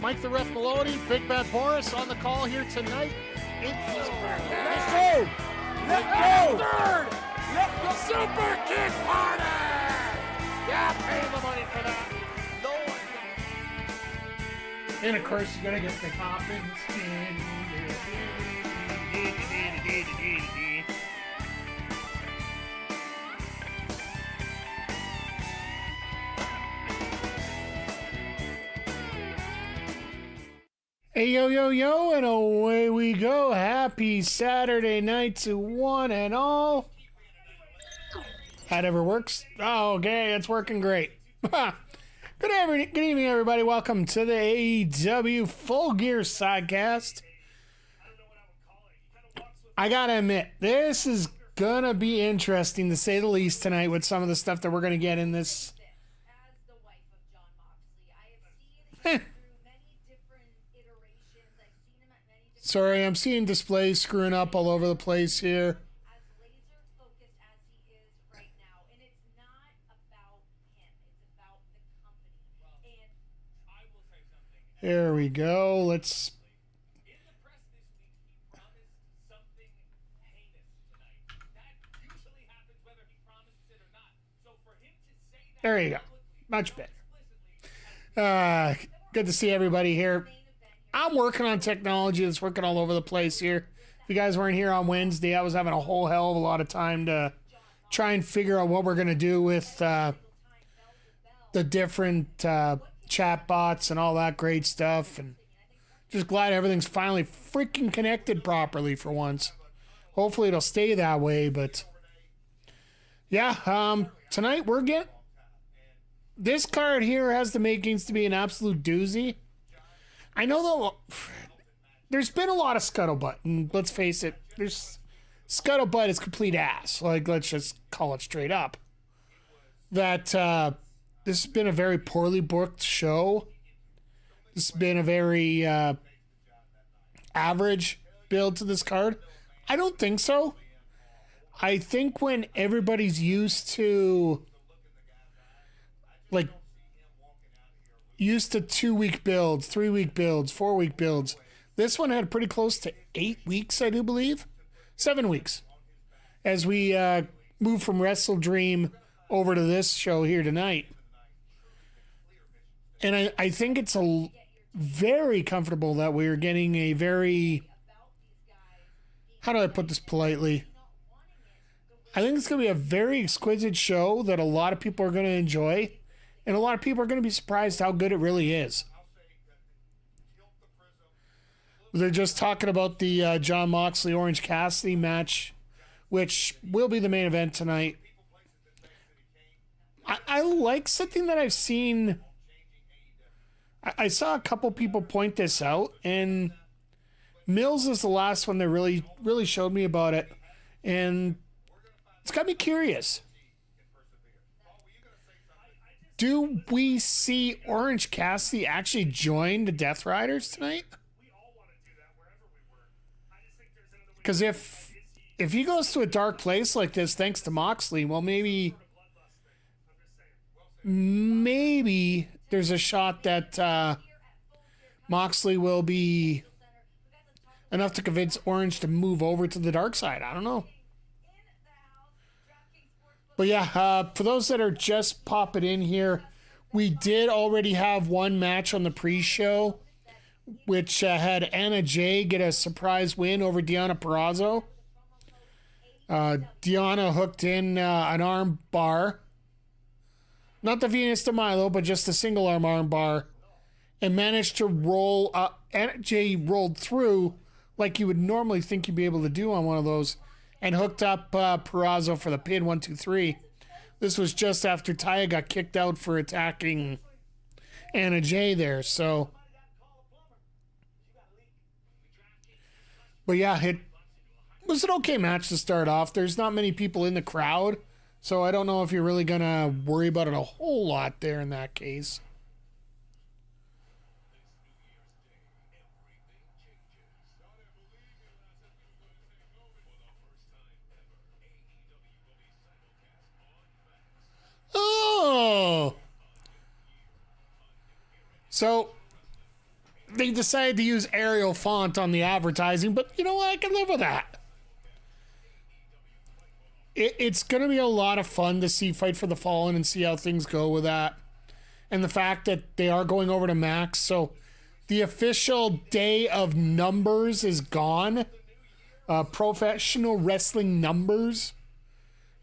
Mike the Ref Maloney, Big Bad Boris on the call here tonight. Let's go! Third! The Super Kick Party! Yeah, pay the money for that. No one. And of course, you're going to get the Coffin skin. Hey, yo, yo, yo, and away we go. Happy Saturday night to one and all. That ever works? Oh, okay, it's working great. Good evening, everybody. Welcome to the AEW Full Gear Sidecast. I gotta admit, this is gonna be interesting to say the least tonight with some of the stuff that we're gonna get in this. As the wife of Jon Moxley, I have seen him through many different iterations. I've seen him at many different. Sorry, I'm seeing displays screwing up all over the place here. As laser focused as he is right now, and it's not about him; it's about the company. And I will say something. There we go. Let's. In the press this week, he promised something heinous tonight. That usually happens whether he promises it or not. So for him to say that There you go. publicly, Much so better. explicitly, Good to see everybody here. I'm working on technology that's working all over the place here. If you guys weren't here on Wednesday, I was having a whole hell of a lot of time to try and figure out what we're going to do with the different chat bots and all that great stuff. And just glad everything's finally freaking connected properly for once. Hopefully it'll stay that way. But yeah, tonight we're getting... This card here has the makings to be an absolute doozy. I know there's been a lot of scuttlebutt, and let's face it, there's scuttlebutt is complete ass. Like, let's just call it straight up. That this has been a very poorly booked show. This has been a very average build to this card. I don't think so. I think when everybody's used to... used to 2-week builds, 3-week builds, 4-week builds. This one had pretty close to 8 weeks, I do believe. 7 weeks. As we move from Wrestle Dream over to this show here tonight. And I think it's very comfortable that we're getting a very... How do I put this politely? I think it's going to be a very exquisite show that a lot of people are going to enjoy. And a lot of people are going to be surprised how good it really is. They're just talking about the Jon Moxley Orange Cassidy match, which will be the main event tonight. I like something that I've seen. I saw a couple people point this out, and Mills is the last one that really showed me about it. And it's got me curious. Do we see Orange Cassidy actually join the Death Riders tonight? Because if he goes to a dark place like this thanks to Moxley, well, maybe there's a shot that Moxley will be enough to convince Orange to move over to the dark side. I don't know. But yeah, for those that are just popping in here, we did already have one match on the pre-show, which had Anna Jay get a surprise win over Deonna Purrazzo. Deonna hooked in an arm bar. Not the Venus de Milo, but just a single arm bar. And managed to roll up. Anna Jay rolled through like you would normally think you'd be able to do on one of those. And hooked up Purrazzo for the pin, 1, 2, 3. This was just after Taya got kicked out for attacking Anna Jay there. So, but yeah, it was an okay match to start off. There's not many people in the crowd, so I don't know if you're really gonna worry about it a whole lot there in that case. Oh! So, they decided to use Arial font on the advertising, but you know what? I can live with that. It's going to be a lot of fun to see Fight for the Fallen and see how things go with that. And the fact that they are going over to Max. So the official day of numbers is gone. Professional wrestling numbers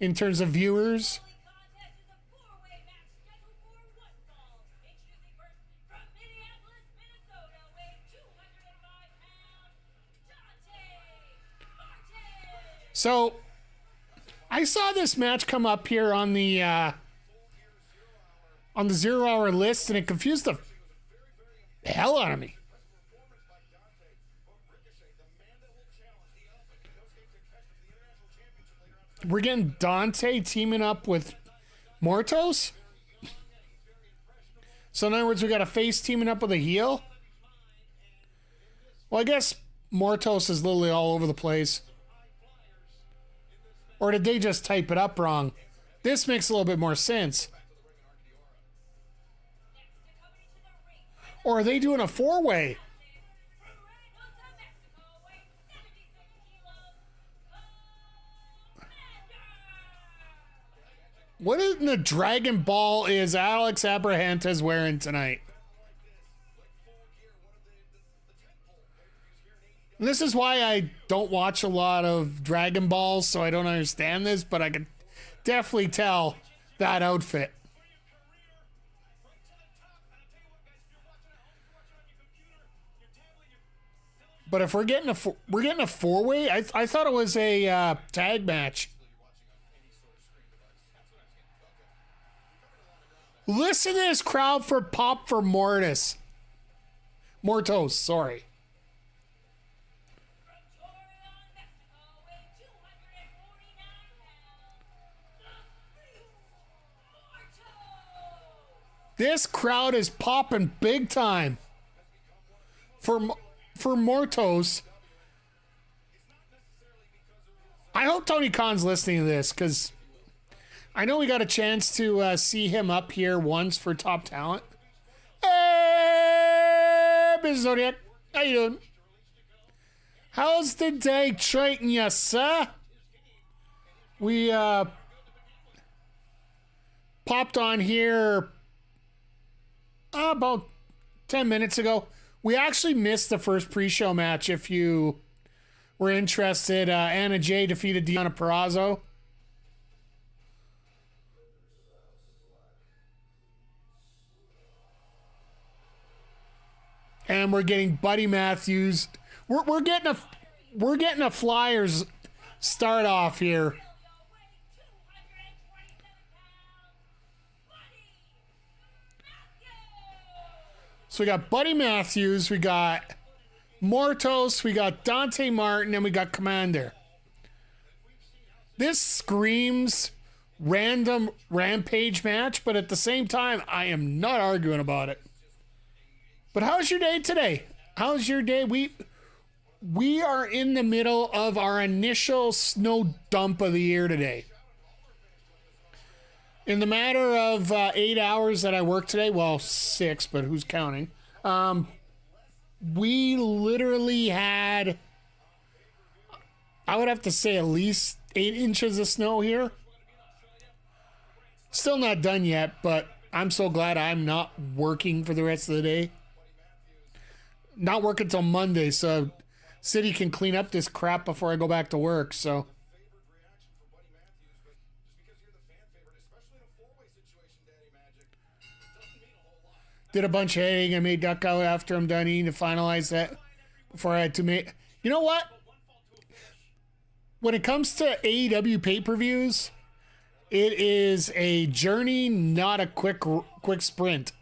in terms of viewers. Contest is a four-way match scheduled for one fall. Introducing first from Minneapolis, Minnesota, weighing 205 pounds, Dante Martin. So I saw this match come up here on the 0 hour list, and it confused the hell out of me. We're getting Dante teaming up with Mortos. So in other words, we got a face teaming up with a heel. Well, I guess Mortos is literally all over the place. Or did they just type it up wrong? This makes a little bit more sense. Or are they doing a four-way? What in the Dragon Ball is Alex Abrahantes wearing tonight? And this is why I don't watch a lot of Dragon Balls, so I don't understand this, but I can definitely tell that outfit. But if we're getting a four-way, I thought it was a tag match. Listen to this crowd for pop for Mortos, sorry. This crowd is popping big time for Mortos. I hope Tony Khan's listening to this, because I know we got a chance to see him up here once for Top Talent. Hey, Mr. Zodiac, how you doing? How's the day treating you, sir? We popped on here about 10 minutes ago. We actually missed the first pre-show match. If you were interested, Anna Jay defeated Deonna Purrazzo. And we're getting Buddy Matthews. We're getting a Flyers start off here. So we got Buddy Matthews, we got Mortos, we got Dante Martin, and we got Commander. This screams random Rampage match, but at the same time, I am not arguing about it. But how's your day today? How's your day? We are in the middle of our initial snow dump of the year today. In the matter of 8 hours that I worked today, well, 6, but who's counting? We literally had, I would have to say, at least 8 inches of snow here. Still not done yet, but I'm so glad I'm not working for the rest of the day. Not working till Monday, so City can clean up this crap before I go back to work, so. Did a bunch of editing. I made duck out after I'm done eating to finalize that before I had to make. You know what? When it comes to AEW pay-per-views, it is a journey, not a quick sprint.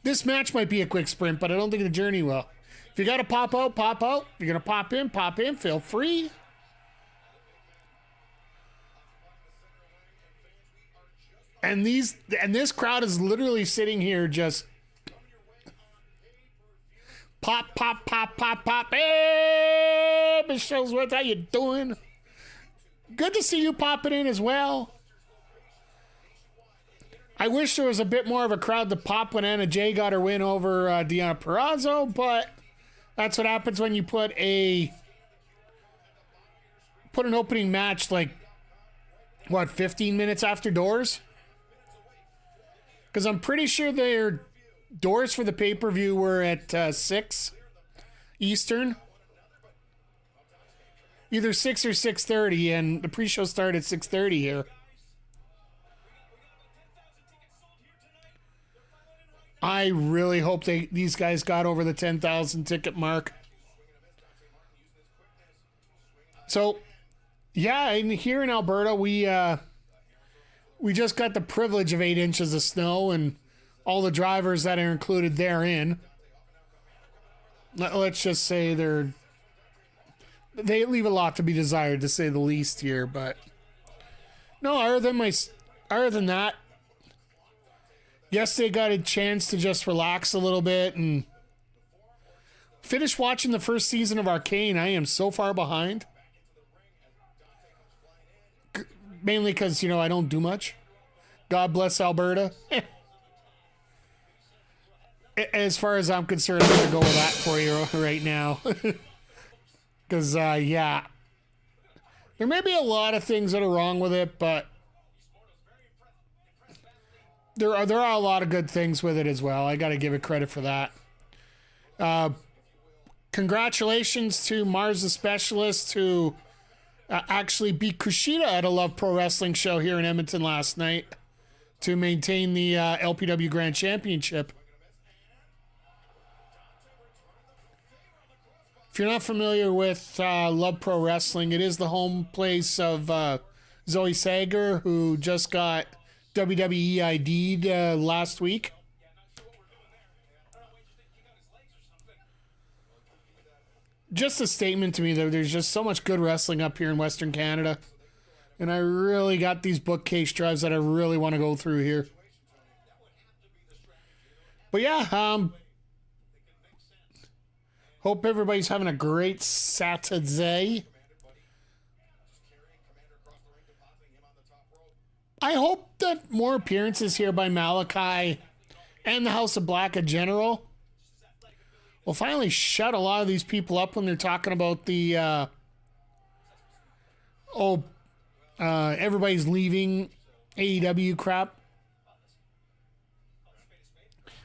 This match might be a quick sprint, but I don't think the journey will. If you got to pop out, pop out. If you're going to pop in, feel free. And this crowd is literally sitting here just pop, pop, pop, pop, pop. Hey, Miss Ellsworth, how you doing? Good to see you popping in as well. I wish there was a bit more of a crowd to pop when Anna Jay got her win over Deonna Purrazzo, but That's what happens when you put an opening match like, what, 15 minutes after doors? Because I'm pretty sure their doors for the pay-per-view were at 6 Eastern. Either 6 or 6:30, and the pre-show started at 6:30 here. I really hope these guys got over the 10,000 ticket mark. So, yeah, and here in Alberta, we just got the privilege of 8 inches of snow, and all the drivers that are included therein. Let's just say they leave a lot to be desired, to say the least here. But no, other than that, yesterday got a chance to just relax a little bit and finish watching the first season of Arcane. I am so far behind. Mainly because, I don't do much. God bless Alberta. As far as I'm concerned, I'm going to go with that for you right now. Because, yeah. There may be a lot of things that are wrong with it, but there are a lot of good things with it as well. I got to give it credit for that. Congratulations to Mars the Specialist, who actually beat Kushida at a Love Pro Wrestling show here in Edmonton last night to maintain the LPW Grand Championship. If you're not familiar with Love Pro Wrestling, it is the home place of Zoe Sager, who just got WWE ID'd last week. Just a statement to me that there's just so much good wrestling up here in Western Canada. And I really got these bookcase drives that I really want to go through here. But yeah, hope everybody's having a great Saturday. I hope that more appearances here by Malachi and the House of Black in general will finally shut a lot of these people up when they're talking about the everybody's leaving AEW crap.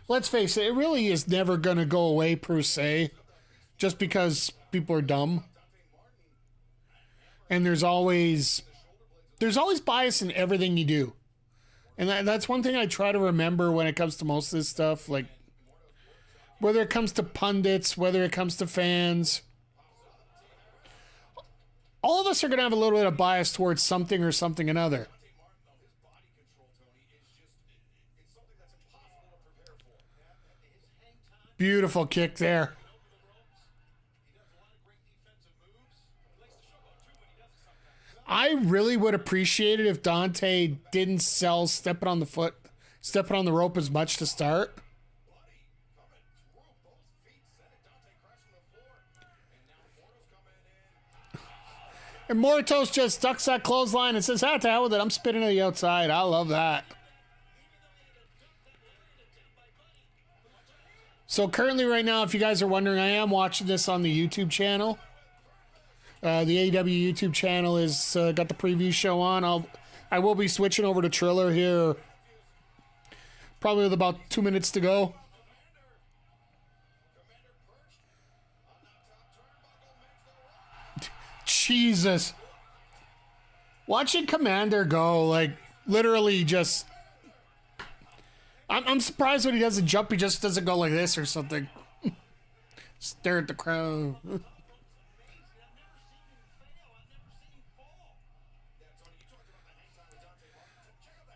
Let's face it, it really is never going to go away per se, just because people are dumb. And there's always bias in everything you do. And that's one thing I try to remember when it comes to most of this stuff, like whether it comes to pundits, whether it comes to fans. All of us are going to have a little bit of bias towards something or something another. Beautiful kick there. I really would appreciate it if Dante didn't sell stepping on the rope as much to start. And Mortos just ducks that clothesline and says, to hell with it, I'm spinning to the outside. I love that. So currently right now, if you guys are wondering, I am watching this on the YouTube channel. The AEW YouTube channel is got the preview show on. I will be switching over to Triller here probably with about 2 minutes to go. Jesus. Watching Commander go, like, literally just... I'm surprised when he doesn't jump, he just doesn't go like this or something. Stare at the crowd.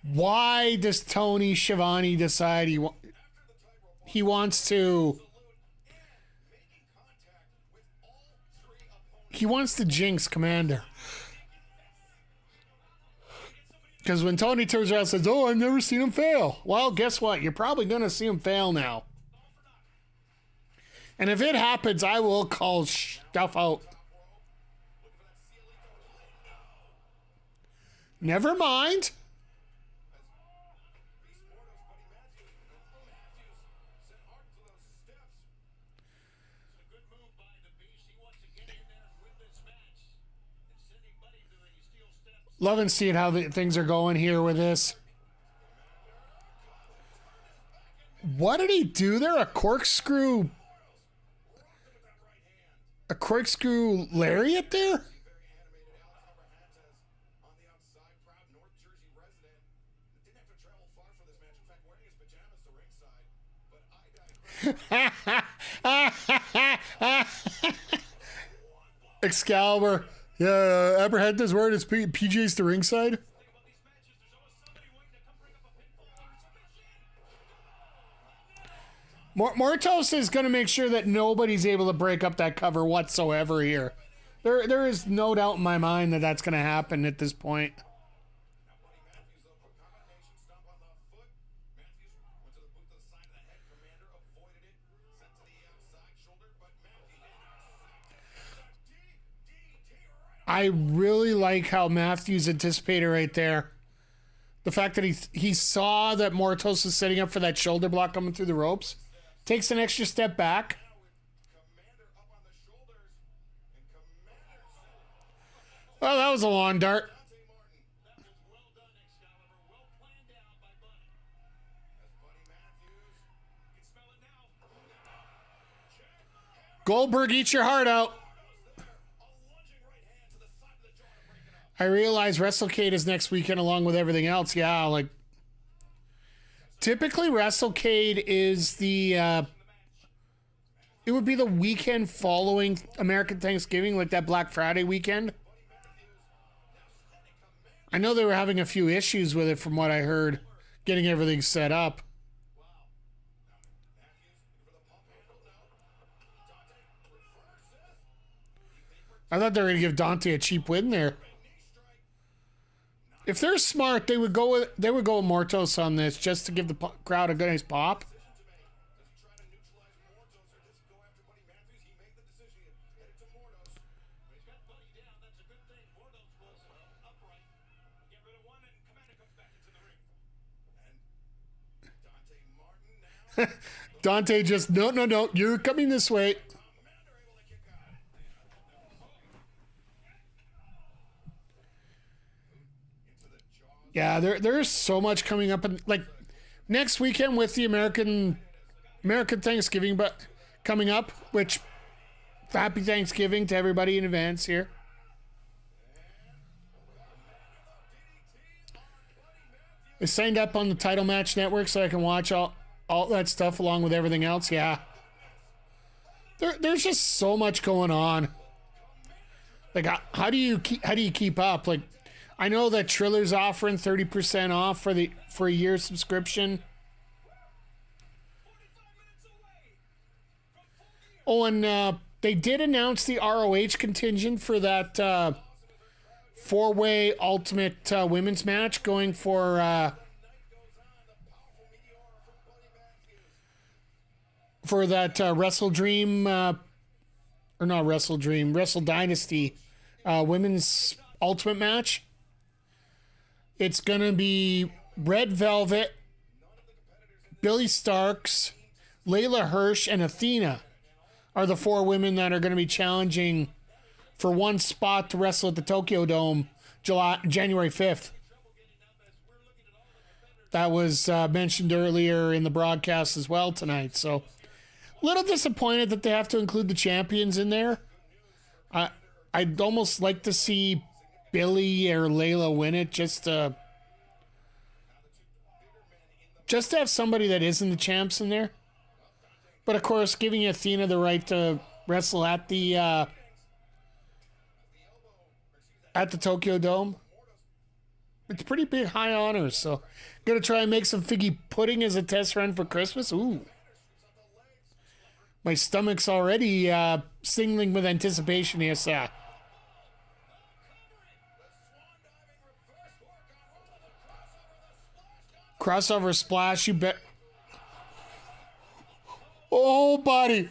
Why does Tony Schiavone decide he wants to... He wants to jinx Commander? Because when Tony turns around and says, I've never seen him fail. Well, guess what? You're probably going to see him fail now. And if it happens, I will call stuff out. Never mind. Loving seeing how things are going here with this. What did he do there? A corkscrew lariat there? Excalibur. Yeah, Abrahantes wearing his PJs to ringside. Mortos is going to make sure that nobody's able to break up that cover whatsoever here. There is no doubt in my mind that that's going to happen at this point. I really like how Matthews anticipated right there. The fact that he saw that Mortos was setting up for that shoulder block coming through the ropes. Takes an extra step back. Well, that was a lawn dart. Goldberg, eat your heart out. I realize WrestleCade is next weekend along with everything else. Yeah, like typically WrestleCade is the it would be the weekend following American Thanksgiving, like that Black Friday weekend. I know they were having a few issues with it from what I heard, getting everything set up. I thought they were going to give Dante a cheap win there. If they're smart, they would go with Mortos on this just to give the crowd a nice pop. Dante just no, you're coming this way. Yeah, there's so much coming up, and like next weekend with the American Thanksgiving, but coming up, which happy Thanksgiving to everybody in advance here. I signed up on the Title Match Network so I can watch all that stuff along with everything else. Yeah, there's just so much going on. Like how do you keep up? Like, I know that Triller's offering 30% off for a year subscription. Oh, and they did announce the ROH contingent for that four-way Ultimate Women's match going for that Wrestle Dream or not Wrestle Dream, Wrestle Dynasty Women's Ultimate match. It's going to be Red Velvet, Billy Starks, Layla Hirsch, and Athena are the four women that are going to be challenging for one spot to wrestle at the Tokyo Dome January 5th. That was mentioned earlier in the broadcast as well tonight. So a little disappointed that they have to include the champions in there. I'd almost like to see Billy or Layla win it just to have somebody that isn't the champs in there. But of course, giving Athena the right to wrestle at the Tokyo Dome, it's pretty big high honors. So gonna try and make some figgy pudding as a test run for Christmas. Ooh, my stomach's already singling with anticipation here, sir. Crossover splash, you bet. Oh, buddy.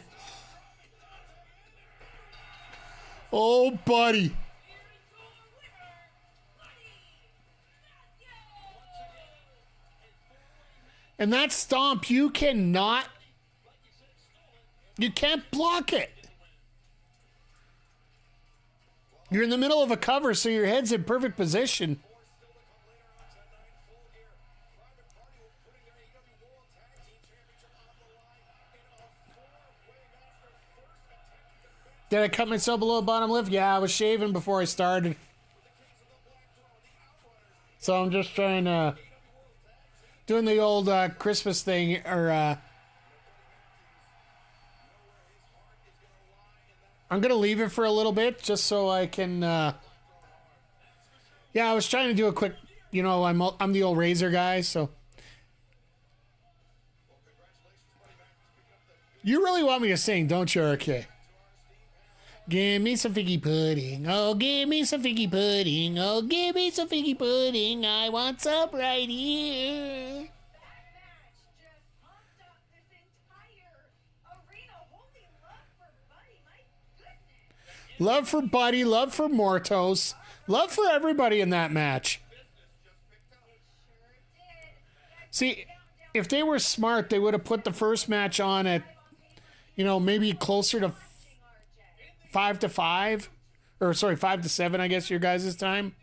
Oh, buddy. And that stomp, you can't block it. You're in the middle of a cover, so your head's in perfect position. Did I cut myself below the bottom lip? Yeah, I was shaving before I started. So I'm just trying to... doing the old Christmas thing, or... I'm going to leave it for a little bit, just so I can... yeah, I was trying to do a quick... You know, I'm the old razor guy, so... You really want me to sing, don't you, RK? Give me some figgy pudding. Oh, give me some figgy pudding. Oh, give me some figgy pudding. I want some right here. That match just pumped up this entire arena. Holy love for Buddy, my goodness. Love for Buddy, love for Mortos, love for everybody in that match. It sure did. See, if they were smart, they would have put the first match on at, you know, maybe closer to RJ. 5 to 5, or sorry, 5 to 7, I guess your guys' time.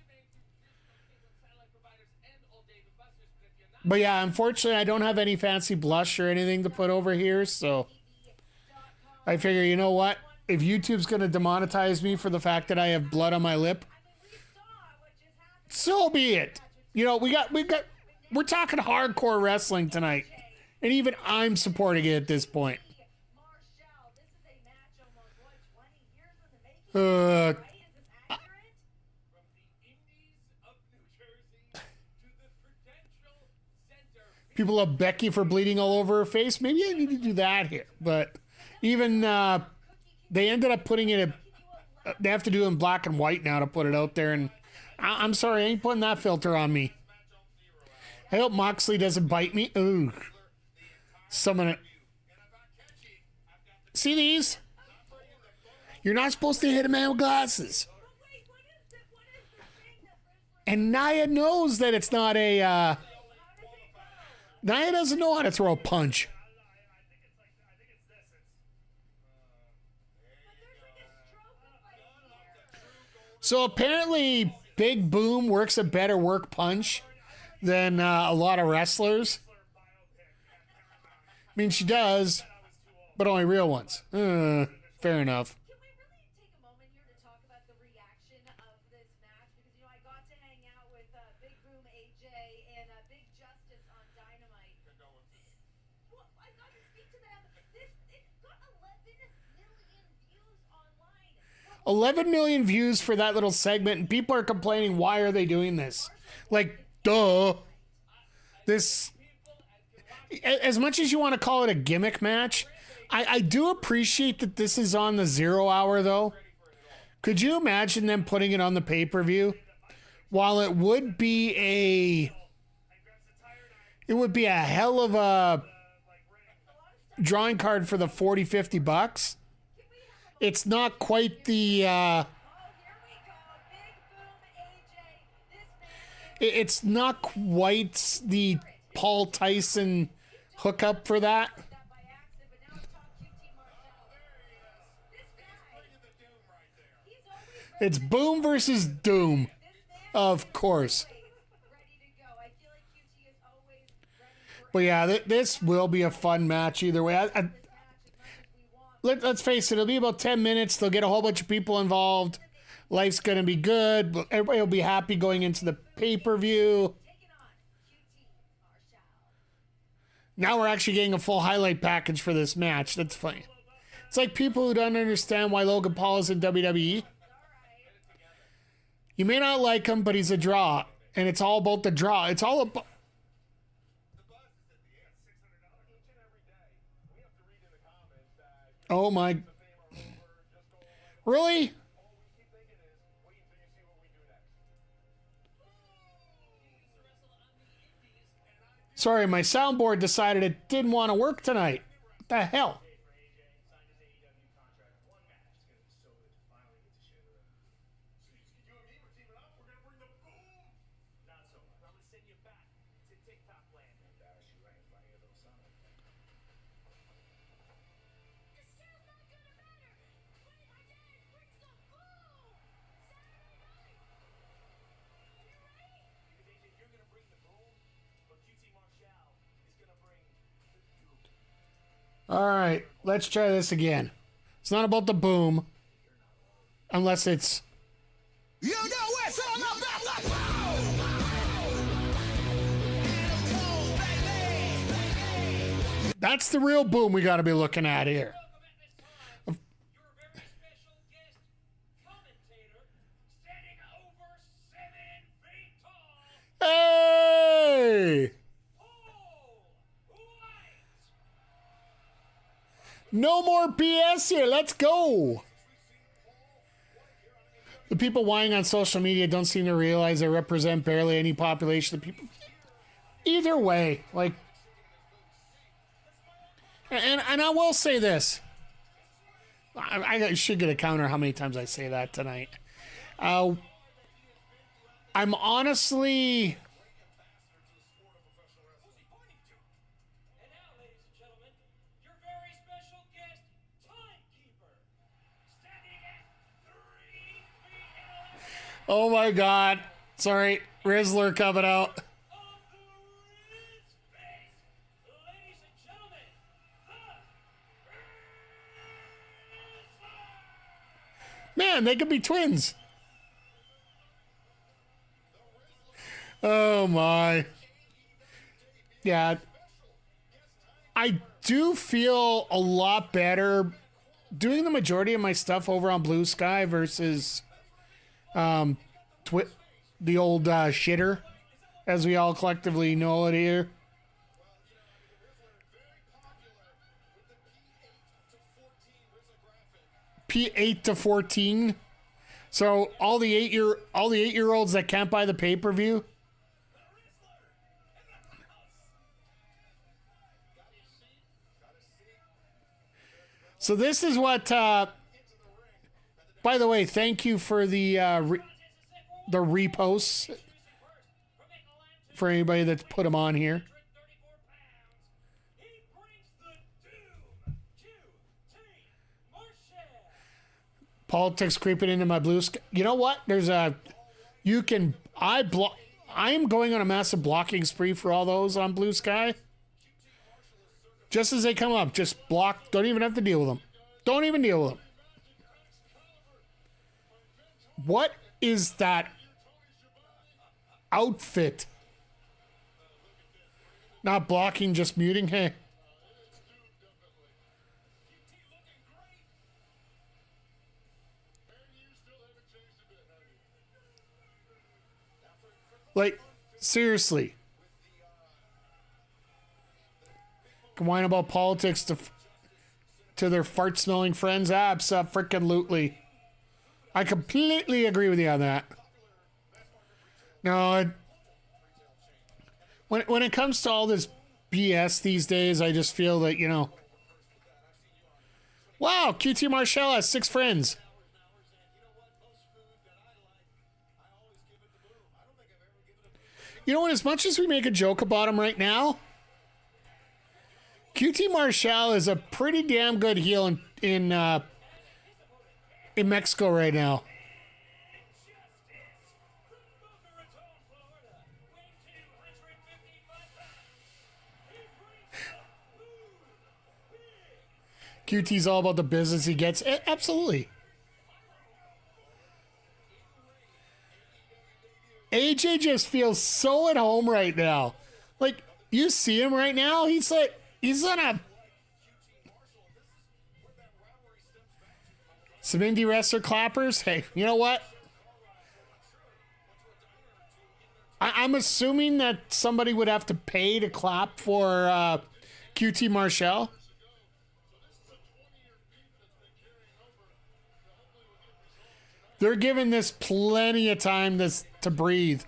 But yeah, unfortunately, I don't have any fancy blush or anything to put over here, so I figure, you know what? If YouTube's gonna demonetize me for the fact that I have blood on my lip, We saw what just happened. so be it. You know, we're talking hardcore wrestling tonight, and even I'm supporting it at this point. Marshall, this is a match almost, what, 20 years in the making? Right? Is this accurate? From the indies of New Jersey to the Prudential Center. People love Becky for bleeding all over her face. Maybe I need to do that here. But even they ended up putting it. They have to do it in black and white now to put it out there. And I'm sorry, I ain't putting that filter on me. I hope Moxley doesn't bite me. Ooh, someone. See these? You're not supposed to hit a man with glasses. Wait, what is the thing that wrestlers And Nia knows that it's not a. how does it go? Nia doesn't know how to throw a punch. I think it's this. But there's like a stroke right here. So apparently, Big Boom works a better work punch than a lot of wrestlers. I mean, she does, but only real ones. Fair enough. Can we really take a moment here to talk about the reaction of this match? Because, you know, I got to hang out with Big Boom AJ and Big Justice on Dynamite. Well, I got to speak to them. It got 11 million views online. 11 million views for that little segment, and people are complaining, why are they doing this? Like, duh. This, as much as you want to call it a gimmick match, I do appreciate that this is on the 0 hour, though. Could you imagine them putting it on the pay-per-view? While it would be a hell of a drawing card for the 40, 50 bucks. It's not quite the, Oh, here we go. Big Boom AJ. This man is it's not quite the Paul Tyson hookup for that. that by accident, but now talk QT Marshall. This guy, he's always It's Boom versus Doom, this man of course. is ready to go. I feel like QT is always ready for But yeah, this will be a fun match either way. this match as much as we want. Let's face it, it'll be about 10 minutes. They'll get a whole bunch of people involved. Life's going to be good. Everybody will be happy going into the pay-per-view. Taking on QT Marshall. Now we're actually getting a full highlight package for this match. That's funny. It's like people who don't understand why Logan Paul is in WWE. You may not like him, but he's a draw. And it's all about the draw. It's all about... Oh my... Really? Sorry, my soundboard decided it didn't want to work tonight. What the hell? All right, let's try this again. It's not about the boom, unless it's. You know it's all about the boom! That's the real boom we got to be looking at here. Welcome at this time, your very special guest commentator, standing over 7 feet tall, Hey! Paul White. No more BS here. Let's go. The people whining on social media don't seem to realize they represent barely any population of people. Either way, like, and I will say this. I should get a counter how many times I say that tonight. I'm honestly. And now, ladies and gentlemen, your very special guest, Timekeeper, standing at 3 feet and 11 Oh my God. Sorry, Rizzler coming out. of the Riz Face. Ladies and gentlemen, the Man, they could be twins. Oh my. Yeah. I do feel a lot better doing the majority of my stuff over on Blue Sky versus the old shitter, as we all collectively know it here. P8 to 14. So all the 8-year-olds that can't buy the pay-per-view. So this is what by the way, thank you for the reposts for anybody that's put them on here. 34 pounds. He brings the doom to Team Marshall. Politics creeping into my Blue Sky. You know what? I am going on a massive blocking spree for all those on Blue Sky. Just as they come up, just block. Don't even have to deal with them. Don't even deal with them. What is that outfit? Not blocking, just muting. Hey. Like, seriously. Can whine about politics to their fart-smelling friends? Abso-freaking-lutely. I completely agree with you on that. No, when it comes to all this BS these days, I just feel that, you know... Wow, QT Marshall has 6 friends. You know what? As much as we make a joke about him right now, QT Marshall is a pretty damn good heel in Mexico right now. QT's all about the business he gets. Absolutely. AJ just feels so at home right now. Like, you see him right now, he's on a... Some indie wrestler clappers. Hey, you know what? I'm assuming that somebody would have to pay to clap for QT Marshall. They're giving this plenty of time to breathe.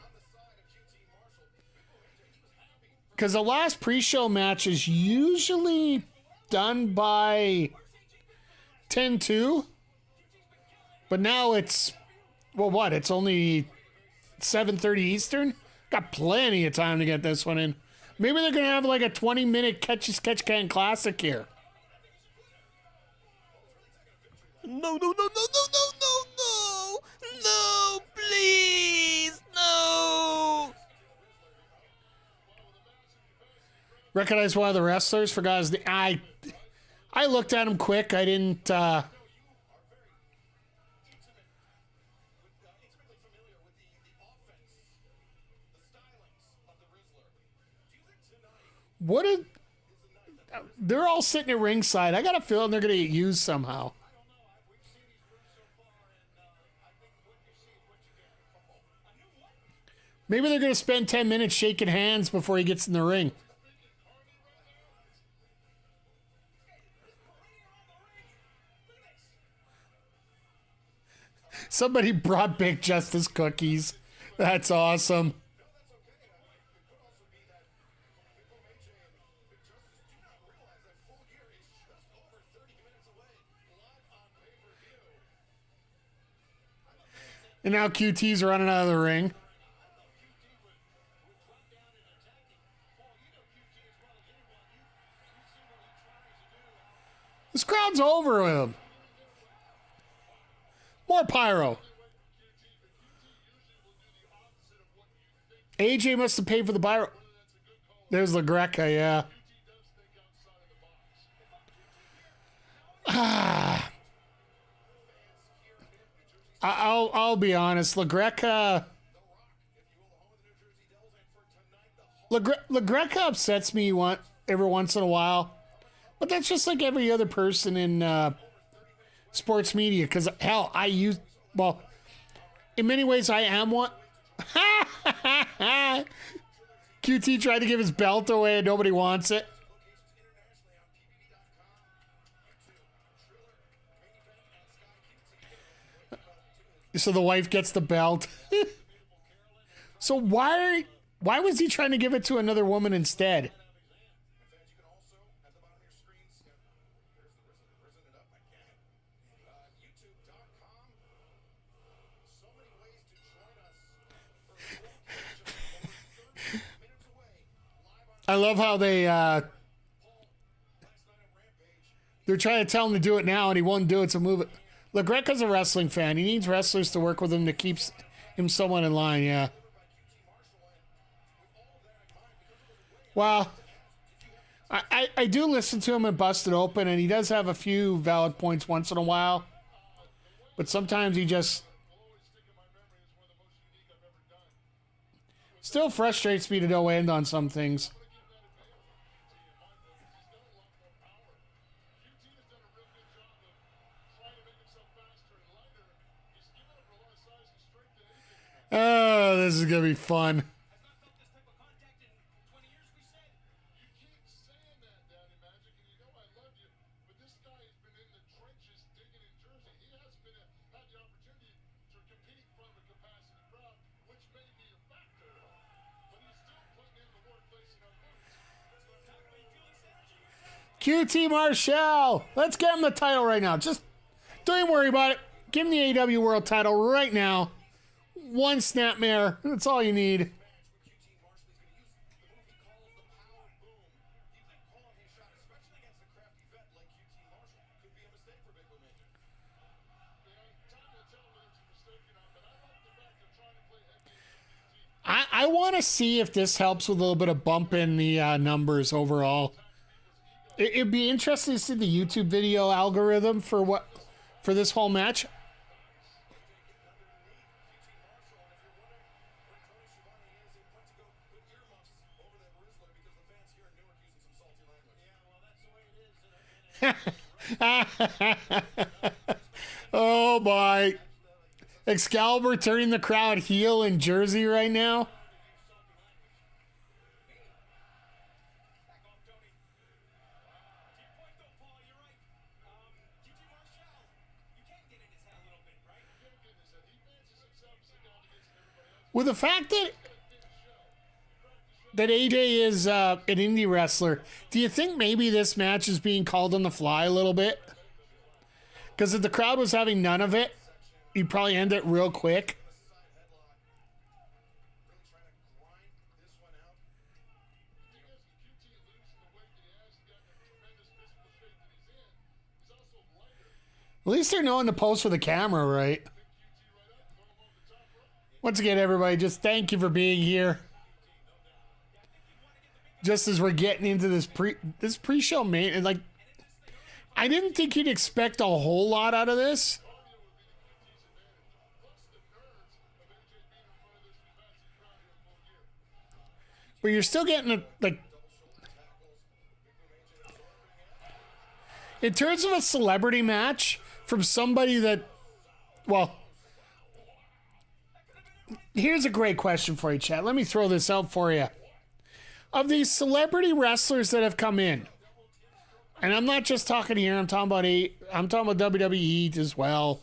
Because the last pre-show match is usually done by 10-2. But now it's, well, what? It's only 7:30 Eastern? Got plenty of time to get this one in. Maybe they're going to have like a 20-minute catch can classic here. No, please, no. Recognize one of the wrestlers. Forgot his name. I looked at him quick. I didn't. What did? They're all sitting at ringside. I got a feeling they're going to get used somehow. Maybe they're going to spend 10 minutes shaking hands before he gets in the ring. Somebody brought Big Justice cookies. That's awesome. And now QT's running out of the ring. This crowd's over with him. More pyro. AJ must have paid for the pyro. There's LaGreca, yeah. I'll be honest. LaGreca upsets me every once in a while. But that's just like every other person in sports media. Because, hell, in many ways, I am one. QT tried to give his belt away and nobody wants it. So the wife gets the belt. So why was he trying to give it to another woman instead? I love how they're trying to tell him to do it now and he won't do it, so move it. LaGreca's a wrestling fan. He needs wrestlers to work with him to keep him somewhat in line, yeah. Well, I do listen to him and Busted Open, and he does have a few valid points once in a while. But sometimes he just still frustrates me to no end on some things. Oh, this is going to be fun. QT Marshall. Let's get him the title right now. Just don't even worry about it. Give him the AEW World title right now. One snapmare. That's all you need. I want to see if this helps with a little bit of bump in the numbers overall. It'd be interesting to see the YouTube video algorithm for this whole match. Oh my. Excalibur turning the crowd heel in Jersey right now. With the fact that AJ is an indie wrestler, do you think maybe this match is being called on the fly a little bit? Because if the crowd was having none of it, you'd probably end it real quick. At least they're knowing to pose for the camera, right? Once again, everybody, just thank you for being here. Just as we're getting into this pre-show main, and like, I didn't think you'd expect a whole lot out of this. But you're still getting a, like, in terms of a celebrity match from somebody that, well, here's a great question for you, Chad. Let me throw this out for you. Of these celebrity wrestlers that have come in, and I'm not just talking here, I'm talking about WWE as well.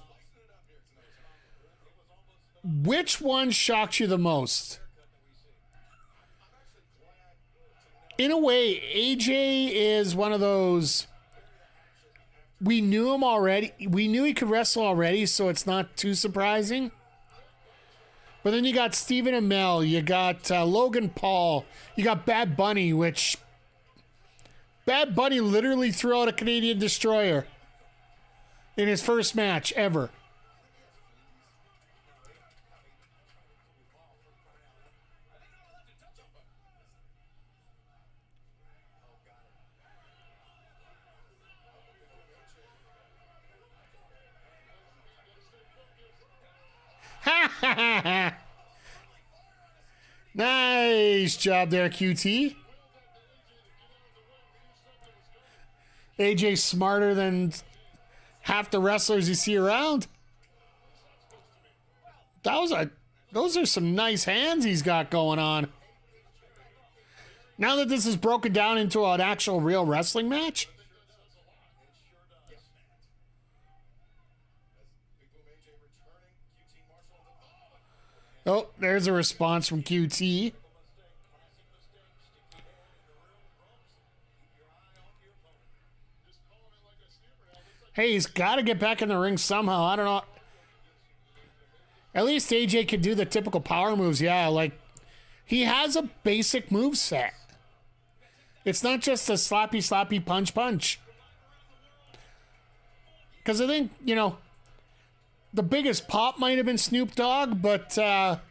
Which one shocked you the most? In a way, AJ is one of those. We knew him already. We knew he could wrestle already, so it's not too surprising. But then you got Stephen Amell, you got Logan Paul, you got Bad Bunny, which Bad Bunny literally threw out a Canadian Destroyer in his first match ever. Nice job there, QT. AJ's smarter than half the wrestlers you see around. Those are some nice hands he's got going on. Now that this is broken down into an actual real wrestling match. Oh, there's a response from QT. Hey, he's got to get back in the ring somehow. I don't know. At least AJ can do the typical power moves. Yeah, like he has a basic move set. It's not just a sloppy punch. Because I think, the biggest pop might have been Snoop Dogg, but I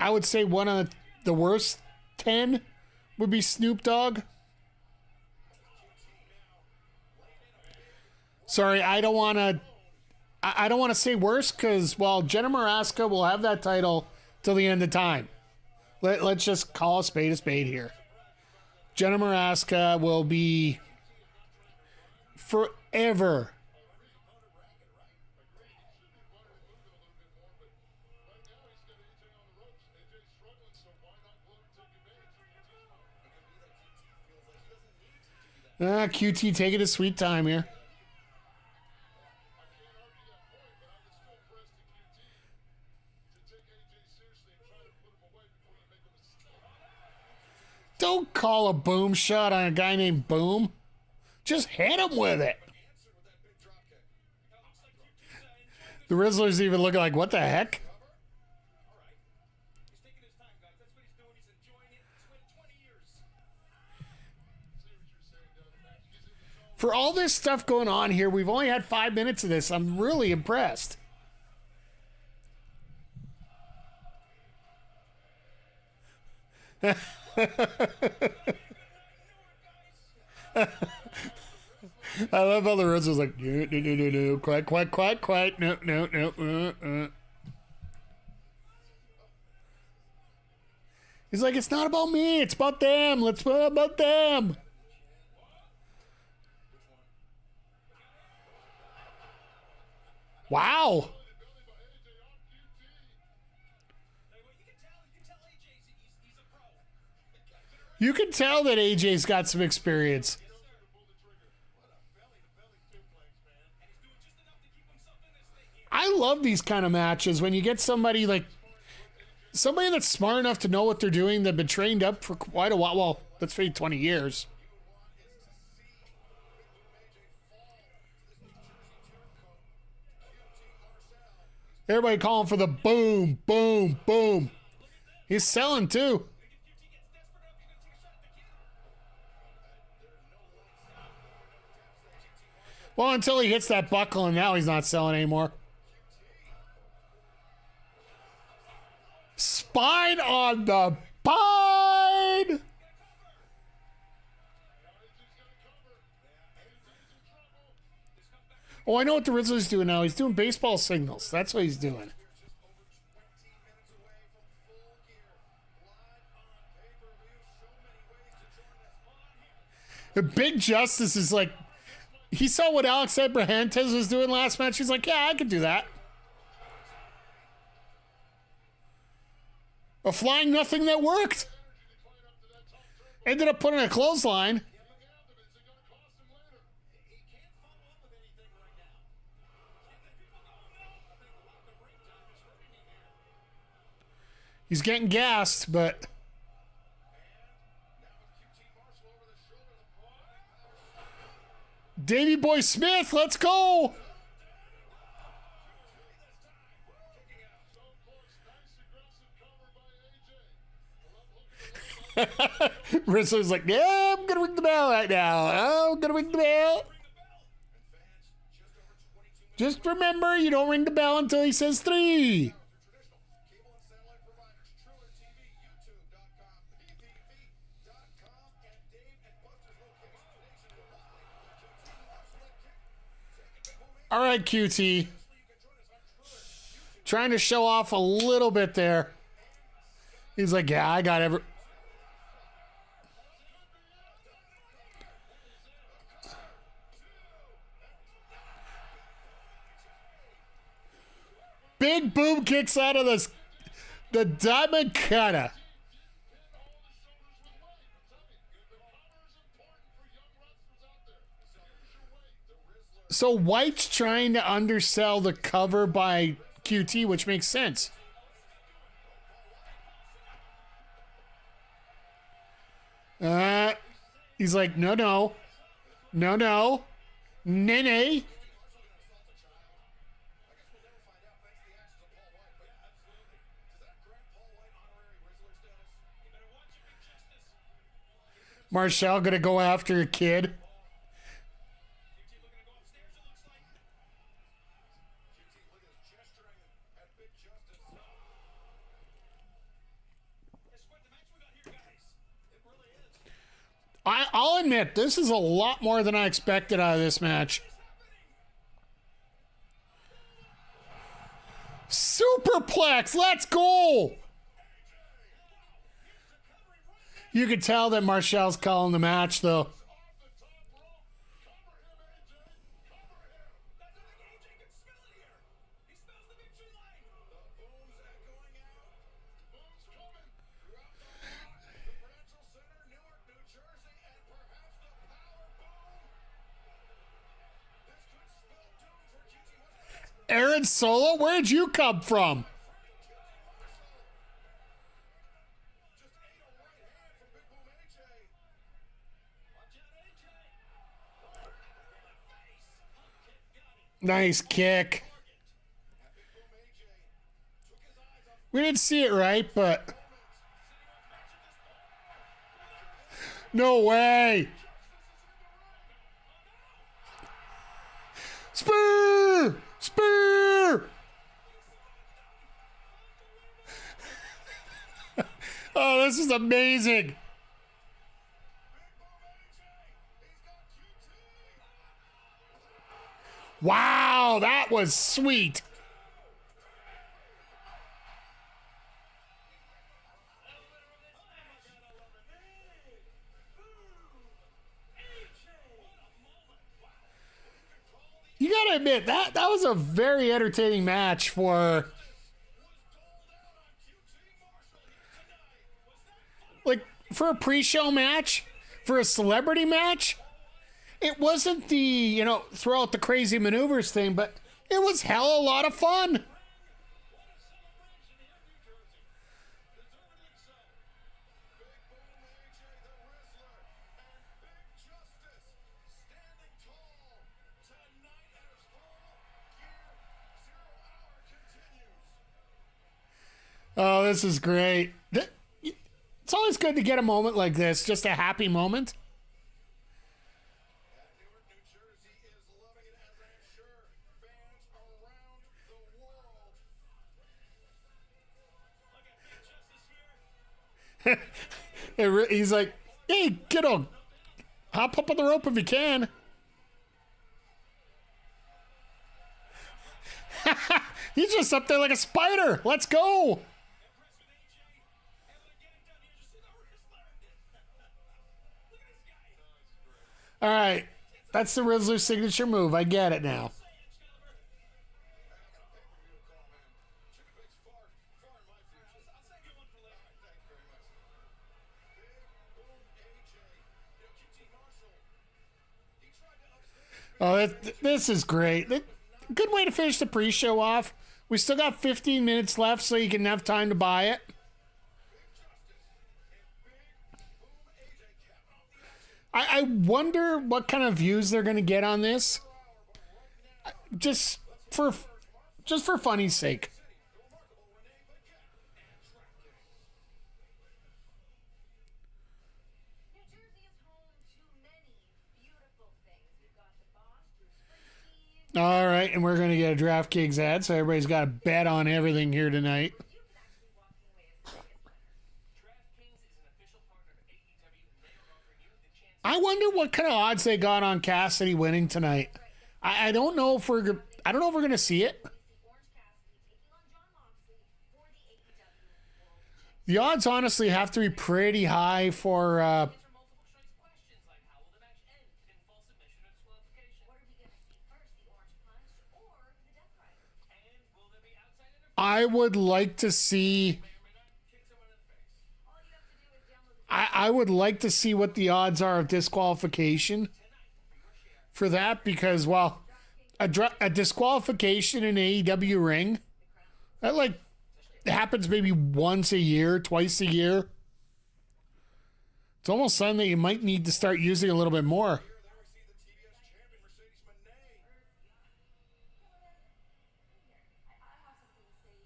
would say one of the worst 10 would be Snoop Dogg. Sorry, I don't want to say worse because, well, Jenna Maraska will have that title till the end of time. Let's just call a spade here. Jenna Maraska will be forever. QT taking his sweet time here. Don't call a boom shot on a guy named Boom. Just hit him with it. The Rizzler's even looking like, what the heck? For all this stuff going on here, we've only had 5 minutes of this. I'm really impressed. I love how the Reds was like, no, quiet, no. He's like, it's not about me, it's about them. Let's talk about them. Wow. You can tell that AJ's got some experience. I love these kind of matches when you get somebody that's smart enough to know what they're doing. They've been trained up for quite a while. Well, let's say 20 years. Everybody calling for the boom, boom, boom. He's selling too. Well, until he hits that buckle, and now he's not selling anymore. Spine on the pine! Oh, I know what the Riddler's doing now. He's doing baseball signals. That's what he's doing. The Big Justice is like, he saw what Alex Abrahantes was doing last match. He's like, yeah, I could do that. A flying nothing that worked. Ended up putting a clothesline. He's getting gassed, but Davey Boy Smith, let's go. Riddler's like, yeah, I'm gonna ring the bell right now. Oh, I'm gonna ring the bell. Just remember, you don't ring the bell until he says 3. All right, QT. Trying to show off a little bit there. He's like, yeah, I got every... Big boom kicks out of the diamond cutter. So White's trying to undersell the cover by QT, which makes sense. He's like, no, nene. Marshall gonna go after a kid. I'll admit, this is a lot more than I expected out of this match. Superplex, let's go! You could tell that Marshall's calling the match, though. Aaron Solo, where'd you come from? Nice kick. We didn't see it right, but... No way! Spear! Spear! Oh, this is amazing. Wow, that was sweet. You gotta admit, that was a very entertaining match for... Like, for a pre-show match, for a celebrity match, it wasn't the, throw out the crazy maneuvers thing, but it was hell a lot of fun. Oh, this is great. It's always good to get a moment like this, just a happy moment. He's like, hey, kiddo, hop up on the rope if you can. He's just up there like a spider. Let's go. All right. That's the Riddler's signature move. I get it now. Oh, this is great. Good way to finish the pre-show off. We still got 15 minutes left, so you can have time to buy it. I wonder what kind of views they're going to get on this. Just for funny's sake. New Jersey is home to many beautiful things. We've got the boss, Bruce Springsteen. All right, and we're going to get a DraftKings ad, so everybody's got a bet on everything here tonight. You could actually walk away as serious winner. DraftKings is an official partner of AEW, and they are offering you the chance. I wonder what kind of odds they got on Cassidy winning tonight. I don't know if we're going to see it. We see Orange Cassidy taking on Jon Moxley for the AEW World Championship. The odds honestly have to be pretty high for. Answer multiple choice questions like how will the match end, pinfall, submission, or disqualification. What are we going to see first, the Orange Punch or the Death Rider? And will there be outside interference? I would like to see. May or may not kick someone in the face. All you have to do is download the I would like to see what the odds are of disqualification for that, because a disqualification in AEW ring, that like happens maybe once a year, twice a year. It's almost something that you might need to start using a little bit more. I have something to say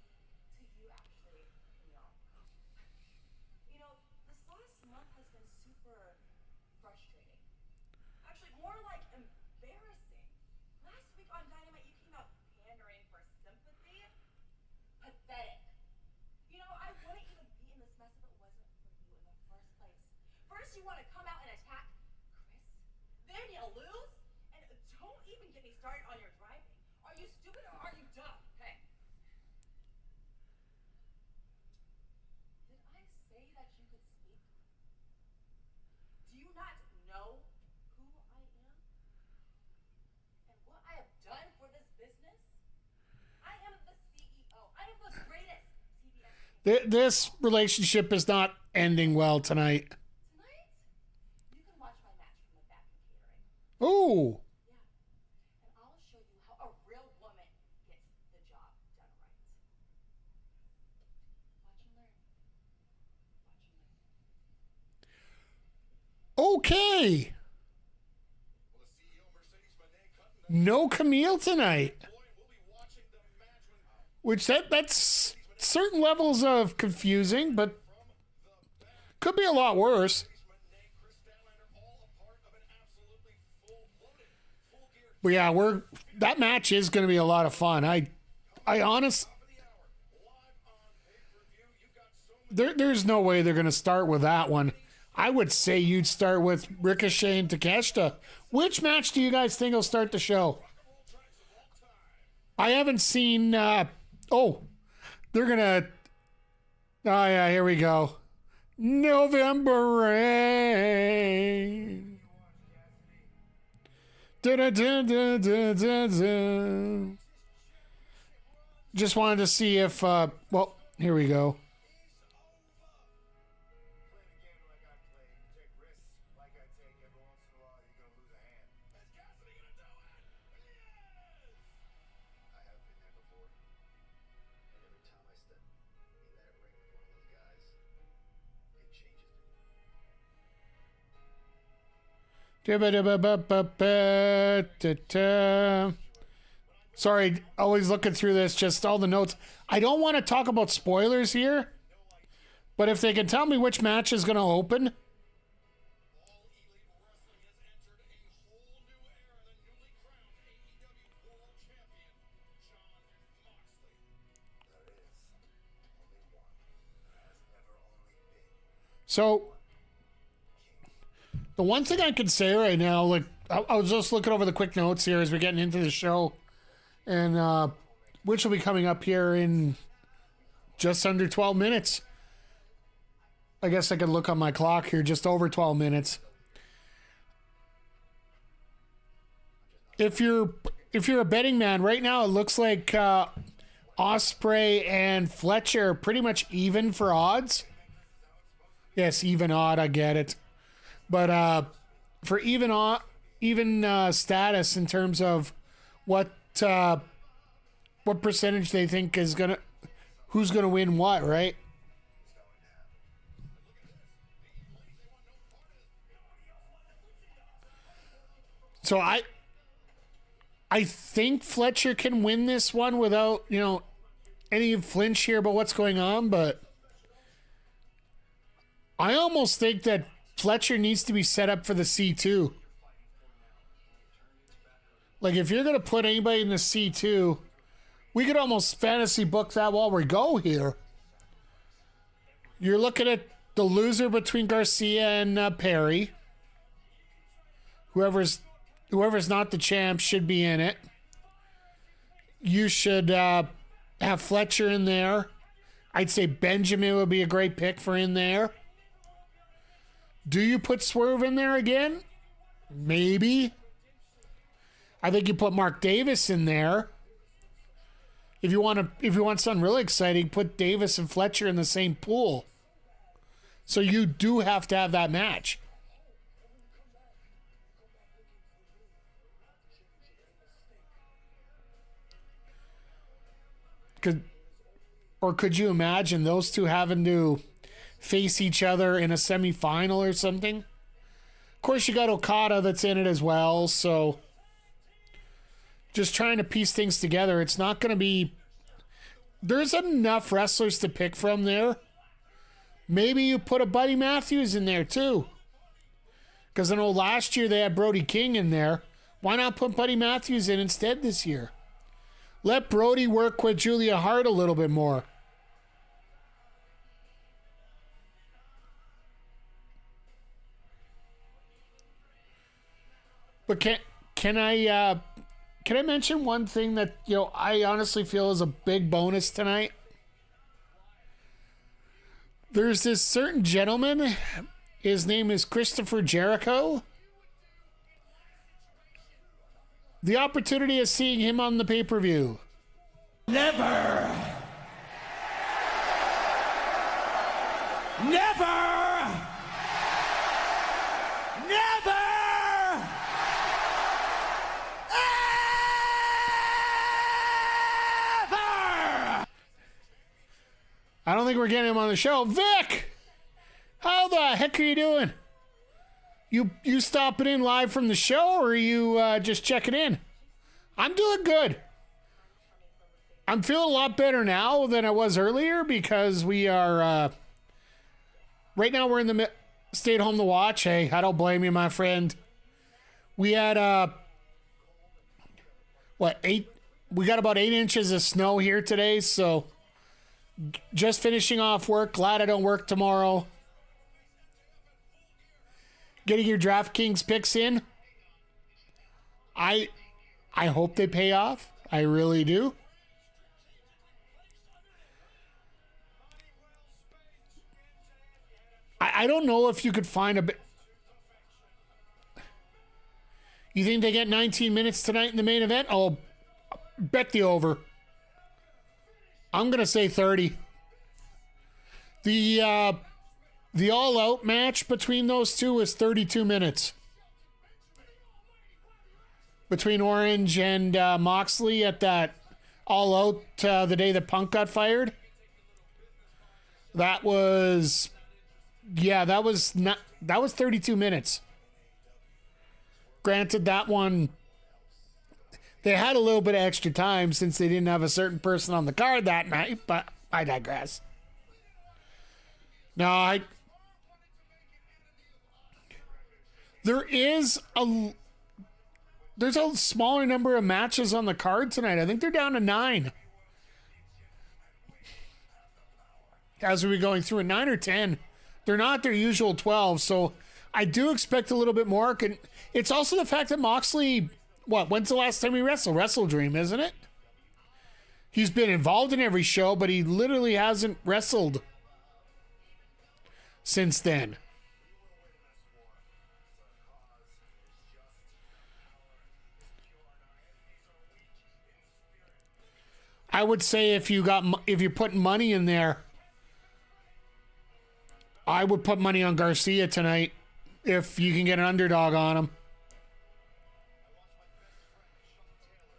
to you, actually, Neil. You know, this last month has been super frustrating. Actually, more like embarrassing. Last week on Dynamite, you came out pandering for sympathy. Pathetic. You know, I wouldn't even be in this mess if it wasn't for you in the first place. First, you want to come out and attack Chris. Then you lose. And don't even get me started on your driving. Are you stupid or are you dumb? Hey. Did I say that you could speak? Do you not know who I am? And what I have done for this business? I am the CEO. I am the greatest CBS. This relationship is not ending well tonight. Tonight, you can watch my match from the back in catering. Ooh. Yeah. And I'll show you how a real woman gets the job done right. Watch and learn. Watch and learn. Okay. No Camille tonight. Which that's certain levels of confusing, but could be a lot worse. But yeah, that match is going to be a lot of fun. There's no way they're going to start with that one. I would say you'd start with Ricochet and Takeshita. Which match do you guys think will start the show? I haven't seen. They're gonna. Oh yeah, here we go. November rain. Da-da-da-da-da-da-da. Just wanted to see if. Well, here we go. Sorry, always looking through this, just all the notes. I don't want to talk about spoilers here, but if they can tell me which match is going to open. So, the one thing I can say right now, like, I was just looking over the quick notes here as we're getting into the show, and which will be coming up here in just under 12 minutes. I guess I could look on my clock here, just over 12 minutes. If you're a betting man, right now it looks like Ospreay and Fletcher are pretty much even for odds. Yes, even odd, I get it. But for even status in terms of what percentage they think who's gonna win what, right? So I think Fletcher can win this one without, any flinch here about what's going on, but I almost think that Fletcher needs to be set up for the C2. Like, if you're going to put anybody in the C2, we could almost fantasy book that while we go here. You're looking at the loser between Garcia and Perry. Whoever's not the champ should be in it. You should have Fletcher in there. I'd say Benjamin would be a great pick for in there. Do you put Swerve in there again? Maybe. I think you put Mark Davis in there. If you want something really exciting, put Davis and Fletcher in the same pool. So you do have to have that match. Could you imagine those two having to face each other in a semifinal or something? Of course, you got Okada that's in it as well, so just trying to piece things together. It's not going to be... There's enough wrestlers to pick from there. Maybe you put a Buddy Matthews in there, too. Because I know last year they had Brody King in there. Why not put Buddy Matthews in instead this year? Let Brody work with Julia Hart a little bit more. But can I mention one thing that I honestly feel is a big bonus tonight? There's this certain gentleman. His name is Christopher Jericho. The opportunity of seeing him on the pay-per-view. Never! Never! Never! Ever! I don't think we're getting him on the show. Vic! How the heck are you doing? You stopping in live from the show, or are you just checking in? I'm doing good. I'm feeling a lot better now than I was earlier because we are... right now we're in the... Stayed home to watch. Hey, I don't blame you, my friend. We had... We got about 8 inches of snow here today, so... Just finishing off work. Glad I don't work tomorrow. Getting your DraftKings picks in. I hope they pay off. I really do. I don't know if you could find a bit. You think they get 19 minutes tonight in the main event? I'll bet the over. I'm going to say 30. The all-out match between those two is 32 minutes. Between Orange and Moxley at that all-out the day that Punk got fired. That was 32 minutes. Granted, that one, they had a little bit of extra time since they didn't have a certain person on the card that night, but I digress. No, there's a smaller number of matches on the card tonight. I think they're down to 9. As we were going through it, 9 or 10. They're not their usual 12, so I do expect a little bit more. It's also the fact that Moxley, when's the last time he wrestled? Wrestle Dream, isn't it? He's been involved in every show, but he literally hasn't wrestled since then. I would say if you're putting money in there, I would put money on Garcia tonight if you can get an underdog on him.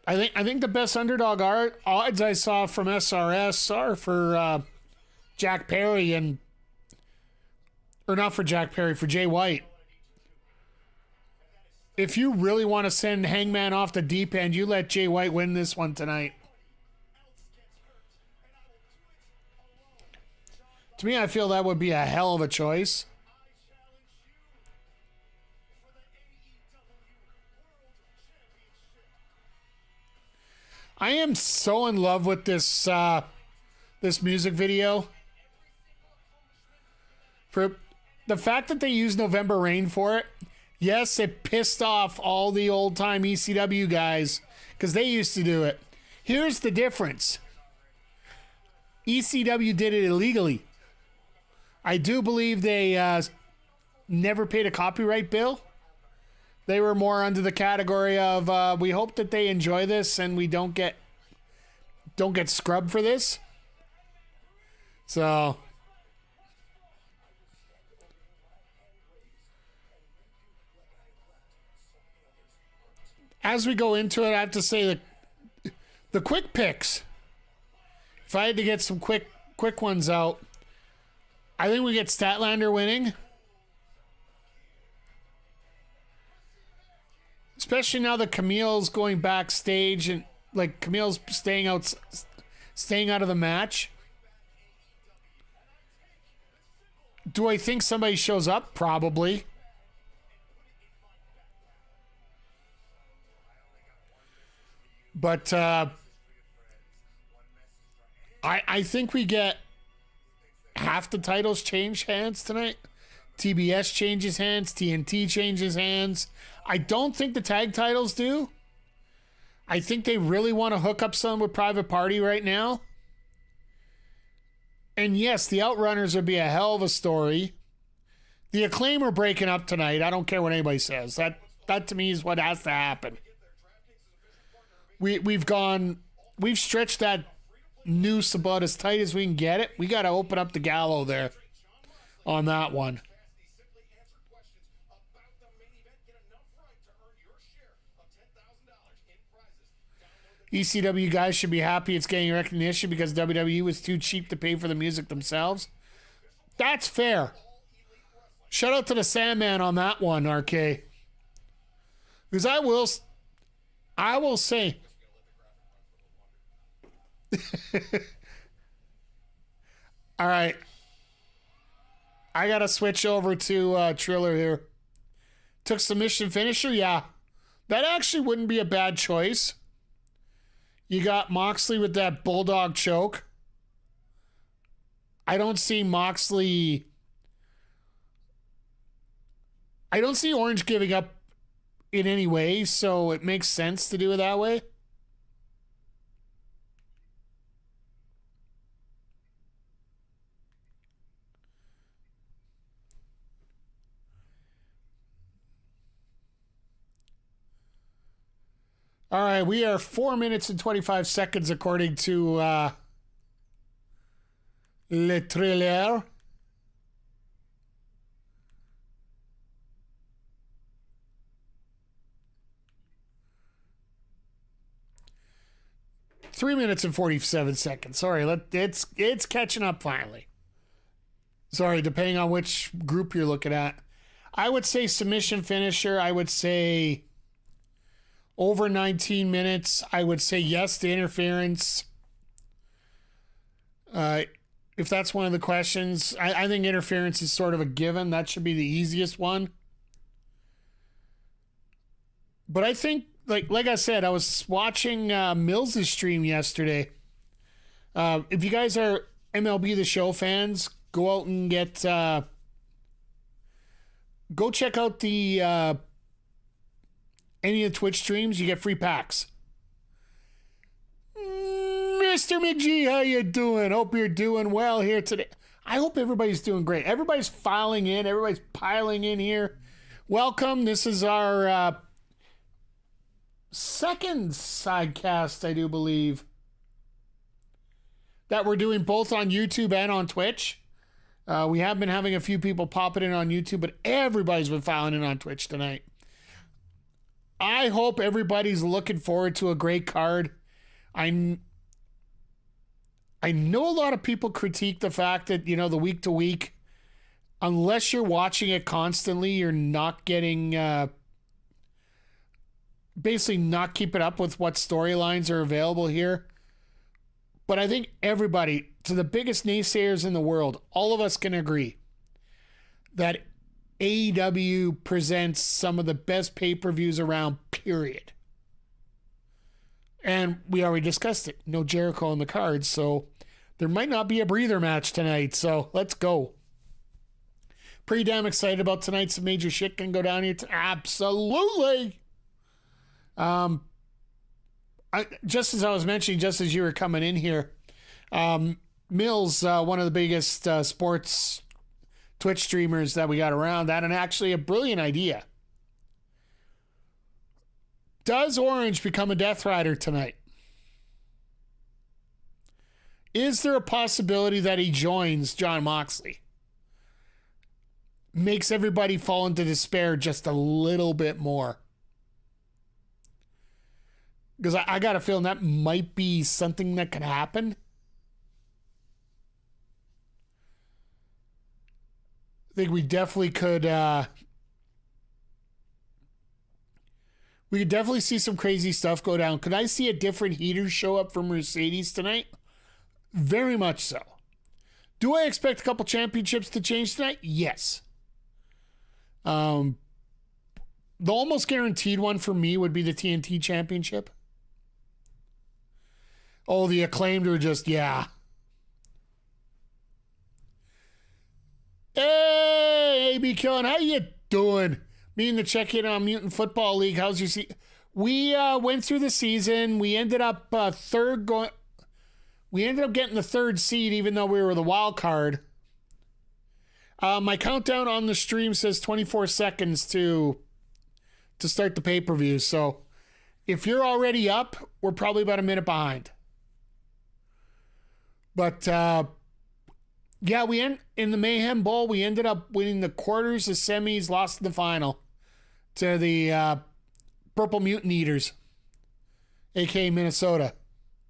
I think the best underdog odds I saw from SRS are for Jack Perry or not for Jack Perry, for Jay White. If you really want to send Hangman off the deep end, you let Jay White win this one tonight. To me, I feel that would be a hell of a choice. I am so in love with this this music video. For the fact that they used November Rain for it, yes, it pissed off all the old-time ECW guys because they used to do it. Here's the difference. ECW did it illegally. I do believe they never paid a copyright bill. They were more under the category of we hope that they enjoy this and we don't get scrubbed for this. So as we go into it, I have to say that the quick picks, if I had to get some quick ones out, I think we get Statlander winning. Especially now that Camille's going backstage and like Camille's staying out of the match. Do I think somebody shows up? Probably. But I think we get half the titles change hands tonight. TBS changes hands. TNT changes hands. I don't think the tag titles do. I think they really want to hook up someone with Private Party right now. And yes, the Outrunners would be a hell of a story. The Acclaim are breaking up tonight. I don't care what anybody says. That to me is what has to happen. We've stretched that noose about as tight as we can get it. We got to open up the gallows there on that one. ECW guys should be happy it's getting recognition because WWE was too cheap to pay for the music themselves. That's fair. Shout out to the Sandman on that one, RK. Because I will say. All right. I got to switch over to Triller here. Took submission finisher? Yeah. That actually wouldn't be a bad choice. You got Moxley with that bulldog choke. I don't see Moxley. I don't see Orange giving up in any way, so it makes sense to do it that way. All right, we are 4 minutes and 25 seconds according to Le Trailer. Three minutes and 47 seconds. Sorry, it's catching up finally. Sorry, depending on which group you're looking at. I would say submission finisher. I would say over 19 minutes. I would say yes to interference. If that's one of the questions, I think interference is sort of a given. That should be the easiest one. But I think, like I said, I was watching Mills' stream yesterday. If you guys are MLB The Show fans, go out and go check out the any of the Twitch streams. You get free packs. Mr. McGee, how you doing? Hope you're doing well here today. I hope everybody's doing great. Everybody's filing in. Everybody's piling in here. Welcome. This is our second sidecast, I do believe, that we're doing both on YouTube and on Twitch. We have been having a few people popping in on YouTube, but everybody's been filing in on Twitch tonight. I hope everybody's looking forward to a great card. I know a lot of people critique the fact that, you know, the week to week, unless you're watching it constantly, you're not getting, basically not keeping up with what storylines are available here. But I think everybody, to the biggest naysayers in the world, all of us can agree that AEW presents some of the best pay-per-views around, period. And we already discussed it. No Jericho on the cards, so there might not be a breather match tonight. So let's go. Pretty damn excited about tonight. Some major shit can go down here. Absolutely. Just as I was mentioning, just as you were coming in here, Mills, one of the biggest sports Twitch streamers that we got around, had actually a brilliant idea. Does Orange become a Death Rider tonight? Is there a possibility that he joins Jon Moxley? Makes everybody fall into despair just a little bit more. Because I got a feeling that might be something that could happen. I think we definitely could... we could definitely see some crazy stuff go down. Could I see a different heater show up from Mercedes tonight? Very much so. Do I expect a couple championships to change tonight? Yes. The almost guaranteed one for me would be the TNT championship. Oh, the Acclaimed are just, yeah. Hey, AB Killing, how you doing? Meaning to check in on Mutant Football League. How's your season? We went through the season. We ended up third going. We ended up getting the third seed, even though we were the wild card. My countdown on the stream says 24 seconds to start the pay-per-view. So if you're already up, we're probably about a minute behind. But yeah, in the Mayhem Bowl, we ended up winning the quarters, the semis, lost in the final to the Purple Mutant Eaters, aka Minnesota.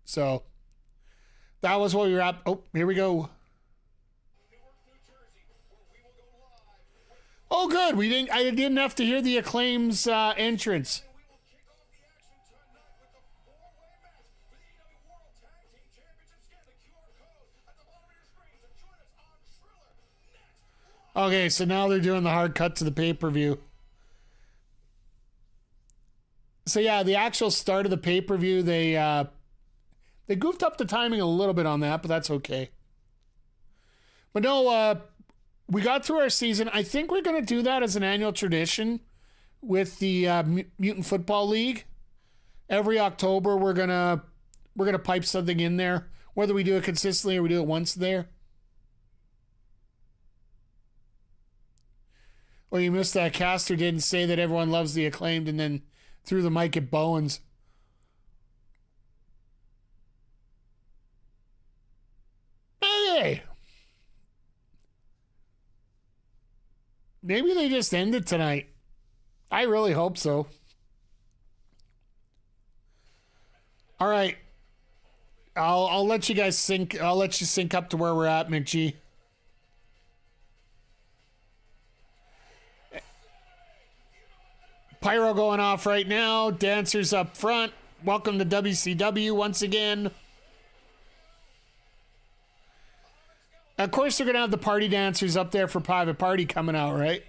So that was what we were at. Oh, here we go. Oh, good. I didn't have to hear the Acclaim's entrance. Okay, so now they're doing the hard cut to the pay-per-view. So yeah, the actual start of the pay-per-view, they goofed up the timing a little bit on that, but that's okay. But no, we got through our season. I think we're going to do that as an annual tradition with the Mutant Football League. Every October, we're gonna pipe something in there, whether we do it consistently or we do it once there. Well, you missed that. Caster didn't say that everyone loves the Acclaimed and then threw the mic at Bowens. Hey! Maybe they just ended tonight. I really hope so. All right. I'll let you guys sync. I'll let you sync up to where we're at, McGee. Pyro going off right now. Dancers up front. Welcome to WCW once again. Of course, they're going to have the party dancers up there for Private Party coming out, right?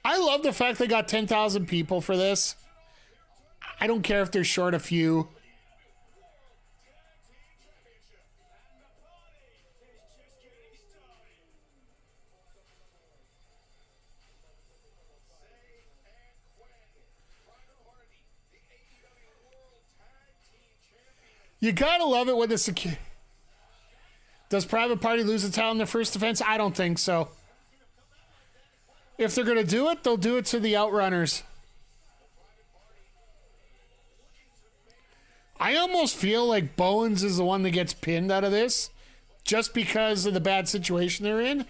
I love the fact they got 10,000 people for this. I don't care if they're short a few. You gotta love it when the security. Does Private Party lose the title in their first defense? I don't think so. If they're gonna do it, they'll do it to the Outrunners. I almost feel like Bowens is the one that gets pinned out of this, just because of the bad situation they're in.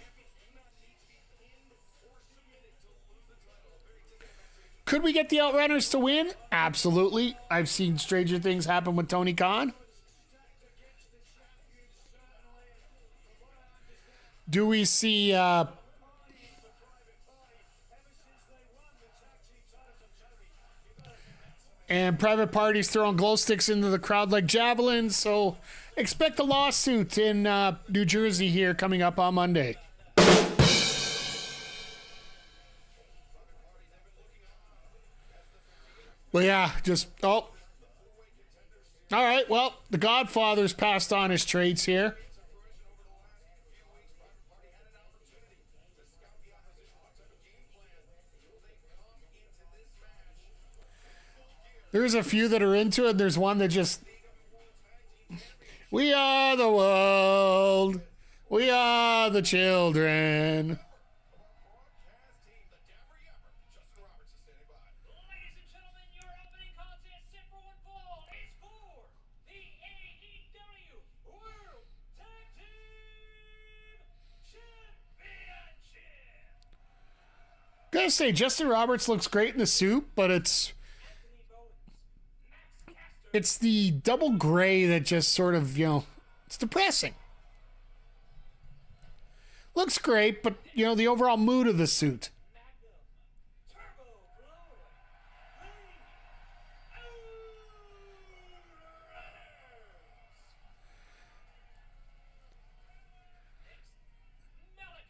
Could we get the Outrunners to win? Absolutely. I've seen stranger things happen with Tony Khan. Do we see and Private Party's throwing glow sticks into the crowd like javelins, so expect a lawsuit in New Jersey here coming up on Monday. Well, yeah, just, oh. All right, well, the Godfather's passed on his traits here. There's a few that are into it. There's one that just, we are the world. We are the children. Ladies and gentlemen, your opening contest set for one fall is for the AEW World Tag Team Championship. Gotta say, Justin Roberts looks great in the suit, but it's the double gray that just sort of, it's depressing. Looks great, but, the overall mood of the suit.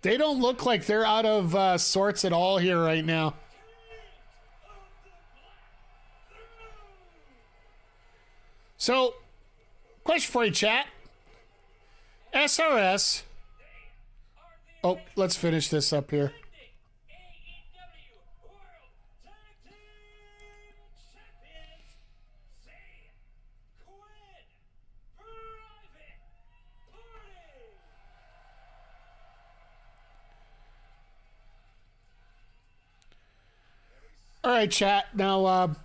They don't look like they're out of sorts at all here right now. So, question for you, chat. SRS. Oh, let's finish this up here. AEW World Tag Team Champions, Sam, Quinn, Private Party. All right, chat. Now,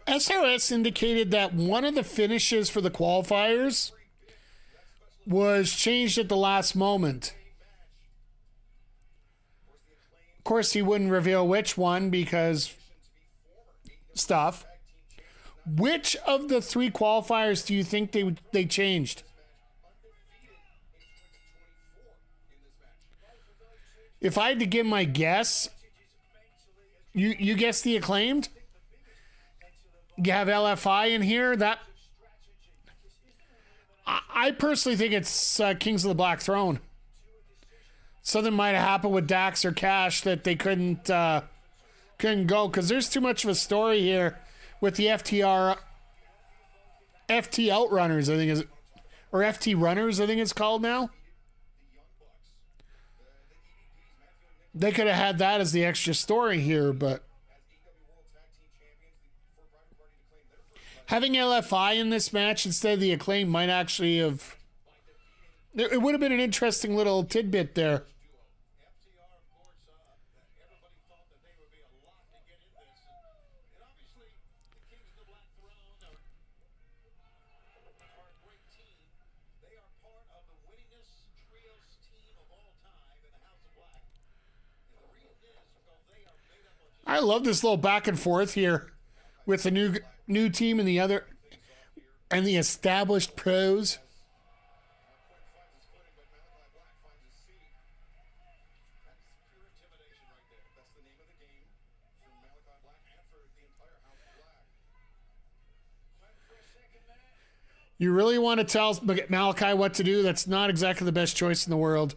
SRS indicated that one of the finishes for the qualifiers was changed at the last moment. Of course, he wouldn't reveal which one because stuff. Which of the three qualifiers do you think they changed? If I had to give my guess, you guess the Acclaimed? You have LFI in here. That I personally think it's Kings of the Black Throne. Something might have happened with Dax or Cash that they couldn't go because there's too much of a story here with the FT Outrunners, I think is, or FT Runners, I think it's called now. They could have had that as the extra story here, but having LFI in this match instead of the Acclaim might actually have... It would have been an interesting little tidbit there. I love this little back and forth here with the new team and the other and the established pros. You really want to tell Malachi what to do? That's not exactly the best choice in the world.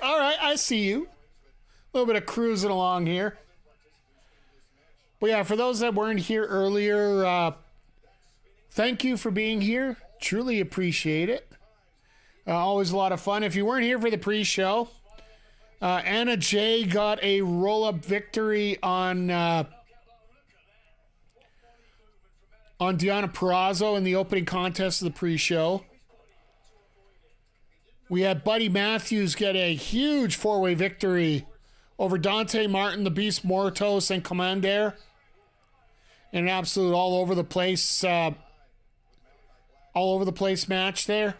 All right, I see you. A little bit of cruising along here. But yeah, for those that weren't here earlier, thank you for being here. Truly appreciate it. Always a lot of fun. If you weren't here for the pre-show, Anna Jay got a roll-up victory on Deonna Purrazzo in the opening contest of the pre-show. We had Buddy Matthews get a huge four-way victory over Dante Martin, the Beast Mortos, and Commander. An absolute all over the place match there.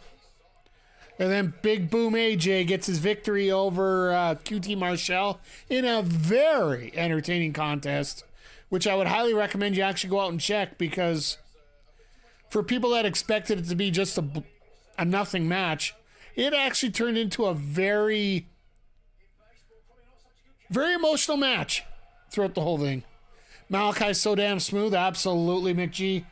And then Big Boom AJ gets his victory over QT Marshall in a very entertaining contest, which I would highly recommend you actually go out and check, because for people that expected it to be just a nothing match, it actually turned into a very, very emotional match throughout the whole thing. Malachi's so damn smooth. Absolutely, McGee.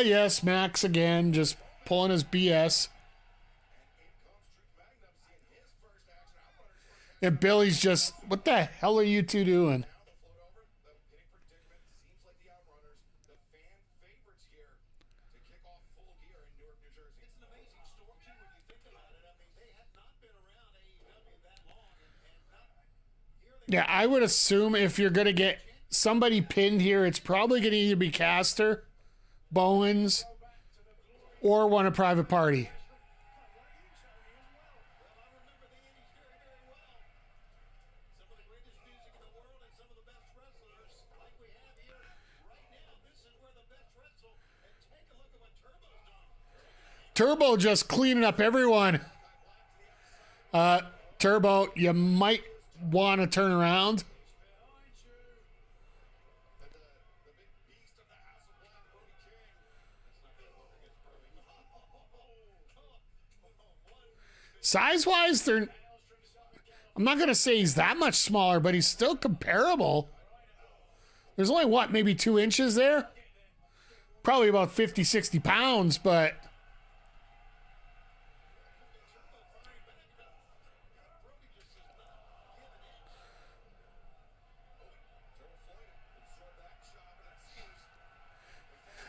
Yes, Max again, just pulling his BS. And Billy's just, what the hell are you two doing? Yeah, I would assume if you're going to get somebody pinned here, it's probably going to either be Caster, Bowens, or one a Private Party. Turbo just cleaning up everyone. Turbo, you might want to turn around. Size-wise, I'm not going to say he's that much smaller, but he's still comparable. There's only, what, maybe 2 inches there? Probably about 50, 60 pounds, but...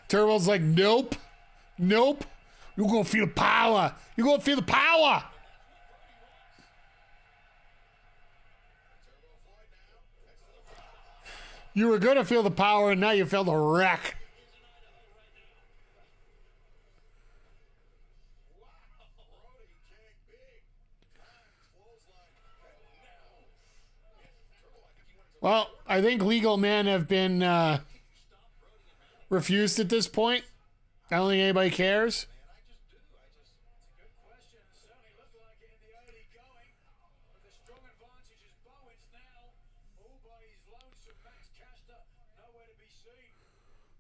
Turbo's like, nope. Nope. You're going to feel the power. You're going to feel the power. You were going to feel the power, and now you feel the wreck. Well, I think legal men have been refused at this point. I don't think anybody cares.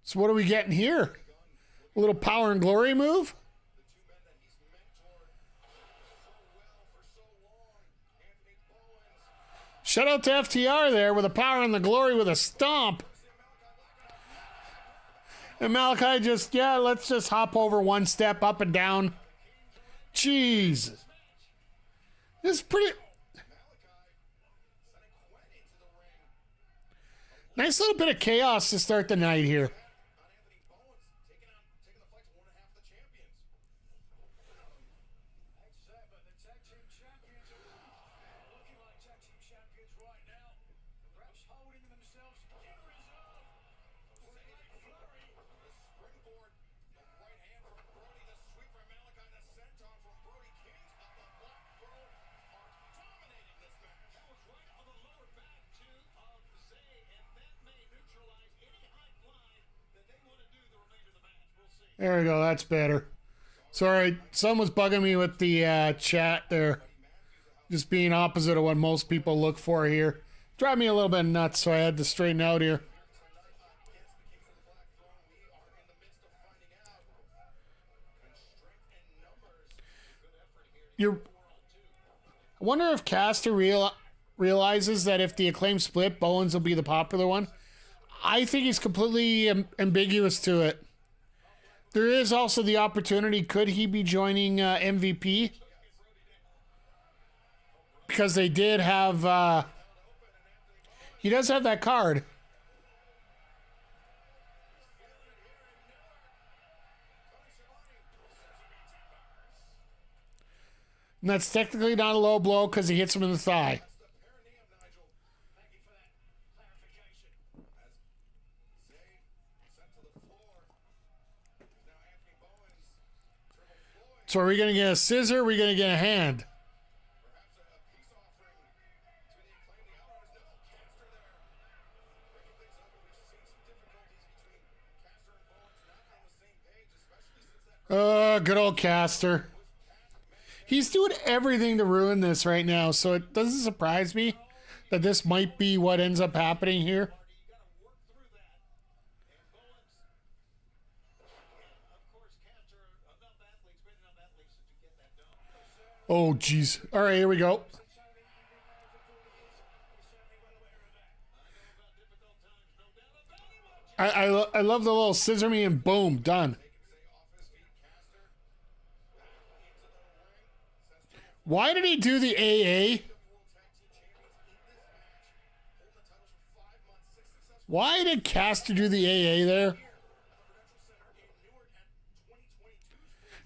So what are we getting here? A little power and glory move? Shout out to FTR there with the power and the glory with a stomp. And Malachi just, yeah, let's just hop over one step up and down. Jeez. This is pretty... Nice little bit of chaos to start the night here. There we go. That's better. Sorry, someone was bugging me with the chat there. Just being opposite of what most people look for here. Drive me a little bit nuts, so I had to straighten out here. I wonder if Caster realizes that if the Acclaim split, Bowens will be the popular one. I think he's completely ambiguous to it. There is also the opportunity, could he be joining MVP? Because they did have He does have that card. And that's technically not a low blow because he hits him in the thigh. So are we going to get a scissor or are we going to get a hand? Good old Caster. He's doing everything to ruin this right now, so it doesn't surprise me that this might be what ends up happening here. Oh, jeez. All right, here we go. I love the little scissor me and boom, done. Why did he do the AA? Why did Caster do the AA there?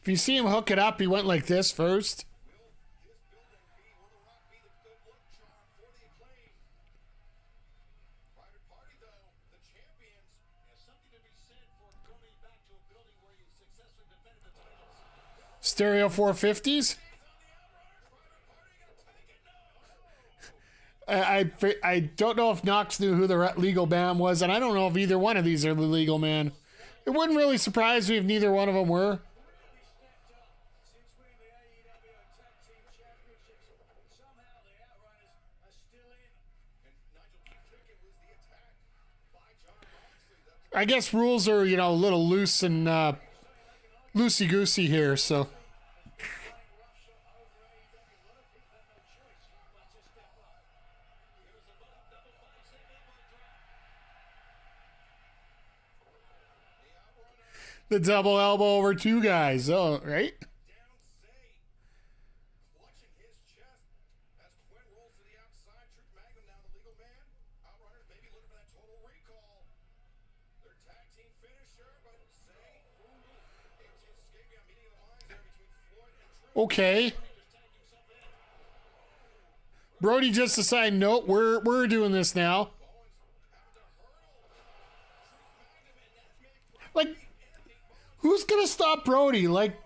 If you see him hook it up, he went like this first. Stereo 450s? I don't know if Knox knew who the legal man was, and I don't know if either one of these are the legal man. It wouldn't really surprise me if neither one of them were. I guess rules are, a little loose and loosey-goosey here, so... The double elbow over two guys. Oh, right? Okay. Brody just decided, nope, we're doing this now. Like, who's going to stop Brody? Like,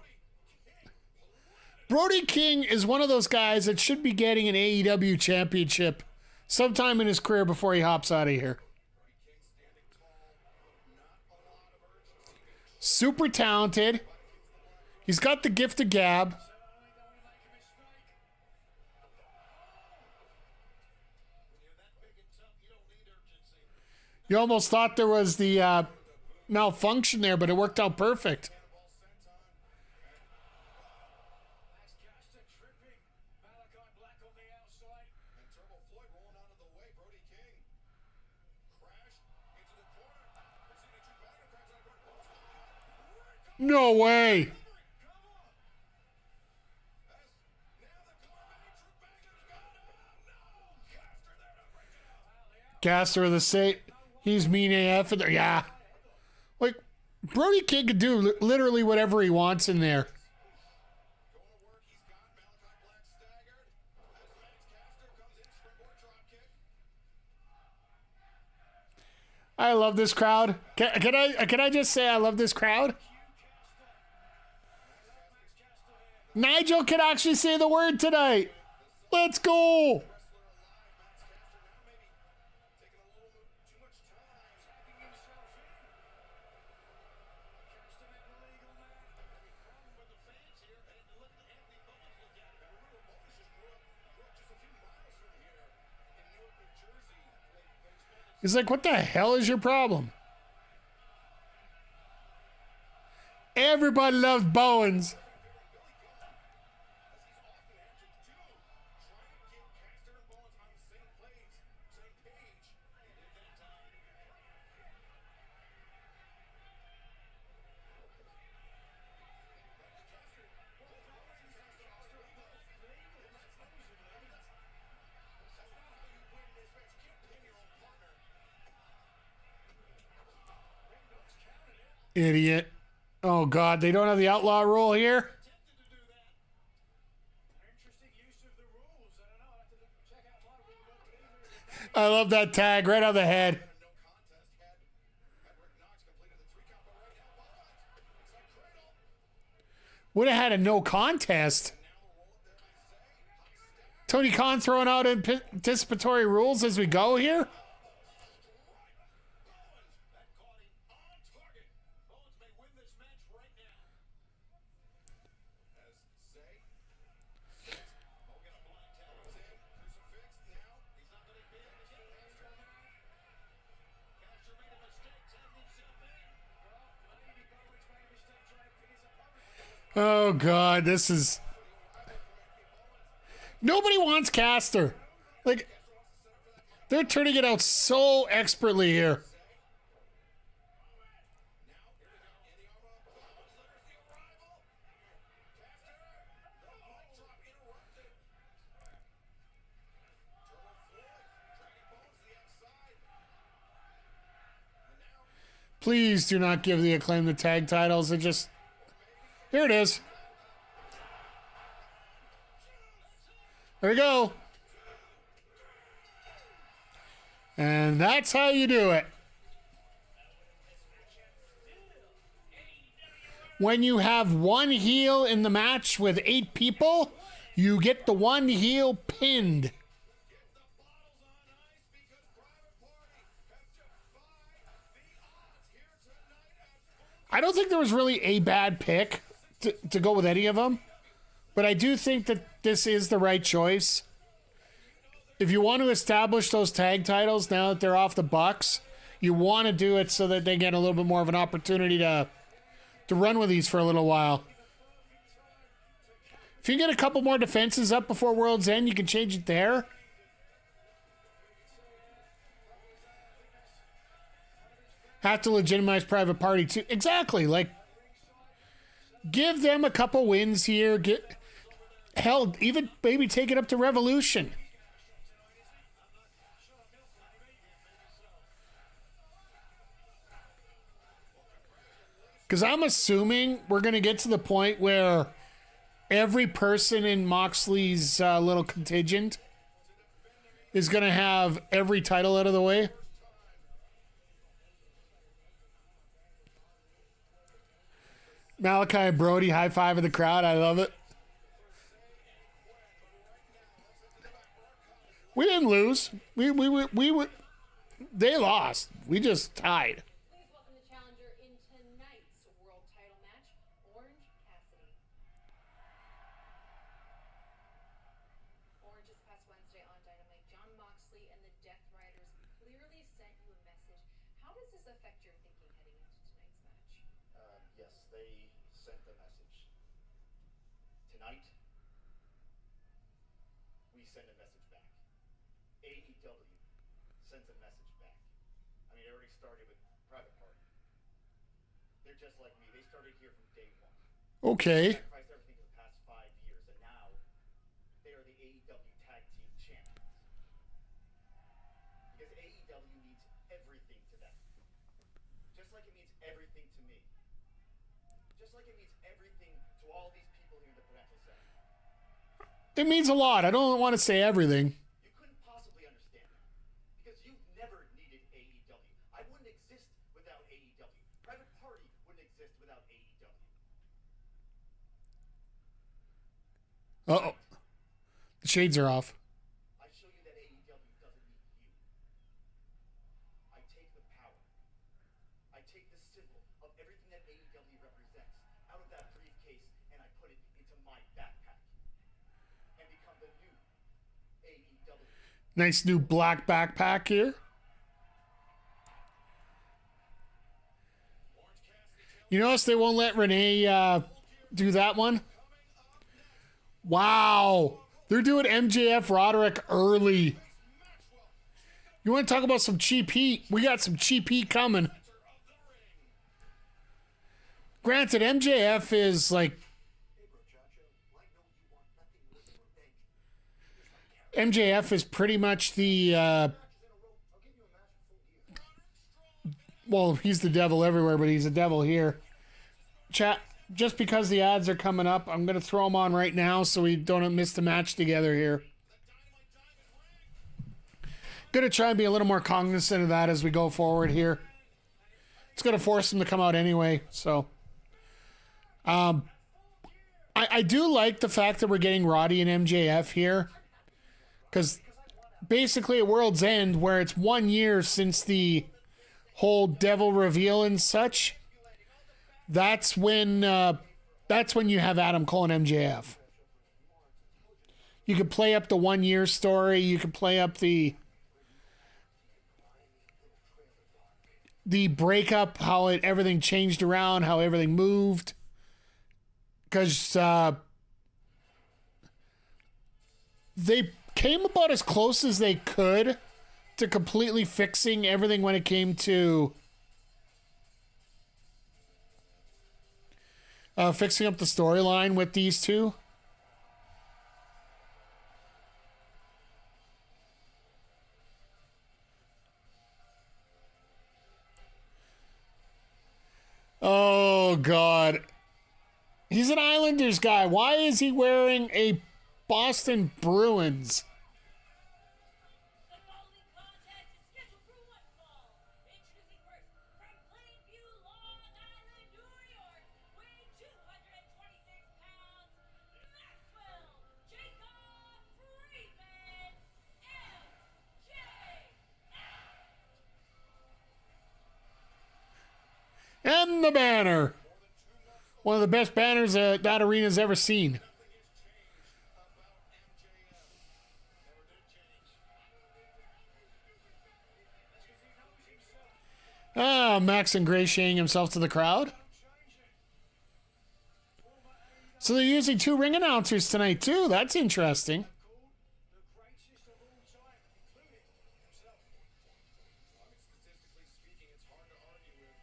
Brody King is one of those guys that should be getting an AEW championship sometime in his career before he hops out of here. Super talented. He's got the gift of gab. You almost thought there was the malfunction there, but it worked out perfect. No way. Caster of the State. He's mean AF. Yeah. Like, Brody King could do literally whatever he wants in there. I love this crowd. Can I just say I love this crowd? Nigel can actually say the word tonight. Let's go. He's like, what the hell is your problem? Everybody loves Bowens. Idiot. Oh, God. They don't have the outlaw rule here? Tempted to do that. An interesting use of the rules. I don't know. I'll have to check out my rule book. But either I love that tag right on the head. No contest had Rick Knox completed the 3 count, but right now, it's like cradle. Would have had a no contest. Tony Khan throwing out anticipatory rules as we go here. that caught him on target. Owens may win this match right now. As Zay Hogan, a blind tag was in, crucifix now. He's not going to be able to get past her now. Caster made a mistake, tagged himself in. Well, maybe Bowens made a mistake trying to pin his opponent. Oh, God. This is... Nobody wants Caster. Like, they're turning it out so expertly here. Please do not give the Acclaim the tag titles. It just... Here it is. There we go. And that's how you do it. When you have one heel in the match with 8 people, you get the one heel pinned. I don't think there was really a bad pick to go with any of them. But I do think that this is the right choice. If you want to establish those tag titles now that they're off the Bucks, you want to do it so that they get a little bit more of an opportunity to run with these for a little while. If you get a couple more defenses up before World's End, you can change it there. Have to legitimize Private Party too. Exactly. Like, give them a couple wins here. Hell, even maybe take it up to Revolution. Because I'm assuming we're going to get to the point where every person in Moxley's little contingent is going to have every title out of the way. Malachi and Brody high five in the crowd. I love it. We didn't lose. We they lost. We just tied. Please welcome the challenger in tonight's world title match, Orange Cassidy. Orange this past Wednesday on Dynamite, Jon Moxley and the Death Riders clearly sent you a message. How does this affect your thinking heading into tonight's match? Yes, they sent the message. Tonight, we send a message back. AEW sends a message back. I mean, it already started with Private Party. They're just like me. They started here from day one. Okay. Sacrificed everything for the past 5 years, and now they are the AEW Tag Team Champions. Because AEW means everything to them. Just like it means everything to me. Just like it means everything to all these people here in the Prudential Center. It means a lot. I don't want to say everything. You couldn't possibly understand it. Because you've never needed AEW. I wouldn't exist without AEW. Private Party wouldn't exist without AEW. Uh-oh. The shades are off. I show you that AEW doesn't need you. I take the power. I take the symbol of everything that AEW represents out of that briefcase and I put it into my backpack. And become the new AEW. Nice new black backpack here. You notice they won't let Renee do that one? Wow. They're doing MJF Roderick early. You want to talk about some cheap heat? We got some cheap heat coming. Granted, MJF is like... MJF is pretty much the Well, he's the devil everywhere, but he's a devil here. Chat, just because the ads are coming up, I'm going to throw them on right now so we don't miss the match together here. Going to try and be a little more cognizant of that as we go forward here. It's going to force them to come out anyway, so. I do like the fact that we're getting Roddy and MJF here. Because basically at World's End, where it's 1 year since the whole devil reveal and such, that's when you have Adam Cole and MJF. You could play up the 1 year story. You could play up the breakup, how everything changed around, how everything moved. Because they came about as close as they could to completely fixing everything when it came to fixing up the storyline with these two. Oh, God. He's an Islanders guy. Why is he wearing a Boston Bruins? The following contest is scheduled for one fall. Introducing first, from Plainview, Long Island, New York, weighing 226 pounds, Maxwell Jacob Freeman, MJF. And the banner. One of the best banners that arena's ever seen. Max ingratiating himself to the crowd. So they're using 2 ring announcers tonight too. That's interesting. Statistically speaking, it's hard to argue with.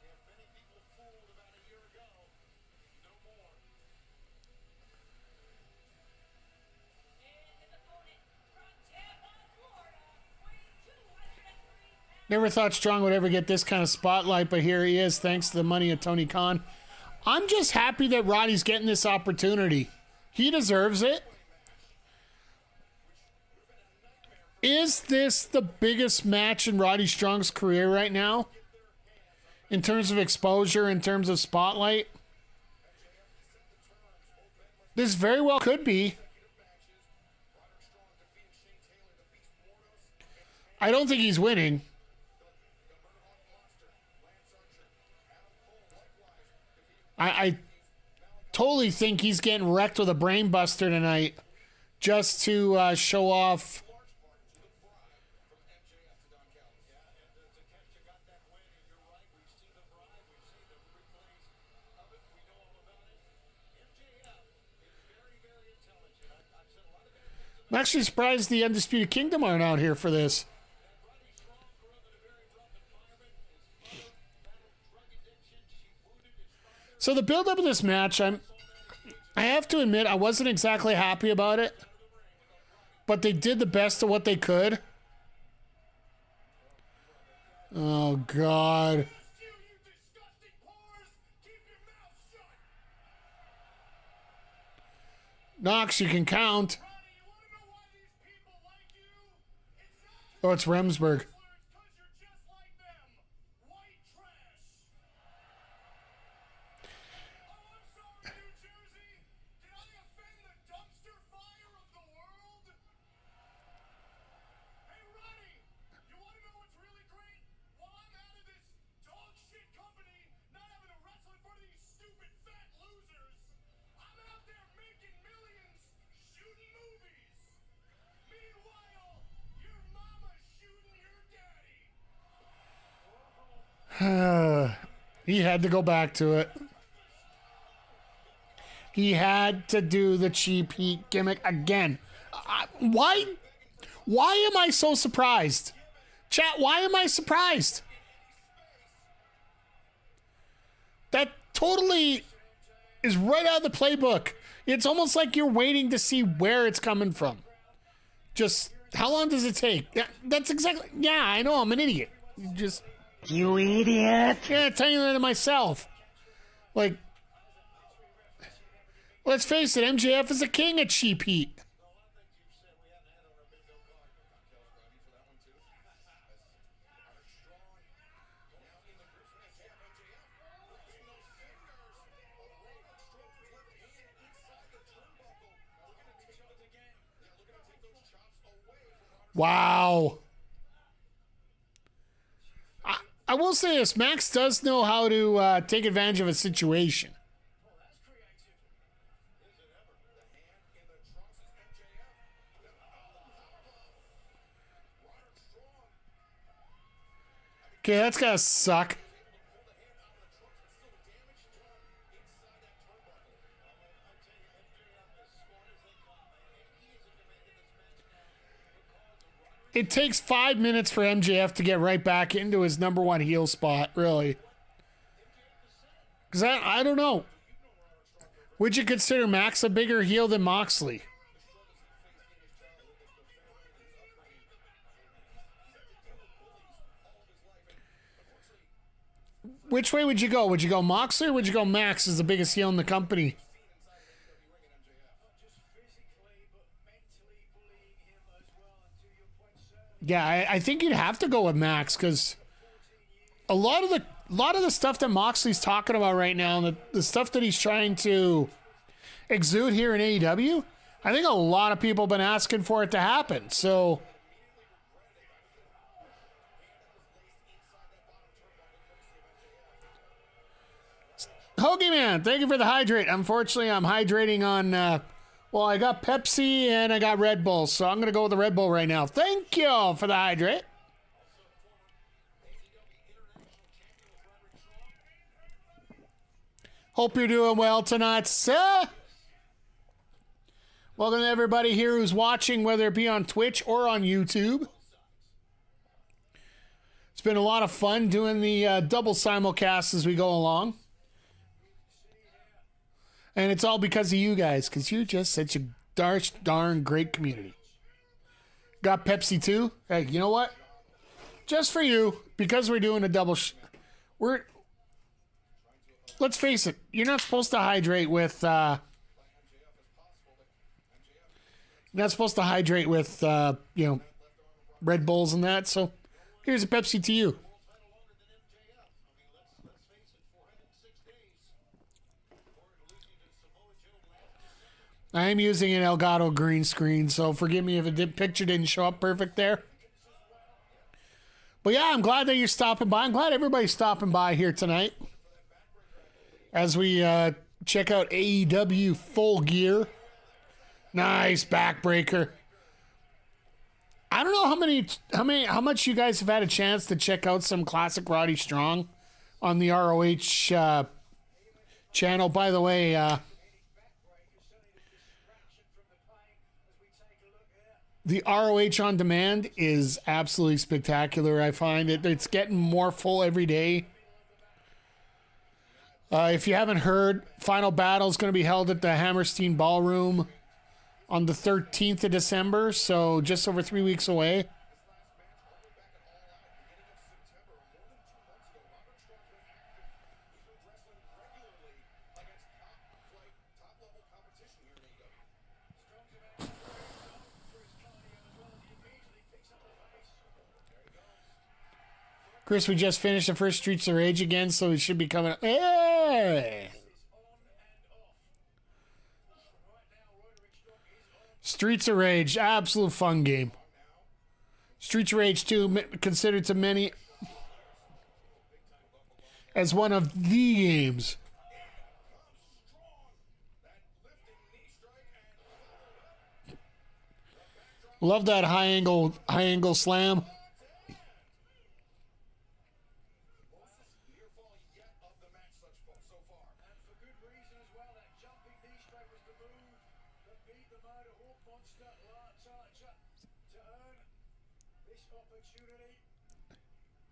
We have many people fooled about a year ago. No more. And his opponent from Tampa, Florida, weighing 203 pounds. Never thought Strong would ever get this kind of spotlight, but here he is, thanks to the money of Tony Khan. I'm just happy that Roddy's getting this opportunity. He deserves it. Is this the biggest match in Roddy Strong's career right now? In terms of exposure, in terms of spotlight? This very well could be. I don't think he's winning. I totally think he's getting wrecked with a brain buster tonight just to show off. I'm actually surprised the Undisputed Kingdom aren't out here for this. So the build-up of this match, I have to admit, I wasn't exactly happy about it. But they did the best of what they could. Oh, God. You disgusting pores! Keep your mouth shut! Knox, you can count. Ronnie, you want to know why these people like you? It's not just Oh, it's Remsburg. because you're just like them. White trash. Oh, I'm sorry, New Jersey. Did I offend the dumpster fire of the world? Hey, Ronnie, you want to know what's really great? While I'm out of this dog shit company, not having to wrestle in front of these stupid fat losers, I'm out there making millions, shooting movies. Meanwhile, your mama's shooting your daddy. He had to go back to it. He had to do the cheap heat gimmick again. Why am I so surprised? Chat, why am I surprised? That totally is right out of the playbook. It's almost like you're waiting to see where it's coming from. Just, how long does it take? That's exactly, yeah, I know, I'm an idiot. You idiot. Yeah, telling that to myself. Like, let's face it, MJF is a king at cheap heat. Wow. I will say this, Max does know how to take advantage of a situation. Okay, that's gotta suck. It takes 5 minutes for MJF to get right back into his number one heel spot, really. Because I don't know. Would you consider Max a bigger heel than Moxley? Which way would you go? Would you go Moxley or would you go Max as the biggest heel in the company? Yeah, I think you'd have to go with Max because a lot of the stuff that Moxley's talking about right now, and the stuff that he's trying to exude here in AEW, I think a lot of people have been asking for it to happen. So, Hoagie Man, thank you for the hydrate. Unfortunately, I'm hydrating on. Well, I got Pepsi and I got Red Bull, so I'm going to go with the Red Bull right now. Thank you for the hydrate. Hope you're doing well tonight, sir. Welcome to everybody here who's watching, whether it be on Twitch or on YouTube. It's been a lot of fun doing the double simulcast as we go along. And it's all because of you guys, because you're just such a darn great community. Got Pepsi too? Hey, you know what? Just for you, because we're doing a double... Let's face it, you're not supposed to hydrate with... you're not supposed to hydrate with, Red Bulls and that, so here's a Pepsi to you. I am using an Elgato green screen, so forgive me if the picture didn't show up perfect there. But yeah, I'm glad that you're stopping by. I'm glad everybody's stopping by here tonight as we check out AEW Full Gear. Nice backbreaker. I don't know how much you guys have had a chance to check out some classic Roddy Strong on the ROH channel. By the way, the ROH On Demand is absolutely spectacular. I find it's getting more full every day. If you haven't heard, Final Battle is going to be held at the Hammerstein Ballroom on the 13th of December, so just over 3 weeks away. Chris, we just finished the first Streets of Rage again, so it should be coming. Hey! Streets of Rage, absolute fun game. Streets of Rage 2, considered to many as one of the games. Love that high angle slam.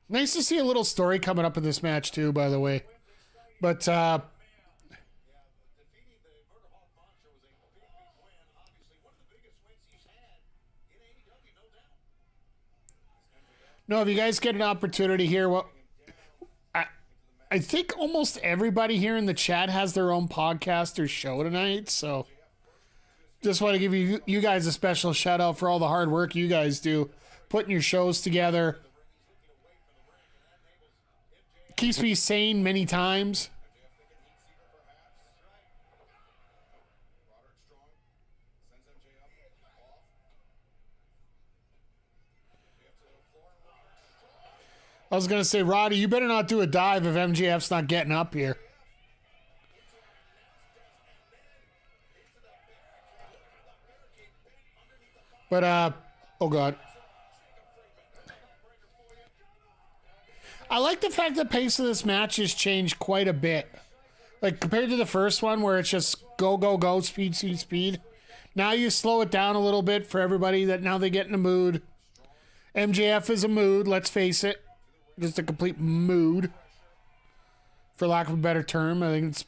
Nice to see a little story coming up in this match too, by the way. But No, if you guys get an opportunity here, well, I think almost everybody here in the chat has their own podcast or show tonight. So just want to give you guys a special shout out for all the hard work you guys do putting your shows together. Keeps me sane many times. I was going to say, Roddy, you better not do a dive if MJF's not getting up here. But, oh, God. I like the fact that the pace of this match has changed quite a bit. Like, compared to the first one where it's just go, go, go, speed, speed, speed. Now you slow it down a little bit for everybody that now they get in a mood. MJF is a mood, let's face it. Just a complete mood, for lack of a better term. I think it's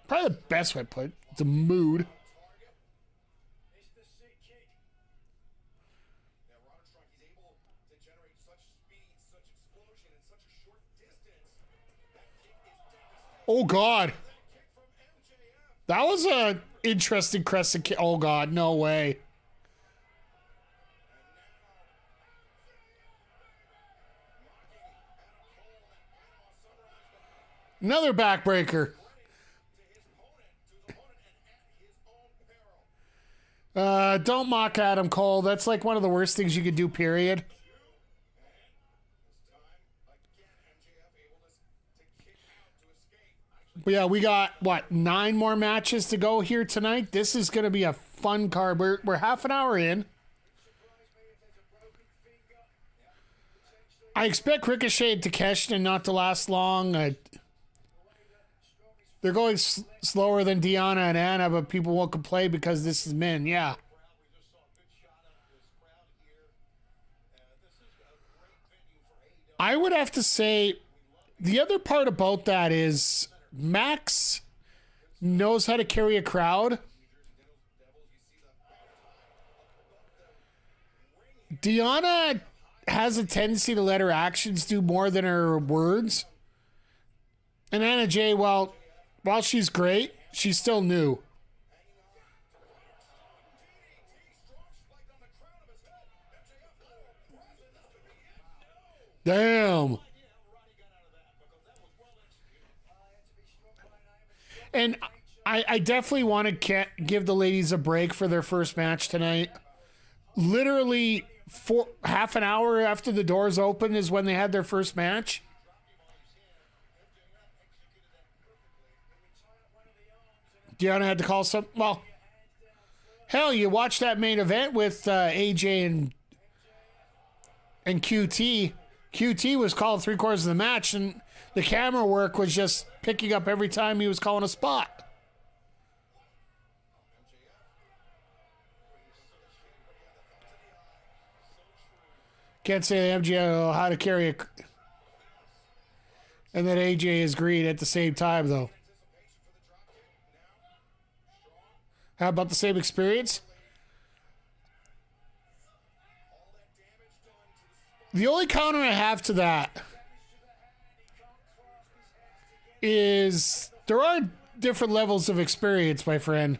probably the best way to put it. It's a mood. It's the sick kick. Now, Roderick Strong, he's able to generate such speed, such explosion in such a short distance. That kick is devastating. Oh, God. Kick from MJF. That was a interesting crescent kick. Oh, God, no way. Another backbreaker. Don't mock Adam Cole. That's like one of the worst things you could do, period. But yeah, we got, what, 9 more matches to go here tonight? This is going to be a fun card. We're half an hour in. I expect Ricochet and Takeshita not to last long. They're going slower than Deanna and Anna, but people won't complain because this is men. Yeah. I would have to say the other part about that is Max knows how to carry a crowd. Deanna has a tendency to let her actions do more than her words. And Anna Jay, while she's great, she's still new. Damn. And I definitely want to give the ladies a break for their first match tonight. Literally half an hour after the doors open is when they had their first match. Deanna had to call some. Well, hell, you watched that main event with AJ and QT. QT was called 3/4 of the match, and the camera work was just picking up every time he was calling a spot. Can't say the MJ know how to carry a. And then AJ is green at the same time, though. How about the same experience? The only counter I have to that is there are different levels of experience, my friend.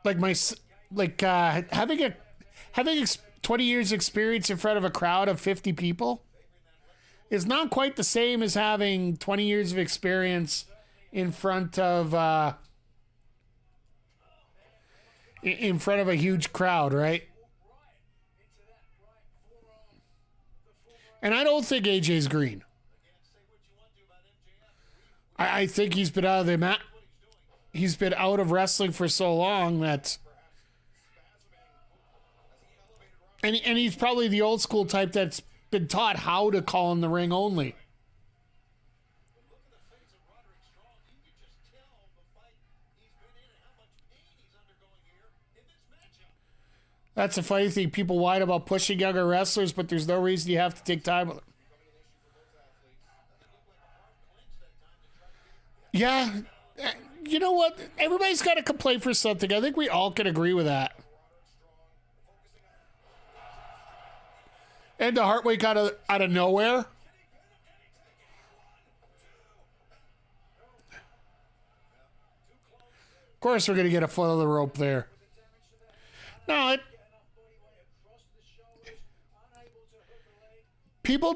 Like having 20 years experience in front of a crowd of 50 people is not quite the same as having 20 years of experience in front of a huge crowd, right? And I don't think AJ's green. I think he's been out of the mat. He's been out of wrestling for so long that, and he's probably the old school type that's been taught how to call in the ring only. That's a funny thing. People whine about pushing younger wrestlers, but there's no reason you have to take time with them. Yeah. You know what? Everybody's got to complain for something. I think we all can agree with that. And the heartbreak out of nowhere. Of course, we're going to get a foot of the rope there. No, people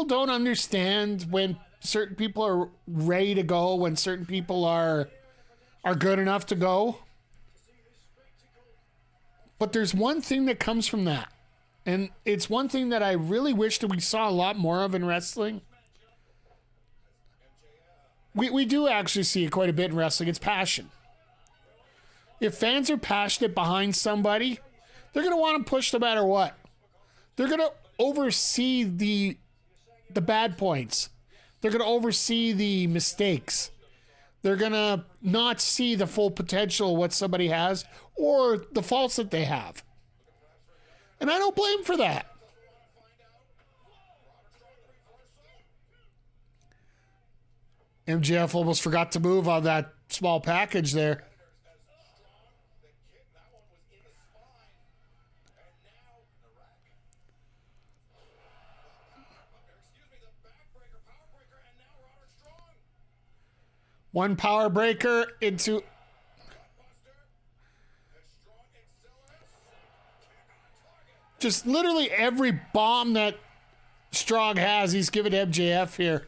don't understand when certain people are ready to go, when certain people are good enough to go. But there's one thing that comes from that. And it's one thing that I really wish that we saw a lot more of in wrestling. We do actually see it quite a bit in wrestling. It's passion. If fans are passionate behind somebody, they're going to want to push no matter what. They're going to oversee the bad points. They're going to oversee the mistakes. They're going to not see the full potential of what somebody has or the faults that they have. And I don't blame for that. MJF almost forgot to move on that small package there. One power breaker into... Just literally every bomb that Strong has, he's given MJF here.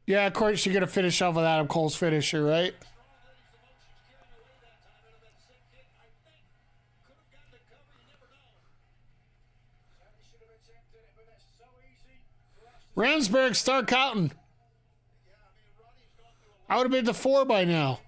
Yeah, of course you're going to finish off with Adam Cole's finisher, right? Ramsberg, start counting. I would have been the 4 by now.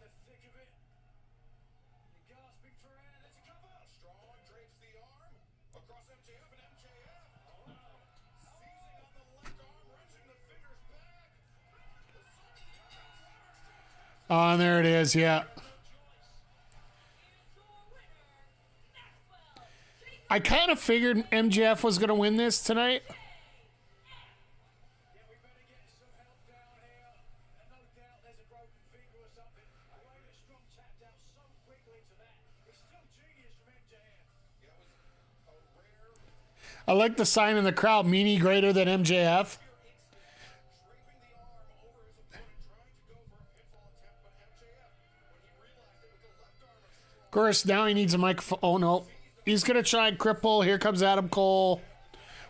Oh, and there it is, yeah. I kind of figured MJF was going to win this tonight. I like the sign in the crowd, meanie greater than MJF. Of course, now he needs a microphone. Oh, no. He's going to try and cripple. Here comes Adam Cole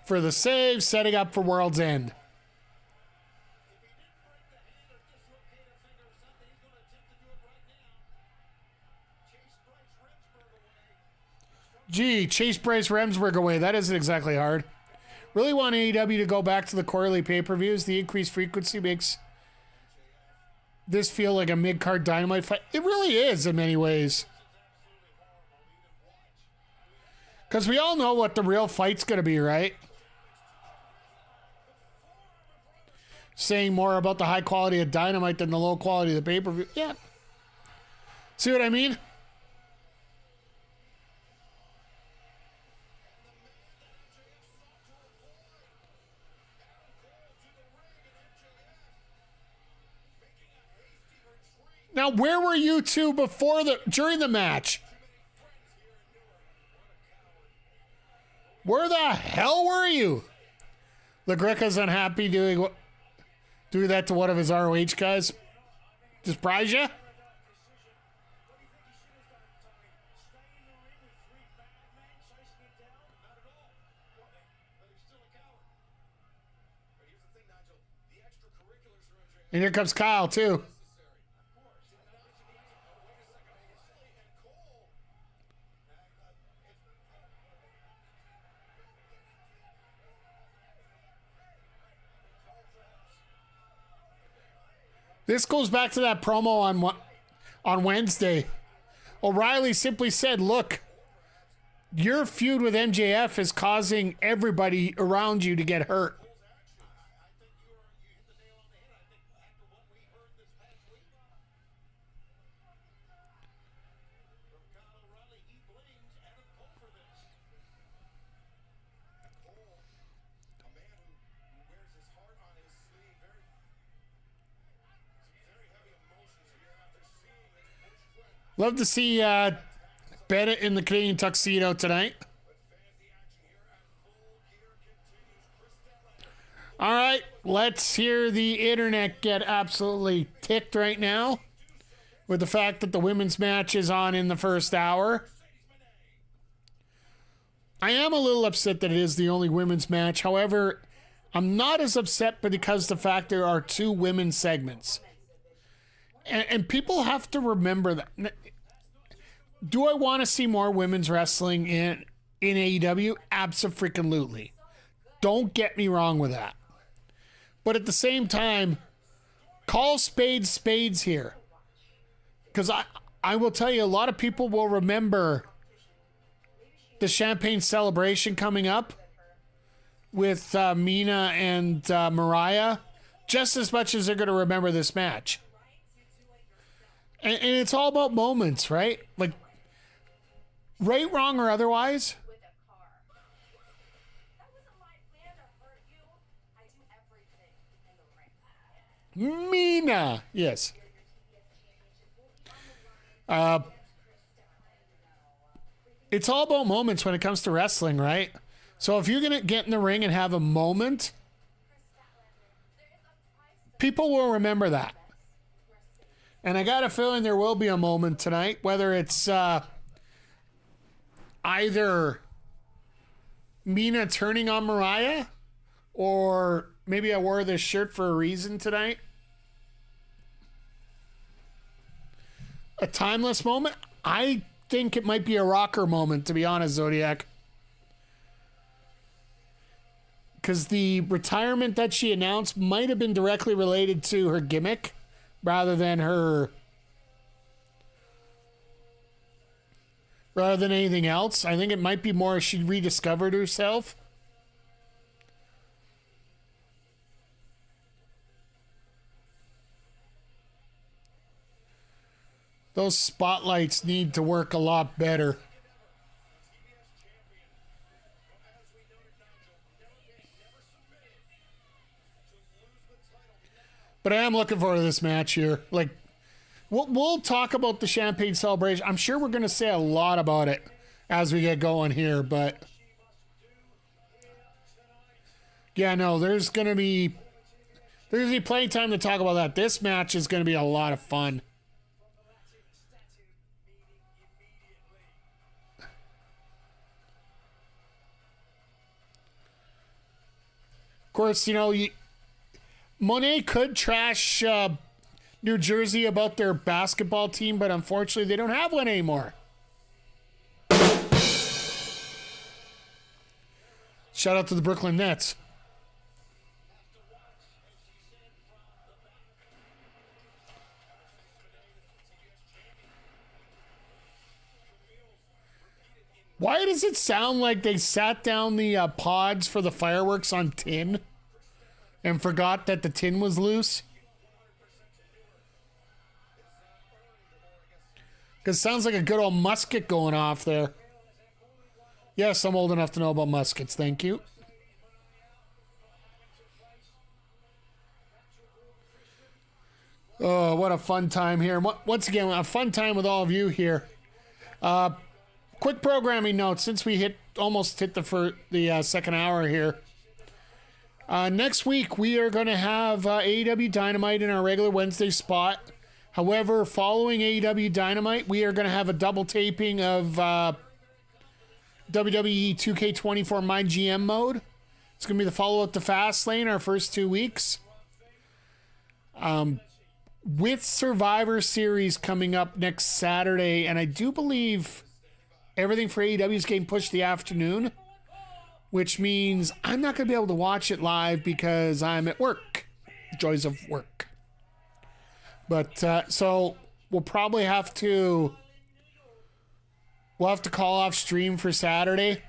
for the save, setting up for World's End. Gee, Chase Bryce Remsburg away. That isn't exactly hard. Really want AEW to go back to the quarterly pay-per-views. The increased frequency makes this feel like a mid-card Dynamite fight. It really is in many ways. Because we all know what the real fight's going to be, right? Saying more about the high quality of Dynamite than the low quality of the pay-per-view. Yeah. See what I mean? Now, where were you two during the match? Where the hell were you? LaGreca's unhappy doing that to one of his ROH guys. Surprise you? And here comes Kyle, too. This goes back to that promo on Wednesday. O'Reilly simply said, look, your feud with MJF is causing everybody around you to get hurt. Love to see Bennett in the Canadian tuxedo tonight. All right, let's hear the internet get absolutely ticked right now with the fact that the women's match is on in the first hour. I am a little upset that it is the only women's match. However, I'm not as upset because the fact there are 2 women's segments. And people have to remember that. Do I want to see more women's wrestling in AEW? Abso-freaking-lutely. Don't get me wrong with that. But at the same time, call spades spades here. Because I will tell you, a lot of people will remember the Champagne Celebration coming up with Mina and Mariah just as much as they're going to remember this match. And it's all about moments, right? Like, right, wrong, or otherwise. With a car. That wasn't my plan to hurt you. I do everything in the ring. Mina, yes. It's all about moments when it comes to wrestling, right? So if you're going to get in the ring and have a moment, people will remember that. And I got a feeling there will be a moment tonight, whether it's either Mina turning on Mariah, or maybe I wore this shirt for a reason tonight. A timeless moment? I think it might be a rocker moment, to be honest, Zodiac. Because the retirement that she announced might have been directly related to her gimmick rather than anything else. I think it might be more she rediscovered herself. Those spotlights need to work a lot better. But I am looking forward to this match here. Like, we'll talk about the Champagne Celebration. I'm sure we're going to say a lot about it as we get going here, but yeah, no, there's going to be plenty of time to talk about that. This match is going to be a lot of fun. Of course, you know, Monet could trash New Jersey about their basketball team, but unfortunately they don't have one anymore. Shout out to the Brooklyn Nets. Why does it sound like they sat down the pods for the fireworks on tin and forgot that the tin was loose? Because it sounds like a good old musket going off there. Yes, I'm old enough to know about muskets. Thank you. Oh, what a fun time here. Once again, a fun time with all of you here. Quick programming note, since we almost hit the second hour here. Next week, we are going to have AEW Dynamite in our regular Wednesday spot. However, following AEW Dynamite, we are going to have a double taping of WWE 2K24 My GM mode. It's going to be the follow-up to Fastlane, our first 2 weeks. With Survivor Series coming up next Saturday, and I do believe everything for AEW is getting pushed the afternoon, which means I'm not going to be able to watch it live because I'm at work. Joys of work. But so we'll probably have to call off stream for Saturday,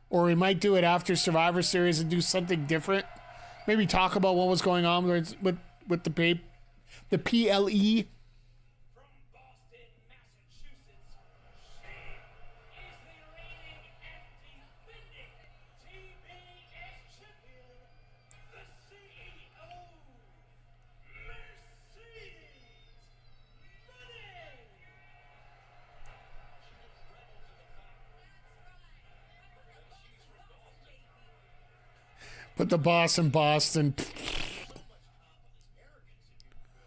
or we might do it after Survivor Series and do something different. Maybe talk about what was going on with the PLE. From Boston, Massachusetts, she is the reigning and defending TBS champion, the CEO, Mercedes Moné. Put the boss in Boston. So much confidence, arrogance, if you will.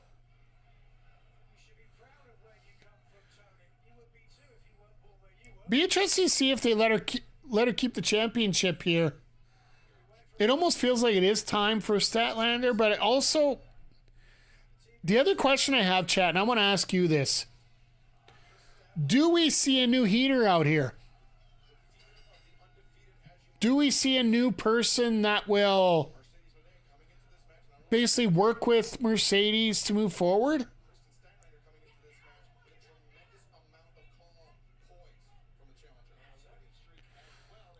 You should be proud of where you come from, Tony. You would be too if you weren't born where you were. Be interesting to see if they let her keep the championship here. It almost feels like it is time for Statlander, but it also, the other question I have, chat, and I want to ask you this: do we see a new heater out here? Do we see a new person that will basically work with Mercedes to move forward?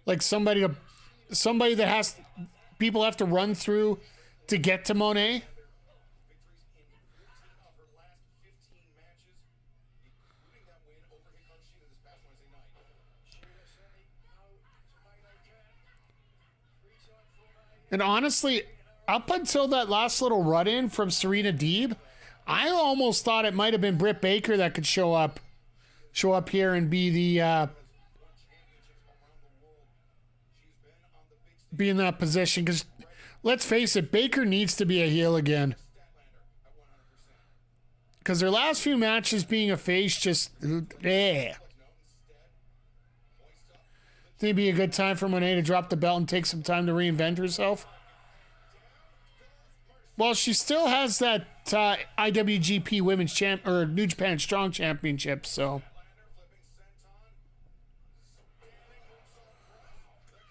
Like somebody that has people have to run through to get to Monet? And honestly, up until that last little run-in from Serena Deeb, I almost thought it might have been Britt Baker that could show up here and be in that position. Because let's face it, Baker needs to be a heel again. Because their last few matches being a face just, Think it'd be a good time for Monet to drop the belt and take some time to reinvent herself. Well, she still has that IWGP Women's Champ or New Japan Strong Championship, so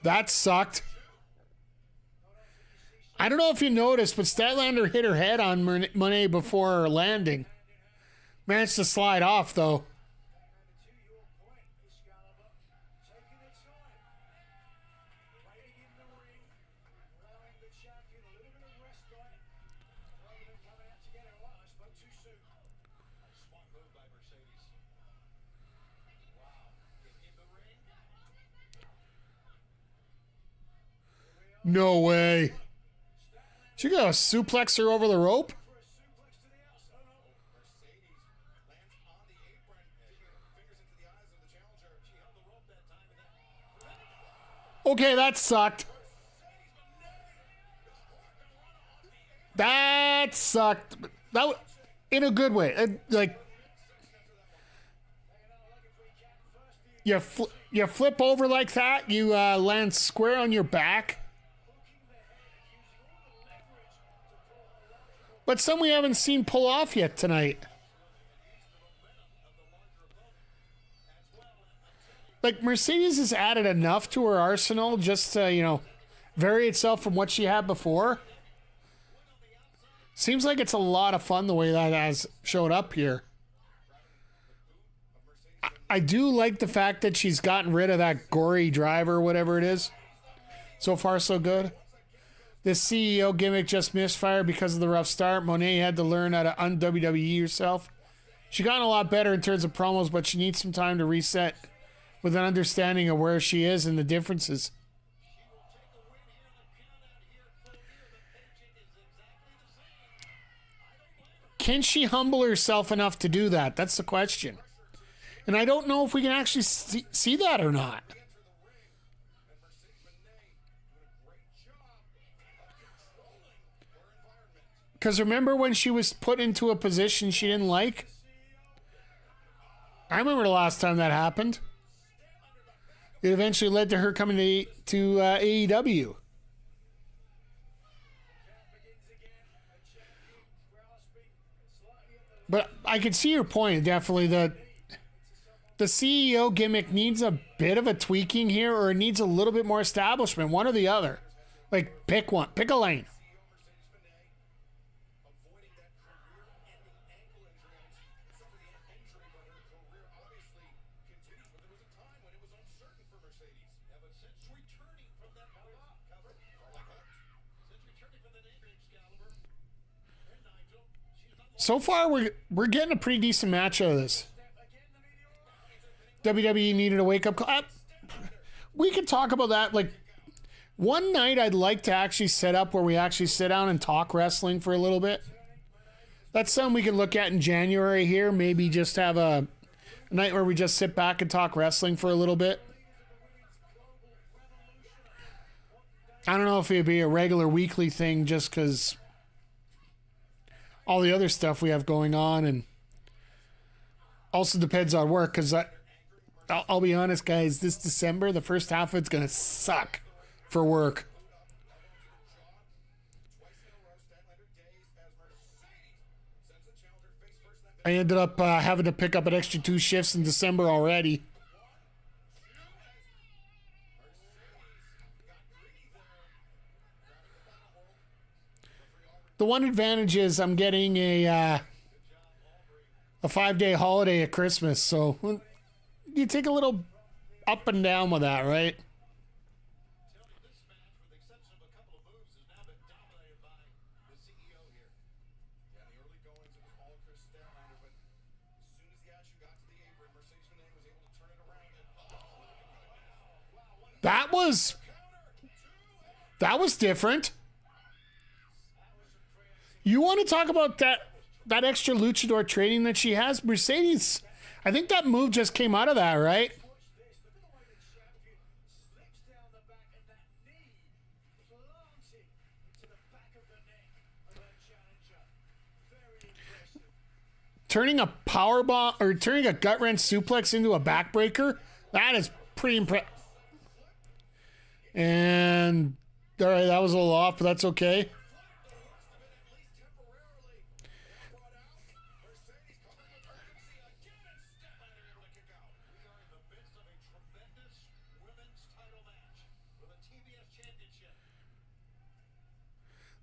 that sucked. I don't know if you noticed, but Statlander hit her head on Monet before her landing. Managed to slide off though. No way. She got a suplex her over the rope? Okay, that sucked. That sucked. That in a good way. Like you flip over like that, you land square on your back. But some we haven't seen pull off yet tonight. Like, Mercedes has added enough to her arsenal just to, vary itself from what she had before. Seems like it's a lot of fun the way that has showed up here. I do like the fact that she's gotten rid of that gory driver, whatever it is. So far, so good. This CEO gimmick just misfired because of the rough start. Monet had to learn how to un-WWE herself. She got a lot better in terms of promos, but she needs some time to reset with an understanding of where she is and the differences. Can she humble herself enough to do that? That's the question. And I don't know if we can actually see that or not. Because remember when she was put into a position she didn't like? I remember the last time that happened. It eventually led to her coming to AEW. But I can see your point, definitely. The CEO gimmick needs a bit of a tweaking here, or it needs a little bit more establishment, one or the other. Like, pick one. Pick a lane. So far, we're getting a pretty decent match out of this. WWE needed a wake-up call. We could talk about that. Like, one night I'd like to actually set up where we actually sit down and talk wrestling for a little bit. That's something we can look at in January here. Maybe just have a night where we just sit back and talk wrestling for a little bit. I don't know if it'd be a regular weekly thing just because all the other stuff we have going on, and also depends on work because I'll be honest, guys, this December, the first half of it's going to suck for work. I ended up having to pick up an extra 2 shifts in December already. The one advantage is I'm getting a 5-day holiday at Christmas, so you take a little up and down with that, right? This match, with the exception of a couple of moves, has now been dominated by the CEO here. Yeah, in the early goings, it was all Chris Statlander, but as soon as the action got to the apron, Mercedes Moné was able to turn it around. And That was different. You want to talk about that extra luchador training that she has? Mercedes, I think that move just came out of that, right? Turning a power bomb or turning a gut wrench suplex into a backbreaker, that is pretty impressive. And all right, that was a little off, but that's okay.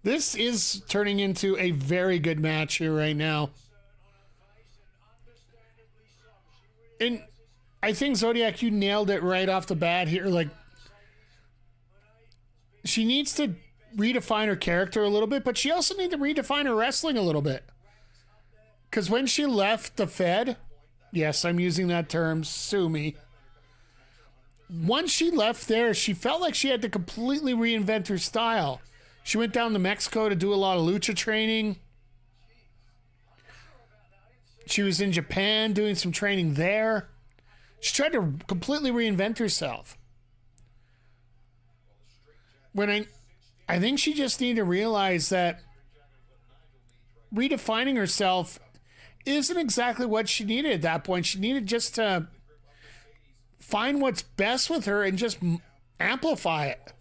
This is turning into a very good match here right now. And I think, Zodiac, you nailed it right off the bat here. Like, she needs to redefine her character a little bit, but she also needs to redefine her wrestling a little bit. Because when she left the Fed, yes, I'm using that term, sue me. Once she left there, she felt like she had to completely reinvent her style. She went down to Mexico to do a lot of lucha training. She was in Japan doing some training there. She tried to completely reinvent herself. When I think she just needed to realize that redefining herself isn't exactly what she needed at that point. She needed just to find what's best with her and just amplify it.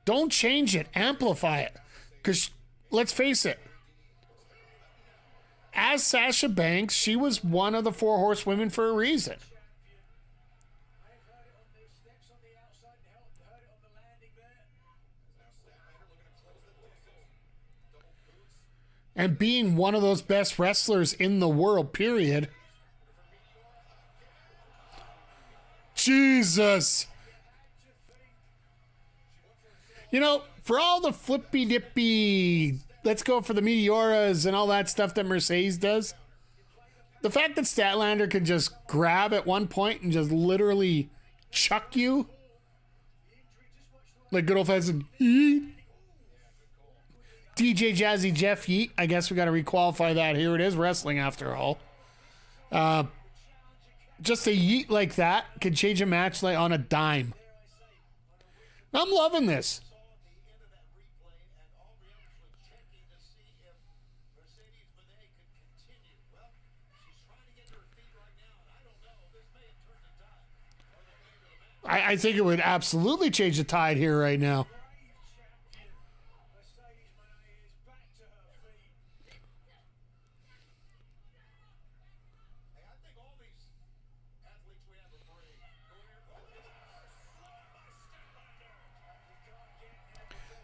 Don't change it, amplify it. Because let's face it, as Sasha Banks, she was one of the 4 horsewomen for a reason. And being one of those best wrestlers in the world, period. Jesus. You know, for all the flippy-dippy, let's go for the Meteoras and all that stuff that Mercedes does, the fact that Statlander could just grab at one point and just literally chuck you, like good old-fashioned yeet. DJ Jazzy Jeff Yeet. I guess we got to requalify that. Here it is, wrestling after all. Just a yeet like that can change a match like on a dime. I'm loving this. I think it would absolutely change the tide here right now.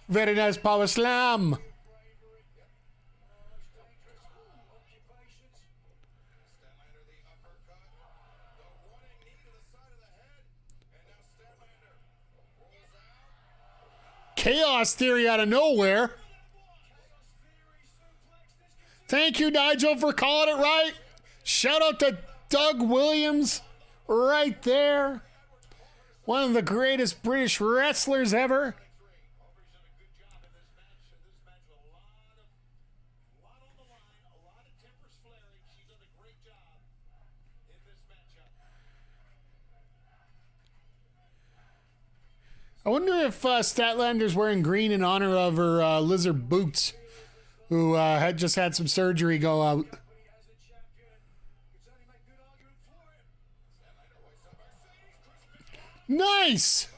Very nice power slam. Chaos Theory out of nowhere. Thank you, Nigel, for calling it right. Shout out to Doug Williams right there. One of the greatest British wrestlers ever. I wonder if Statlander's wearing green in honor of her lizard boots, who had just had some surgery go out. As a champion, you can certainly make good argument for him. Statlander waits up Mercedes. Chris Nice!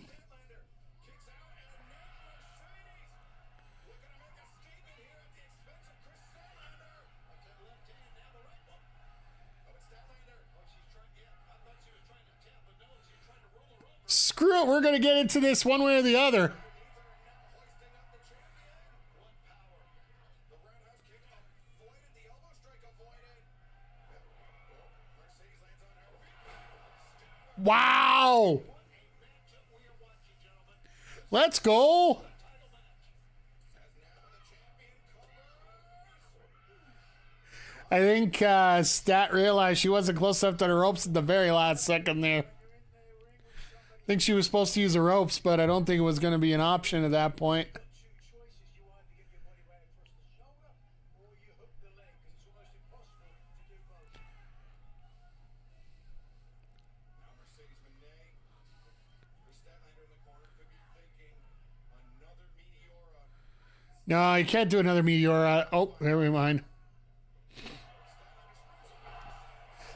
Statlander kicks out, and now Mercedes. Looking to make a statement here at the expense of Chris Statlander. Up to the left hand, now the right one. Oh, it's Statlander. Oh, she's trying. Yeah, I thought she was trying to tap, but no, she's trying to roll her over. Screw it, we're going to get into this one way or the other. Neither are now hoisting up the champion. What power. The roundhouse kick avoided. The elbow strike avoided. Mercedes lands on her feet. Wow! What a matchup we are watching, gentlemen. Let's go! Title match. As now the champion covers. I think Stat realized she wasn't close enough to the ropes at the very last second there. I think she was supposed to use the ropes, but I don't think it was going to be an option at that point. Two choices. You either get your body weight across the shoulder or you hook the leg because it's almost impossible to do both. Now Mercedes Moné. Chris Statlander in the corner could be thinking another Meteora. No, you can't do another Meteora. Oh, never mind.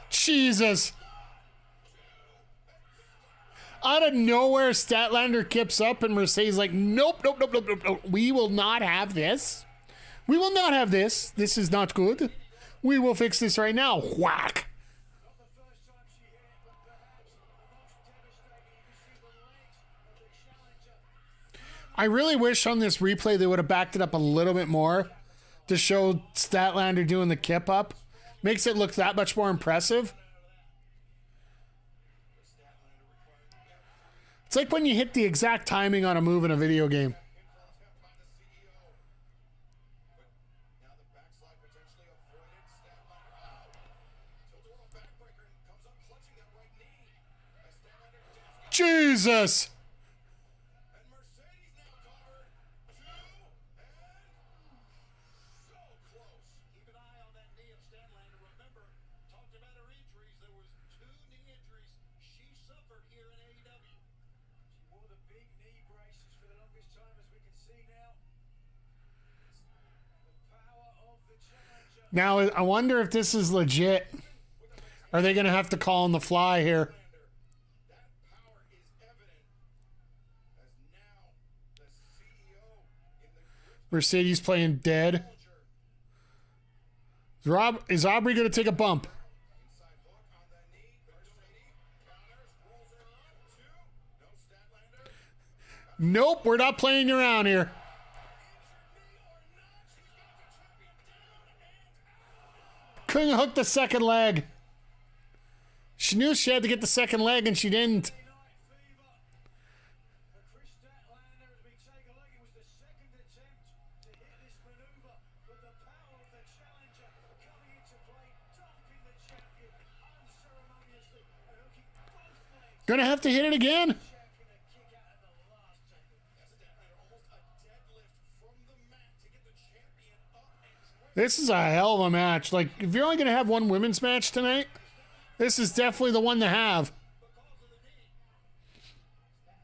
Jesus! Out of nowhere, Statlander kips up and Mercedes like, nope, nope, nope, nope, nope, nope. We will not have this. We will not have this. This is not good. We will fix this right now. Whack. Not the first time she hit it, but perhaps the most devastating. You can see the legs of the challenger. I really wish on this replay they would have backed it up a little bit more to show Statlander doing the kip up. Makes it look that much more impressive. It's like when you hit the exact timing on a move in a video game. Pinfall attempt by the CEO. But now the backslide potentially avoided. Statlander. Oh! Tilt-a-whirl backbreaker and comes up clutching that right knee. As Statlander definitely. Jesus! And Mercedes now covered. Two. And so close. Keep an eye on that knee of Statlander. Remember, talked about her injuries. There was 2 knee injuries she suffered here in AEW. She wore the big knee braces for the longest time, as we can see now. The power of the challenger. Now, I wonder if this is legit. Are they going to have to call on the fly here? That power is evident as now the CEO in the grip Mercedes playing dead. culture. Is Aubrey going to take a bump? Inside hook on the knee. Mercedes counters, rolls her up. 2. No Statlander. Nope, we're not playing around here. Injured knee or not, she's got the champion down and out. Couldn't hook the second leg. She knew she had to get the second leg and she didn't. Night fever. For Chris Statlander as we take a look, it was the second attempt to hit this maneuver, but the power of the challenger coming into play, dumping the champion unceremoniously and hooking both legs. Gonna have to hit it again. Champion a kick out at the last second. Statlander almost a deadlift from the mat to get the champion up and trailing. This is a hell of a match. Like, if you're only gonna have one women's match tonight, this is definitely the one to have. Because of the knee.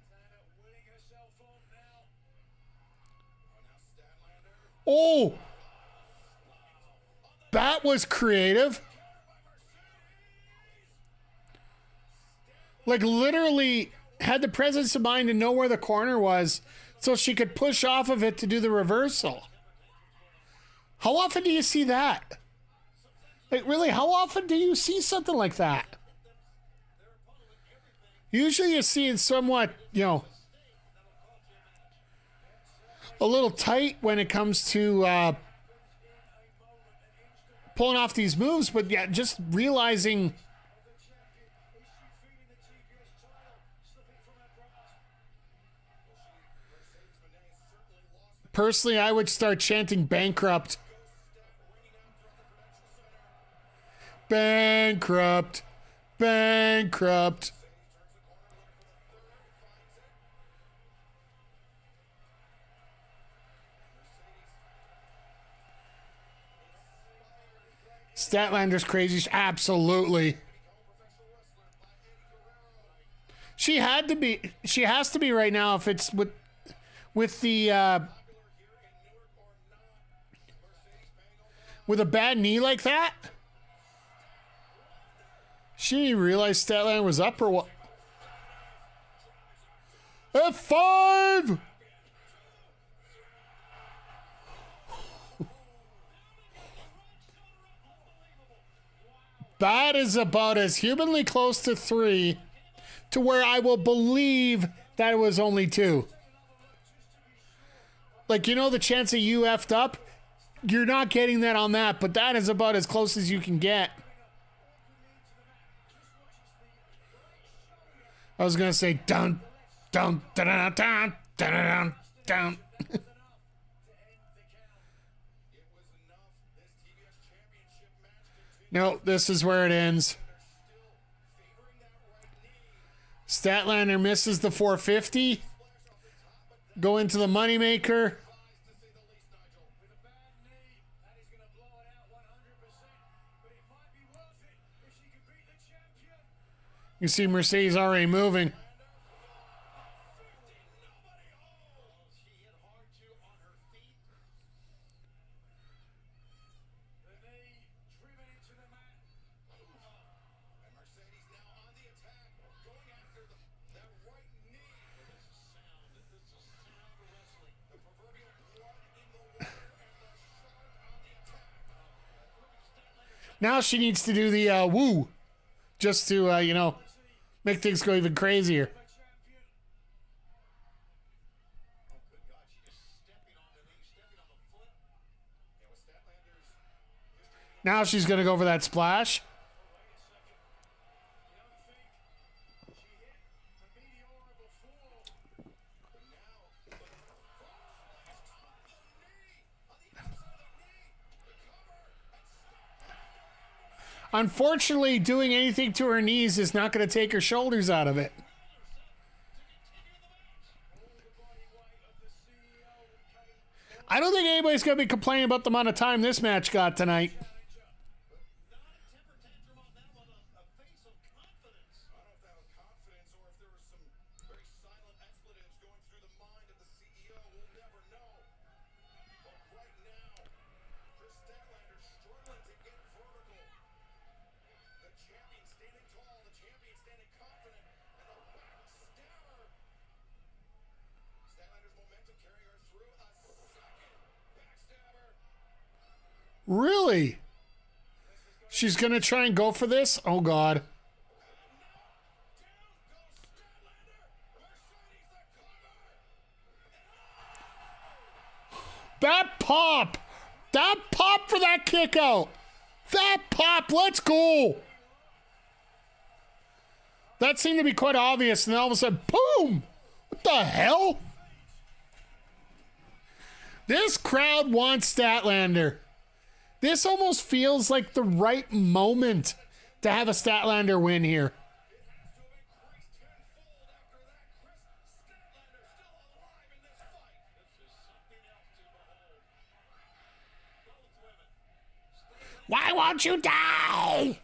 Statlander winning herself on now. Oh, now Statlander. Oh! That was creative. Like, literally had the presence of mind to know where the corner was so she could push off of it to do the reversal. How often do you see that? Like, really, how often do you see something like that? Usually you see it somewhat, a little tight when it comes to pulling off these moves, but yeah, just realizing. Personally, I would start chanting bankrupt. Bankrupt. Bankrupt. Statlander's crazy. Absolutely. She had to be. She has to be right now if it's with the with a bad knee like that. She didn't realize Statlander was up or what? F5! That is about as humanly close to 3 to where I will believe that it was only 2. Like, you know, the chance that you effed up, you're not getting that on that, but that is about as close as you can get. I was gonna say down, down, down, down, down, down, down. No, this is where it ends. Statlander misses the 450. Go into the moneymaker. You see Mercedes already moving. Now she needs to do the woo, just to, you know, make things go even crazier. Now she's going to go for that splash. Unfortunately, doing anything to her knees is not going to take her shoulders out of it. I don't think anybody's going to be complaining about the amount of time this match got tonight. Really? She's going to try and go for this? Oh, God. That pop! That pop for that kick out! That pop! Let's go! That seemed to be quite obvious, and then all of a sudden, boom! What the hell? This crowd wants Statlander. This almost feels like the right moment to have a Statlander win here. Why won't you die?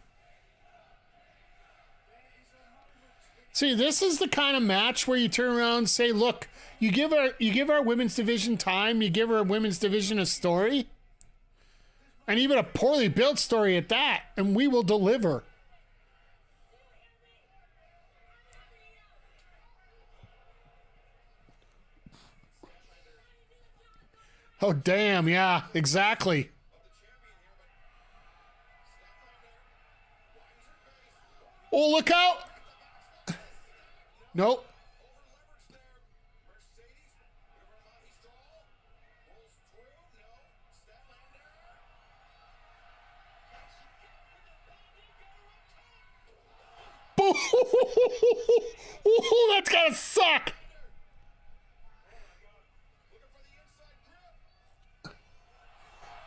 See, this is the kind of match where you turn around and say, look, you give our women's division time, you give our women's division a story. And even a poorly built story at that, and we will deliver. Oh, damn, yeah, exactly. Oh, look out! Nope. Ooh, that's gotta suck.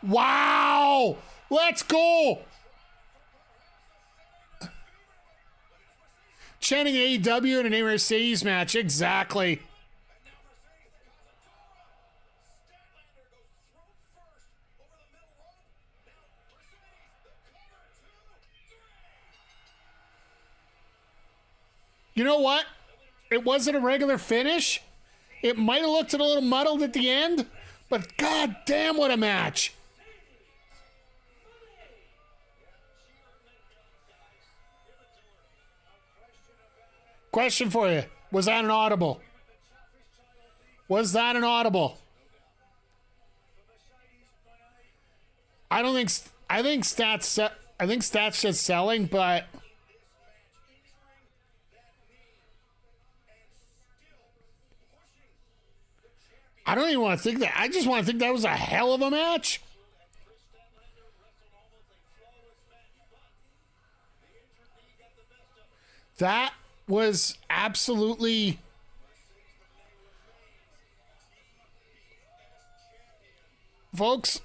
Wow, let's go. Chanting AEW in an Mercedes match, exactly. You know what? it wasn't a regular finish. It might have looked a little muddled at the end, but god damn, what a match. Question for you. Was that an audible? Was that an audible? I think stats just selling, but I don't even want to think that. I just want to think that was a hell of a match. That was absolutely... Folks,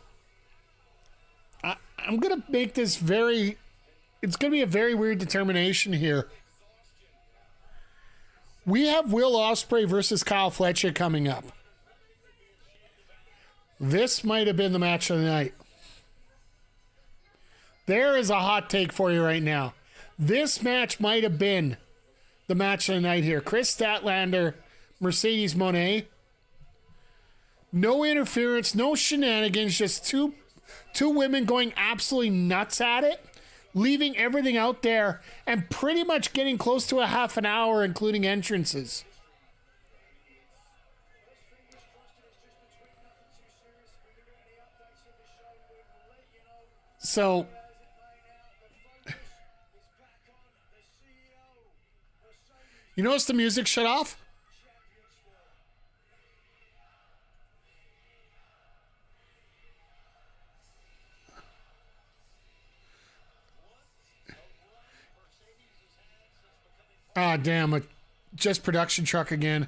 I'm going to make this very... It's going to be a very weird determination here. We have Will Ospreay versus Kyle Fletcher coming up. This might have been the match of the night. There is a hot take for you right now. This match might have been the match of the night here. Chris Statlander, Mercedes Moné. No interference, no shenanigans, just two women going absolutely nuts at it, leaving everything out there, and pretty much getting close to a half an hour, including entrances. So, you notice the music shut off? Ah, damn, just production truck again.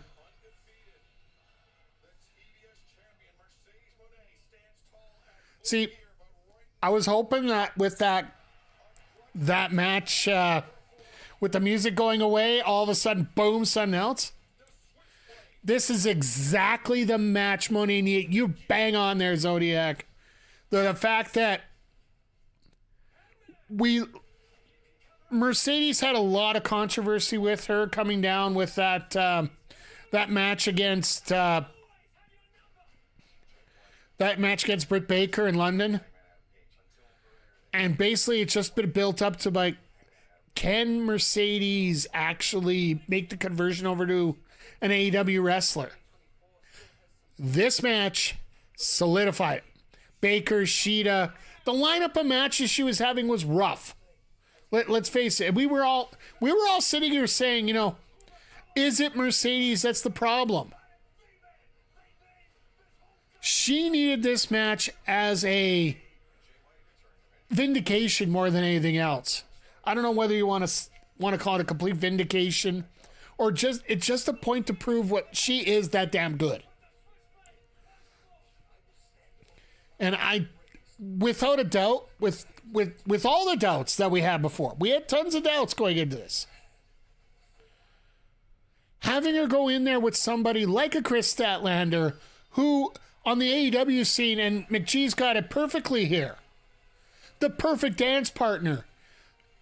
See, I was hoping that with that match, with the music going away, all of a sudden, boom, something else. This is exactly the match Moné needed. You bang on there, Zodiac. The fact that Mercedes had a lot of controversy with her coming down with that match against Britt Baker in London. And basically it's just been built up to like, can Mercedes actually make the conversion over to an AEW wrestler? This match solidified it. Baker, Shida, the lineup of matches she was having was rough. Let's face it. We were all sitting here saying, you know, is it Mercedes that's the problem? She needed this match as a vindication more than anything else. I don't know whether you want to call it a complete vindication or it's just a point to prove what she is that damn good. And I, without a doubt, with all the doubts that we had before, we had tons of doubts going into this. Having her go in there with somebody like a Chris Statlander, who on the AEW scene, and McGee's got it perfectly here, the perfect dance partner.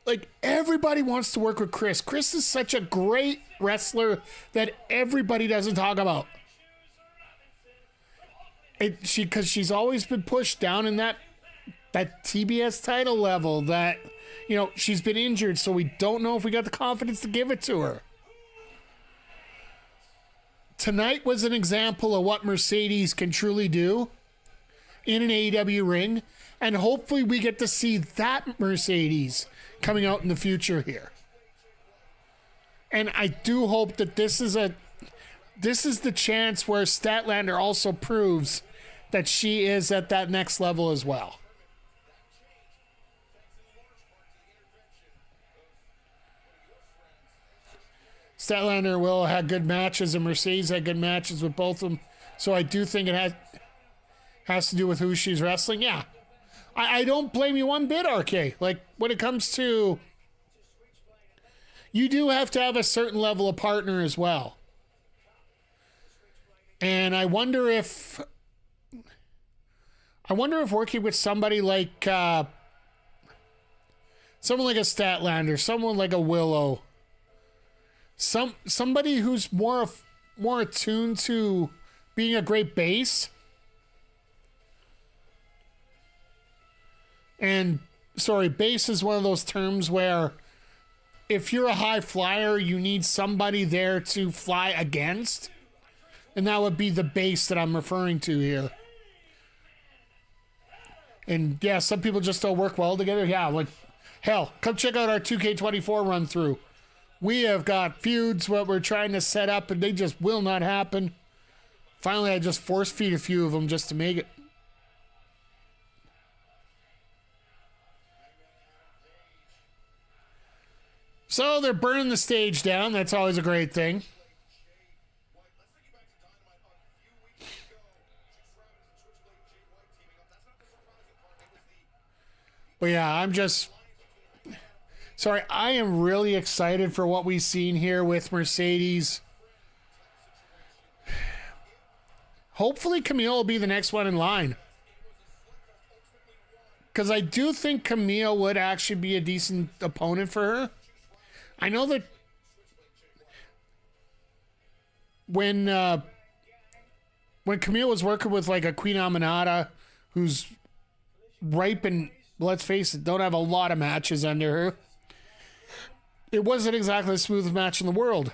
Like, everybody wants to work with Chris. Chris is such a great wrestler that everybody doesn't talk about. Because she's always been pushed down in that TBS title level that, you know, she's been injured, so we don't know if we got the confidence to give it to her. Tonight was an example of what Mercedes can truly do in an AEW ring, and hopefully we get to see that Mercedes coming out in the future here. And I do hope that this is the chance where Statlander also proves that she is at that next level as well. Statlander will have good matches, and Mercedes had good matches with both of them. So I do think it has to do with who she's wrestling. Yeah. I don't blame you one bit, RK. Like, when it comes to... You do have to have a certain level of partner as well. And I wonder if working with somebody like... someone like a Statlander, someone like a Willow... somebody who's more attuned to being a great base. And sorry, base is one of those terms where if you're a high flyer, you need somebody there to fly against. And that would be the base that I'm referring to here. And yeah, some people just don't work well together. Yeah, like, hell, come check out our 2K24 run through. We have got feuds what we're trying to set up and they just will not happen. Finally, I just force feed a few of them just to make it. So they're burning the stage down. That's always a great thing. But yeah, I am really excited for what we've seen here with Mercedes. Hopefully Camille will be the next one in line. Because I do think Camille would actually be a decent opponent for her. I know that when Camille was working with like a Queen Aminata who's ripe and, let's face it, don't have a lot of matches under her, it wasn't exactly the smoothest match in the world.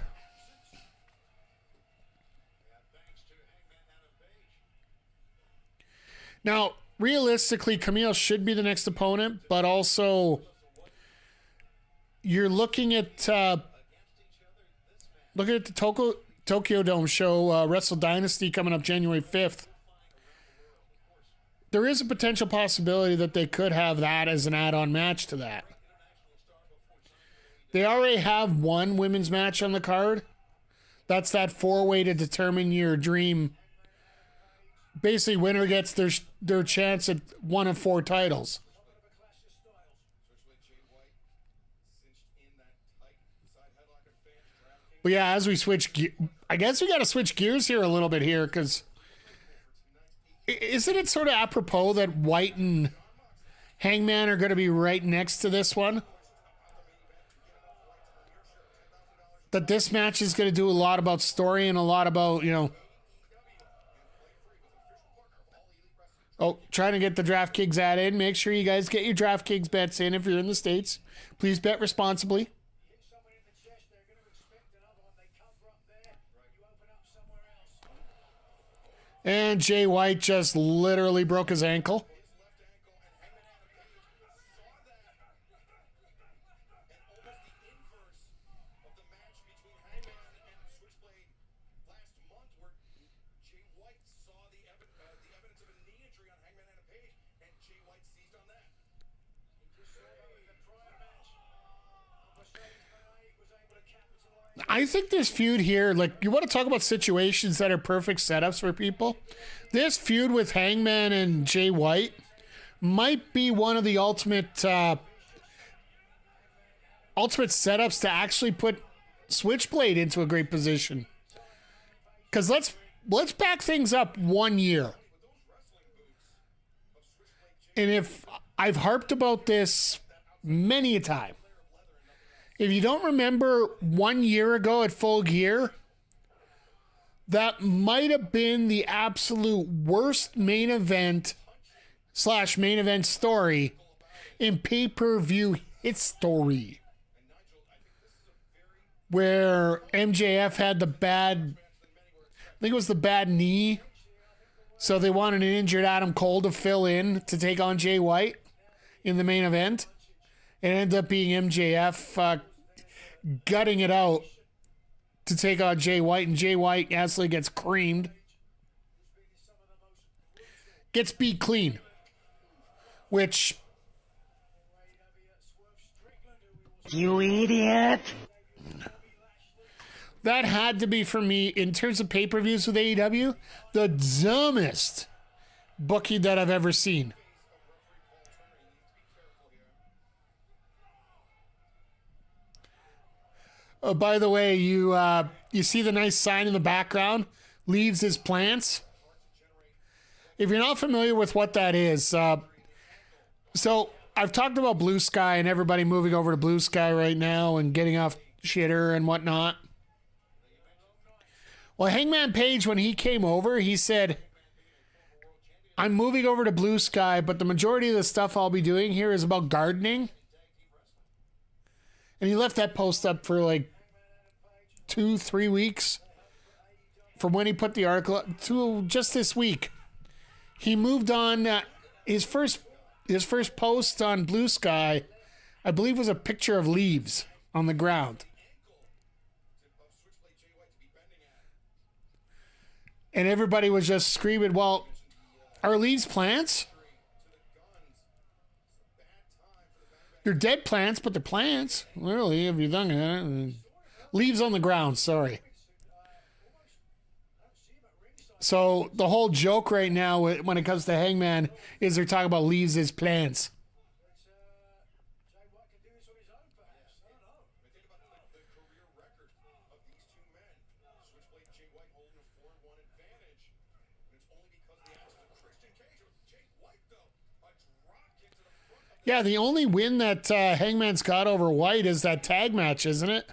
Now, realistically, Camille should be the next opponent, but also you're looking at the Tokyo Dome show, Wrestle Dynasty, coming up January 5th. There is a potential possibility that they could have that as an add-on match to that. They already have one women's match on the card. That's that 4-way to determine your dream. Basically, winner gets their chance at one of 4 titles. But yeah, as we switch, I guess we got to switch gears here a little bit here, because isn't it sort of apropos that White and Hangman are going to be right next to this one? That this match is going to do a lot about story and a lot about, trying to get the DraftKings ad in. Make sure you guys get your DraftKings bets in if you're in the States. Please bet responsibly. And Jay White just literally broke his ankle. I think this feud here, like, you want to talk about situations that are perfect setups for people? This feud with Hangman and Jay White might be one of the ultimate setups to actually put Switchblade into a great position. Because let's back things up 1 year. And if I've harped about this many a time, if you don't remember 1 year ago at Full Gear, that might have been the absolute worst main event / main event story in pay-per-view history. Where MJF had the bad, I think it was the bad knee. So they wanted an injured Adam Cole to fill in to take on Jay White in the main event. It ended up being MJF gutting it out to take on Jay White, and Jay White absolutely gets creamed. Gets beat clean. Which... You idiot! That had to be, for me, in terms of pay-per-views with AEW, the dumbest booking that I've ever seen. Oh, by the way, you see the nice sign in the background? Leaves his plants. If you're not familiar with what that is, so I've talked about Blue Sky and everybody moving over to Blue Sky right now and getting off shitter and whatnot. Well, Hangman Page, when he came over, he said, I'm moving over to Blue Sky, but the majority of the stuff I'll be doing here is about gardening. And he left that post up for like 2-3 weeks from when he put the article up to just this week. He moved on. His first post on Blue Sky, I believe, was a picture of leaves on the ground. And everybody was just screaming, well, are leaves plants? They're dead plants, but they're plants. Literally, if you're done it. Leaves on the ground, sorry. So the whole joke right now when it comes to Hangman is they're talking about leaves as plants. Yeah, the only win that Hangman's got over White is that tag match, isn't it?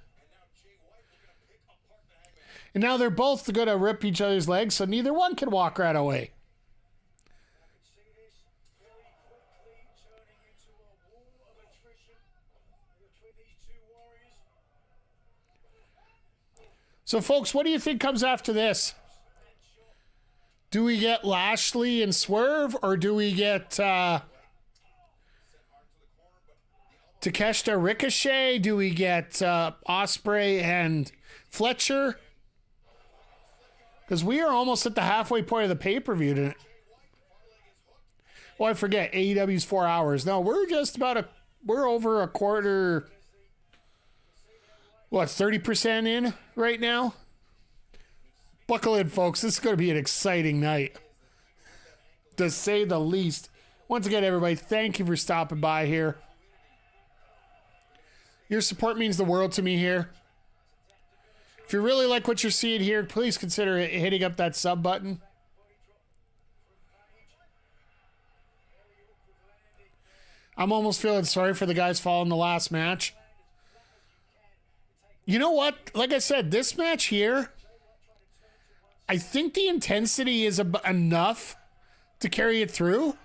And now they're both going to rip each other's legs, so neither one can walk right away. So, folks, what do you think comes after this? Do we get Lashley and Swerve, or do we get Takeshita Ricochet? Do we get Ospreay and Fletcher? Because we are almost at the halfway point of the pay-per-view tonight. Oh, I forget. AEW's 4 hours. No, we're just about we're over a quarter, 30% in right now? Buckle in, folks. This is going to be an exciting night, to say the least. Once again, everybody, thank you for stopping by here. Your support means the world to me here. If you really like what you're seeing here, please consider hitting up that sub button. I'm almost feeling sorry for the guys following the last match. You know what? Like I said, this match here, I think the intensity is enough to carry it through.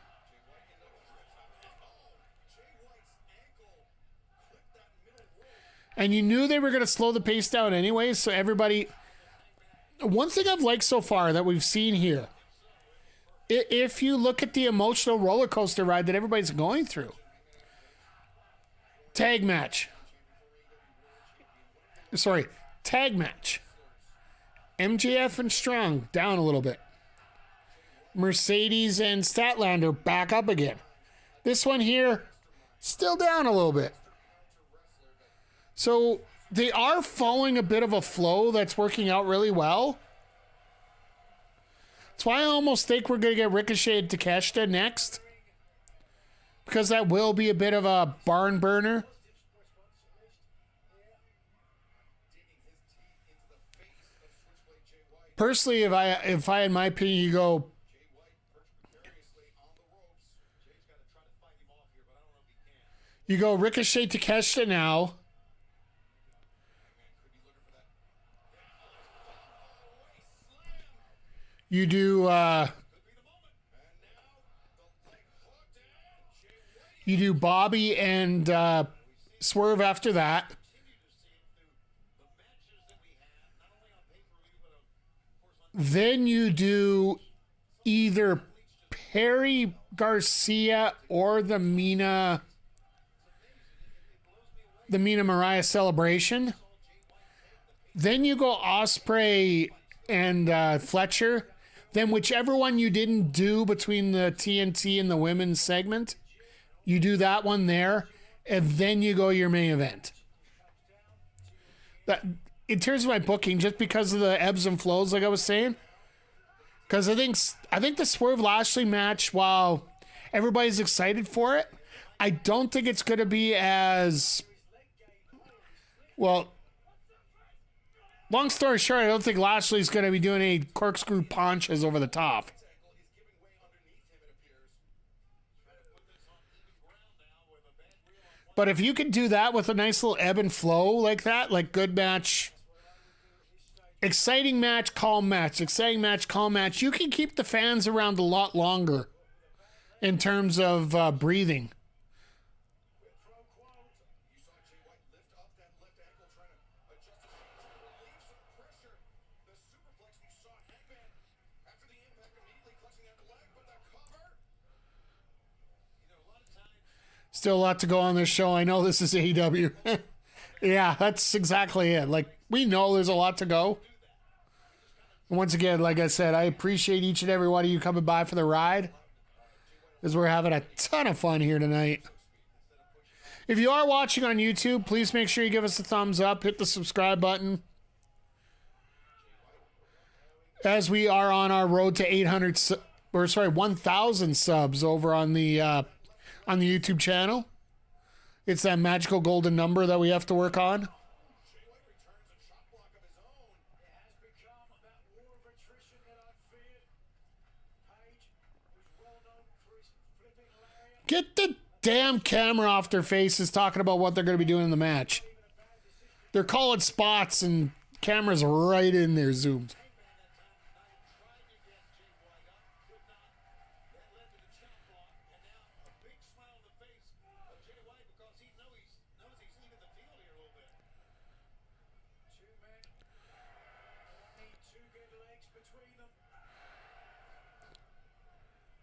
And you knew they were going to slow the pace down anyway, so everybody... One thing I've liked so far that we've seen here, if you look at the emotional roller coaster ride that everybody's going through. Tag match. MJF and Strong down a little bit. Mercedes and Statlander back up again. This one here, still down a little bit. So they are following a bit of a flow that's working out really well. That's why I almost think we're going to get Ricochet and Takeshita next. Because that will be a bit of a barn burner. Personally, if I in my opinion, you go... You go Ricochet Takeshita now. You do Bobby and Swerve after that. Then you do either Perry Garcia or the Mina Mariah celebration. Then you go Ospreay and Fletcher. Then whichever one you didn't do between the TNT and the women's segment, you do that one there, and then you go your main event. That, in terms of my booking, just because of the ebbs and flows, like I was saying, because I think the Swerve Lashley match, while everybody's excited for it, I don't think it's going to be as well. Long story short, I don't think Lashley's going to be doing any corkscrew punches over the top. But if you could do that with a nice little ebb and flow like that, like good match exciting match, calm match, exciting match, calm match. You can keep the fans around a lot longer in terms of breathing. You saw Jay White lift up that left ankle, trying to adjust his feet to relieve some pressure. The superplex we saw Hangman after the impact immediately clutching that leg, but the cover. Still a lot to go on this show. I know this is AEW. Yeah, that's exactly it. Like, we know there's a lot to go. And once again, like I said, I appreciate each and every one of you coming by for the ride, as we're having a ton of fun here tonight. If you are watching on YouTube, please make sure you give us a thumbs up, hit the subscribe button, as we are on our road to 1,000 subs over on the YouTube channel. It's that magical golden number that we have to work on. Jay White returns a chop block of his own. It has become that war of attrition that I feared. Page, who's well known for his flipping lariat. Get the damn camera off their faces talking about what they're going to be doing in the match. They're calling spots and cameras right in there zoomed.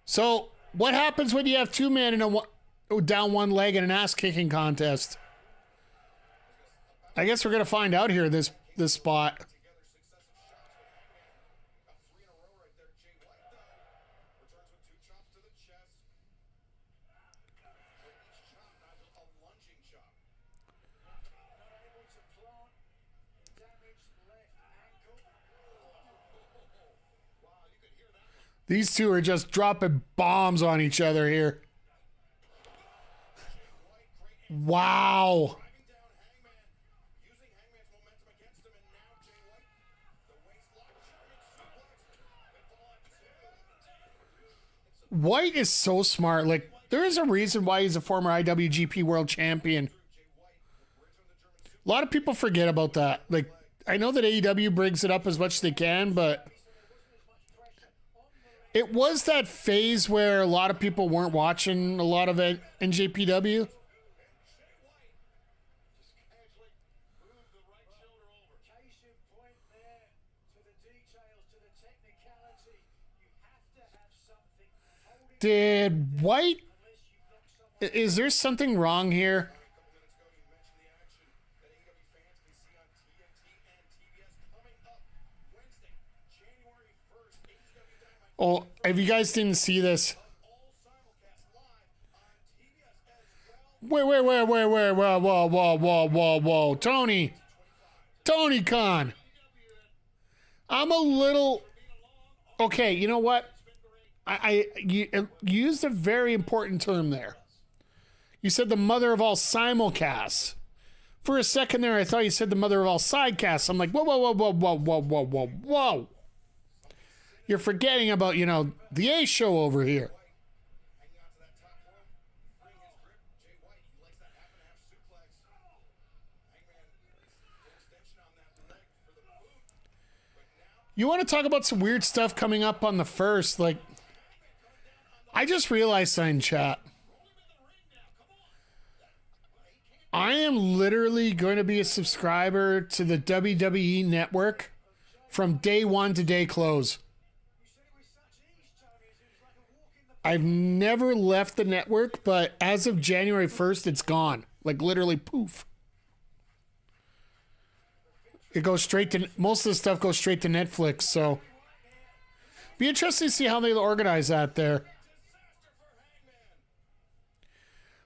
So, what happens when you have two men in down one leg in an ass-kicking contest? I guess we're going to find out here this spot. Together successive shots with Hangman. Got 3 in a row right there. Jay White, though, returns with 2 chops to the chest. But each chop not a lunging chop. Not able to plant damaged left ankle. Wow, you could hear that one. These two are just dropping bombs on each other here. Wow. Driving down Hangman, using Hangman's momentum against him, and now Jay White, the waist lock, German suplex. White is so smart. Like, there is a reason why he's a former IWGP World Champion. A lot of people forget about that. Like, I know that AEW brings it up as much as they can, but it was that phase where a lot of people weren't watching a lot of it in JPW. Did White... Is there something wrong here? Oh, if you guys didn't see this... Wait, whoa. Tony Khan. I'm a little... Okay, you know what? You used a very important term there. You said the mother of all simulcasts. For a second there, I thought you said the mother of all sidecasts. I'm like, whoa. You're forgetting about, the A show over here. You want to talk about some weird stuff coming up on the first, like... I just realized something, chat. I am literally going to be a subscriber to the WWE Network from day one to day close. I've never left the network, but as of January 1st, it's gone. Like, literally, poof. It goes straight to... Most of the stuff goes straight to Netflix, so... Be interesting to see how they organize that there.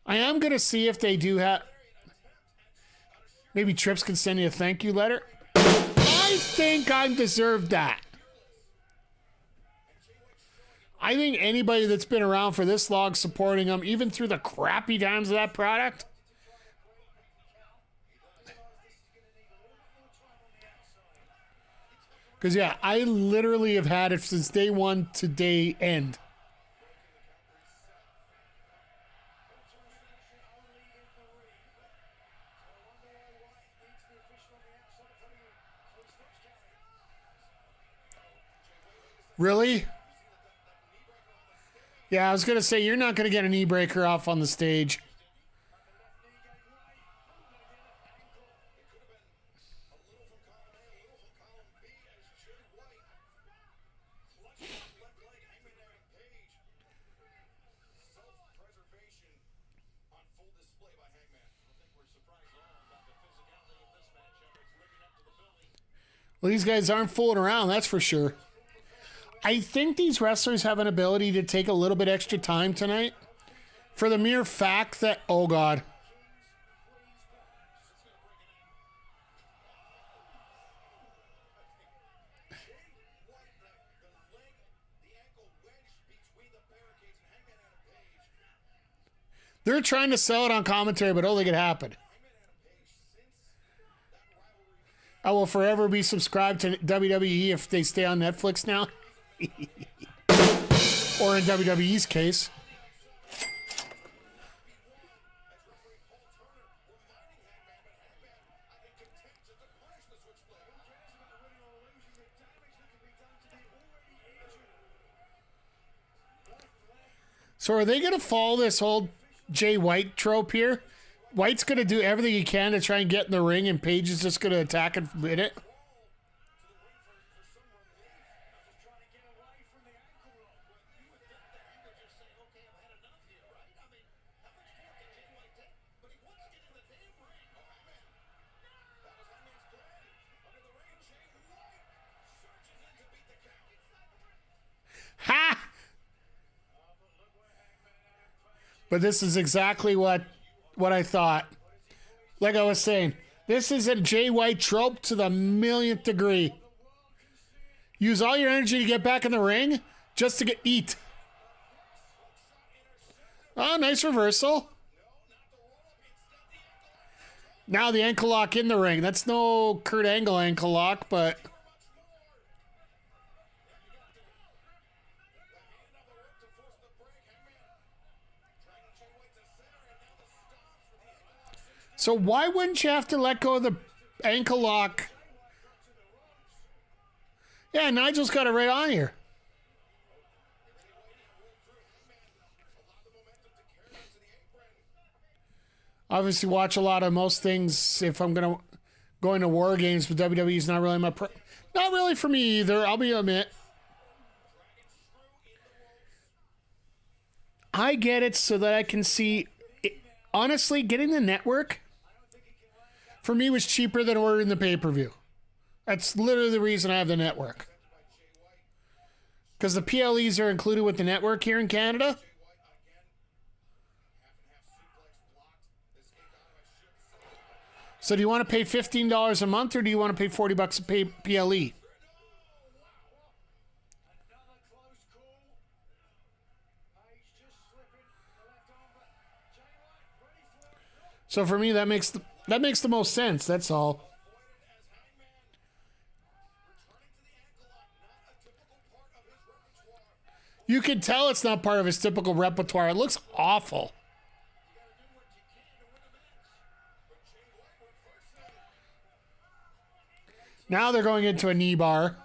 I am going to see if they do have... Maybe Trips can send you a thank you letter. I think I deserve that. I think anybody that's been around for this long supporting them, even through the crappy times of that product... Because, yeah, I literally have had it since day one to day end. Really? Yeah, I was going to say, you're not going to get a knee breaker off on the stage. Well, these guys aren't fooling around, that's for sure. I think these wrestlers have an ability to take a little bit extra time tonight for the mere fact that, oh God. They're trying to sell it on commentary, but I don't think it happened. I will forever be subscribed to WWE if they stay on Netflix now. Or in WWE's case. So are they going to follow this whole Jay White trope here? White's going to do everything he can to try and get in the ring, and Paige is just going to attack and hit it? Ha! But this is exactly what I thought. Like I was saying, this is a Jay White trope to the millionth degree. Use all your energy to get back in the ring just to eat. Oh, nice reversal. Now the ankle lock in the ring. That's no Kurt Angle ankle lock, but... So why wouldn't you have to let go of the ankle lock? Yeah, Nigel's got it right on here. Obviously watch a lot of most things if I'm going to War Games, but WWE's not really not really for me either, I'll be admit. I get it so that I can see it. Honestly, getting the network for me was cheaper than ordering the pay-per-view. That's literally the reason I have the network. Because the PLEs are included with the network here in Canada. So do you want to pay $15 a month, or do you want to pay $40 a pay PLE? So for me, that makes the most sense. That's all. You can tell it's not part of his typical repertoire. It looks awful. Now they're going into a knee bar.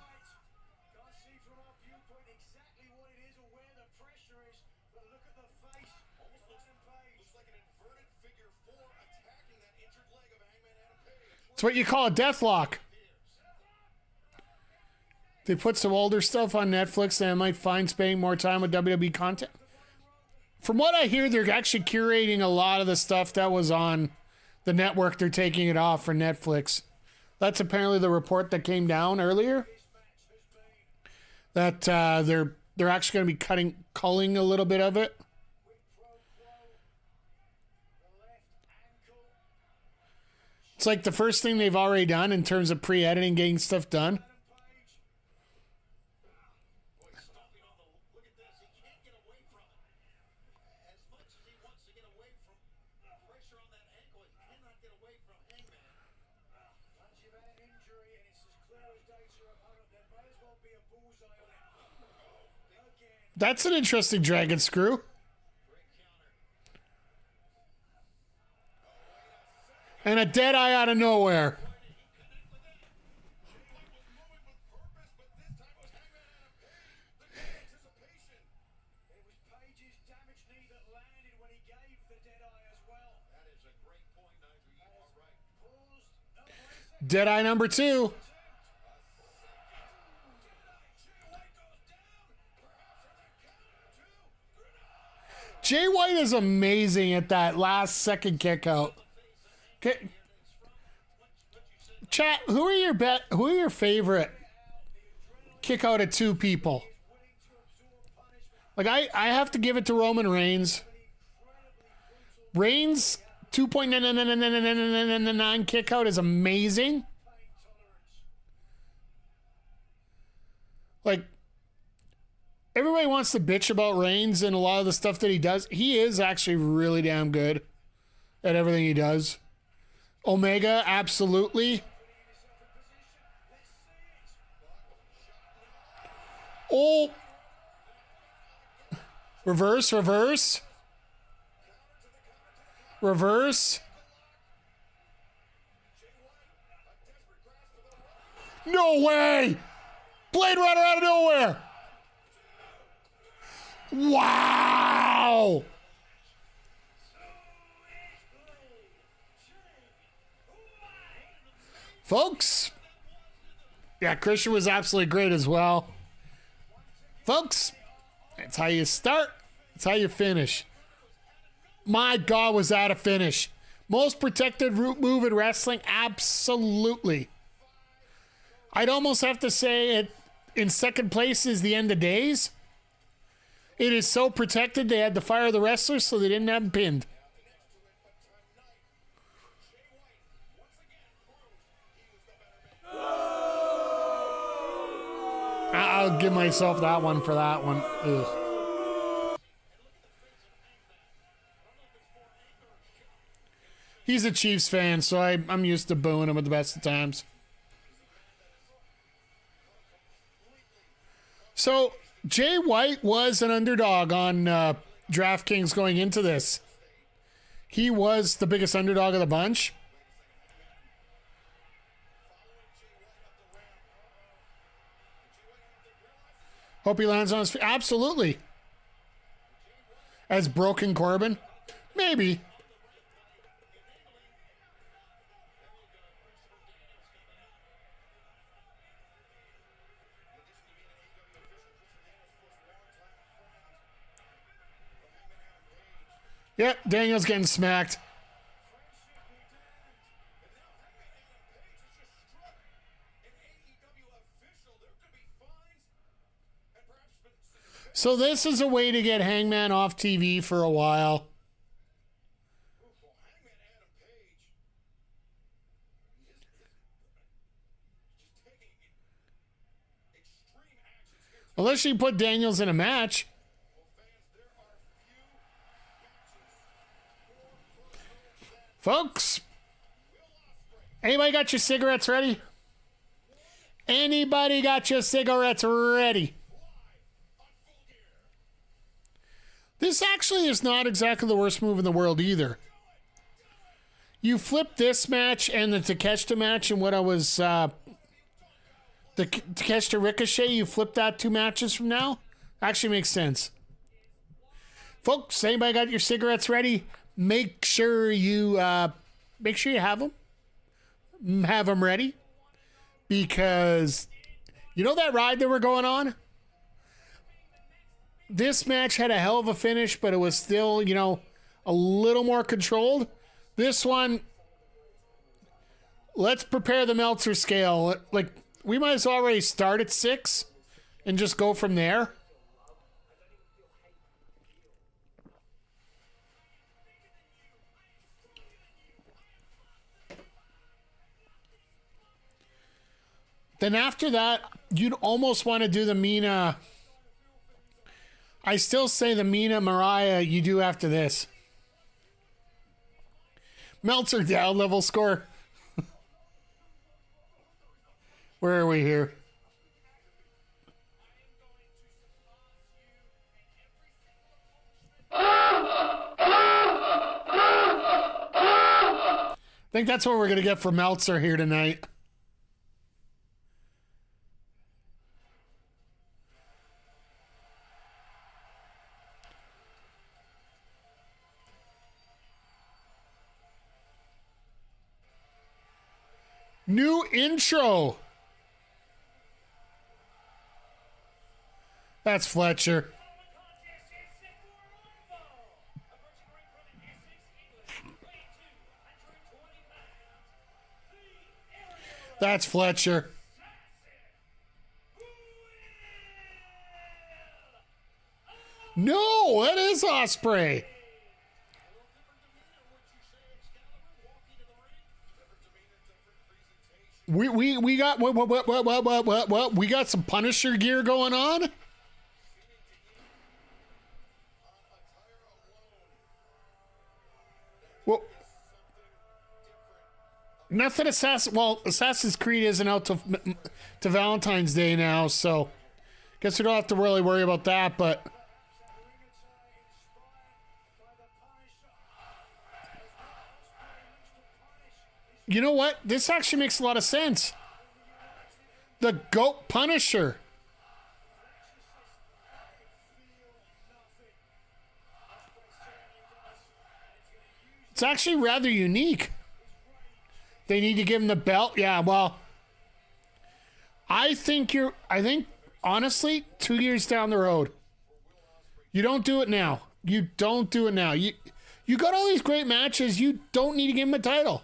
It's what you call a death lock. They put some older stuff on Netflix, and I might find spending more time with WWE content. From what I hear, they're actually curating a lot of the stuff that was on the network. They're taking it off for Netflix. That's apparently the report that came down earlier. That they're actually going to be culling a little bit of it. It's like the first thing they've already done in terms of pre-editing, getting stuff done. That's an interesting dragon screw. And a dead eye out of nowhere. Deadeye number 2. Jay White is amazing at that last second kick out. Okay. Chat, who are your favorite kick out of 2 people? Like I have to give it to Roman Reigns. Reigns 2.99999 kick out is amazing. Like everybody wants to bitch about Reigns and a lot of the stuff that he does. He is actually really damn good at everything he does. Omega, absolutely. Oh. Reverse. No way! Blade Runner out of nowhere! Wow! Folks, yeah, Christian was absolutely great as well. Folks, that's how you start. That's how you finish. My God, was that a finish. Most protected root move in wrestling? Absolutely. I'd almost have to say it in second place is the End of Days. It is so protected they had to fire the wrestlers so they didn't have him pinned. I'll give myself that one for that one. Ugh. He's a Chiefs fan, so I'm used to booing him at the best of times. So, Jay White was an underdog on DraftKings going into this. He was the biggest underdog of the bunch. Hope he lands on his feet. Absolutely. As Broken Corbin? Maybe. Yep, Daniel's getting smacked. So this is a way to get Hangman off TV for a while. Unless you put Daniels in a match. Folks, anybody got your cigarettes ready? Anybody got your cigarettes ready? This actually is not exactly the worst move in the world either. You flip this match and the Takeshita match and what I was... the Takeshita Ricochet, you flip that 2 matches from now? Actually makes sense. Folks, anybody got your cigarettes ready? Make sure you have them. Have them ready. Because you know that ride that we're going on? This match had a hell of a finish, but it was still, a little more controlled. This one, let's prepare the Meltzer scale. Like, we might as well already start at 6 and just go from there. Then after that, you'd almost want to do the Mina. I still say the Mina Mariah you do after this. Meltzer down level score. Where are we here? I think that's what we're going to get for Meltzer here tonight. New intro. That's Fletcher. That's Fletcher. No, that is Osprey. We got what? We got some Punisher gear going on. Well, nothing Assassin's Creed isn't out to Valentine's Day now, so guess we don't have to really worry about that. But you know what? This actually makes a lot of sense. The GOAT Punisher. It's actually rather unique. They need to give him the belt. Yeah, well, I think honestly, 2 years down the road, you don't do it now. You don't do it now. You got all these great matches. You don't need to give him a title.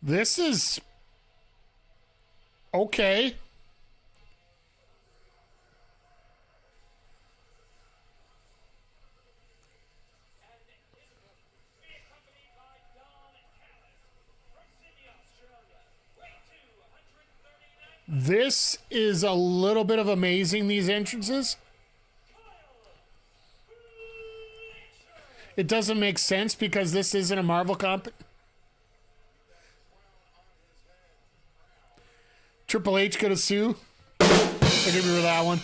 This is okay. This is a little bit of amazing, these entrances. It doesn't make sense because this isn't a Marvel comp. Triple H gonna sue. I give you that one.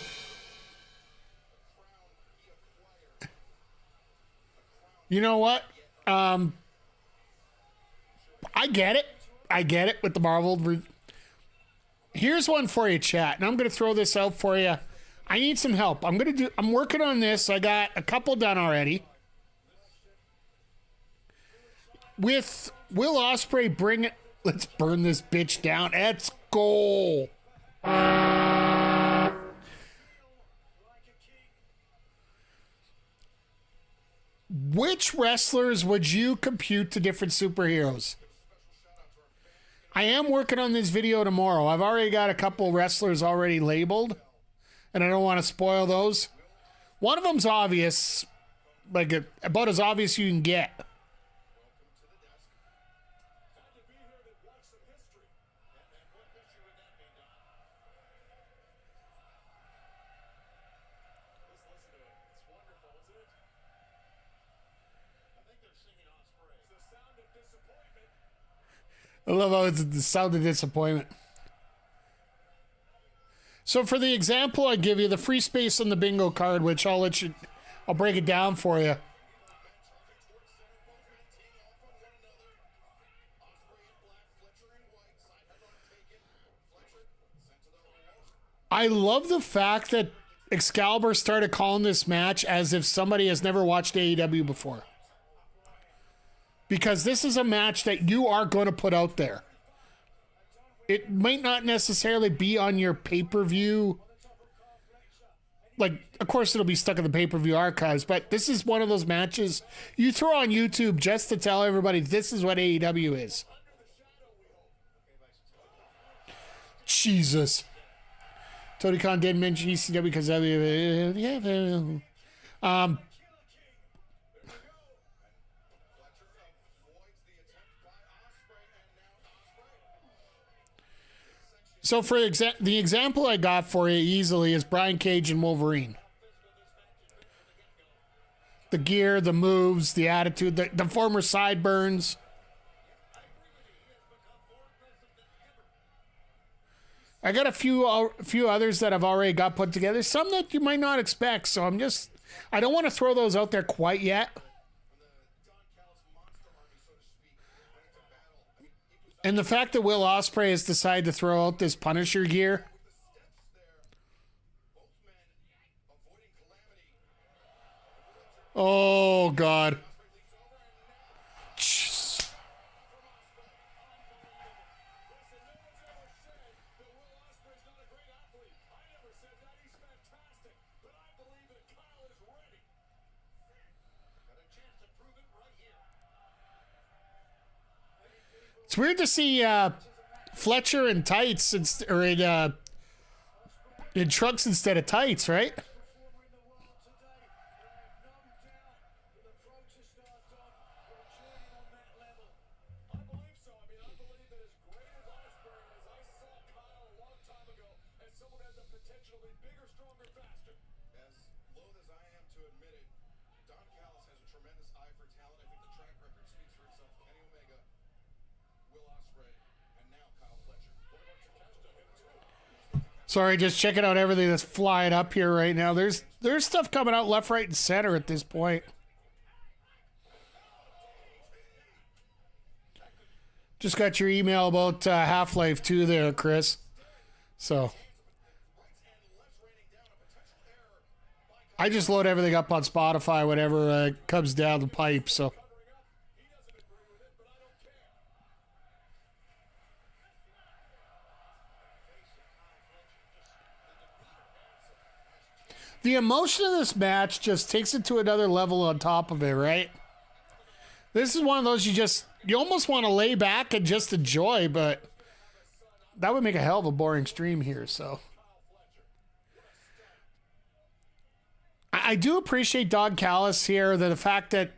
You know what? I get it. I get it with the Marvel. Here's one for you, chat, and I'm gonna throw this out for you. I need some help. I'm working on this. I got a couple done already. With Will Ospreay, bring it. Let's burn this bitch down. Let's go. Which wrestlers would you compute to different superheroes? I am working on this video tomorrow. I've already got a couple wrestlers already labeled, and I don't want to spoil those. One of them's obvious, like about as obvious you can get. I love how it's the sound of disappointment. So for the example I give you, the free space on the bingo card, which I'll break it down for you. I love the fact that Excalibur started calling this match as if somebody has never watched AEW before. Because this is a match that you are going to put out there. It might not necessarily be on your pay-per-view. Like, of course it'll be stuck in the pay-per-view archives, but this is one of those matches you throw on YouTube just to tell everybody this is what AEW is. Jesus. Tony Khan didn't mention ECW because so for the example I got for you easily is Brian Cage and Wolverine. The gear, the moves, the attitude, the former sideburns. I got a few others that I've already got put together. Some that you might not expect. So I don't want to throw those out there quite yet. And the fact that Will Ospreay has decided to throw out this Punisher gear, Oh, God. Jeez. It's weird to see Fletcher in tights or in trunks instead of tights, right? Sorry, just checking out everything that's flying up here right now. There's stuff coming out left, right, and center at this point. Just got your email about Half-Life 2 there, Chris. So I just load everything up on Spotify whenever comes down the pipe. So the emotion of this match just takes it to another level on top of it, right? This is one of those you almost want to lay back and just enjoy, but that would make a hell of a boring stream here, so. I do appreciate Don Callis here, the fact that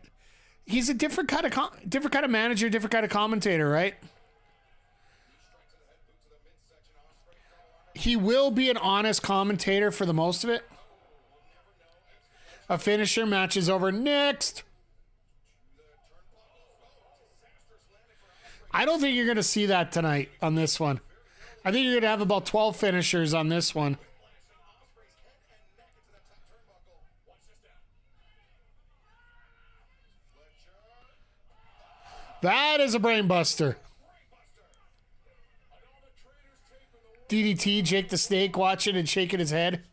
he's a different kind of manager, different kind of commentator, right? He will be an honest commentator for the most of it. A finisher, match is over. Next. I don't think you're going to see that tonight on this one. I think you're going to have about 12 finishers on this one. That is a brainbuster. DDT, Jake the Snake watching and shaking his head.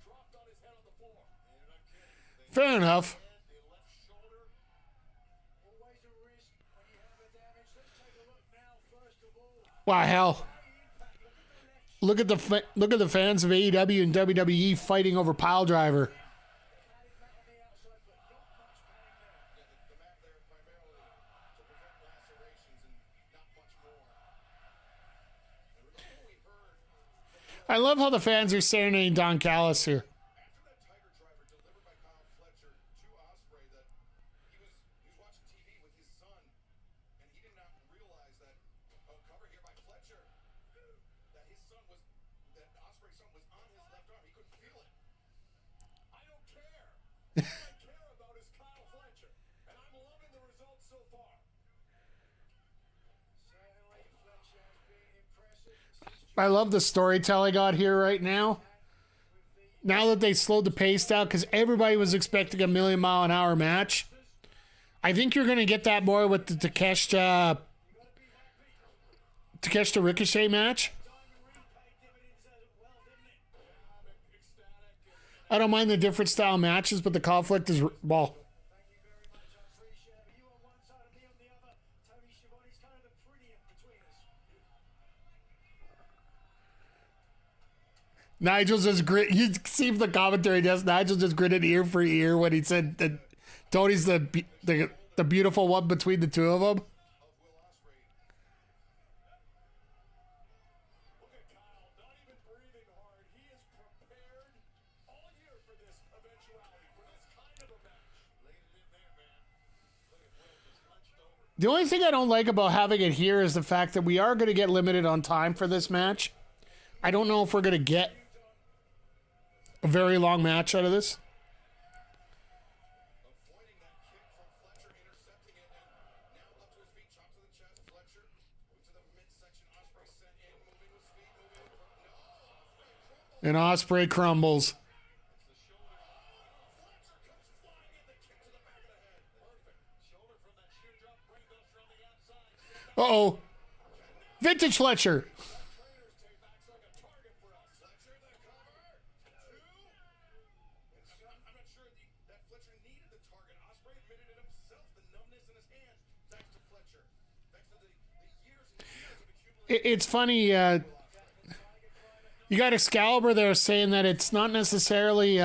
Fair enough. Wow, hell. Look at the fans of AEW and WWE fighting over pile driver. I love how the fans are serenading Don Callis here. I love the storytelling out here right now. Now that they slowed the pace down, because everybody was expecting a million-mile-an-hour match. I think you're going to get that more with the Takeshita Ricochet match. I don't mind the different style matches, but the conflict is, well... Nigel just grit. You see the commentary just Nigel just gritted ear for ear when he said that Tony's the beautiful one between the two of them. The only thing I don't like about having it here is the fact that we are going to get limited on time for this match. I don't know if we're going to get a very long match out of this. And Ospreay crumbles. Uh-oh. Vintage Fletcher. Fletcher needed the target. Ospreay admitted it himself, the numbness in his hand, thanks to Fletcher. Thanks to the years and years of accumulated. It's funny. You got Excalibur there saying that it's not necessarily.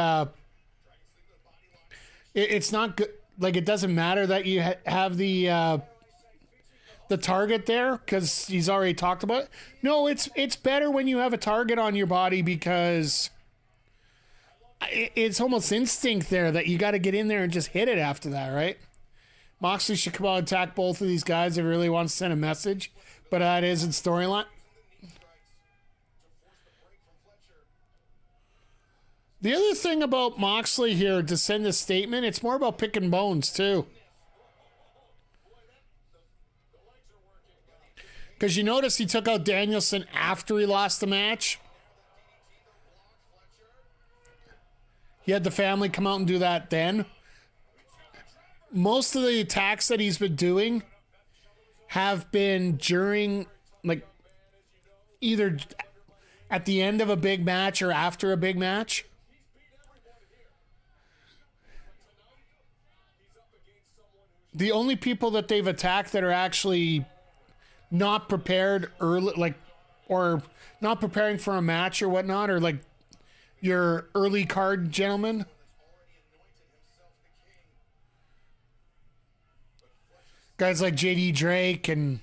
It's not good. Like, it doesn't matter that you have the target there because he's already talked about it. No, it's better when you have a target on your body because it's almost instinct there that you got to get in there and just hit it after that, right? Moxley should come out and attack both of these guys if he really wants to send a message, but that isn't storyline. The other thing about Moxley here to send a statement, it's more about picking bones too. Because you notice he took out Danielson after he lost the match. He had the family come out and do that then. Most of the attacks that he's been doing have been during, like, either at the end of a big match or after a big match. The only people that they've attacked that are actually not prepared early, like, or not preparing for a match or whatnot, or like your early card gentlemen. Guys like JD Drake and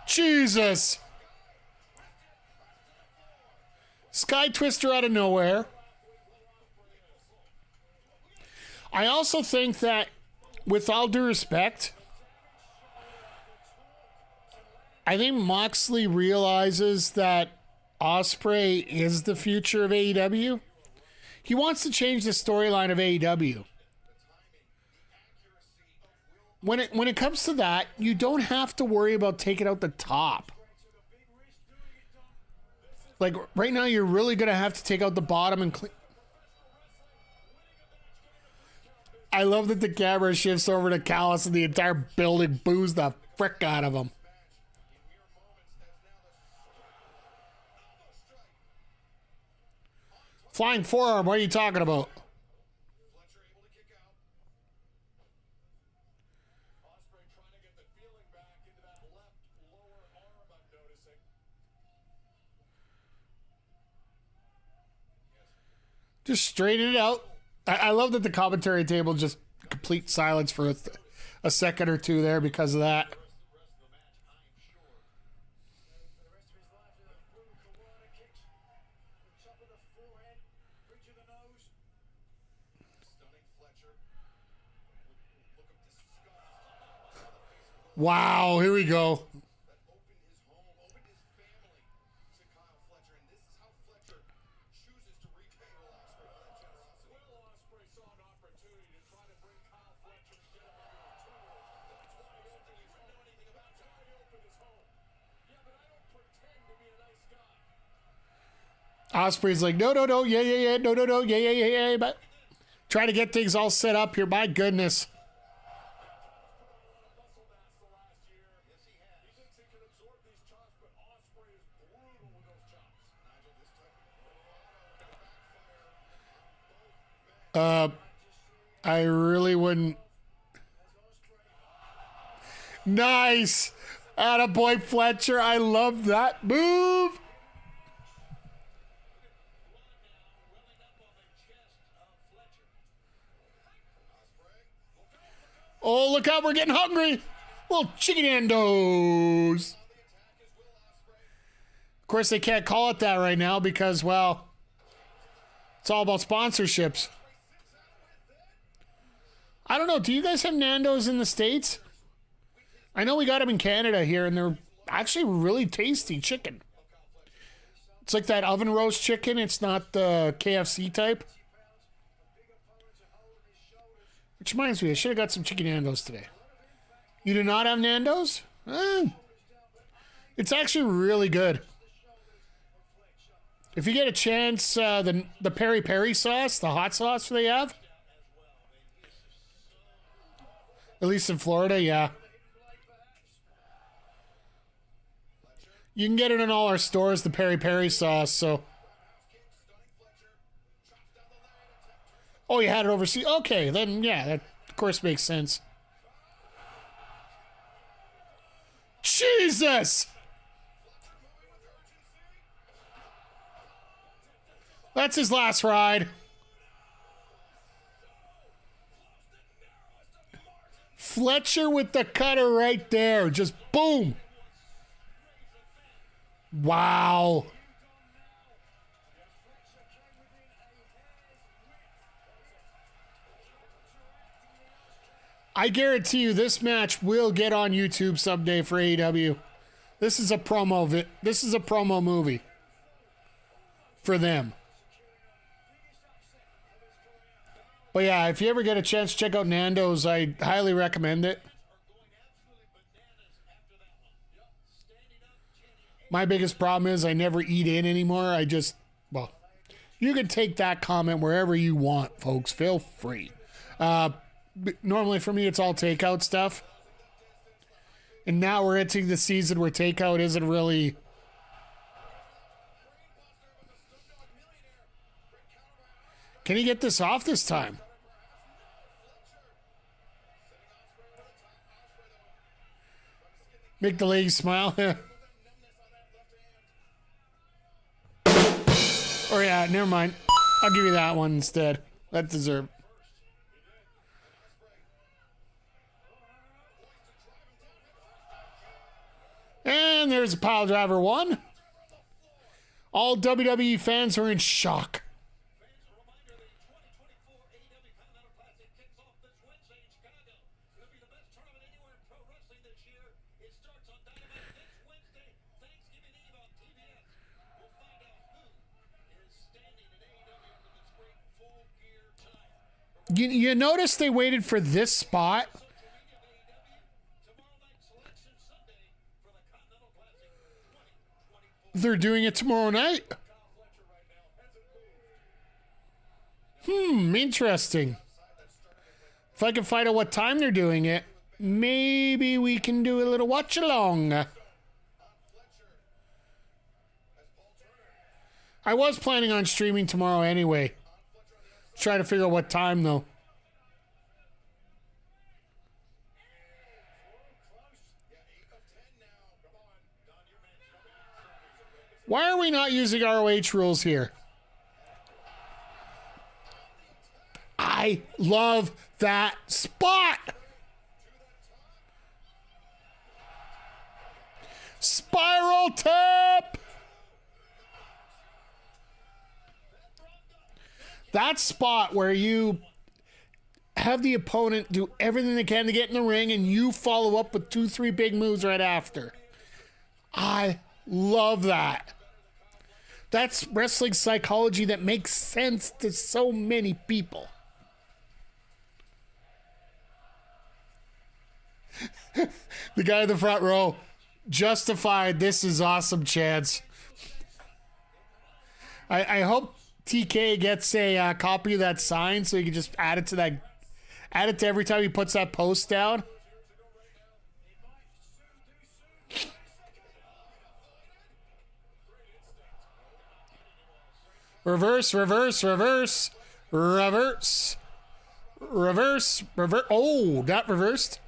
Jesus. Sky Twister out of nowhere. I also think that, with all due respect, I think Moxley realizes that Ospreay is the future of AEW. He wants to change the storyline of AEW. When it comes to that, you don't have to worry about taking out the top. Like, right now, you're really going to have to take out the bottom and clean. I love that the camera shifts over to Callis and the entire building boos the frick out of him. Flying forearm, what are you talking about? Just straighten it out. I love that the commentary table just complete silence for a second or two there because of that. Wow, here we go. Ospreay's like, no, yeah, no, yeah, but trying to get things all set up here. My goodness. I really wouldn't. Nice. Attaboy Fletcher. I love that move. Oh, look out, we're getting hungry. Little chicken endos. Of course, they can't call it that right now because, well, it's all about sponsorships. I don't know. Do you guys have Nando's in the States? I know we got them in Canada here, and they're actually really tasty chicken. It's like that oven roast chicken. It's not the KFC type. Which reminds me, I should have got some chicken Nando's today. You do not have Nando's? It's actually really good. If you get a chance, the peri peri sauce, the hot sauce they have, at least in Florida, yeah. You can get it in all our stores, the peri peri sauce. So, oh, you had it overseas. Okay, then yeah, that of course makes sense. Jesus! That's his last ride. Fletcher with the cutter right there. Just boom. Wow. I guarantee you this match will get on YouTube someday for AEW. This is a promo this is a promo movie for them. But yeah, if you ever get a chance to check out Nando's, I highly recommend it. My biggest problem is I never eat in anymore. Well, you can take that comment wherever you want, folks. Feel free. Normally for me, it's all takeout stuff. And now we're entering the season where takeout isn't really... Can he get this off this time? Make the lady smile. Or yeah, never mind. I'll give you that one instead. That deserved. And there's a pile driver one. All WWE fans are in shock. You notice they waited for this spot? They're doing it tomorrow night. Interesting. If I can find out what time they're doing it, maybe we can do a little watch along. I was planning on streaming tomorrow anyway. Try to figure out what time though. Why are we not using ROH rules here? I love that spot. Spiral tap. That spot where you have the opponent do everything they can to get in the ring and you follow up with 2-3 big moves right after. I love that. That's wrestling psychology that makes sense to so many people. The guy in the front row, justified. This is awesome, Chance. I hope TK gets a copy of that sign so he can just add it to every time he puts that post down. Reverse, reverse, reverse, reverse, reverse, reverse. Oh, that reversed.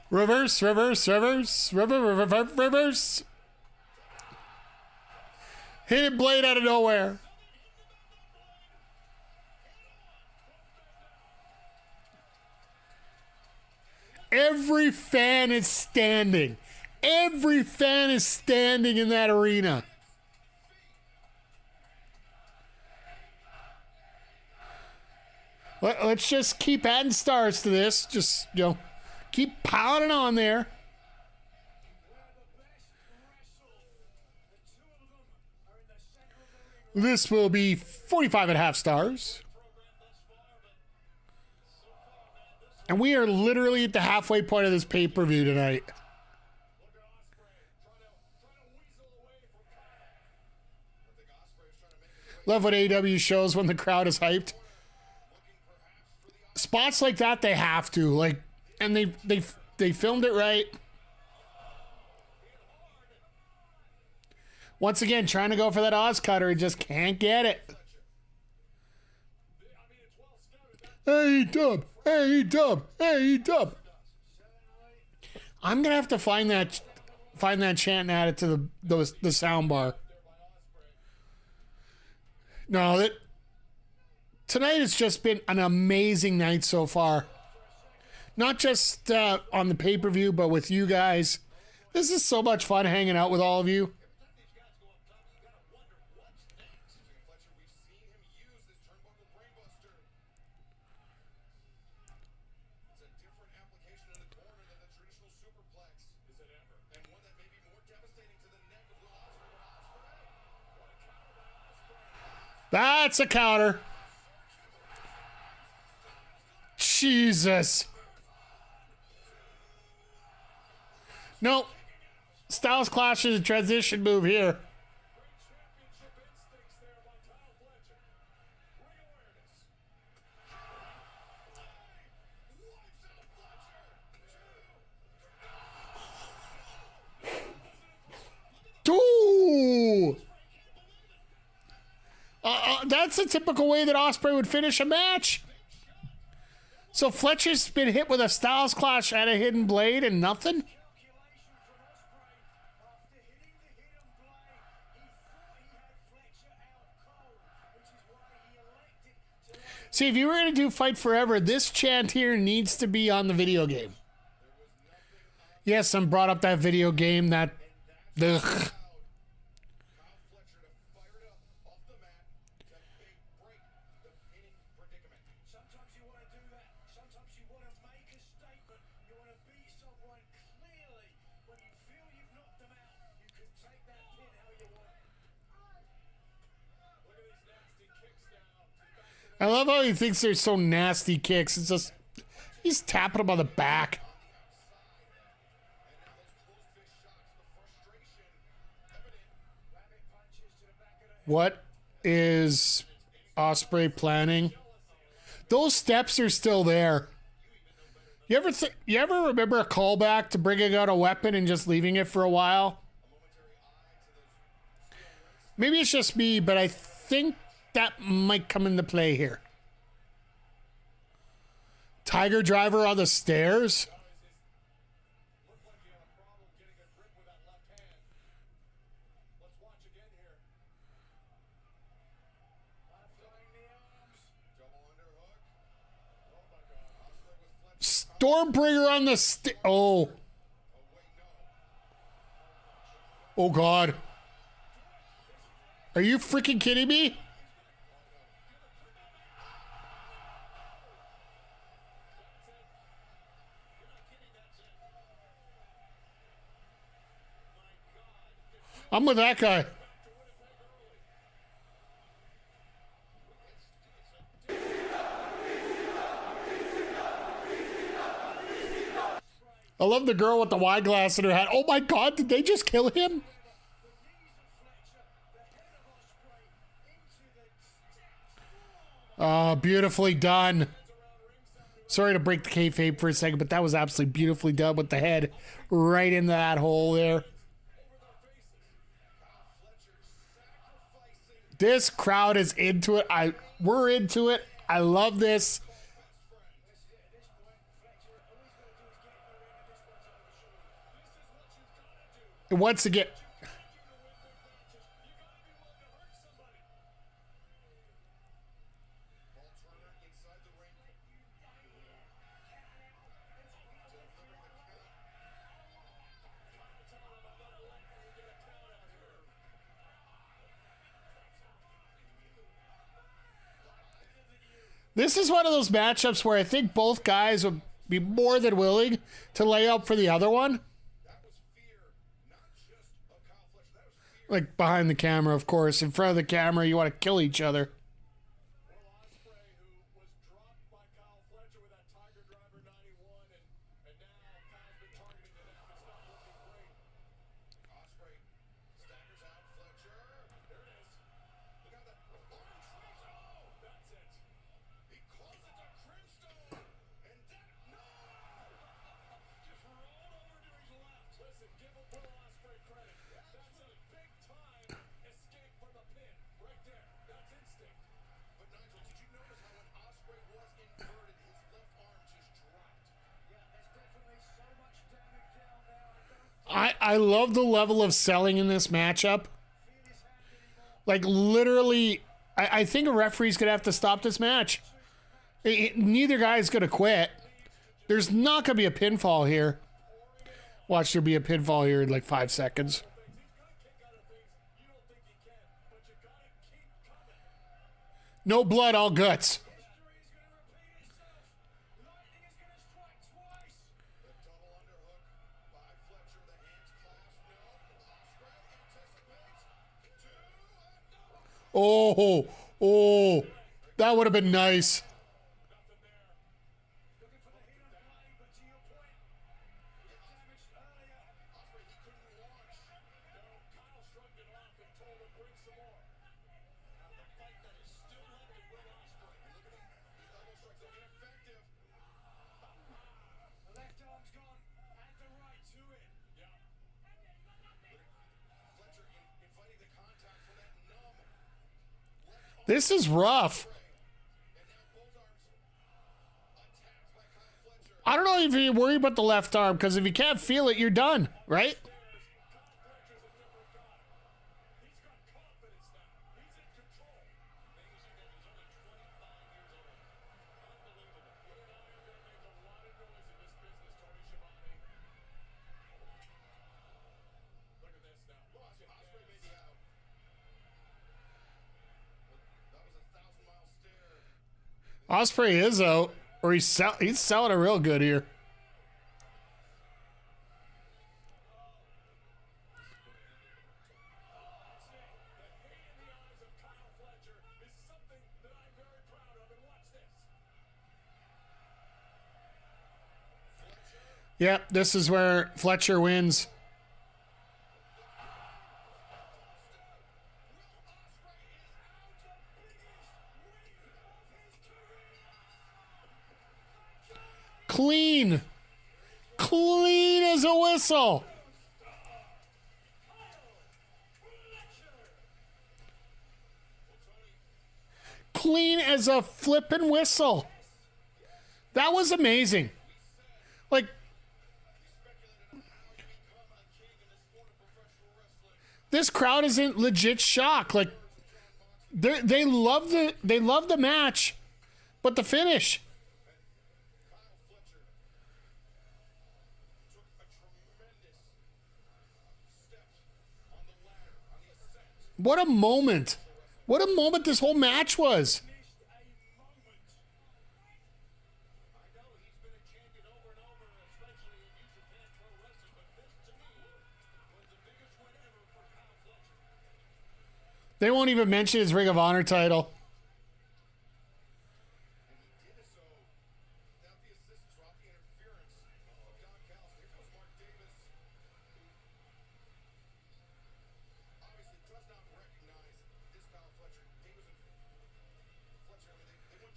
Reverse, reverse, reverse, reverse, reverse. Hit blade out of nowhere. Every fan is standing. Every fan is standing in that arena. Let's just keep adding stars to this. Just, keep piling on there. This will be 45.5 stars. And we are literally at the halfway point of this pay-per-view tonight. Love what AEW shows when the crowd is hyped. Spots like that, they have to. Like, and they filmed it right. Once again, trying to go for that Oz cutter, just can't get it. Hey, Dub! Hey, Dub! Hey, Dub! I'm gonna have to find that chant and add it to the sound bar. No, tonight has just been an amazing night so far. Not just on the pay-per-view, but with you guys. This is so much fun hanging out with all of you. That's a counter. Jesus. No. Styles Clash is a transition move here. Ooh. That's a typical way that Ospreay would finish a match. So Fletcher's been hit with a Styles Clash and a Hidden Blade and nothing? See, if you were going to do Fight Forever, this chant here needs to be on the video game. Yes, I'm brought up that video game that... Ugh. I love how he thinks they're so nasty kicks. It's just, he's tapping him on the back. What is Ospreay planning? Those steps are still there. You ever remember a callback to bringing out a weapon and just leaving it for a while? Maybe it's just me, but I think that might come into play here. Tiger Driver on the stairs? Stormbringer on the oh. Oh, God. Are you freaking kidding me? I'm with that guy. I love the girl with the wine glass in her hat. Oh my God, did they just kill him? Oh, beautifully done. Sorry to break the kayfabe for a second, but that was absolutely beautifully done with the head right into that hole there. This crowd is into it. We're into it. I love this. And once again, this is one of those matchups where I think both guys would be more than willing to lay up for the other one. Like behind the camera, of course. In front of the camera, you want to kill each other. Driver 91, and now Kyle's been targeting to them. It's not looking great. Ospreay staggers out Fletcher. There it is. Look how that orange face. Oh, that's it. He calls it the Crimstone. And that, no! Just rolled over to his left. Listen, give him Will Ospreay credit. That's a big-time escape from the pin. Right there. That's instinct. But Nigel, did you notice how when Ospreay was inverted, his left arm just dropped? Yeah, there's definitely so much damage down there. I love the level of selling in this matchup. Like, literally, I think a referee's going to have to stop this match. Neither guy's going to quit. There's not going to be a pinfall here. Watch there be a pinfall here in like 5 seconds. No blood, all guts. Oh, oh, that would have been nice. This is rough. I don't know if you worry about the left arm, because if you can't feel it, you're done, right? Ospreay is out, or he's selling it real good here. Yep, this is where Fletcher wins. Clean. Clean as a whistle. Clean as a flippin' whistle. That was amazing. Like, this crowd is in legit shock. Like, they love the match, but the finish. What a moment. What a moment this whole match was. They won't even mention his Ring of Honor title.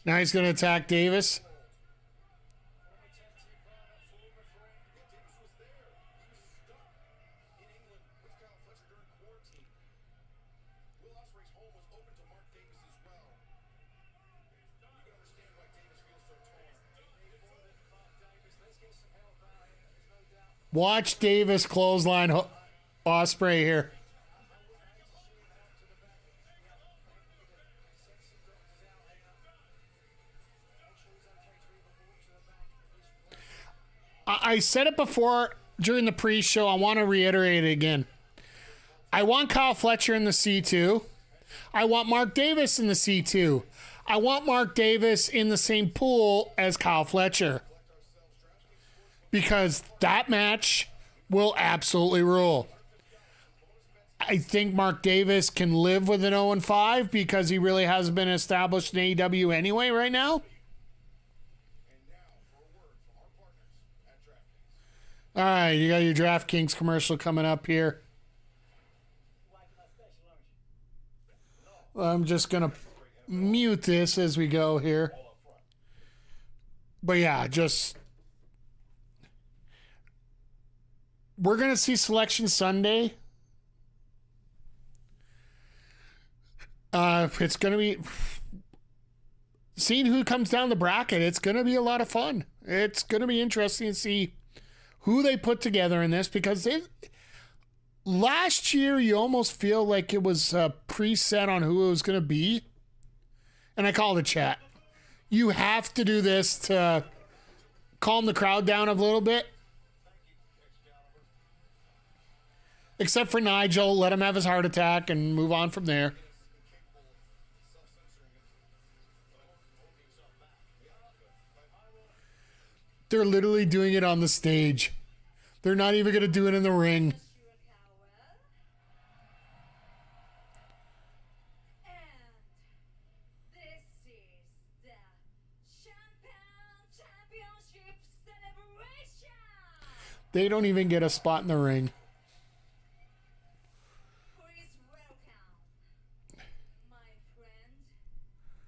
Now he's going to attack Davis. Watch Davis clothesline Ospreay here. I said it before during the pre-show. I want to reiterate it again. I want Kyle Fletcher in the C2. I want Mark Davis in the C2. I want Mark Davis in the same pool as Kyle Fletcher. Because that match will absolutely rule. I think Mark Davis can live with an 0-5 because he really hasn't been established in AEW anyway right now. All right, you got your DraftKings commercial coming up here. I'm just going to mute this as we go here. But yeah, just... We're going to see Selection Sunday. It's going to be... Seeing who comes down the bracket, it's going to be a lot of fun. It's going to be interesting to see who they put together in this, because last year you almost feel like it was preset on who it was going to be. And I call the chat. You have to do this to calm the crowd down a little bit. Except for Nigel, let him have his heart attack and move on from there. They're literally doing it on the stage. They're not even going to do it in the ring. And this is the Championship celebration. They don't even get a spot in the ring. Please welcome my friend,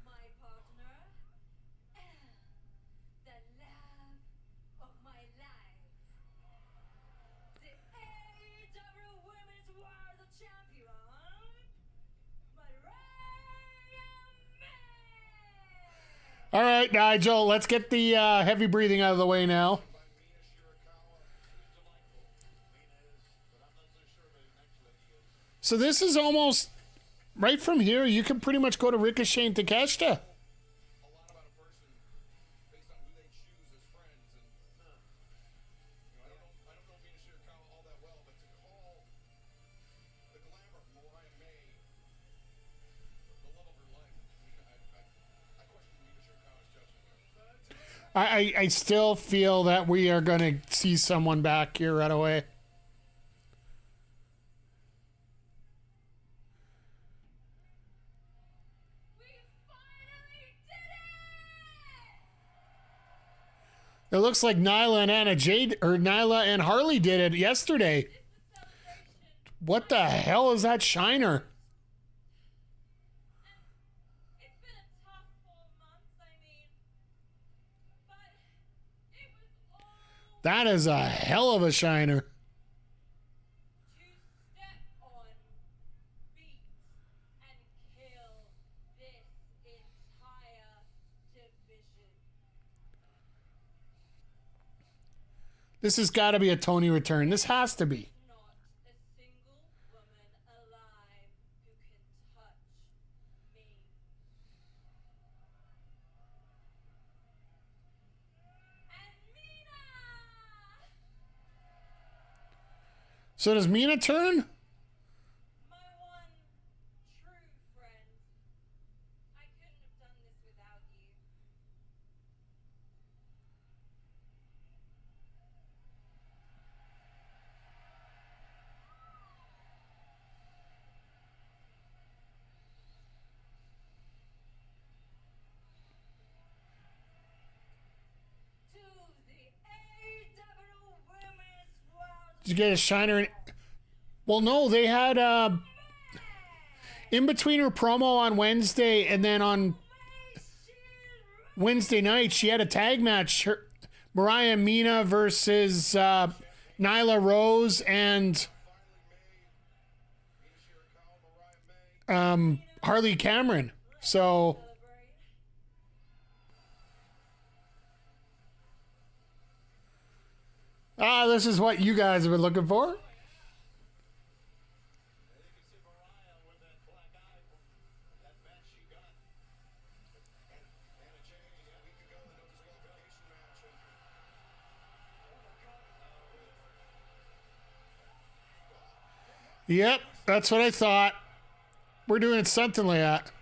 my partner, and the love of my life, the AEW Women's World Champion, Mariah May. All right, Nigel, let's get the heavy breathing out of the way now. So this is almost right from here. You can pretty much go to Ricochet and Takeshita. A lot about a person based on who they choose as friends, and I don't know Mina Shirakawa all that well, but to call the glamour of Mariah May the love of her life, I question Mina Shirakawa's judgment. I still feel that we are going to see someone back here right away. We finally did it! It looks like Nyla and Harley did it yesterday. What the hell is that shiner? It's been a tough 4 months, but it was all That is a hell of a shiner. to step on, beat, and kill this entire division. This has got to be a Tony return. This has to be. Not a single woman alive who can touch me. And Mina! So does Mina turn? My one true friend. I couldn't have done this without you. To the AEW Women's World Did you get a shiner? Well, no, they had in between her promo on Wednesday and then on Wednesday night, she had a tag match. Mariah Mina versus Nyla Rose and Harley Cameron. So this is what you guys have been looking for. Yep, that's what I thought. We're doing something like that.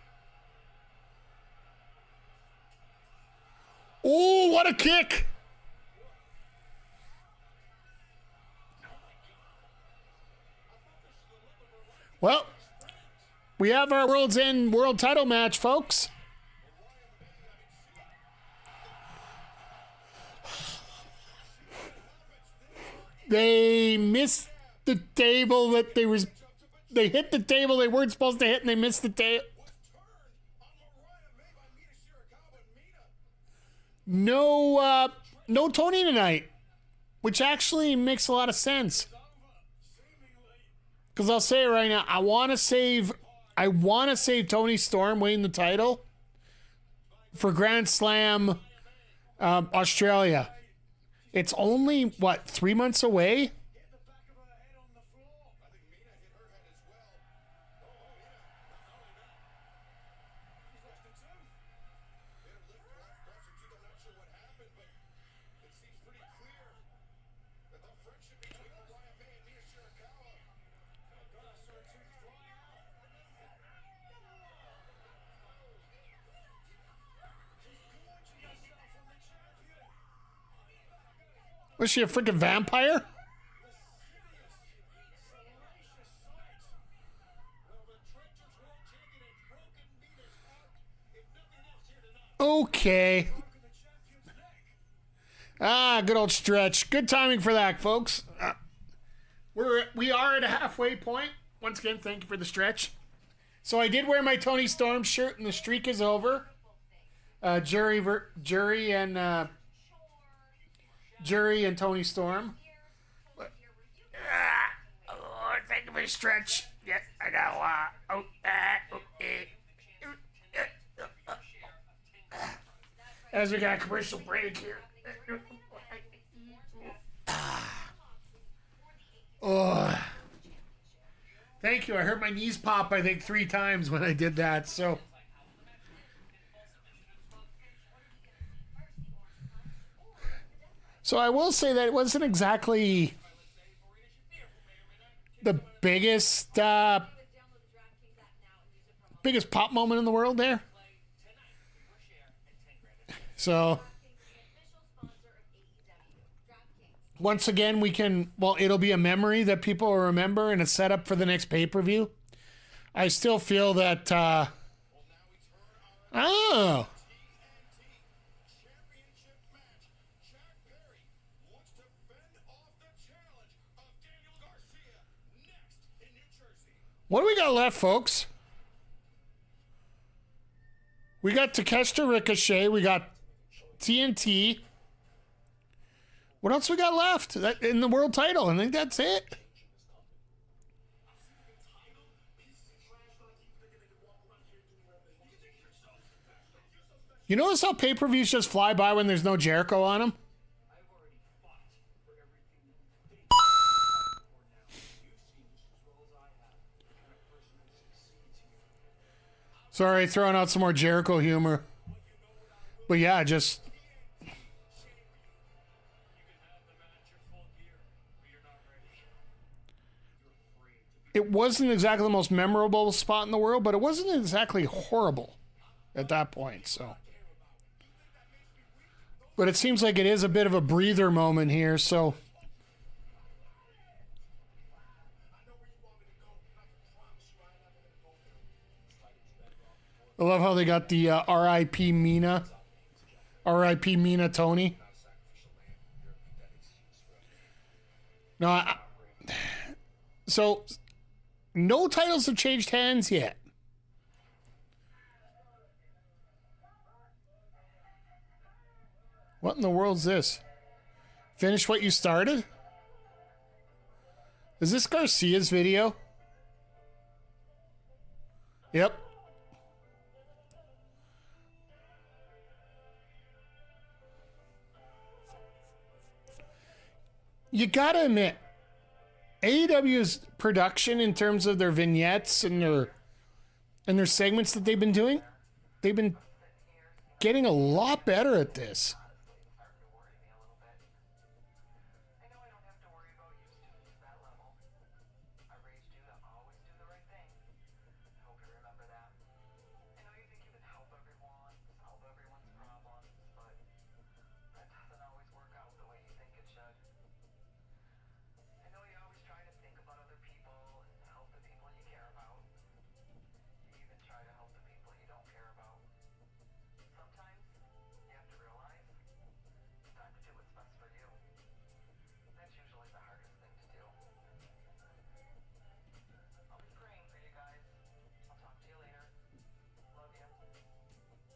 Oh, what a kick! Well, we have our World's End World title match, folks. They missed the table that they hit the table they weren't supposed to hit, and they missed the table. No Tony tonight, which actually makes a lot of sense. Because I'll say it right now, I want to save Tony Storm winning the title for Grand Slam Australia. It's only, 3 months away? Was she a freaking vampire? Okay. Good old stretch. Good timing for that, folks. We are at a halfway point. Once again, thank you for the stretch. So I did wear my Tony Storm shirt, and the streak is over. Jury and Tony Storm. Thank you for the stretch. Yeah, I got a lot. As we got a commercial break here. Thank you. I heard my knees pop, I think, 3 times when I did that. So I will say that it wasn't exactly the biggest pop moment in the world there. So once again, it'll be a memory that people will remember and a setup for the next pay-per-view. I still feel that, what do we got left, folks? We got Takeshita Ricochet. We got TNT. What else we got left in the world title? I think that's it. You notice how pay-per-views just fly by when there's no Jericho on them? Sorry, throwing out some more Jericho humor. But yeah, just... It wasn't exactly the most memorable spot in the world, but it wasn't exactly horrible at that point, so... But it seems like it is a bit of a breather moment here, so... I love how they got the R.I.P. Mina. R.I.P. Mina Tony. No, so no titles have changed hands yet. What in the world's this? Finish what you started? Is this Garcia's video? Yep. You gotta admit, AEW's production in terms of their vignettes and their segments that they've been doing, they've been getting a lot better at this.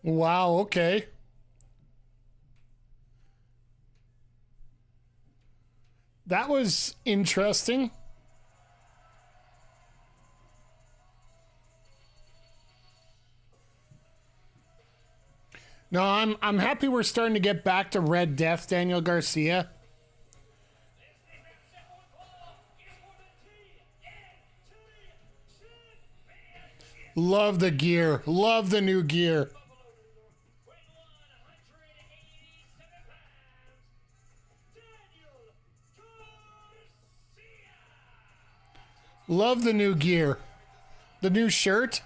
Wow, okay. That was interesting. No, I'm happy we're starting to get back to Red Death, Daniel Garcia. Love the gear. Love the new gear. Love the new gear. The new shirt.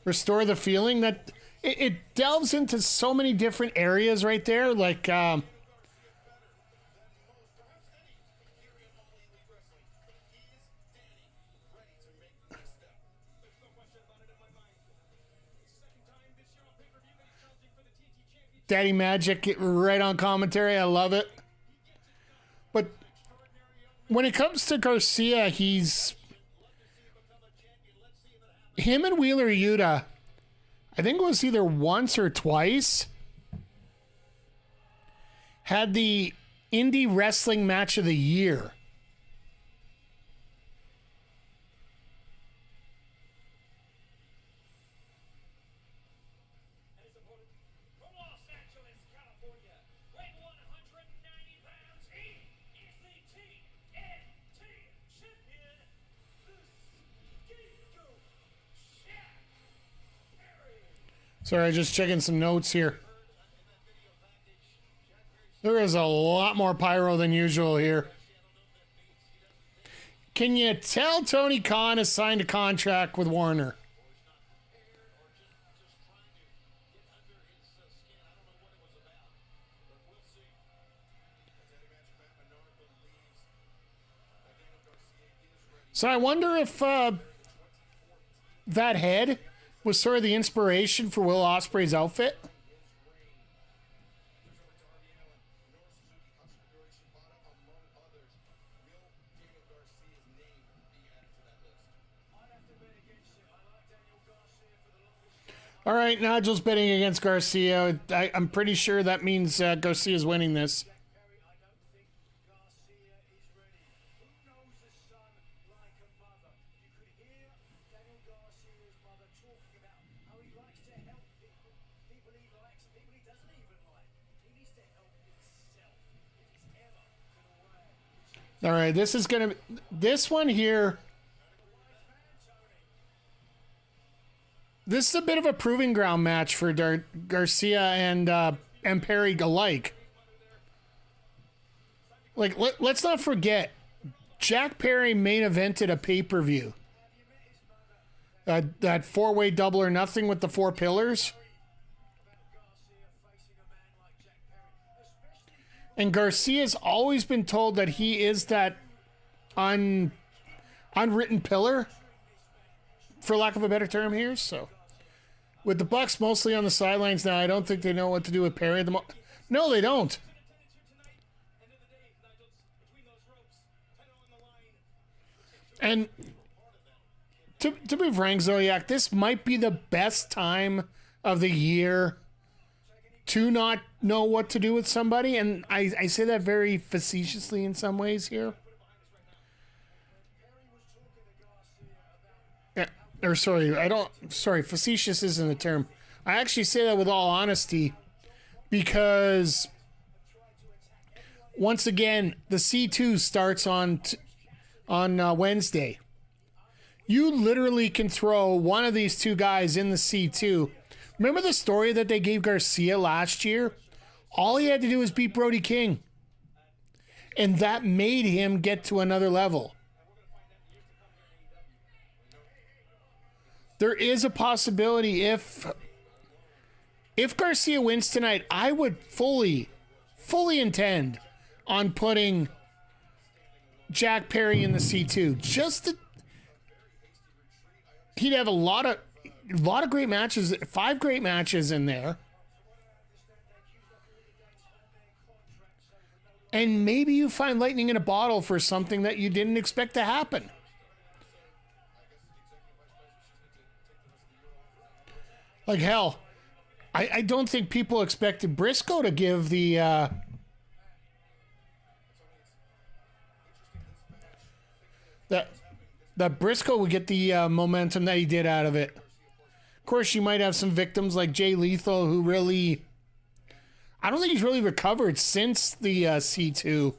Restore the feeling that it delves into so many different areas right there. Like, Daddy Magic right on commentary. I love it. But when it comes to Garcia, him and Wheeler Yuta, I think it was either once or twice, had the indie wrestling match of the year. From Los Angeles, California, weighing 190 pounds, he is the TNT champion, the Scapegoat, Jack Perry. Sorry, just checking some notes here. There is a lot more pyro than usual here. Can you tell Tony Khan has signed a contract with Warner? So I wonder if that head was sort of the inspiration for Will Ospreay's outfit. All right, Nigel's betting against Garcia. I'm pretty sure that means Garcia's winning this. Perry, I don't think Garcia is ready. Who knows the son like a mother? You could hear Daniel Garcia's mother talking about how he likes to help people. People he likes and people he doesn't even like. He needs to help himself if he's ever going to win. All right, this one here. This is a bit of a proving ground match for Garcia and Perry alike. Like, let's not forget, Jack Perry main evented a pay-per-view. That four-way double or nothing with the four pillars. And Garcia's always been told that he is that unwritten pillar, for lack of a better term here, so... With the Bucks mostly on the sidelines now, I don't think they know what to do with Perry. No, they don't. And to be frank, Zodiac, this might be the best time of the year to not know what to do with somebody. And I say that very facetiously in some ways here. Facetious isn't the term. I actually say that with all honesty because once again, the C2 starts on Wednesday. You literally can throw one of these two guys in the C2. Remember the story that they gave Garcia last year? All he had to do was beat Brody King. And that made him get to another level. There is a possibility if Garcia wins tonight, I would fully intend on putting Jack Perry in the C2. He'd have a lot of great matches, 5 great matches in there. And maybe you find lightning in a bottle for something that you didn't expect to happen. Like, hell, I don't think people expected Briscoe to give the that Briscoe would get the momentum that he did out of it. Of course, you might have some victims like Jay Lethal who really, I don't think he's really recovered since the C2,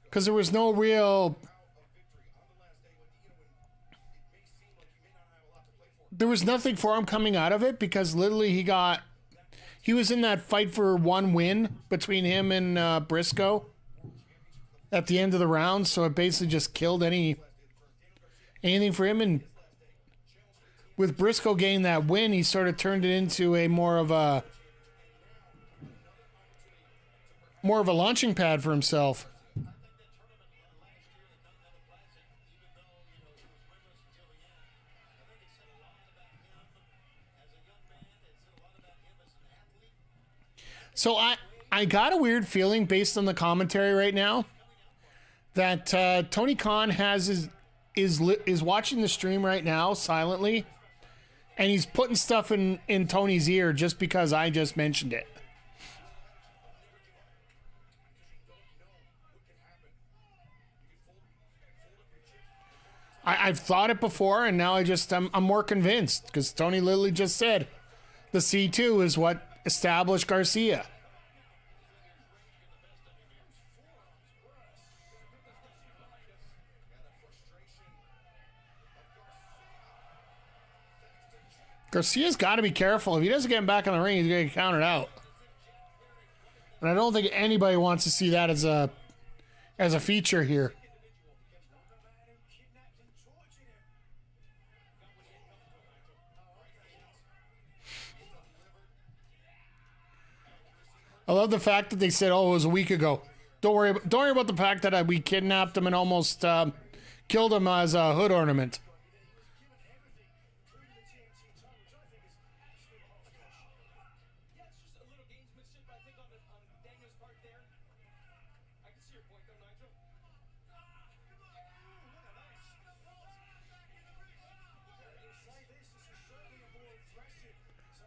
because there was no real, there was nothing for him coming out of it, because literally he was in that fight for one win between him and Briscoe at the end of the round, so it basically just killed anything for him. And with Briscoe getting that win, he sort of turned it into a more of a launching pad for himself. So I got a weird feeling based on the commentary right now that Tony Khan is watching the stream right now silently, and he's putting stuff in Tony's ear just because I just mentioned it. I've thought it before, and now I'm more convinced, because Tony literally just said the C2 is what established Garcia. Garcia's got to be careful. If he doesn't get him back in the ring, he's going to get counted out. And I don't think anybody wants to see that as a feature here. I love the fact that they said, "Oh, it was a week ago." Don't worry about the fact that we kidnapped him and almost killed him as a hood ornament.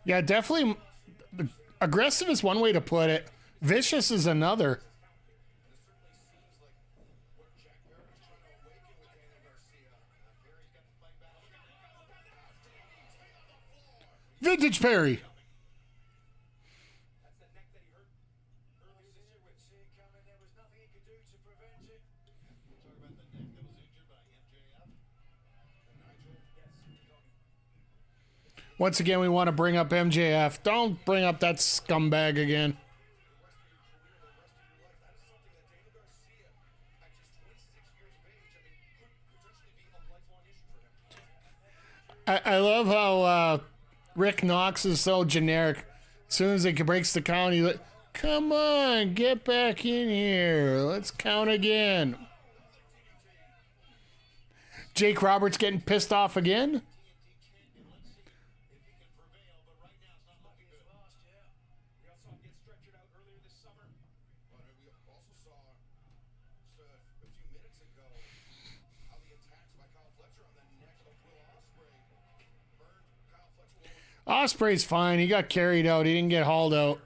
Yeah, definitely. Aggressive is one way to put it. Vicious is another. Vintage Perry. Once again, we want to bring up MJF. Don't bring up that scumbag again. I love how Rick Knox is so generic. As soon as he breaks the count, he's like, "Come on, get back in here. Let's count again." Jake Roberts getting pissed off again. Ospreay's fine. He got carried out. He didn't get hauled out.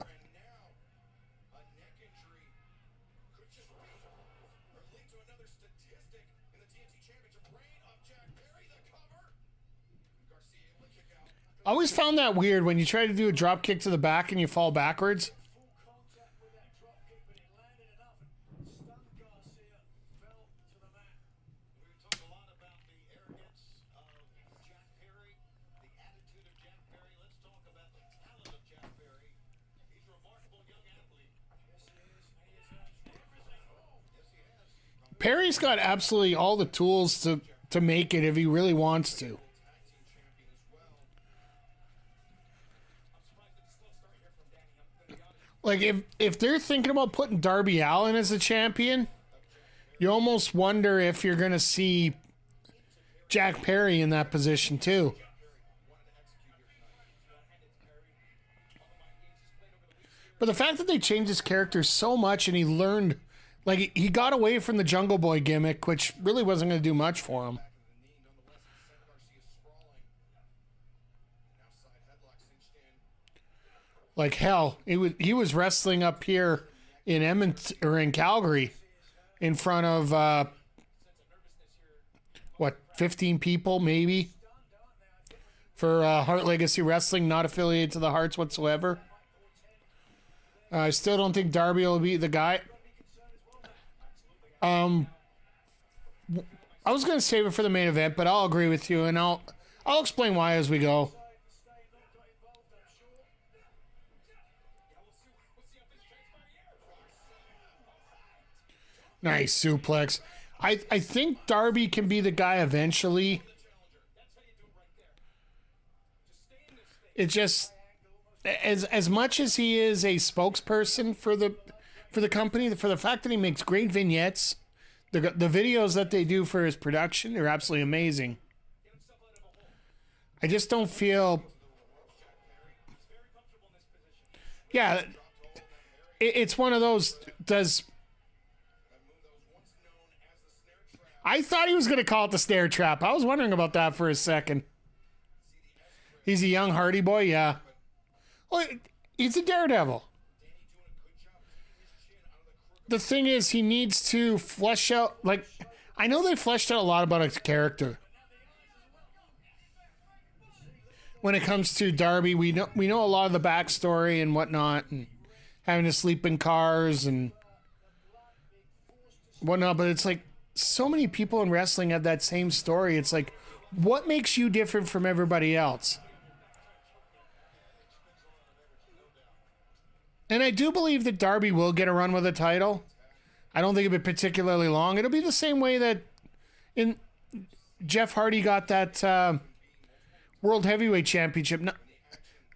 I always found that weird when you try to do a drop kick to the back and you fall backwards. Perry's got absolutely all the tools to make it if he really wants to. Like, if they're thinking about putting Darby Allin as a champion, you almost wonder if you're going to see Jack Perry in that position too. But the fact that they changed his character so much and he learned, like, he got away from the Jungle Boy gimmick, which really wasn't going to do much for him. Like hell, he was wrestling up here in Edmonton or in Calgary in front of 15 people maybe for Heart Legacy Wrestling, not affiliated to the Hearts whatsoever. I still don't think Darby will be the guy. I was going to save it for the main event, but I'll agree with you, and I'll explain why as we go. Nice suplex. I think Darby can be the guy eventually. It just as much as he is a spokesperson for the company, for the fact that he makes great vignettes, the videos that they do for his production are absolutely amazing. I just don't feel. Yeah, it's one of those. I thought he was going to call it the snare trap. I was wondering about that for a second. He's a young Hardy boy, yeah. Well, he's a daredevil. The thing is, he needs to flesh out, like, I know they fleshed out a lot about his character. When it comes to Darby, we know a lot of the backstory and whatnot, and having to sleep in cars and whatnot, but it's like, so many people in wrestling have that same story. It's like, what makes you different from everybody else? And I do believe that Darby will get a run with a title. I don't think it'll be particularly long. It'll be the same way that Jeff Hardy got that World Heavyweight Championship,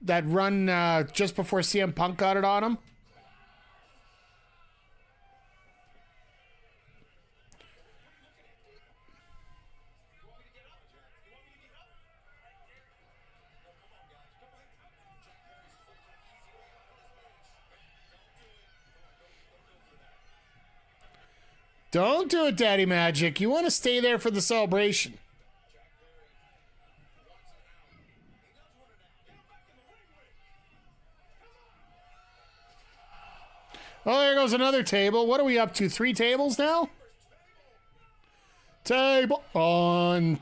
that run just before CM Punk got it on him. Don't do it, Daddy Magic. You want to stay there for the celebration. Oh, there goes another table. What are we up to? 3 tables now? Table on.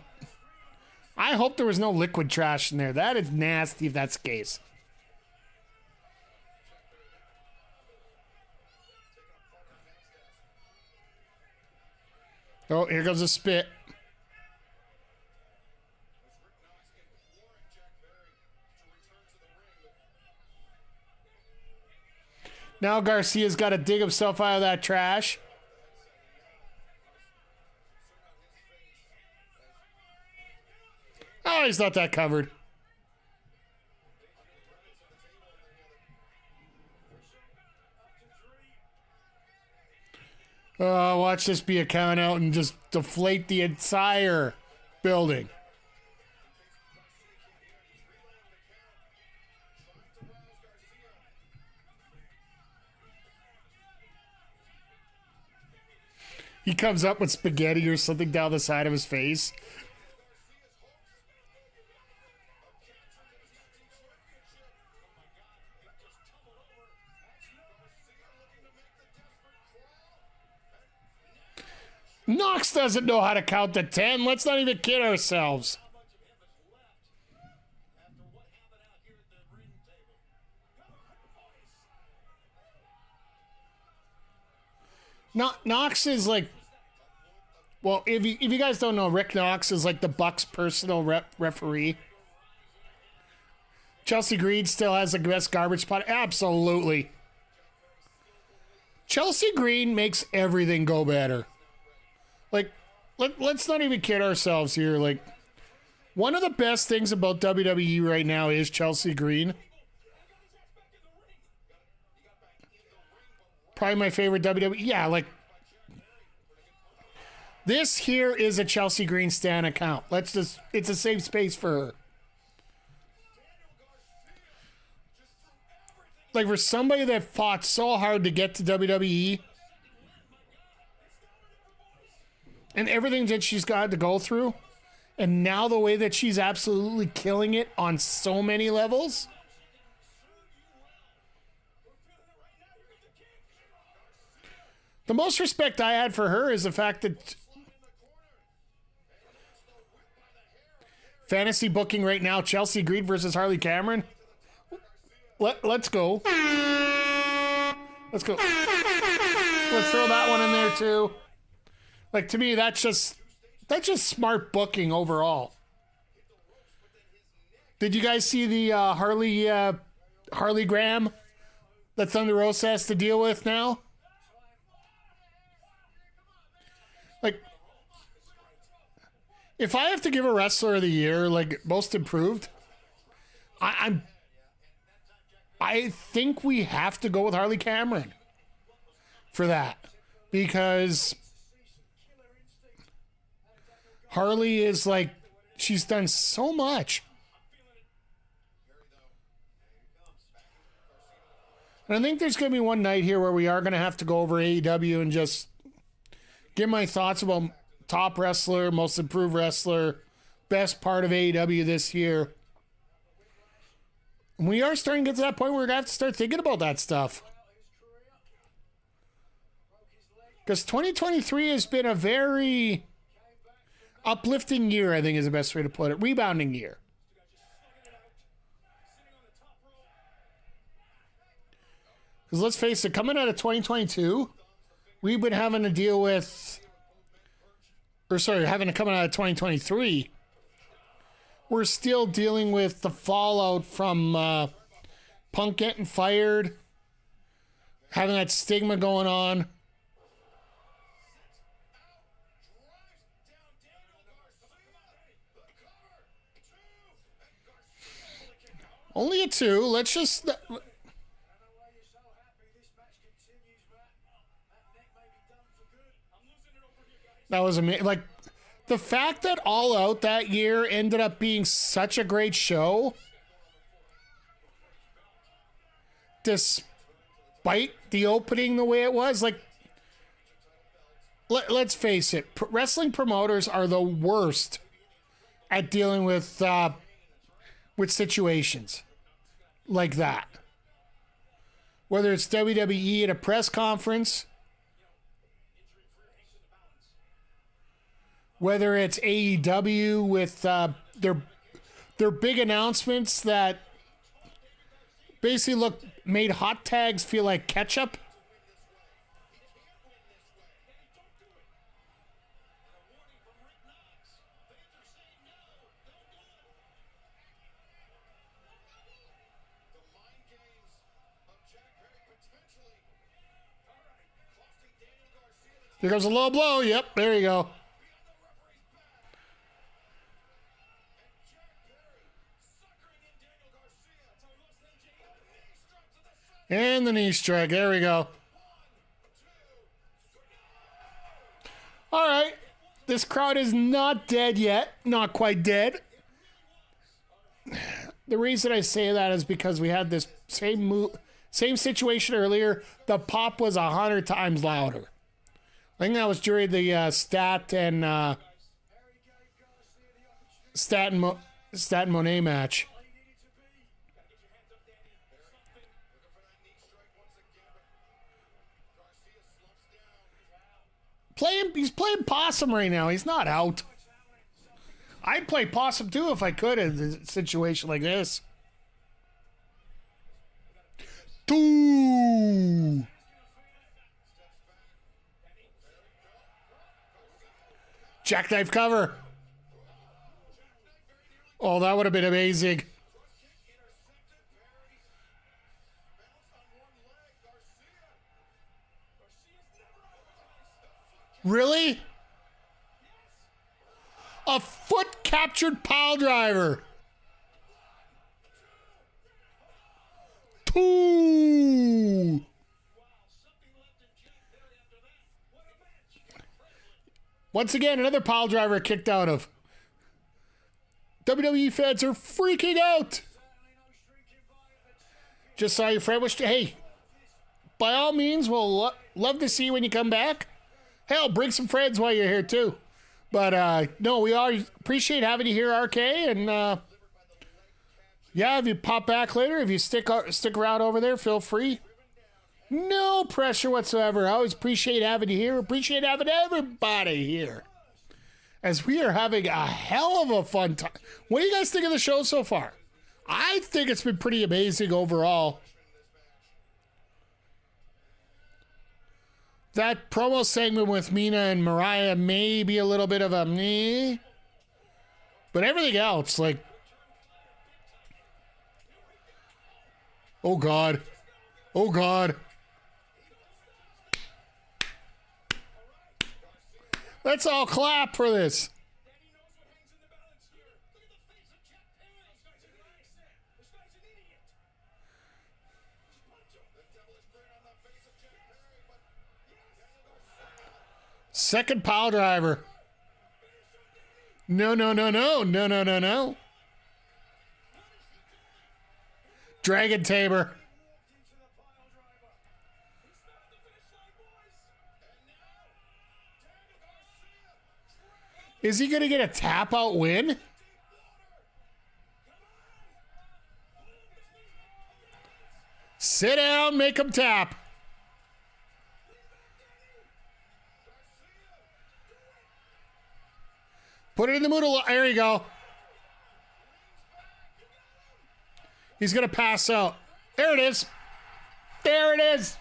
I hope there was no liquid trash in there. That is nasty if that's the case. Oh, here goes a spit. Now Garcia's got to dig himself out of that trash. Oh, he's not that covered. Oh, watch this be a count out and just deflate the entire building. He comes up with spaghetti or something down the side of his face. Knox doesn't know how to count to 10. Let's not even kid ourselves. Knox is like, well, if you guys don't know, Rick Knox is like the Bucks' personal referee. Chelsea Green still has the best garbage spot. Absolutely. Chelsea Green makes everything go better. Like, let's not even kid ourselves here. Like, one of the best things about WWE right now is Chelsea Green. Probably my favorite WWE. Yeah, like, this here is a Chelsea Green stan account. It's a safe space for her. Like, for somebody that fought so hard to get to WWE, and everything that she's got to go through, and now the way that she's absolutely killing it on so many levels. The most respect I had for her is the fact that fantasy booking right now, Chelsea Green versus Harley Cameron. Let's go. Let's go. Let's throw that one in there too. Like, to me, that's just smart booking overall. Did you guys see the Harley Graham that Thunder Rosa has to deal with now? Like, if I have to give a wrestler of the year, like most improved, I think we have to go with Harley Cameron for that, because Harley is like, she's done so much. And I think there's going to be one night here where we are going to have to go over AEW and just give my thoughts about top wrestler, most improved wrestler, best part of AEW this year. And we are starting to get to that point where we're going to have to start thinking about that stuff. Because 2023 has been a very uplifting year, I think is the best way to put it. Rebounding year. Because let's face it, coming out of 2022, we've been having to deal with, having to come out of 2023, we're still dealing with the fallout from Punk getting fired, having that stigma going on. Only a 2. Let's just... That was amazing. Like, the fact that All Out that year ended up being such a great show, despite the opening the way it was, like, let's face it, wrestling promoters are the worst at dealing with situations like that. Whether it's WWE at a press conference, whether it's AEW with their big announcements that basically made hot tags feel like ketchup. Here goes a low blow. Yep, there you go. And the knee strike. There we go. All right. This crowd is not dead yet. Not quite dead. The reason I say that is because we had this same situation earlier. The pop was 100 times louder. I think that was during the Stat and Monet match. He's playing possum right now. He's not out. I'd play possum too if I could in a situation like this. 2. Jackknife cover. Oh, that would have been amazing. Really? A foot captured pile driver. 2. Once again, another pile driver kicked out of. WWE fans are freaking out. Just saw your friend was... Hey, by all means, we'll love to see you when you come back. Hell, bring some friends while you're here, too. But, no, we all appreciate having you here, RK. And, yeah, if you pop back later, if you stick around over there, feel free. No pressure whatsoever. I always appreciate having you here. Appreciate having everybody here. As we are having a hell of a fun time. What do you guys think of the show so far? I think it's been pretty amazing overall. That promo segment with Mina and Mariah may be a little bit of a meh. But everything else, like... Oh, God. Oh, God. Let's all clap for this. Daddy knows what hangs in the balance here. Look at the face of Jack Perry. This guy's an idiot. This guy's an idiot. Just punch him. The devil is great on the face of Jack Perry, but Second pile driver. No, no, no, no. No, no, no, no. Dragon Tamer. walked into the pile driver. He smelled the finish line, boys. And now, Daniel Garcia. Is he going to get a tap out win? Sit down, make him tap. Put it in the middle. There you go. He's going to pass out. There it is. There it is.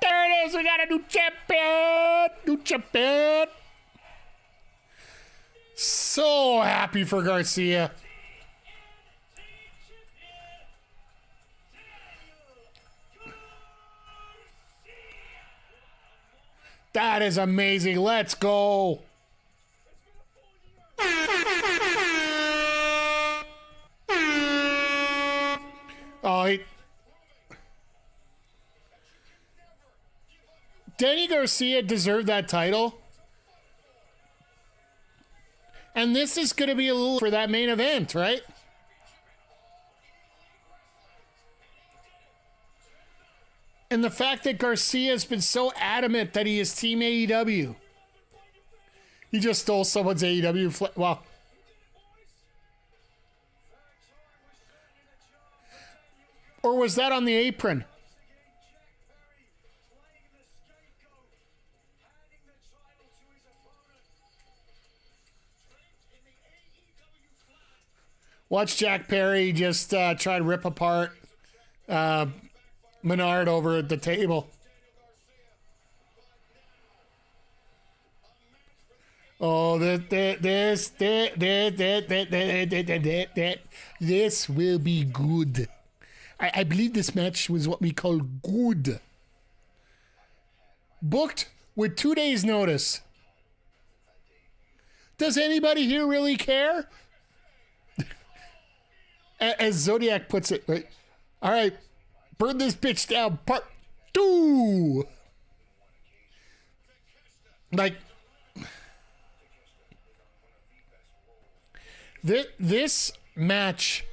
There it is. We got a new champion. New champion. So happy for Garcia. That is amazing. Let's go. Oh, Danny Garcia deserved that title. And this is going to be a little for that main event, right? And the fact that Garcia has been so adamant that he is Team AEW. He just stole someone's AEW well. Or was that on the apron? Watch Jack Perry just try to rip apart Menard over at the table. Oh, this will be good. I believe this match was what we call good. Booked with 2 days' notice. Does anybody here really care? As Zodiac puts it, right? All right, burn this bitch down, part 2. Like, this match,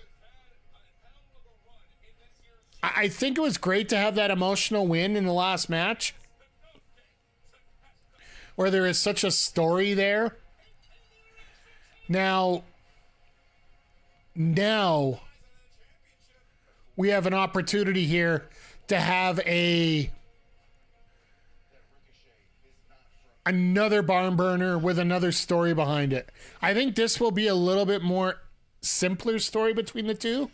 I think it was great to have that emotional win in the last match, where there is such a story there. Now we have an opportunity here to have another barn burner with another story behind it. I think this will be a little bit more simpler story between the two.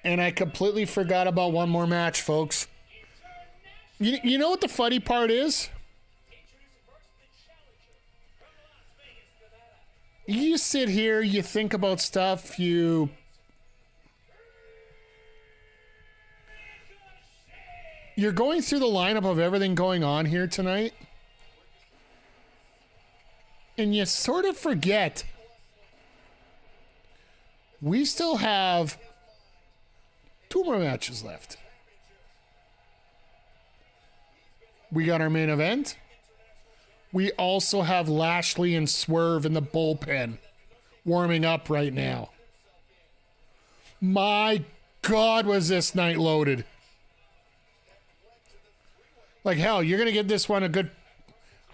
And I completely forgot about one more match, folks. You know what the funny part is? You sit here, you think about stuff, you're going through the lineup of everything going on here tonight, and you sort of forget we still have 2 more matches left. We got our main event. We also have Lashley and Swerve in the bullpen warming up right now. My God, was this night loaded. Like, hell, you're going to give this one a good...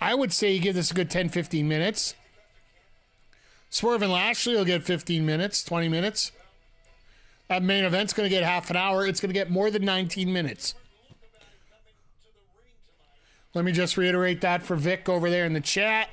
I would say you give this a good 10, 15 minutes. Swerve and Lashley will get 15 minutes, 20 minutes. That main event's going to get half an hour. It's going to get more than 19 minutes. Let me just reiterate that for Vic over there in the chat.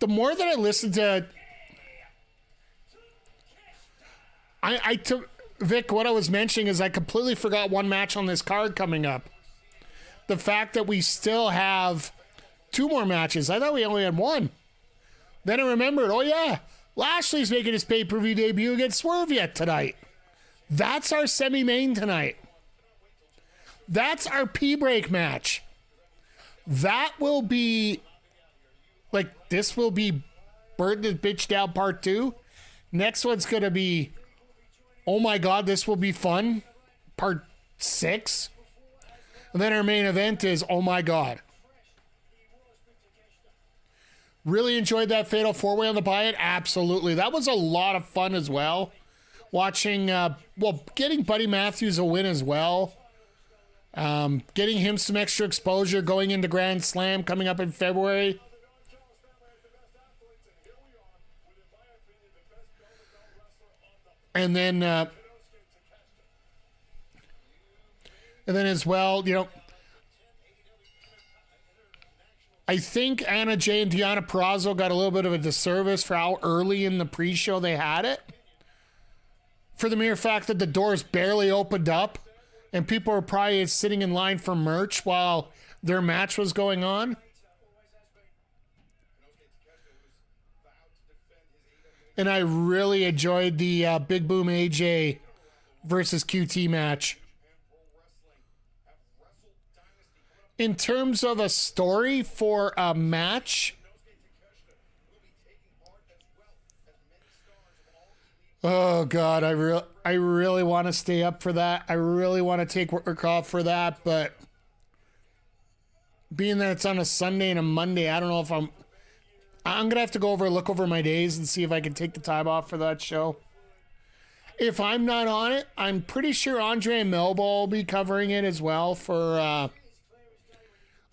The more that I listen to, Vic, what I was mentioning is I completely forgot one match on this card coming up. The fact that we still have 2 more matches. I thought we only had 1. Then I remembered, oh yeah, Lashley's making his pay-per-view debut against Swerve yet tonight. That's our semi-main tonight. That's our P-break match. That will be... Like, this will be Burn This Bitch Down Part 2. Next one's going to be, oh my God, this will be fun, Part 6. And then our main event is, oh my God. Really enjoyed that Fatal 4-Way on the buy-in? Absolutely. That was a lot of fun as well. Watching, getting Buddy Matthews a win as well. Getting him some extra exposure going into Grand Slam coming up in February. And then as well, you know, I think Anna Jay and Deonna Purrazzo got a little bit of a disservice for how early in the pre-show they had it. For the mere fact that the doors barely opened up and people were probably sitting in line for merch while their match was going on. And I really enjoyed the Big Boom AJ versus QT match. In terms of a story for a match, oh God, I really want to stay up for that. I really want to take work off for that, but being that it's on a Sunday and a Monday, I don't know if I'm going to have to look over my days and see if I can take the time off for that show. If I'm not on it, I'm pretty sure Andre and Melba will be covering it as well for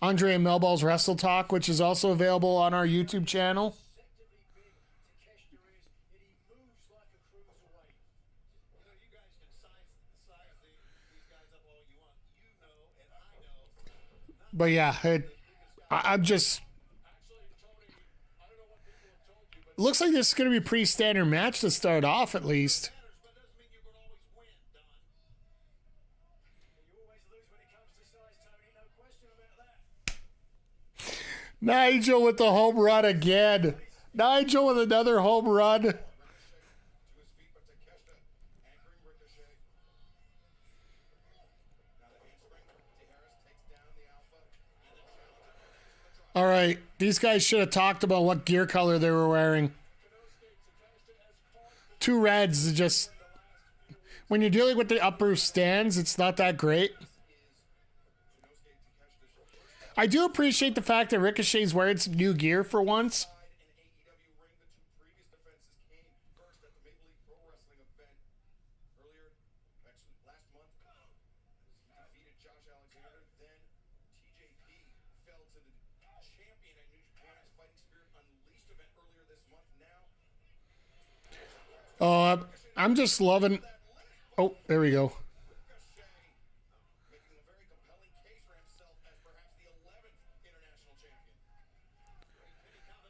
Andre and Melball's Wrestle Talk, which is also available on our YouTube channel. But yeah, I'm just... Looks like this is going to be a pretty standard match to start off, at least. Nigel with the home run again. Nigel with another home run. All right, these guys should have talked about what gear color they were wearing. 2 reds, just... When you're dealing with the upper stands, it's not that great. I do appreciate the fact that Ricochet's wearing some new gear for once. Oh, I'm just loving... Oh, there we go.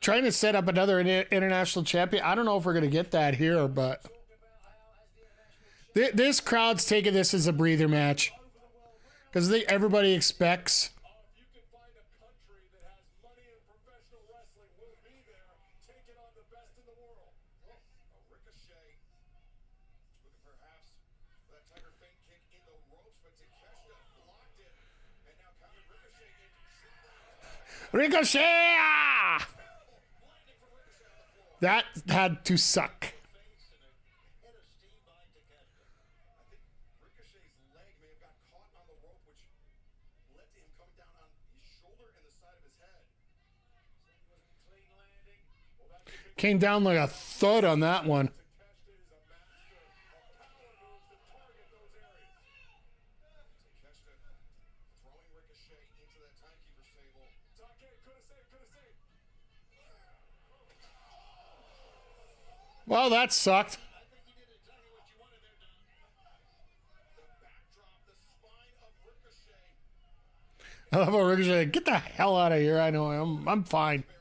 Trying to set up another international champion. I don't know if we're going to get that here, but... This crowd's taking this as a breather match. Because I think everybody expects... Ricochet! That had to suck. rope, which led to him coming down on his shoulder and the side of his head. Clean landing. Well, that's a big Came down like a thud on that one. Takeshita is a master of power moves that target those areas. Takeshita throwing Ricochet into that timekeeper's table. Take, could have saved, could have saved. Well, that sucked. I think you did exactly what you wanted there, Don. The backdrop, the spine of Ricochet. I love how Ricochet, get the hell out of here. I know I'm fine. Barricade.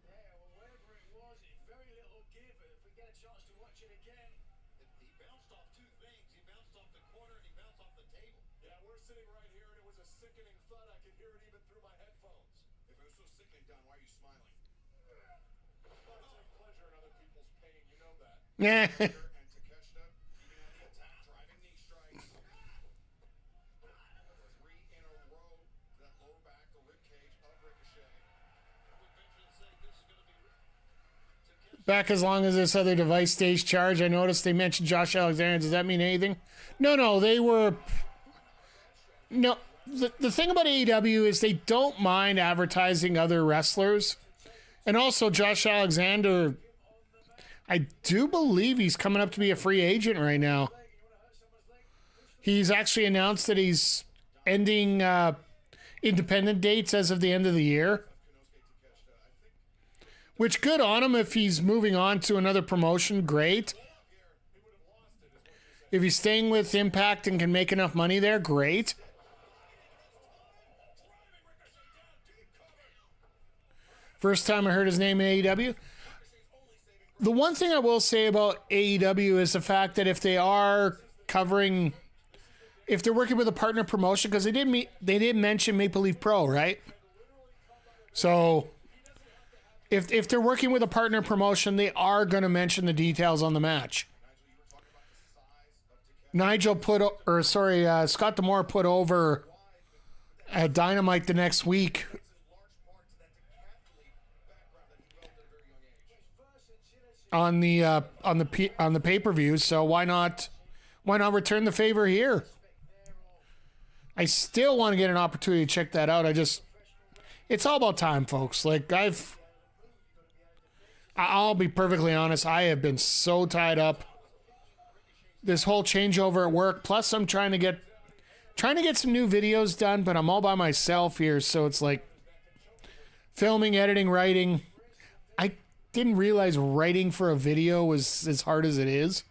Yeah, well, wherever it was, very little give. If we get a chance to watch it again. He bounced off two things. He bounced off the corner and he bounced off the table. Yeah, we're sitting right here, and it was a sickening thud. I could hear it even through my headphones. If it was so sickening, Don, why are you smiling? I take pleasure in other people's pain, you know that. Yeah. And Takeshita keeping on the attack, driving knee strikes. 3 in a row to that lower back, the rib cage of Ricochet. I would venture to say this is going to be Takeshita. Back as long as this other device stays charged. I noticed they mentioned Josh Alexander. Does that mean anything? No, they were... No, the thing about AEW is they don't mind advertising other wrestlers. And also Josh Alexander, I do believe he's coming up to be a free agent right now. He's actually announced that he's ending independent dates as of the end of the year. Which, good on him. If he's moving on to another promotion, great. If he's staying with Impact and can make enough money there, great. First time I heard his name in AEW. The one thing I will say about AEW is the fact that if they are covering, if they're working with a partner promotion, because they did mention Maple Leaf Pro, right? So if they're working with a partner promotion, they are going to mention the details on the match. Scott D'Amore put over Dynamite the next week on the pay-per-view, so why not return the favor here? I still want to get an opportunity to check that out. It's all about time, folks. Like I'll be perfectly honest, I have been so tied up. This whole changeover at work, plus I'm trying to get some new videos done, but I'm all by myself here, so it's like filming, editing, writing. I didn't realize writing for a video was as hard as it is.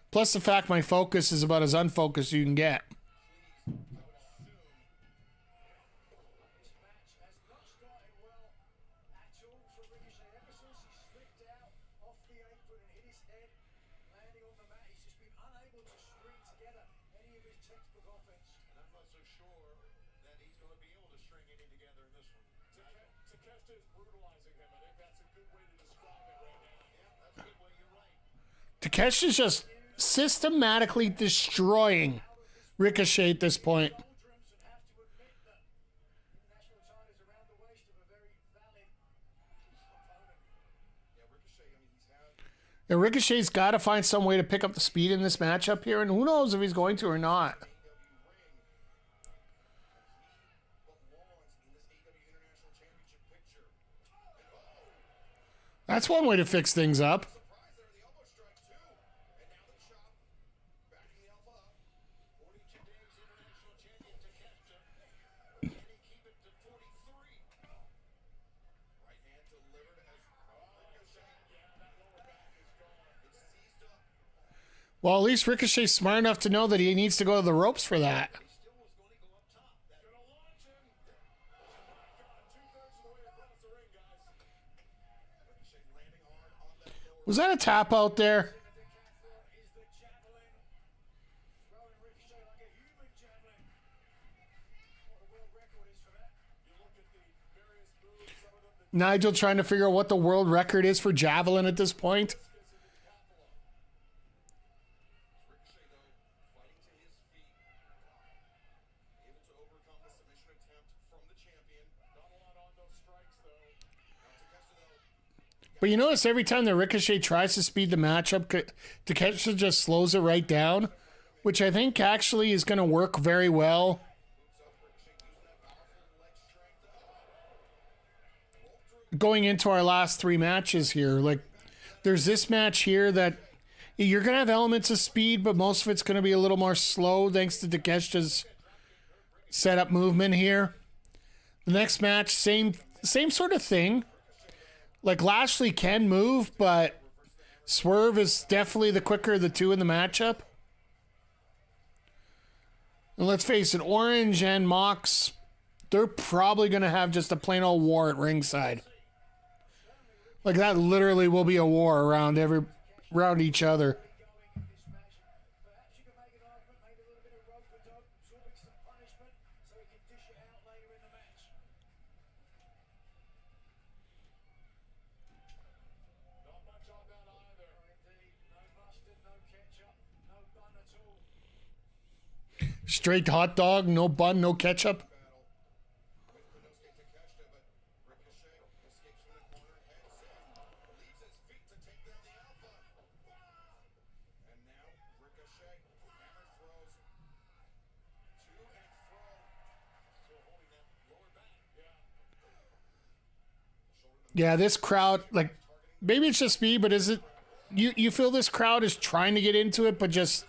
Plus the fact my focus is about as unfocused you can get. This match has not started well at all for Ricochet. Ever since he slipped out off the apron and hit his head, landing on the mat, he's just been unable to string together any of his textbook offense. And I'm not so sure that he's going to be able to string any together in this one. Takeshita is brutalizing him. I think that's a good way to describe it right now. Yeah, that's a good way. You're right. Takeshi's just systematically destroying Ricochet at this point. Doldrums and have to admit that international titles around the waist of a very valid opponent. Yeah, Ricochet, I mean, he's had And Ricochet's got to find some way to pick up the speed in this matchup here, and who knows if he's going to or not. AEW ring. He belongs in this AEW International Championship picture. And That's one way to fix things up. surprise there, the elbow strike too. And now the chop, backing the Alpha up. 42 days International Champion Takeshita. Can he keep it to 43? Right hand delivered as Ricochet. Yeah, that lower back is gone. It's seized up. Well, at least Ricochet's smart enough to know that he needs to go to the ropes for that. He still was going to go up top. That Gonna launch him. Oh my God, 2/3 of the way across the ring, guys. Ricochet landing hard on that lower. Was that a tap out there? The decathlon is the javelin. Throwing Ricochet like a human javelin. What a world record is for that. You look at the various moves, some of them that Nigel trying to figure out what the world record is for javelin at this point. gets in the decathlon. Ricochet, though, fighting to his feet. Able to overcome the submission attempt from the champion. Not a lot on those strikes, though. Now Takeshita, though, But you notice every time that Ricochet tries to speed the match up, Takeshita just slows it right down. which I think actually is going to work very well going into our last 3 matches here. Like, there's this match here that you're going to have elements of speed, but most of it's going to be a little more slow thanks to Takeshita's setup movement here. The next match, same sort of thing. Like, Lashley can move, but Swerve is definitely the quicker of the two in the matchup. And let's face it, Orange and Mox, they're probably going to have just a plain old war at ringside. Like, that literally will be a war around each other. Perhaps you can make an argument, maybe a little bit of rope a dope, absorbing some punishment so he can dish it out later in the match. Not much on that either. Indeed, no mustard, no ketchup, no bun at all. Straight hot dog, no bun, no ketchup. Yeah, this crowd, like, maybe it's just me, but is it, you feel this crowd is trying to get into it, but just,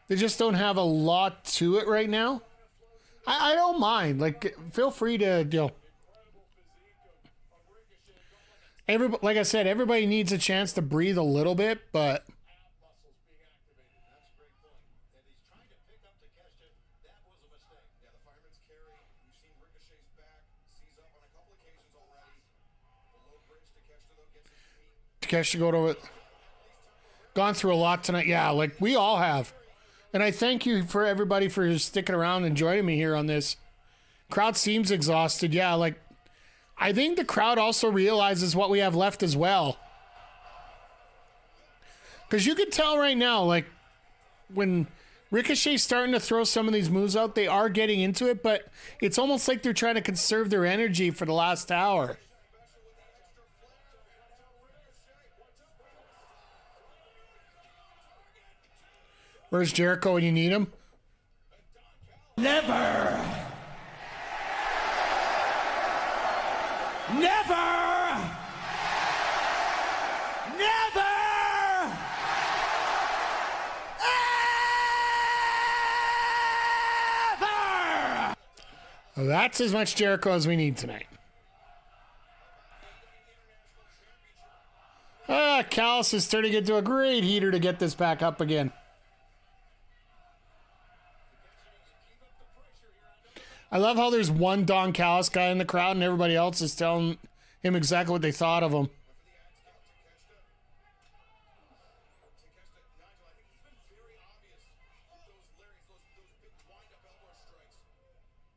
they just don't have a lot to it right now? I don't mind. Like, feel free to, like I said, everybody needs a chance to breathe a little bit, but Muscles being activated. That's a great point. And he's trying to pick up Takeshita. That was a mistake. Yeah, the fireman's carry. We've seen Ricochet's back. Sees up on a couple occasions already. The low bridge, Takeshita, though, gets his feet. Takeshita go to it. Gone through a lot tonight. Yeah, like we all have. And I thank you for everybody for sticking around and joining me here on this. Crowd seems exhausted. Yeah, like, I think the crowd also realizes what we have left as well. Because you can tell right now, like, when Ricochet's starting to throw some of these moves out, they are getting into it, but it's almost like they're trying to conserve their energy for the last hour. Where's Jericho when you need him? Never! Never! Never! Ever! Well, that's as much Jericho as we need tonight. Callis is turning into a great heater to get this back up again. I love how there's one Don Callis guy in the crowd and everybody else is telling him exactly what they thought of him.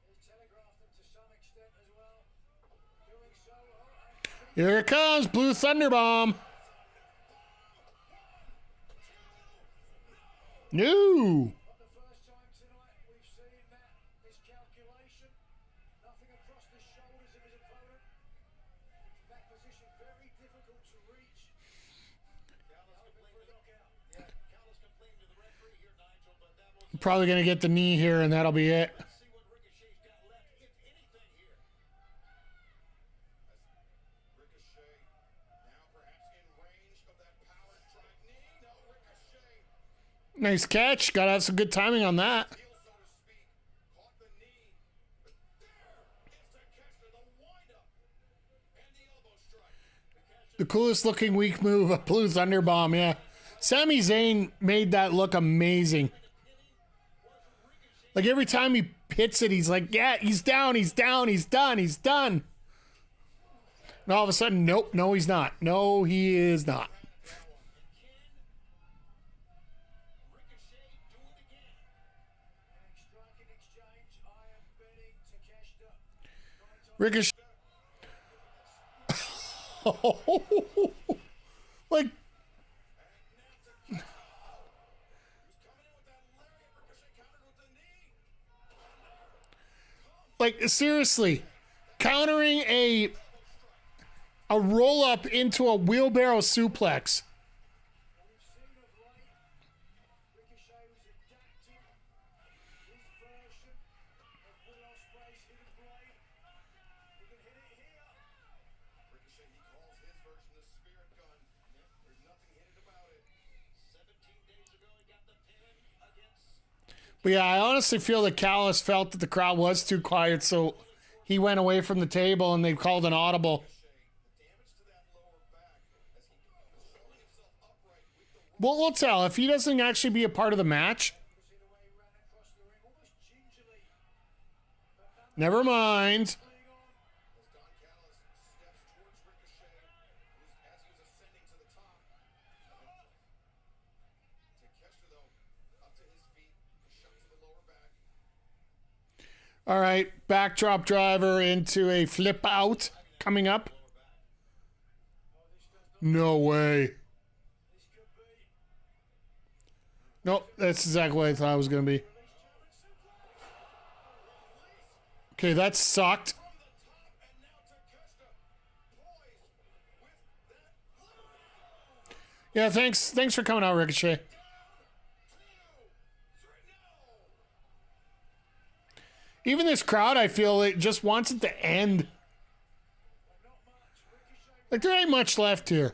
He's telegraphed them to some extent as well. Doing so, Here it comes, Blue Thunderbomb. No. not the first time tonight we've seen that miscalculation. Nothing across the shoulders of his opponent. That position very difficult to reach. Hoping for a knockout. Yeah, Callis complained to the referee here, Nigel, but that was. Probably going to get the knee here and that'll be it. Let's see what Ricochet's got left, if anything, here. Ricochet now perhaps in range of that power strike knee. No, Ricochet. Nice catch. Got to have some good timing on that. Heel, so to speak. Caught the knee. But there is Takeshita, the windup. And the elbow strike. The coolest looking weak move, a Blue Thunderbomb, yeah. Sami Zayn made that look amazing. Like every time he hits it, he's like, yeah, he's down, he's down, he's done, he's done. And all of a sudden, nope, no, he's not. No, he is not. Ricochet do it again. Striking exchange. I am betting Takeshita. Ricochet. Like, like seriously, countering a roll up into a wheelbarrow suplex. But yeah, I honestly feel that Callis felt that the crowd was too quiet, so he went away from the table and they called an audible. Well, we'll tell. If he doesn't actually be a part of the match, never mind. All right, backdrop driver into a flip out coming up. No way. Nope, that's exactly what I thought it was going to be. Okay, that sucked. Yeah, thanks for coming out, Ricochet. Even this crowd, I feel it just wants it to end. Like, there ain't much left here.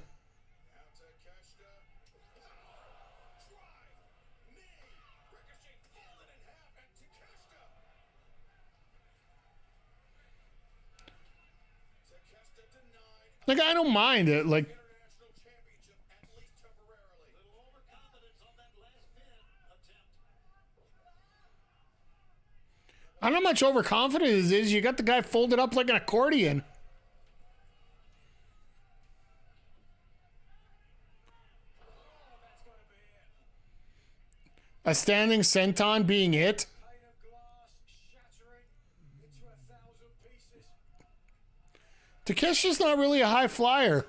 Like, I don't mind it. Like, I don't know how much overconfidence it is. You got the guy folded up like an accordion. A standing senton being it. Takeshi's not really a high flyer.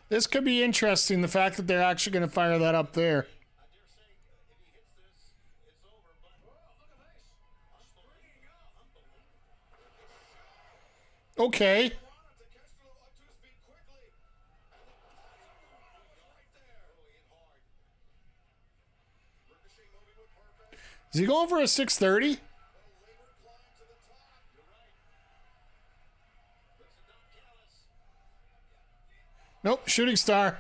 This could be interesting, the fact that they're actually going to fire that up there. Okay. Is he going for a 630? Nope, shooting star.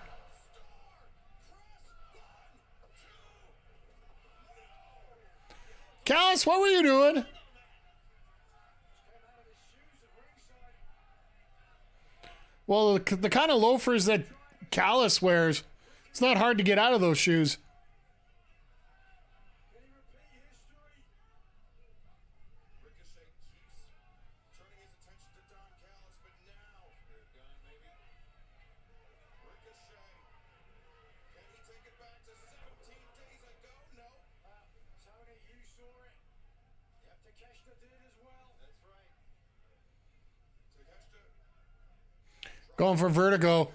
Callis, what were you doing? Well, the kind of loafers that Callis wears, it's not hard to get out of those shoes. Going for Vertigo.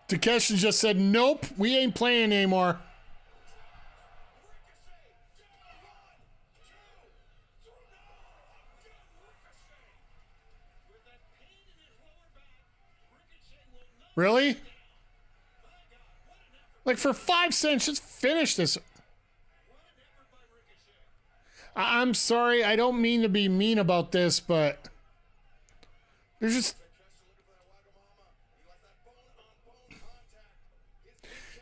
Takeshi just said, nope, we ain't playing anymore. Really? Like, for 5 cents, just finish this. I'm sorry, I don't mean to be mean about this, but there's just...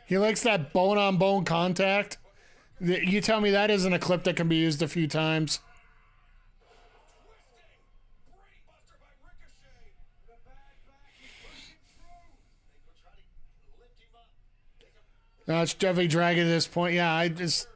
He likes that bone-on-bone contact. You tell me that isn't a clip that can be used a few times. No, it's definitely dragging at this point. Yeah, I just...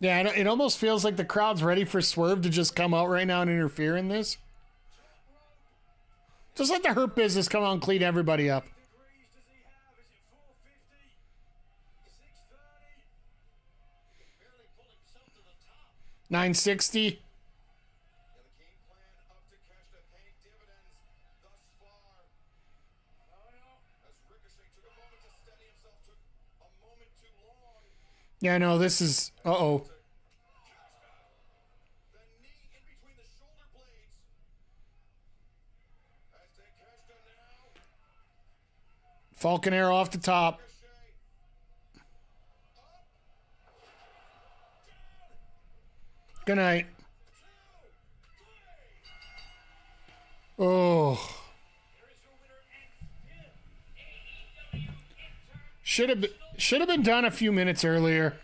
Yeah, it almost feels like the crowd's ready for Swerve to just come out right now and interfere in this. Just let the Hurt Business come out and clean everybody up. 960. Yeah, no, this is... Uh-oh. The knee in between the shoulder blades. Aztec Costa now. Falcon Arrow off the top. Good night. Oh. Should have been done a few minutes earlier.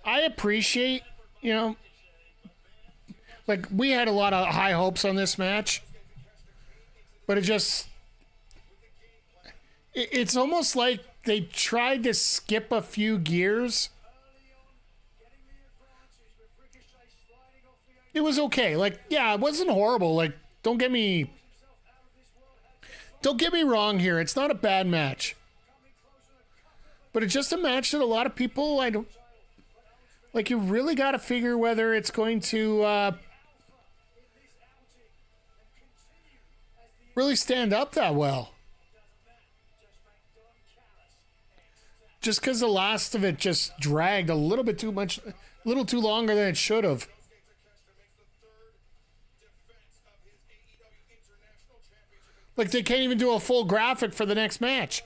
I appreciate, like we had a lot of high hopes on this match, but it's almost like they tried to skip a few gears. It was okay. Like, yeah, it wasn't horrible. Like, don't get me wrong here. It's not a bad match. But it's just a match that a lot of people, like, you really got to figure whether it's going to really stand up that well. Just because the last of it just dragged a little bit too much, a little too longer than it should have. Like, they can't even do a full graphic for the next match.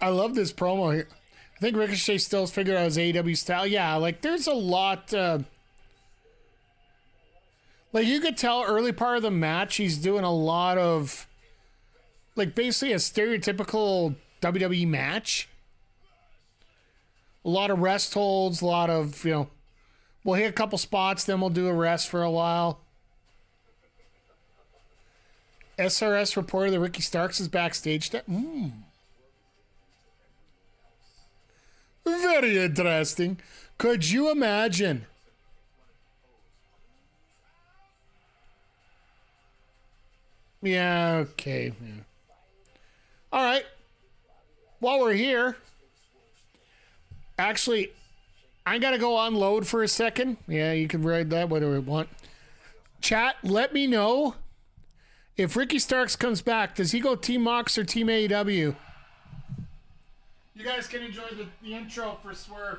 I love this promo here. I think Ricochet still figured out his AEW style. Yeah, like there's a lot. Like you could tell early part of the match, he's doing a lot of, like basically a stereotypical WWE match. A lot of rest holds, a lot of, we'll hit a couple spots, then we'll do a rest for a while. SRS reported that Ricky Starks is backstage. Very interesting. Could you imagine? Yeah, okay. Yeah. All right. While we're here, actually, I got to go unload for a second. Yeah, you can read that whatever you want. Chat, let me know if Ricky Starks comes back. Does he go Team Mox or Team AEW? You guys can enjoy the intro for Swerve.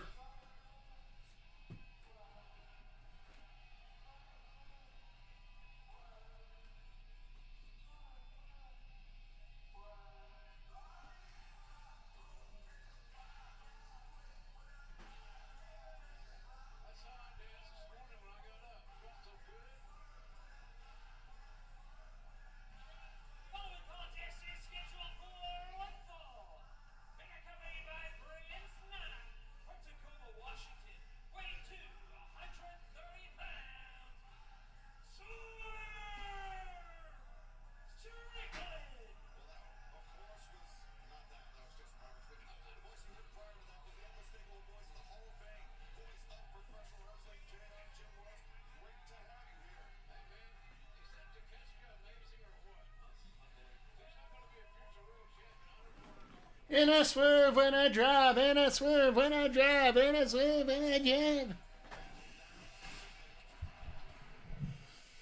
Following contest is scheduled for one fall. Being accompanied by Prince Nana from Tacoma, Washington, weighing 230 pounds. Swerve Strickland. And I swerve when I drive, and I swerve when I drive, and I swerve when I drive.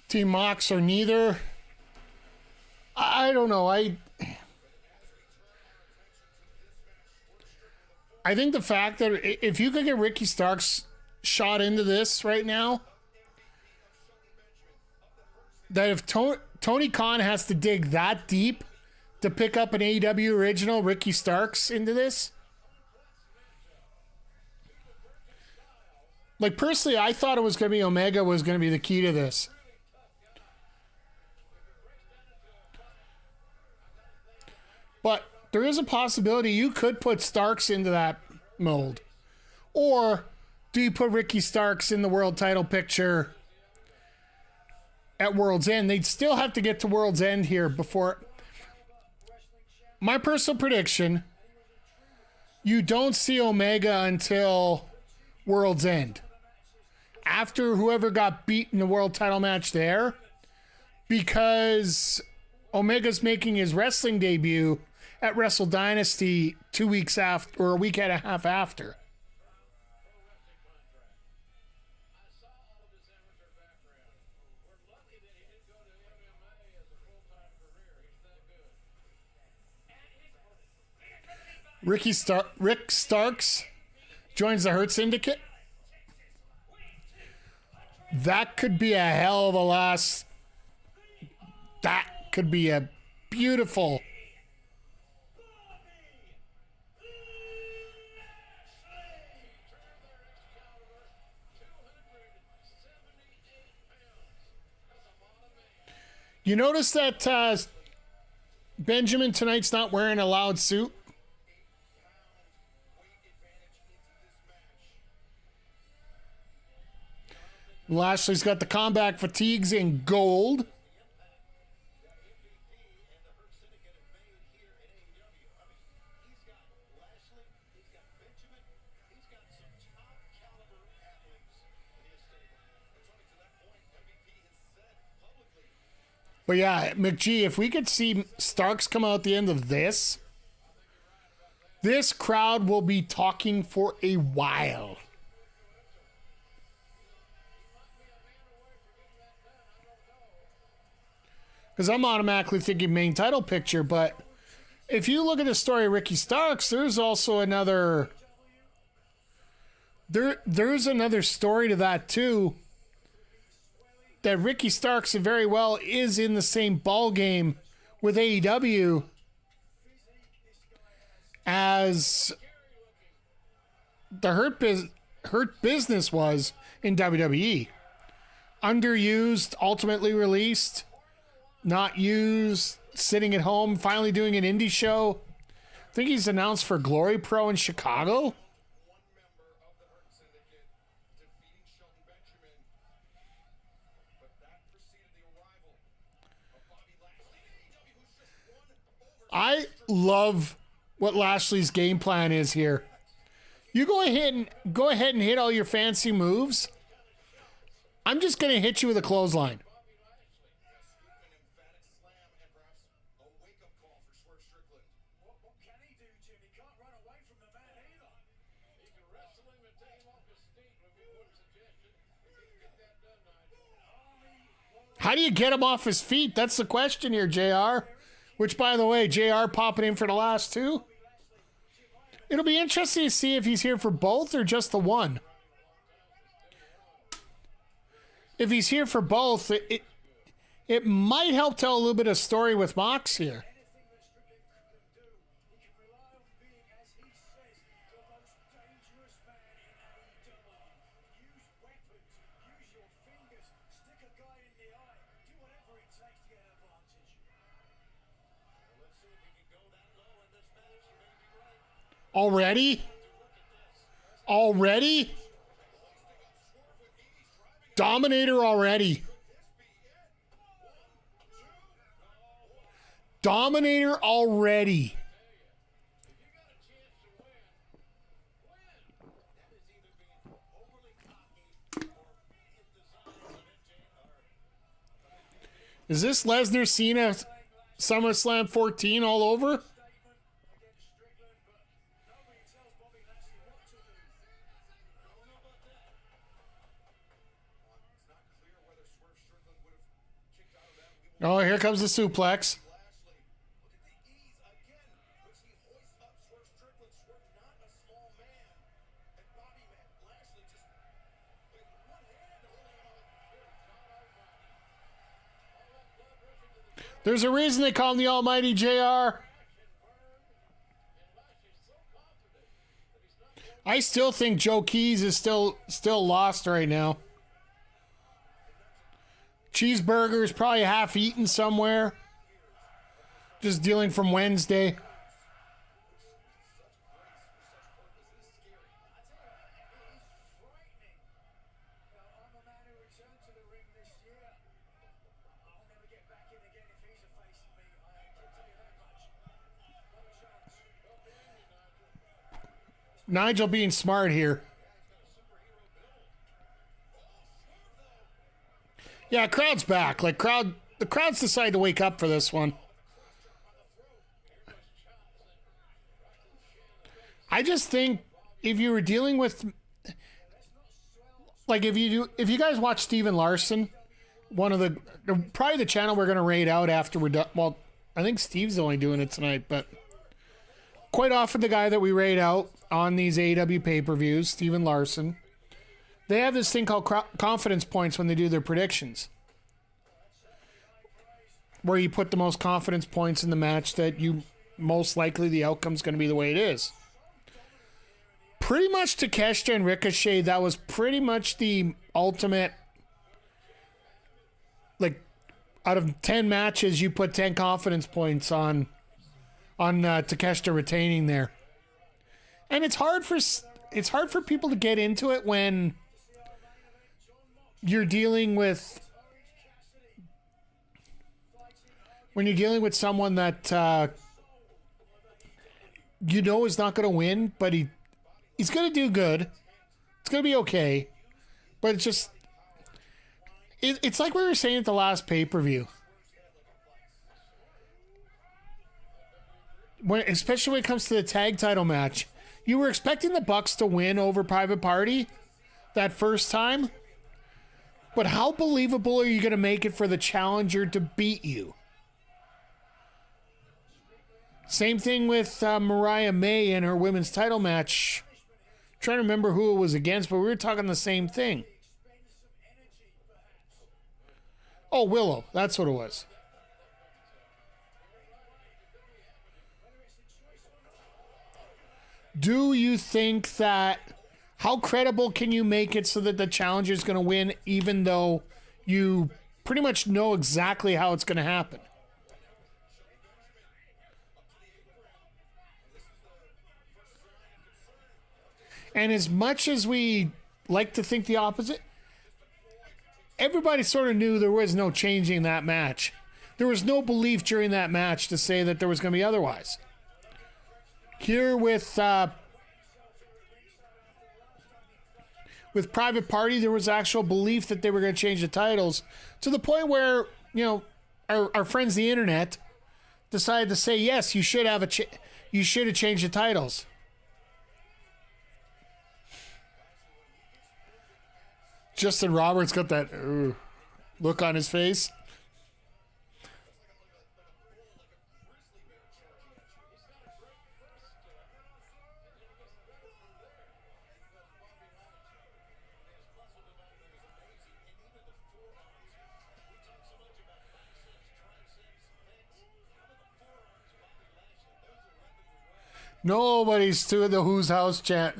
Team Mox or neither. I don't know. I think the fact that if you could get Ricky Starks shot into this right now, that if Tony Khan has to dig that deep to pick up an AEW original Ricky Starks into this, like personally, I thought it was going to be Omega was going to be the key to this. But there is a possibility you could put Starks into that mold. Or do you put Ricky Starks in the world title picture at World's End? They'd still have to get to World's End here before. My personal prediction, you don't see Omega until World's End. After whoever got beat in the world title match there, because Omega's making his wrestling debut at Wrestle Dynasty 2 weeks after, or a week and a half after. Rick Starks joins the Hurt Syndicate. That could be a hell of a last. That could be a beautiful. You notice that Benjamin tonight's not wearing a loud suit? Lashley's got the combat fatigues in gold. But yeah, McGee, if we could see Starks come out at the end of this crowd will be talking for a while. Because I'm automatically thinking main title picture, but if you look at the story of Ricky Starks, there's also another... There's another story to that too. That Ricky Starks very well is in the same ball game with AEW as the Hurt Business was in WWE. Underused, ultimately released, not used, sitting at home, finally doing an indie show. I think he's announced for Glory Pro in Chicago. I love what Lashley's game plan is here. You go ahead and hit all your fancy moves. I'm just going to hit you with a clothesline. How do you get him off his feet? That's the question here, JR. Which, by the way, JR popping in for the last two. It'll be interesting to see if he's here for both or just the one. If he's here for both, it might help tell a little bit of story with Mox here. Already? Dominator already. Is this Lesnar Cena SummerSlam 14 all over? Oh, here comes the suplex. There's a reason they call him the Almighty JR. I still think Joe Keys is still lost right now. Cheeseburger is probably half eaten somewhere. Just dealing from Wednesday. Nigel being smart here. Yeah, crowd's back. The crowd's decided to wake up for this one. I just think if you were dealing with, like, if you guys watch Steven Larson, probably the channel we're going to raid out after we're done. Well, I think Steve's only doing it tonight, but quite often the guy that we raid out on these AEW pay-per-views, Steven Larson, they have this thing called confidence points when they do their predictions, where you put the most confidence points in the match that you most likely the outcome's going to be the way it is. Pretty much Takeshita and Ricochet, that was pretty much the ultimate, like, out of 10 matches, you put 10 confidence points on Takeshita retaining there. And it's hard for people to get into it when you're dealing with someone that you know is not going to win, but he's going to do good. It's going to be okay. But it's just it's like we were saying at the last pay-per-view. Especially when it comes to the tag title match. You were expecting the Bucks to win over Private Party that first time. But how believable are you going to make it for the challenger to beat you? Same thing with Mariah May in her women's title match. I'm trying to remember who it was against, but we were talking the same thing. Oh, Willow. That's what it was. Do you think that... How credible can you make it so that the challenger is going to win, even though you pretty much know exactly how it's going to happen? And as much as we like to think the opposite, everybody sort of knew there was no changing that match. There was no belief during that match to say that there was going to be otherwise. Here with Private Party, there was actual belief that they were going to change the titles to the point where, you know, our friends the internet decided to say, yes, you should have changed the titles. Justin Roberts got that look on his face. Nobody's doing the Who's House chant.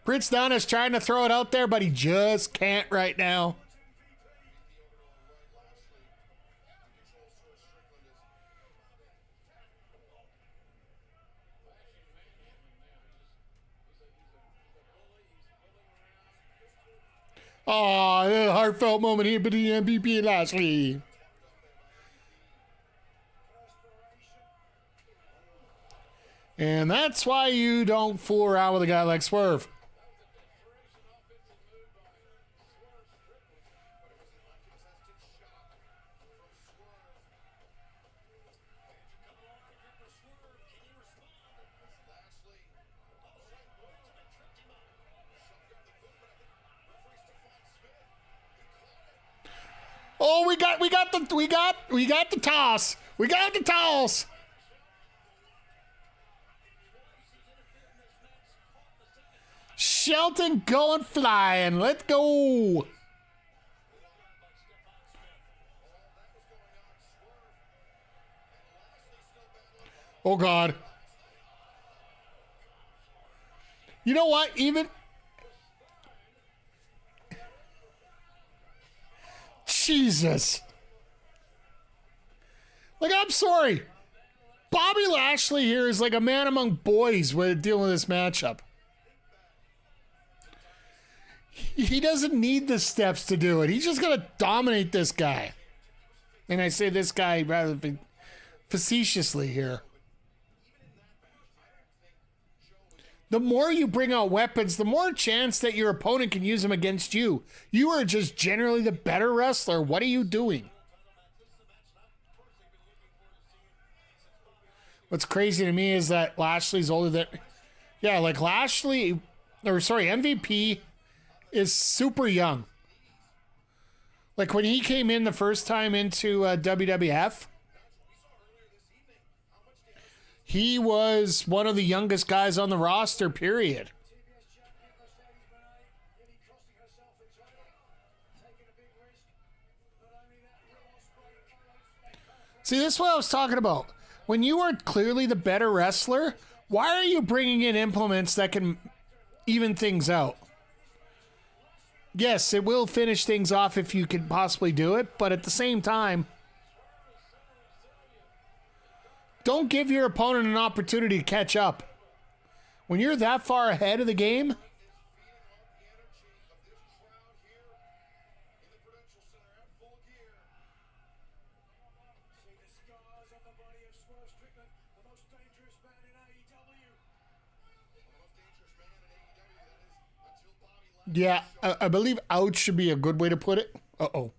Prince Dunn is trying to throw it out there, but he just can't right now. Oh, a heartfelt moment here between MVP and Lashley. And that's why you don't fool around with a guy like Swerve. Oh, we got the toss. We got the toss. Shelton going flying. Let's go. Oh, God. You know what? Even... Jesus. Like, I'm sorry. Bobby Lashley here is like a man among boys when dealing with this matchup. He doesn't need the steps to do it. He's just going to dominate this guy. And I say this guy rather facetiously here. The more you bring out weapons, the more chance that your opponent can use them against you. You are just generally the better wrestler. What are you doing? What's crazy to me is that Lashley's older than... Yeah, like Lashley... Or sorry, MVP is super young. Like when he came in the first time into WWF, he was one of the youngest guys on the roster, period. See, this is what I was talking about. When you are clearly the better wrestler, why are you bringing in implements that can even things out? Yes, it will finish things off if you can possibly do it, but at the same time, don't give your opponent an opportunity to catch up. When you're that far ahead of the game, yeah, I believe out should be a good way to put it. Uh-oh.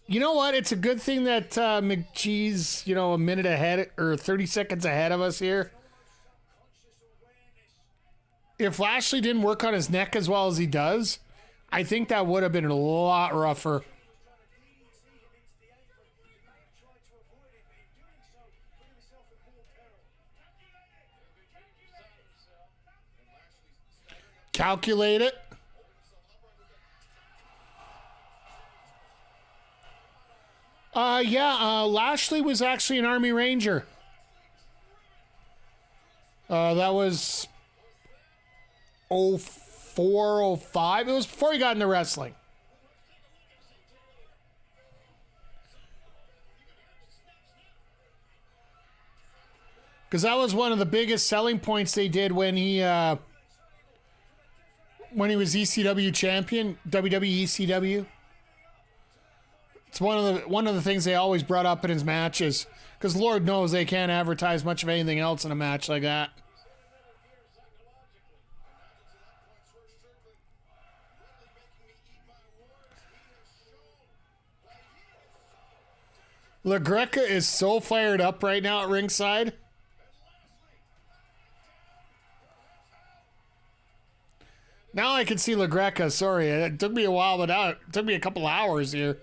You know what? It's a good thing that McGee's, a minute ahead or 30 seconds ahead of us here. If Lashley didn't work on his neck as well as he does, I think that would have been a lot rougher. Calculate it. Lashley was actually an Army Ranger. That was 04, 05. It was before he got into wrestling. Because that was one of the biggest selling points they did when he was ECW champion, WWE ECW. It's one of the things they always brought up in his matches, because Lord knows they can't advertise much of anything else in a match like that. LaGreca is so fired up right now at ringside. Now I can see LaGreca. Sorry, it took me a while, but now it took me a couple hours here.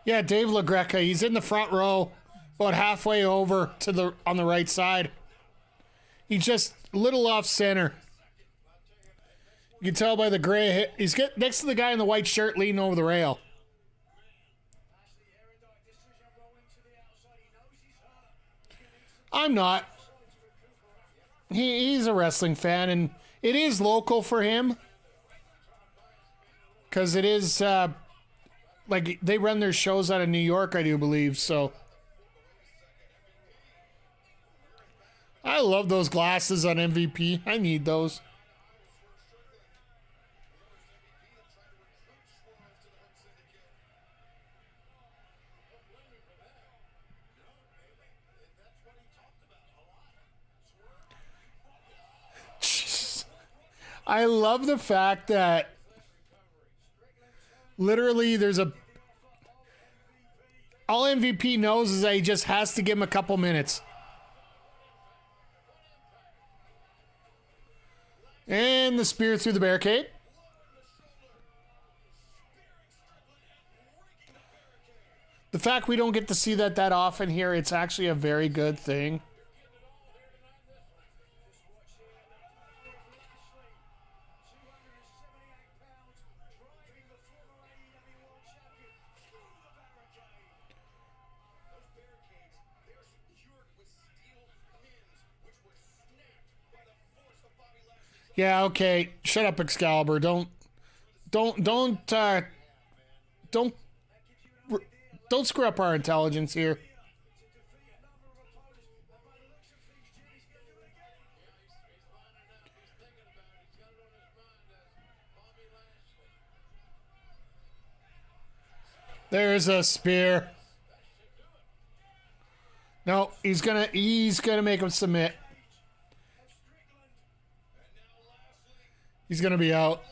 Yeah, Dave LaGreca. He's in the front row, about halfway over to on the right side. He's just a little off center. You can tell by the gray hair. He's next to the guy in the white shirt leaning over the rail. I'm not. He's a wrestling fan, and it is local for him. Because it is, like, they run their shows out of New York, I do believe, so. I love those glasses on MVP. I need those. Jeez. I love the fact that literally there's all MVP knows is that he just has to give him a couple minutes. And the spear through the barricade. The fact we don't get to see that often here, it's actually a very good thing. Yeah, okay. Shut up, Excalibur. Don't don't screw up our intelligence here. to defeat a number of opponents, and by the looks of things, Jimmy's going to do it again. There's a spear. No, he's gonna make him submit. He's gonna be out.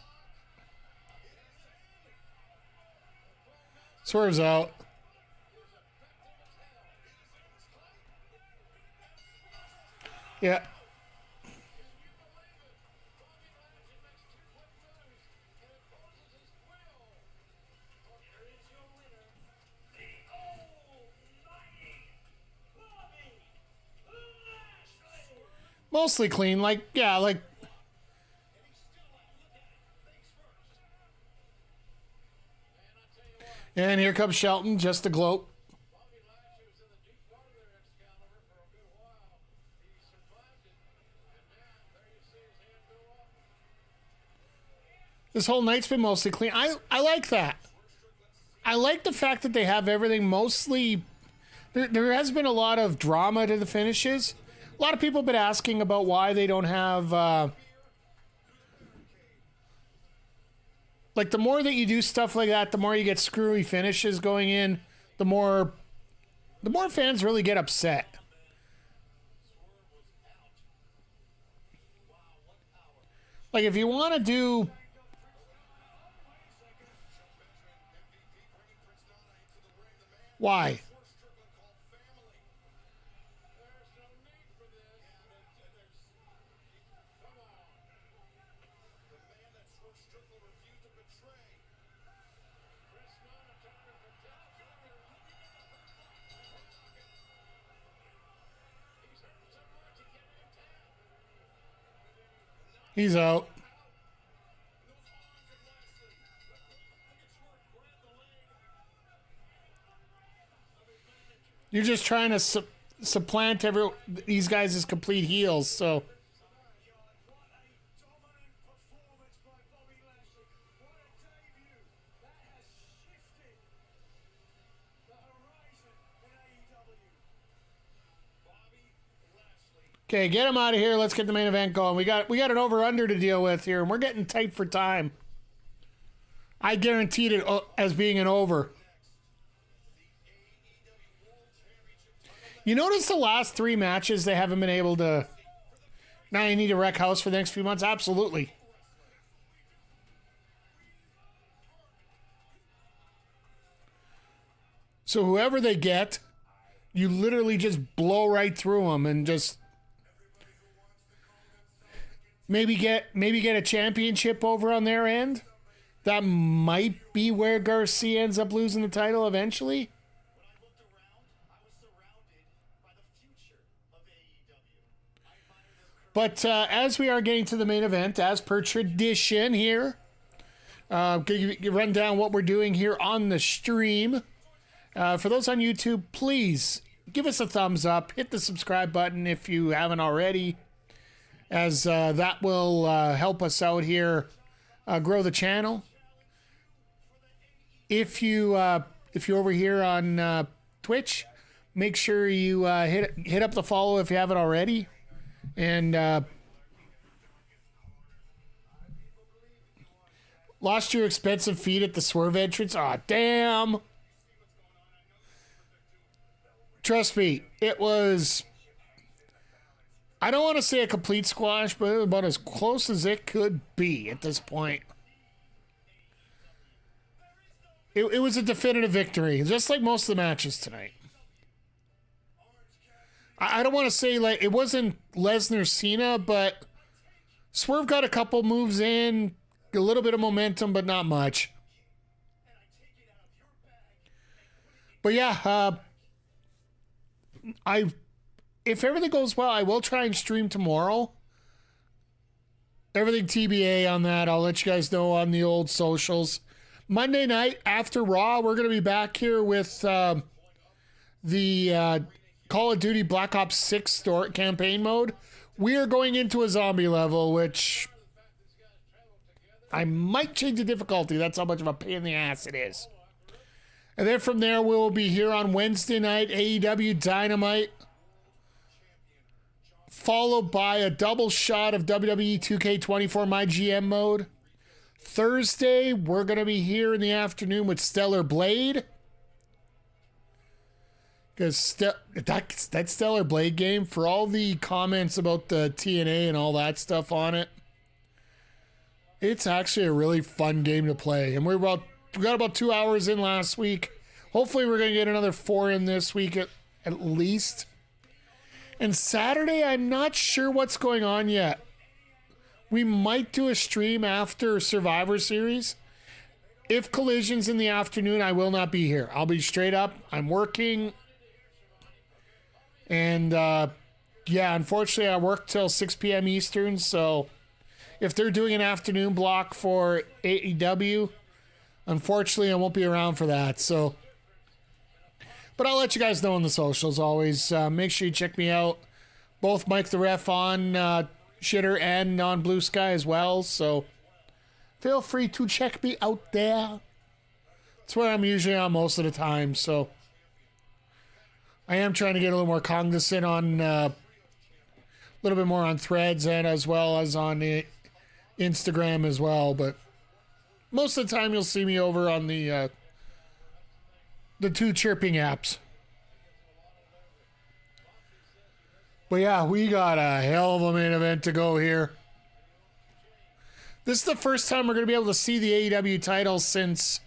Swerve's out. Yeah. Mostly clean, like, yeah, like. And here comes Shelton, just to gloat. This whole night's been mostly clean. I like that. I like the fact that they have everything mostly. There has been a lot of drama to the finishes. A lot of people have been asking about why they don't have. Like, the more that you do stuff like that, the more you get screwy finishes going in, the more fans really get upset. Like, if you want to do. Why? He's out. You're just trying to supplant these guys as complete heels, so. What a dominant performance by Bobby Lashley. What a debut. That has shifted the horizon in AEW. Bobby Lashley. Okay, get him out of here. Let's get the main event going. We got an over-under to deal with here, and we're getting tight for time. I guaranteed it as being an over. You notice the last 3 matches, they haven't been able to. Now you need to wreck house for the next few months? Absolutely. So whoever they get, you literally just blow right through them and just maybe get a championship over on their end. That might be where Garcia ends up losing the title eventually. But as we are getting to the main event, as per tradition here, run down what we're doing here on the stream. For those on YouTube, please give us a thumbs up. Hit the subscribe button if you haven't already, as that will help us out here, grow the channel. If you're over here on Twitch, make sure you hit up the follow if you haven't already. And lost your expensive feet at the Swerve entrance. Aw, damn. Trust me, it was, I don't want to say a complete squash, but it was about as close as it could be at this point. It was a definitive victory, just like most of the matches tonight. I don't want to say, like, it wasn't Lesnar Cena, but Swerve got a couple moves in, a little bit of momentum, but not much. But yeah, if everything goes well, I will try and stream tomorrow. Everything TBA on that. I'll let you guys know on the old socials. Monday night after Raw, we're going to be back here with the Call of Duty Black Ops 6 store campaign mode. We are going into a zombie level, which I might change the difficulty. That's how much of a pain in the ass it is. And then from there, we'll be here on Wednesday night, AEW Dynamite, followed by a double shot of WWE 2K24 My GM mode. Thursday, we're going to be here in the afternoon with Stellar Blade. Because that Stellar Blade game, for all the comments about the TNA and all that stuff on it, it's actually a really fun game to play. And we got about 2 hours in last week. Hopefully we're going to get another 4 in this week at least. And Saturday, I'm not sure what's going on yet. We might do a stream after Survivor Series. If Collision's in the afternoon, I will not be here. I'll be straight up. I'm working. And, yeah, unfortunately, I work till 6 p.m. Eastern. So if they're doing an afternoon block for AEW, unfortunately, I won't be around for that. So, but I'll let you guys know on the socials always. Make sure you check me out. Both Mike the Ref on Shitter and on Blue Sky as well. So feel free to check me out there. It's where I'm usually on most of the time. So I am trying to get a little more cognizant on a little bit more on Threads and as well as on Instagram as well. But most of the time you'll see me over on the two chirping apps. But yeah, we got a hell of a main event to go here. This is the first time we're going to be able to see the AEW title since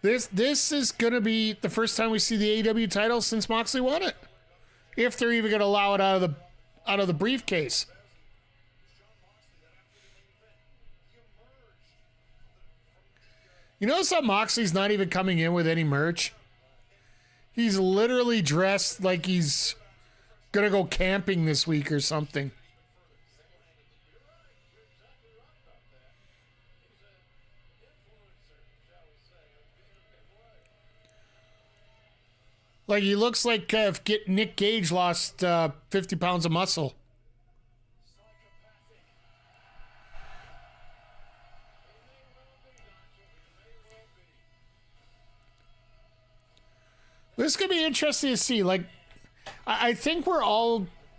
This is going to be the first time we see the AEW title since Moxley won it. If they're even going to allow it out of the briefcase. You notice how Moxley's not even coming in with any merch? He's literally dressed like he's going to go camping this week or something. Like he looks like if Nick Gage lost 50 pounds of muscle. This could be interesting to see. Like, I think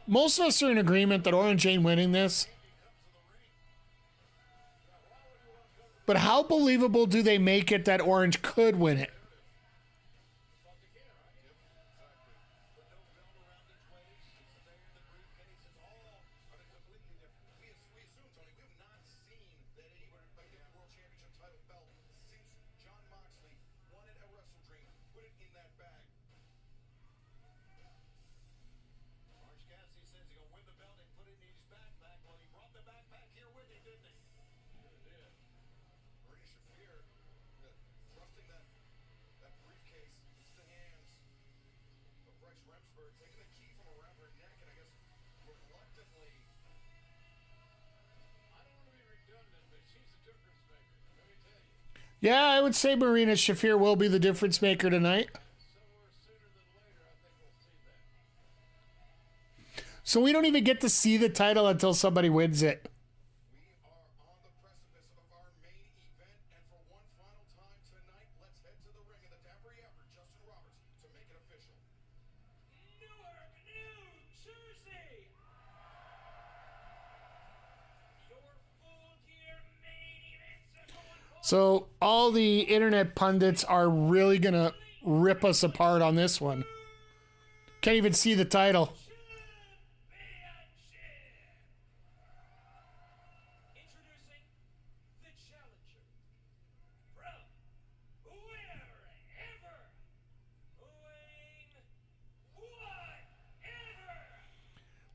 most of us are in agreement that Orange ain't winning this. But how believable do they make it that Orange could win it? World Championship title belt since Jon Moxley won it at Wrestle Dream, put it in that bag. Orange Cassidy says he's going to win the belt and put it in his backpack. Well, he brought the backpack here with him, didn't he? Sure did. Marina Shafir thrusting that briefcase into the hands of Bryce Remsburg, taking the key from around her neck, and I guess reluctantly. Yeah, I would say Marina Shafir will be the difference maker tonight. So we don't even get to see the title until somebody wins it. We are on the precipice of our main event, and for one final time tonight, let's head to the ring in the dapper yapper, Justin Roberts, to make it official. Newark, New Jersey. Your full gear main events are going for So all the internet pundits are really going to rip us apart on this one. Can't even see the title. Introducing the challenger from wherever, weighing whatever.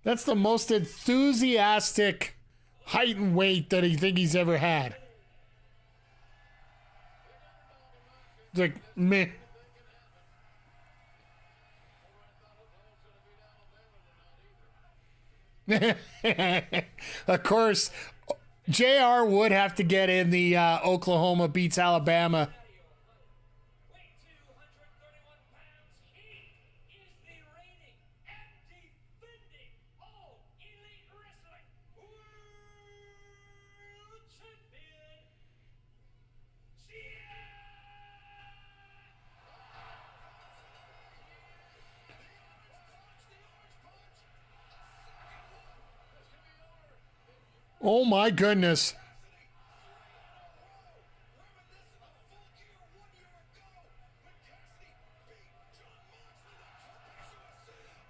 That's the most enthusiastic height and weight that I think he's ever had. It's like, meh. Of course, JR would have to get in the Oklahoma beats Alabama. Weighing 231 pounds, he is the reigning and Oh my goodness.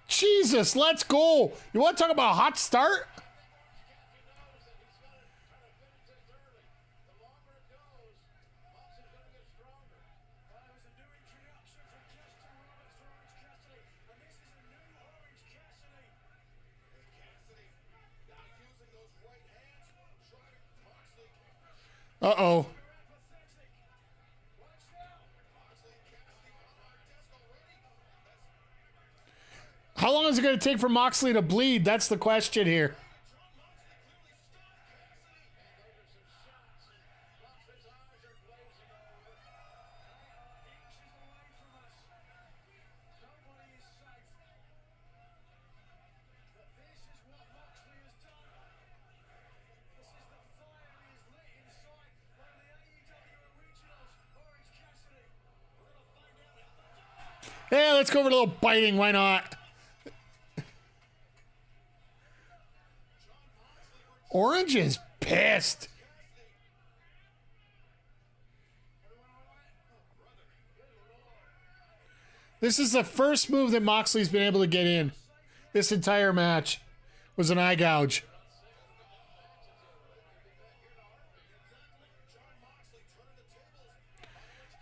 Jesus, let's go. You want to talk about a hot start? That was a new introduction from Justin Roberts for Orange Cassidy, and this is a new Orange Cassidy. Cassidy, not using those right hands. Try Moxley. Uh-oh. Apathetic. Watch out. Moxley and Cassidy on our desk already. How long is it going to take for Moxley to bleed? That's the question here. Inches away from us. Nobody is safe. But this is what Moxley has done. This is the fire he has lit inside one of the AEW originals, Orange Cassidy. We're going to find out how the Hey, let's go over to a little biting. Why not? Orange is pissed. This is the first move that Moxley's been able to get in. This entire match was an eye gouge.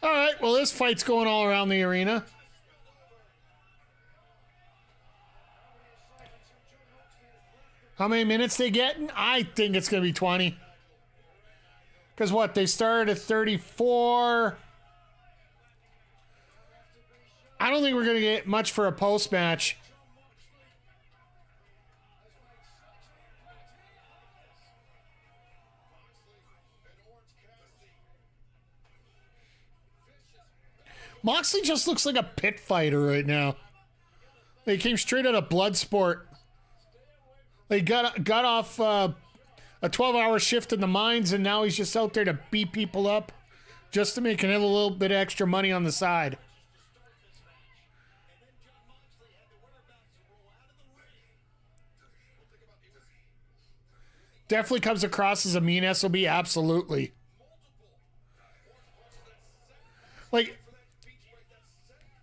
All right, well, this fight's going all around the arena. How many minutes they getting? I think it's going to be 20. Because what, they started at 34. I don't think we're going to get much for a post-match. Moxley just looks like a pit fighter right now. He came straight out of Bloodsport. They got off a 12-hour shift in the mines, and now he's just out there to beat people up just to make a little bit of extra money on the side. Definitely comes across as a mean SOB, absolutely. Like,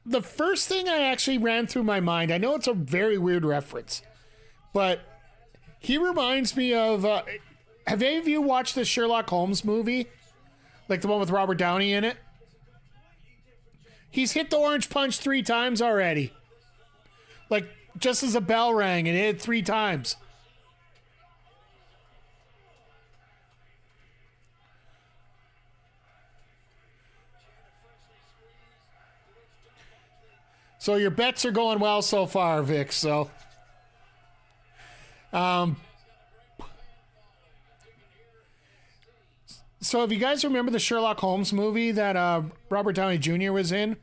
the first thing I actually ran through my mind, I know it's a very weird reference, but he reminds me of, have any of you watched the Sherlock Holmes movie? Like the one with Robert Downey in it? He's hit the orange punch 3 times already. Like, just as a bell rang, and it hit 3 times. So your bets are going well so far, Vic, so... So if you guys remember the Sherlock Holmes movie that Robert Downey Jr. was in,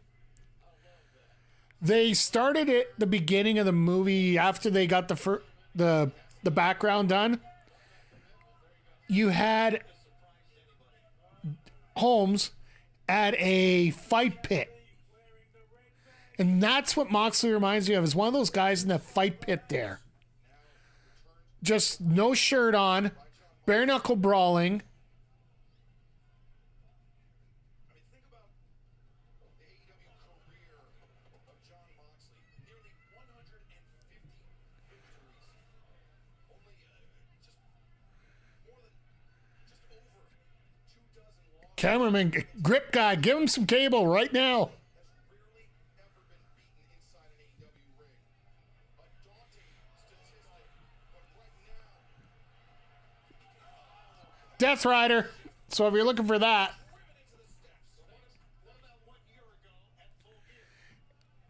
they started at the beginning of the movie after they got the background done. You had Holmes at a fight pit. And that's what Moxley reminds me of, is one of those guys in the fight pit there. Just no shirt on, bare knuckle brawling. I mean, think about the AEW career of Jon Moxley. Nearly 150 victories. Only just more than, just over 2 dozen losses. Cameraman, grip guy, give him some cable right now. Has rarely ever been beaten inside an AEW ring. A daunting statistic, but right now, Death Rider. So if you're looking for that.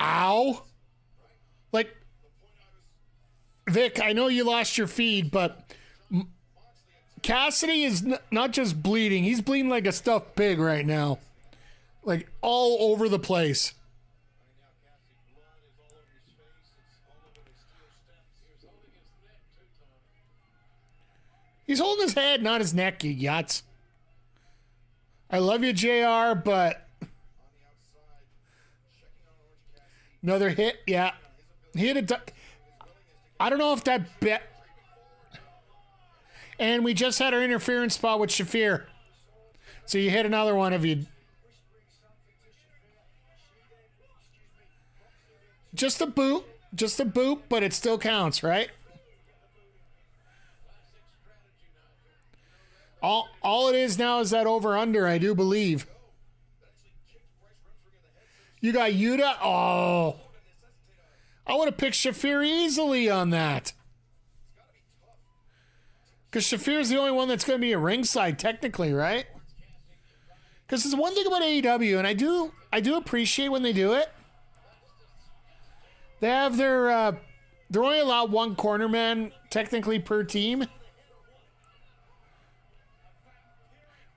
Ow. Like, Vic, I know you lost your feed, but Cassidy is not just bleeding. He's bleeding like a stuffed pig right now. Like, all over the place. He's holding his head, not his neck, you yuts. I love you, JR, but... Another hit, yeah. He hit a... I don't know if that bet... And we just had our interference spot with Shafir. So you hit another one if you... Just a boot. Just a boot, but it still counts, right? All it is now is that over-under, I do believe. You got Yuta. Oh. I would have picked Shafir easily on that. Because Shafir's the only one that's going to be a ringside, technically, right? Because there's one thing about AEW, and I do appreciate when they do it. They have they're only allowed one cornerman, technically, per team.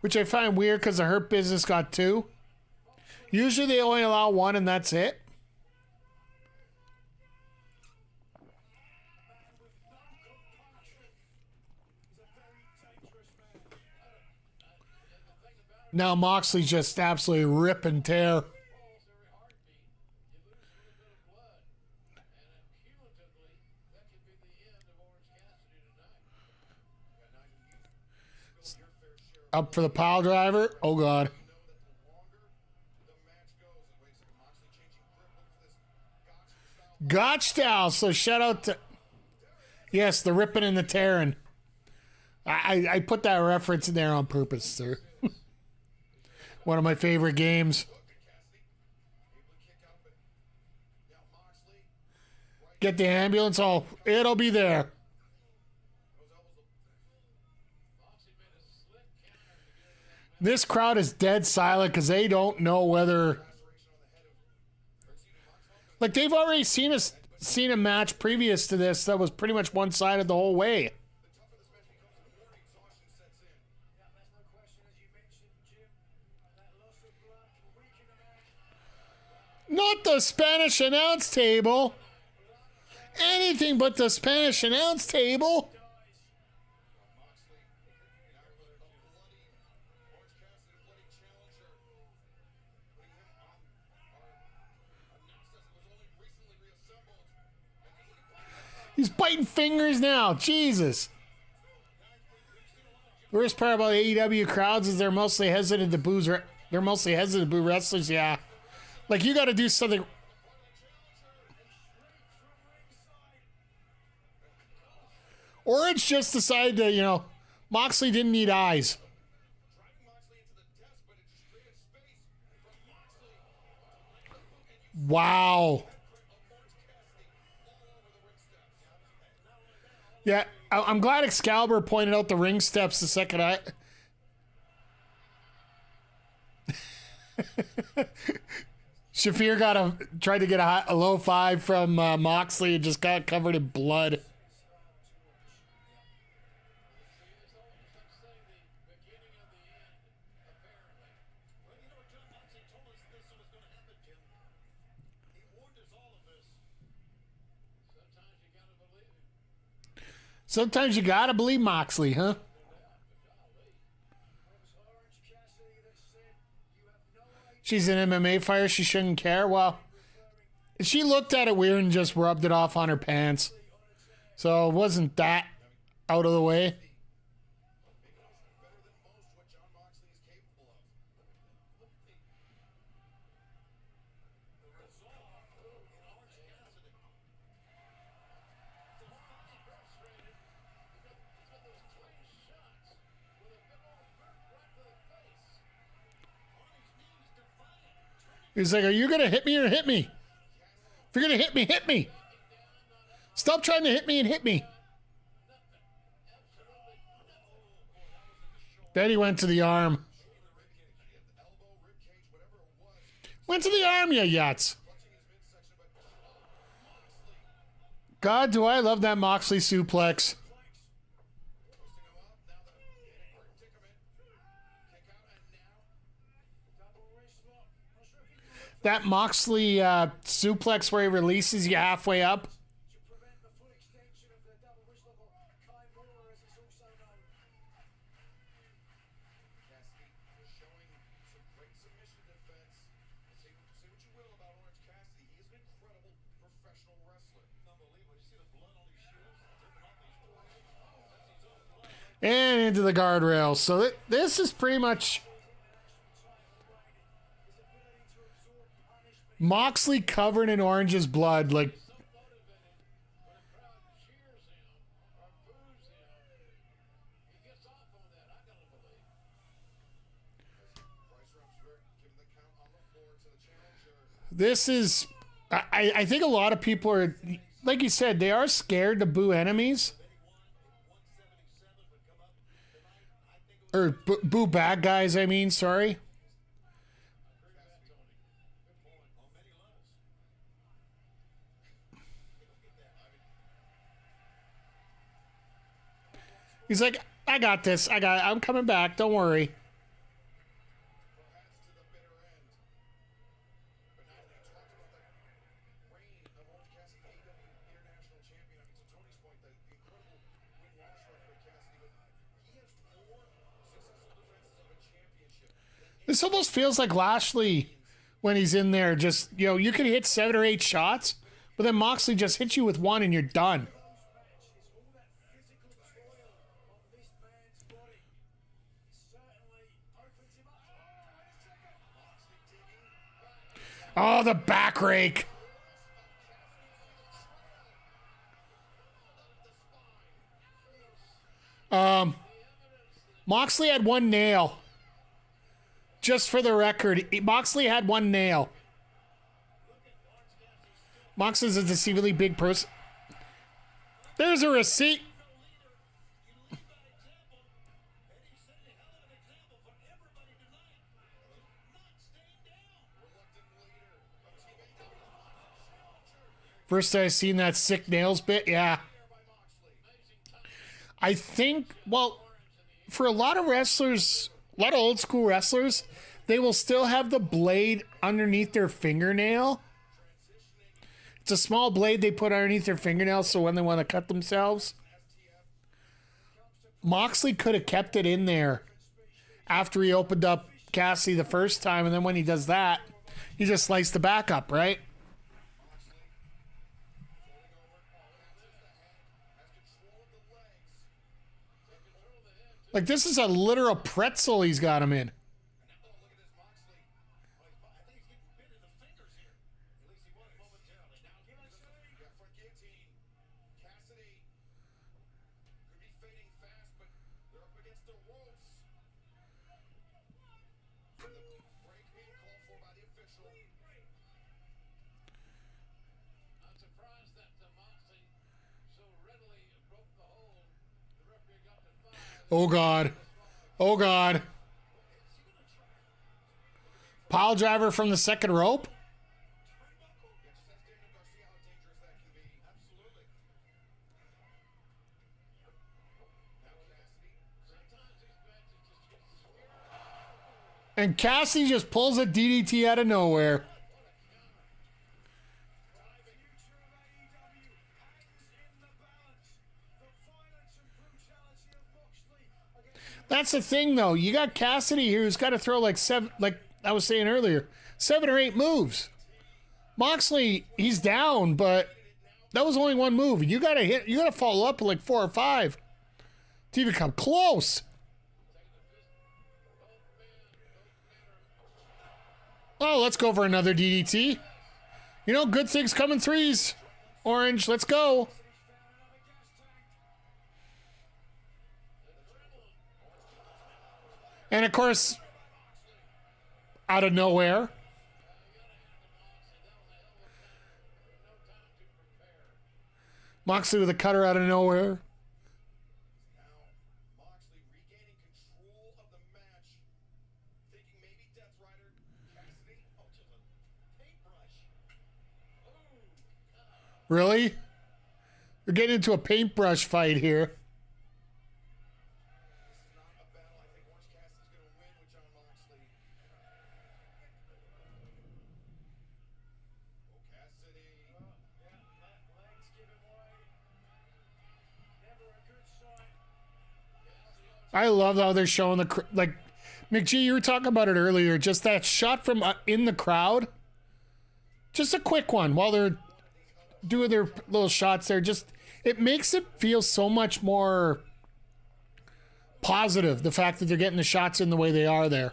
Which I find weird because the Hurt Business got two. Usually they only allow one and that's it. Now Moxley just absolutely rip and tear. Up for the pile driver. Oh, God. Gotch style. So shout out to... Yes, the ripping and the tearing. I put that reference in there on purpose, sir. One of my favorite games. Get the ambulance. Oh, it'll be there. This crowd is dead silent because they don't know whether... Like, they've already seen a match previous to this that was pretty much one-sided the whole way. Not the Spanish announce table. Anything but the Spanish announce table. He's biting fingers now. Jesus. The worst part about AEW crowds is they're mostly hesitant to boo. They're mostly hesitant to boo wrestlers. Yeah, like you got to do something. Orange just decided to, Moxley didn't need eyes. Wow. Yeah, I'm glad Excalibur pointed out the ring steps the second I... Shafir tried to get a low five from Moxley and just got covered in blood. Sometimes you gotta believe Moxley, huh? She's an MMA fighter. She shouldn't care. Well, she looked at it weird and just rubbed it off on her pants. So it wasn't that out of the way. He's like, are you going to hit me or hit me? If you're going to hit me. Stop trying to hit me and hit me. Then he went to the arm. Went to the arm, you yachts. God, do I love that Moxley suplex. That Moxley suplex where he releases you halfway up. Showing some great submission defense. Say what you will about Orange Cassidy. He is an incredible professional wrestler. Unbelievable. You see the blood on these shields? And into the guardrail. So this is pretty much Moxley covered in Orange's blood. Like, this is, I think a lot of people are, like you said, they are scared to boo enemies. Or boo bad guys, I mean, sorry. He's like, I got this. I'm coming back. Don't worry. This almost feels like Lashley when he's in there. Just, you know, you can hit 7 or 8 shots, but then Moxley just hits you with one and you're done. Oh, the back rake. Moxley had one nail. Just for the record, Moxley had one nail. Moxley's a deceivably big person. There's a receipt. First I seen that sick nails bit, yeah. I think, well, for a lot of wrestlers, a lot of old school wrestlers, they will still have the blade underneath their fingernail. It's a small blade they put underneath their fingernail so when they want to cut themselves. Moxley could have kept it in there after he opened up Cassidy the first time, and then when he does that, he just sliced the back up, right? Like, this is a literal pretzel he's got him in. Oh, God. Oh, God. Pile driver from the second rope? And Cassidy just pulls a DDT out of nowhere. That's the thing, though. You got Cassidy here who's got to throw like 7, like I was saying earlier, 7 or 8 moves. Moxley, he's down, but that was only one move. You got to hit. You got to follow up with like 4 or 5 to even come close. Oh, let's go for another DDT. You know, good things come in threes. Orange, let's go. And of course, out of nowhere, Moxley with a cutter out of nowhere. Moxley regaining control of the match, thinking maybe Death Rider, Cassidy, to the paintbrush. Really? We're getting into a paintbrush fight here. I love how they're showing the, like, McGee, you were talking about it earlier, just that shot from in the crowd. Just a quick one while they're doing their little shots there. Just, it makes it feel so much more positive, the fact that they're getting the shots in the way they are there.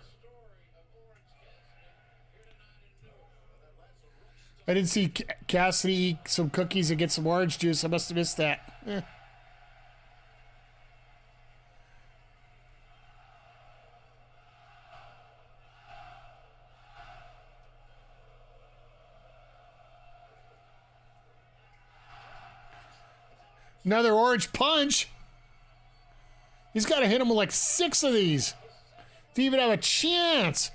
I didn't see Cassidy eat some cookies and get some orange juice. I must have missed that. Another orange punch. He's got to hit him with like 6 of these to even have a chance.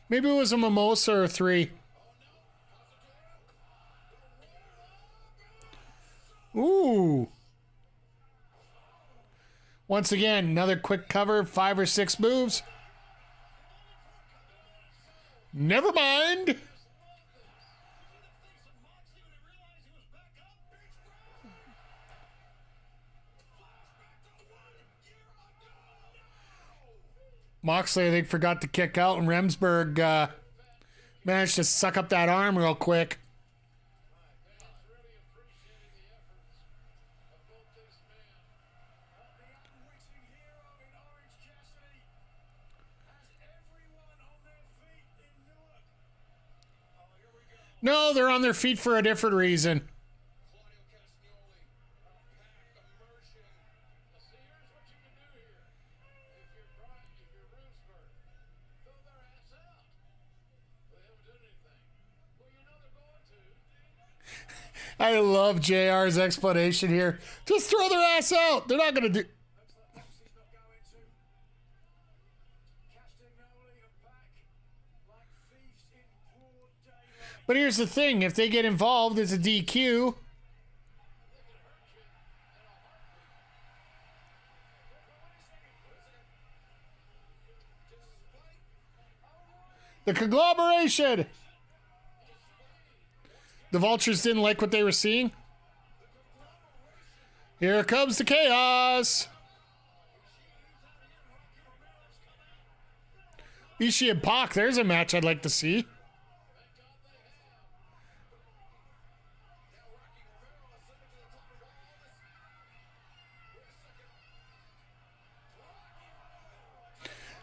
Maybe it was a mimosa or 3. Ooh. Once again, another quick cover, 5 or 6 moves. Never mind. Moxley, I think, forgot to kick out, and Remsburg managed to suck up that arm real quick. The unwitting hero in Orange Cassidy has everyone on their feet in Newark. Oh, here we go. No, they're on their feet for a different reason. Claudio Castagnoli, pack immersion. See, here's what you can do here. If you're Remsburg, throw their ass out. They haven't done anything. Well, you know they're going to. I love JR's explanation here. Just throw their ass out. They're not going to do... Moxley's not going to. Castagnoli and back like thieves in broad daylight. But here's the thing. If they get involved, it's a DQ. The conglomeration. The Vultures didn't like what they were seeing. Here comes the chaos. Ishii and Pac, there's a match I'd like to see.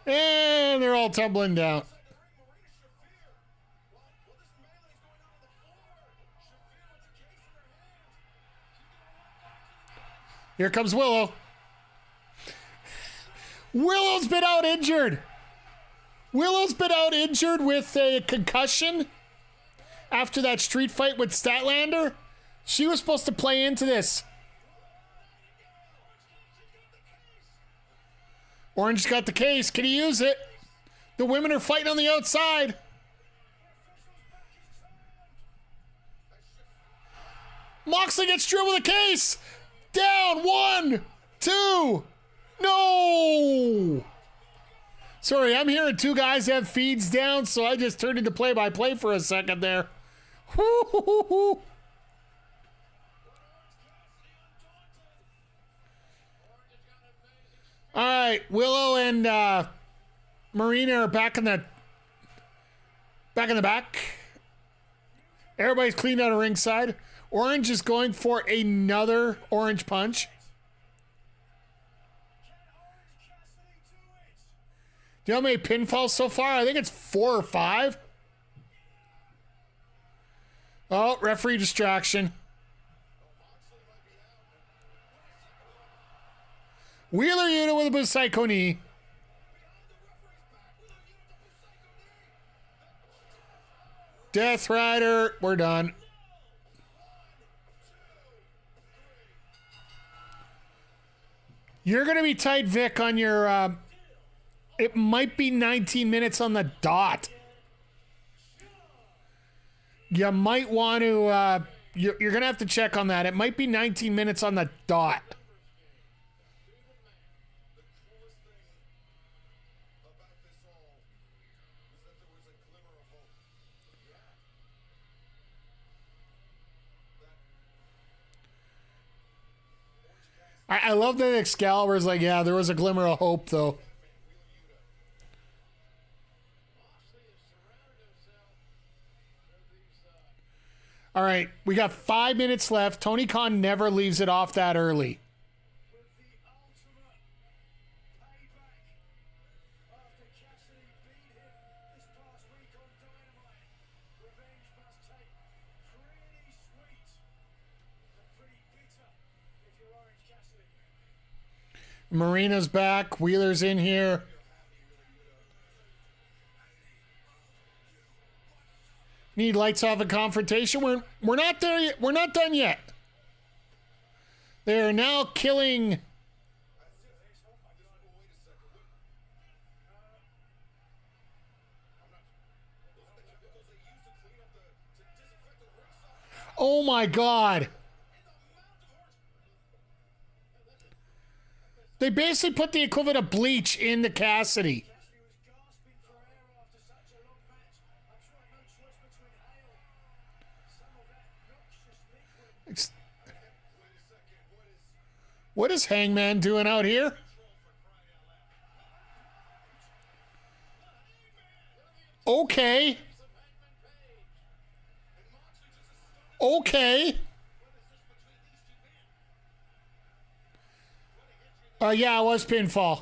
And they're all tumbling down. Here comes Willow. Willow's been out injured. Willow's been out injured with a concussion after that street fight with Statlander. She was supposed to play into this. Orange got the case. Can he use it? The women are fighting on the outside. Moxley gets drilled with a case. Down. 1, 2. No. Sorry, I'm hearing 2 guys have feeds down, so I just turned into play-by-play for a second there. Woo-hoo-hoo-hoo. All right, Willow and Marina are back in the back. Everybody's cleaned out of ringside. Orange is going for another orange punch. Do you know how many pinfalls so far? I think it's 4 or 5. Oh, referee distraction. Wheeler unit with a Busaiku knee. Death Rider, we're done. You're going to be tight, Vic, on your... it might be 19 minutes on the dot. You might want to... you're going to have to check on that. It might be 19 minutes on the dot. I love that Excalibur's like, yeah, there was a glimmer of hope, though. All All right, we got 5 minutes left. Tony Khan never leaves it off that early. with the ultimate payback after Cassidy beat him this past week on Dynamite. Revenge must take pretty sweet and pretty bitter if you're Orange Cassidy. Marina's back. Wheeler's in here. Need lights off a confrontation. We're not there yet. We're not done yet. They are now killing. Oh my God. They basically put the equivalent of bleach into Cassidy. Cassidy was gasping for air after such a long match. I'm sure no choice between ale, some of that noxious liquid. It's- What is Hangman doing out here? Okay. Okay. Yeah, it was pinfall.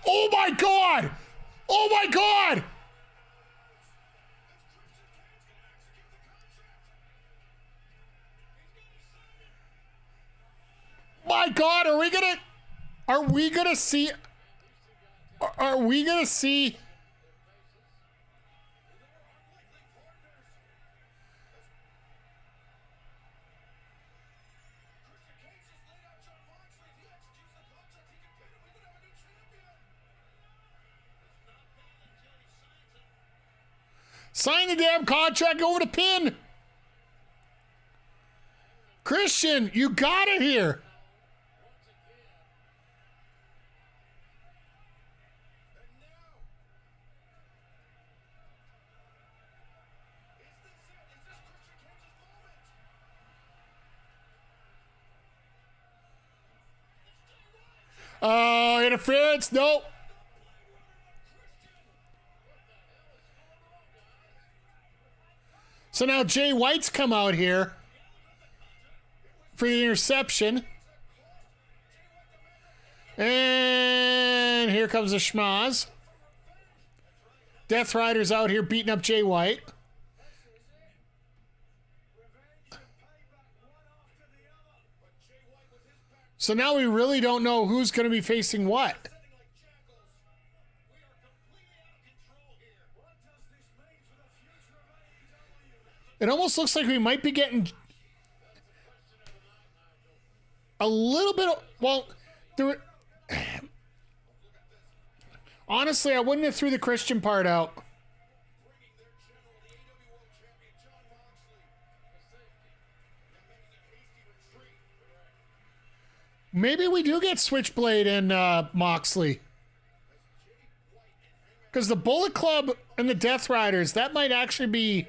Oh my God! Oh my God! My God, are we gonna see? Are we gonna see? Sign the damn contract over to pin. Christian, you got it here. Oh, interference. Nope. So now Jay White's come out here for the interception. And here comes the schmaz. Death Rider's out here beating up Jay White. So now we really don't know who's going to be facing what. It almost looks like we might be getting a little bit of, well, there, honestly, I wouldn't have threw the Christian part out. Maybe we do get Switchblade and Moxley. Because the Bullet Club and the Death Riders, that might actually be...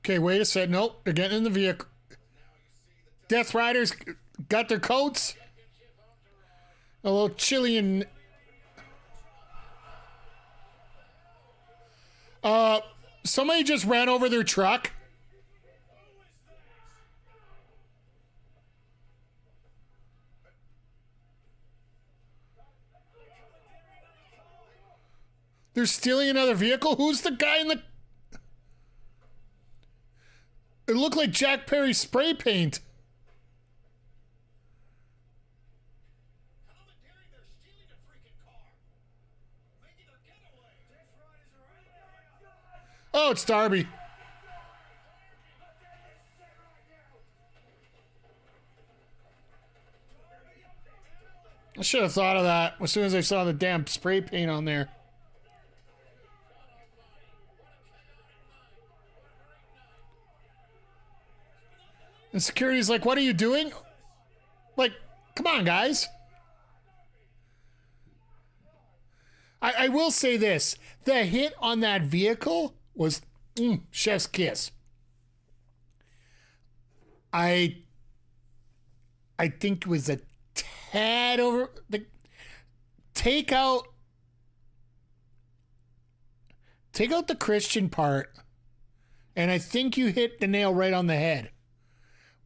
Okay, wait a second. Nope, they're getting in the vehicle. Death Riders got their coats. A little Chilean. Somebody just ran over their truck. They're stealing another vehicle. Who's the guy in the... It looked like Jack Perry spray paint. Oh, it's Darby. I should have thought of that as soon as I saw the damn spray paint on there. And security's like, what are you doing? Like, come on, guys. I will say this. The hit on that vehicle was chef's kiss. I think it was a tad over. Take out the Christian part, and I think you hit the nail right on the head.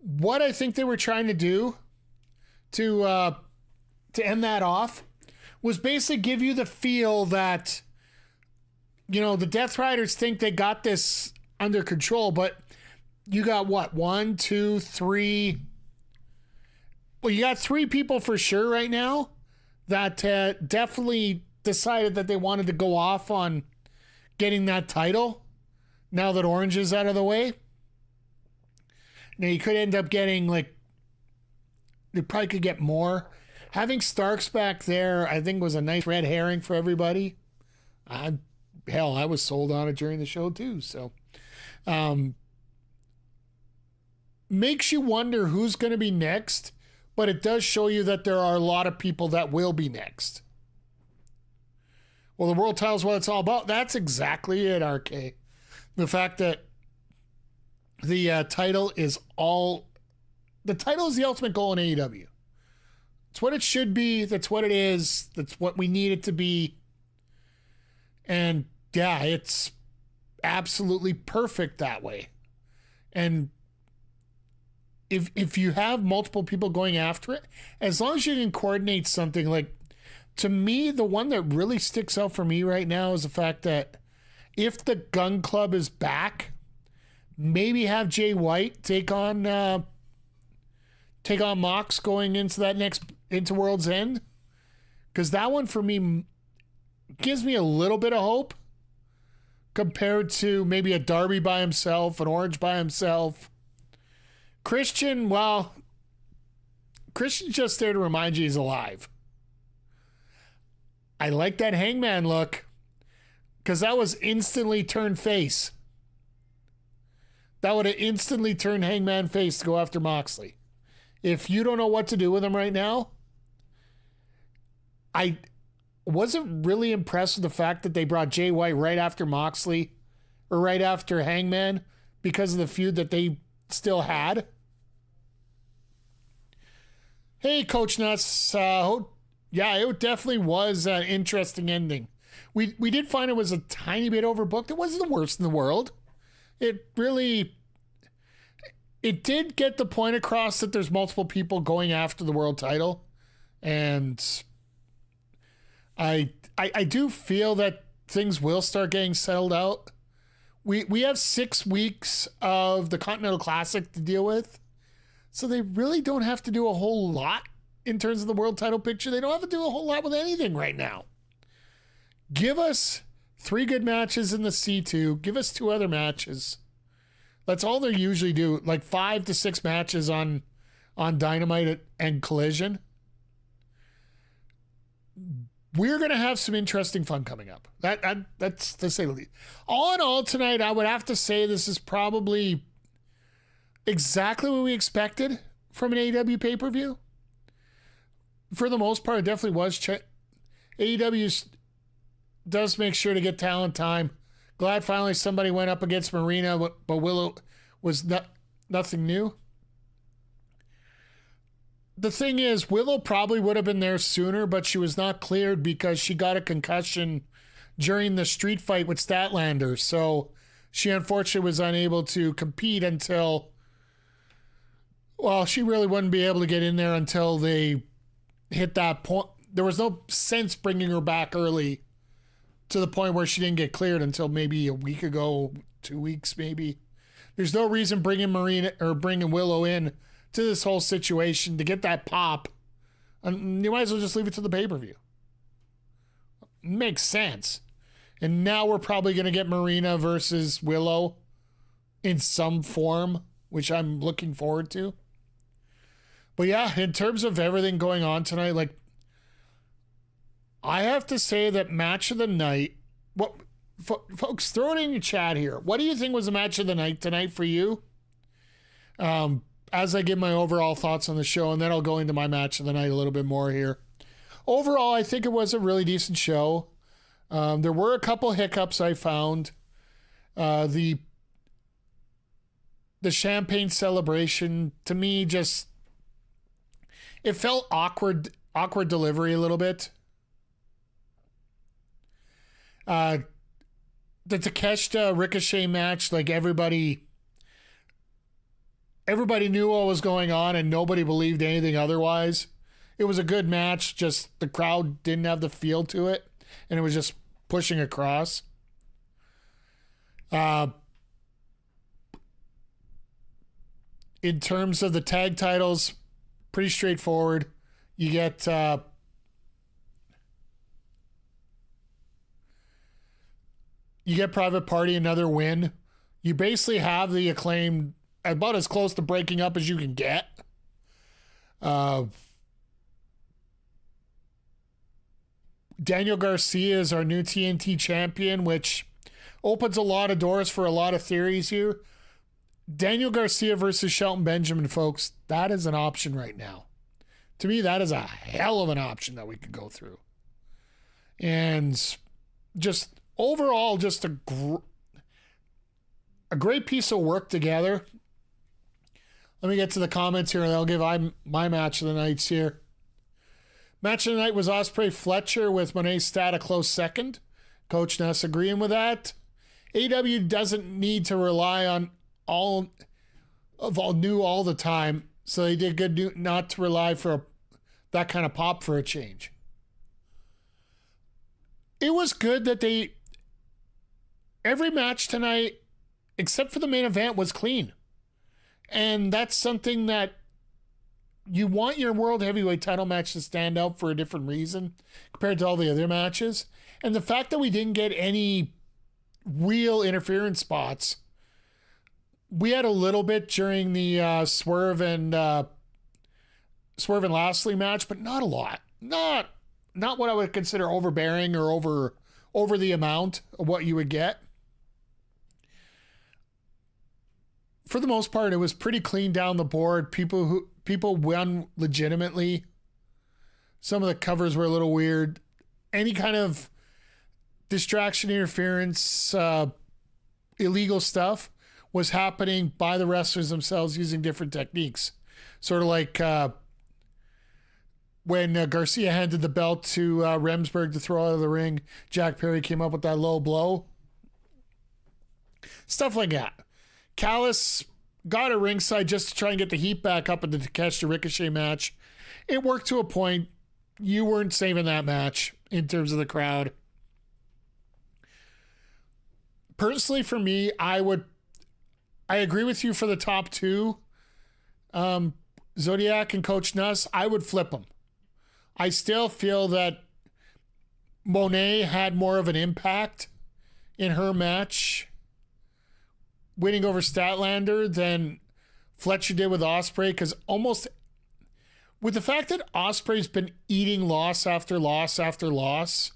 What I think they were trying to do to end that off was basically give you the feel that, you know, the Death Riders think they got this under control, but you got what? 1, 2, 3. Well, you got 3 people for sure right now that definitely decided that they wanted to go off on getting that title now that Orange is out of the way. Now, you could end up getting, like, you probably could get more. Having Starks back there, I think, was a nice red herring for everybody. I was sold on it during the show, too. So, makes you wonder who's going to be next, but it does show you that there are a lot of people that will be next. Well, the world title's what it's all about. That's exactly it, RK. The fact that the title is the ultimate goal in AEW. It's what it should be. That's what it is. That's what we need it to be. And yeah, it's absolutely perfect that way. And if you have multiple people going after it, as long as you can coordinate something, like, to me, the one that really sticks out for me right now is the fact that if the Gun Club is back, maybe have Jay White take on Mox going into World's End, because that one for me gives me a little bit of hope compared to maybe a Darby by himself, an Orange by himself. Christian's just there to remind you he's alive. I like that Hangman look, because that was instantly turned face. That would have instantly turned Hangman face to go after Moxley. If you don't know what to do with him right now, I wasn't really impressed with the fact that they brought Jay White right after Moxley, or right after Hangman, because of the feud that they still had. Hey, Coach Nuts. Yeah, it definitely was an interesting ending. We did find it was a tiny bit overbooked. It wasn't the worst in the world. It did get the point across that there's multiple people going after the world title. And I do feel that things will start getting settled out. We have 6 weeks of the Continental Classic to deal with. So they really don't have to do a whole lot in terms of the world title picture. They don't have to do a whole lot with anything right now. Give us 3 good matches in the C2. Give us 2 other matches. That's all they usually do. Like 5 to 6 matches on Dynamite and Collision. We're going to have some interesting fun coming up. That's to say the least. All in all, tonight, I would have to say this is probably exactly what we expected from an AEW pay-per-view. For the most part, it definitely was. AEW does make sure to get talent time. Glad finally somebody went up against Marina, but Willow was nothing new. The thing is, Willow probably would have been there sooner, but she was not cleared because she got a concussion during the street fight with Statlander. So she unfortunately was unable to compete until, well, she really wouldn't be able to get in there until they hit that point. There was no sense bringing her back early to the point where she didn't get cleared until maybe a week ago, 2 weeks maybe. There's no reason bringing Willow in to this whole situation to get that pop. And you might as well just leave it to the pay-per-view. Makes sense. And now we're probably going to get Marina versus Willow in some form, which I'm looking forward to. But yeah, in terms of everything going on tonight, like, I have to say that match of the night, folks, throw it in your chat here. What do you think was the match of the night tonight for you? as I give my overall thoughts on the show, and then I'll go into my match of the night a little bit more here. Overall, I think it was a really decent show. There were a couple hiccups I found. The champagne celebration, to me, just, it felt awkward delivery a little bit. The Takeshita Ricochet match, like everybody knew what was going on and nobody believed anything otherwise. It was a good match, just the crowd didn't have the feel to it, and it was just pushing across. In terms of the tag titles, pretty straightforward. You get Private Party, another win. You basically have the Acclaimed about as close to breaking up as you can get. Daniel Garcia is our new TNT champion, which opens a lot of doors for a lot of theories here. Daniel Garcia versus Shelton Benjamin, folks, that is an option right now. To me, that is a hell of an option that we could go through. And just overall, just a great piece of work together. Let me get to the comments here, and I'll give my match of the nights here. Match of the night was Ospreay Fletcher with Monet Stat a close second. Coach Ness agreeing with that. AEW doesn't need to rely on all new all the time, so they did good not to rely for that kind of pop for a change. It was good that every match tonight, except for the main event, was clean. And that's something that you want your World Heavyweight title match to stand out for a different reason compared to all the other matches. And the fact that we didn't get any real interference spots, we had a little bit during the Swerve and Lashley match, but not a lot. Not what I would consider overbearing or over the amount of what you would get. For the most part, it was pretty clean down the board. People won legitimately. Some of the covers were a little weird. Any kind of distraction, interference, illegal stuff was happening by the wrestlers themselves using different techniques. Sort of like when Garcia handed the belt to Remsburg to throw out of the ring, Jack Perry came up with that low blow. Stuff like that. Callis got a ringside just to try and get the heat back up in the Takeshita Ricochet match. It worked to a point. You weren't saving that match in terms of the crowd. Personally, for me, I agree with you for the top two. Zodiac and Coach Nuss, I would flip them. I still feel that Monet had more of an impact in her match winning over Statlander than Fletcher did with Ospreay, because almost with the fact that Ospreay's been eating loss after loss after loss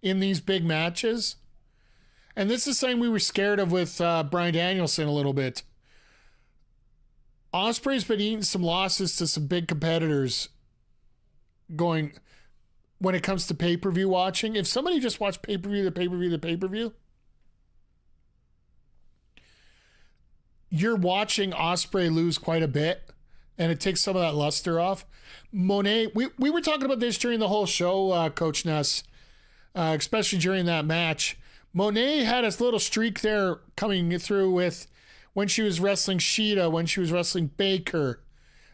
in these big matches, and this is something we were scared of with Bryan Danielson a little bit. Ospreay's been eating some losses to some big competitors going when it comes to pay-per-view watching. If somebody just watched pay-per-view, you're watching Ospreay lose quite a bit, and it takes some of that luster off. Monet, we were talking about this during the whole show, Coach Ness, especially during that match. Monet had a little streak there coming through with when she was wrestling Sheeta, when she was wrestling Baker,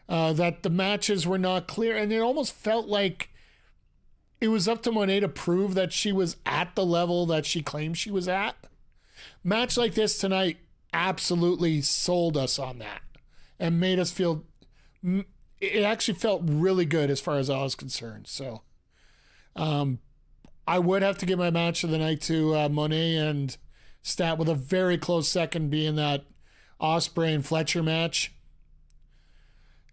that the matches were not clear, and it almost felt like it was up to Monet to prove that she was at the level that she claimed she was at. Match like this tonight absolutely sold us on that and made us feel, it actually felt really good as far as I was concerned. So I would have to give my match of the night to Monet and Stat, with a very close second being that Ospreay and Fletcher match.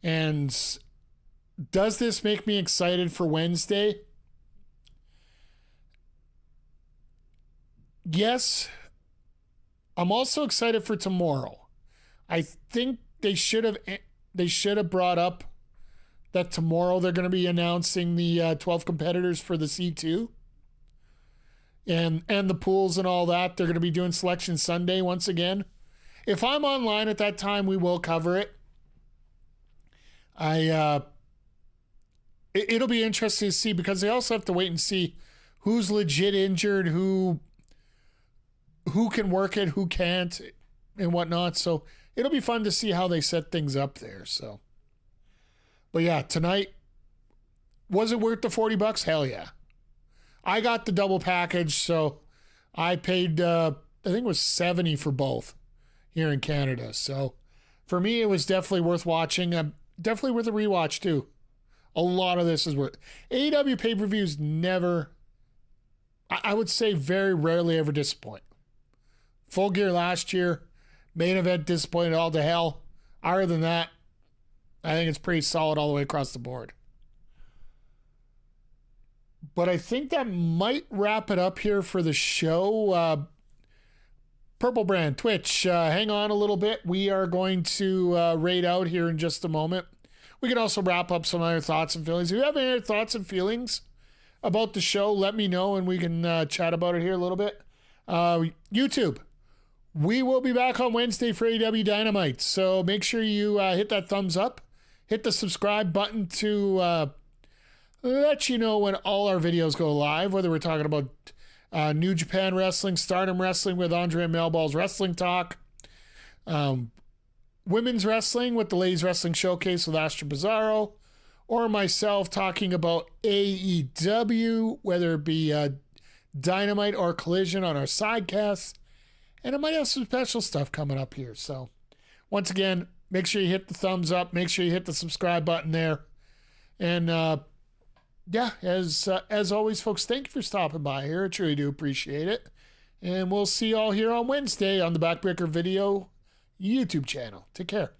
And does this make me excited for Wednesday? Yes. I'm also excited for tomorrow. I think they should have they should have brought up that tomorrow they're going to be announcing the 12 competitors for the C2 and the pools and all that. They're going to be doing Selection Sunday once again. If I'm online at that time, we will cover it. It'll be interesting to see because they also have to wait and see who's legit injured, who can work it, who can't, and whatnot. So it'll be fun to see how they set things up there. So, but yeah, tonight, was it worth the $40? Hell yeah. I got the double package, so I paid, I think it was $70 for both here in Canada. So for me, it was definitely worth watching. Definitely worth a rewatch too. A lot of this is worth. AEW pay-per-views never, I would say very rarely ever disappoint. Full Gear last year, main event disappointed all to hell. Other than that, I think it's pretty solid all the way across the board. But I think that might wrap it up here for the show. Purple Brand, Twitch, hang on a little bit. We are going to raid out here in just a moment. We can also wrap up some other thoughts and feelings. If you have any other thoughts and feelings about the show, let me know and we can chat about it here a little bit. YouTube, we will be back on Wednesday for AEW Dynamite. So make sure you hit that thumbs up, hit the subscribe button to let you know when all our videos go live, whether we're talking about New Japan Wrestling, Stardom Wrestling with Andre and Melball's Wrestling Talk, Women's Wrestling with the Ladies Wrestling Showcase with Astra Bizarro, or myself talking about AEW, whether it be Dynamite or Collision on our Sidecast. And I might have some special stuff coming up here. So once again, make sure you hit the thumbs up. Make sure you hit the subscribe button there. And yeah, as always, folks, thank you for stopping by here. I truly do appreciate it. And we'll see you all here on Wednesday on the Backbreaker Video YouTube channel. Take care.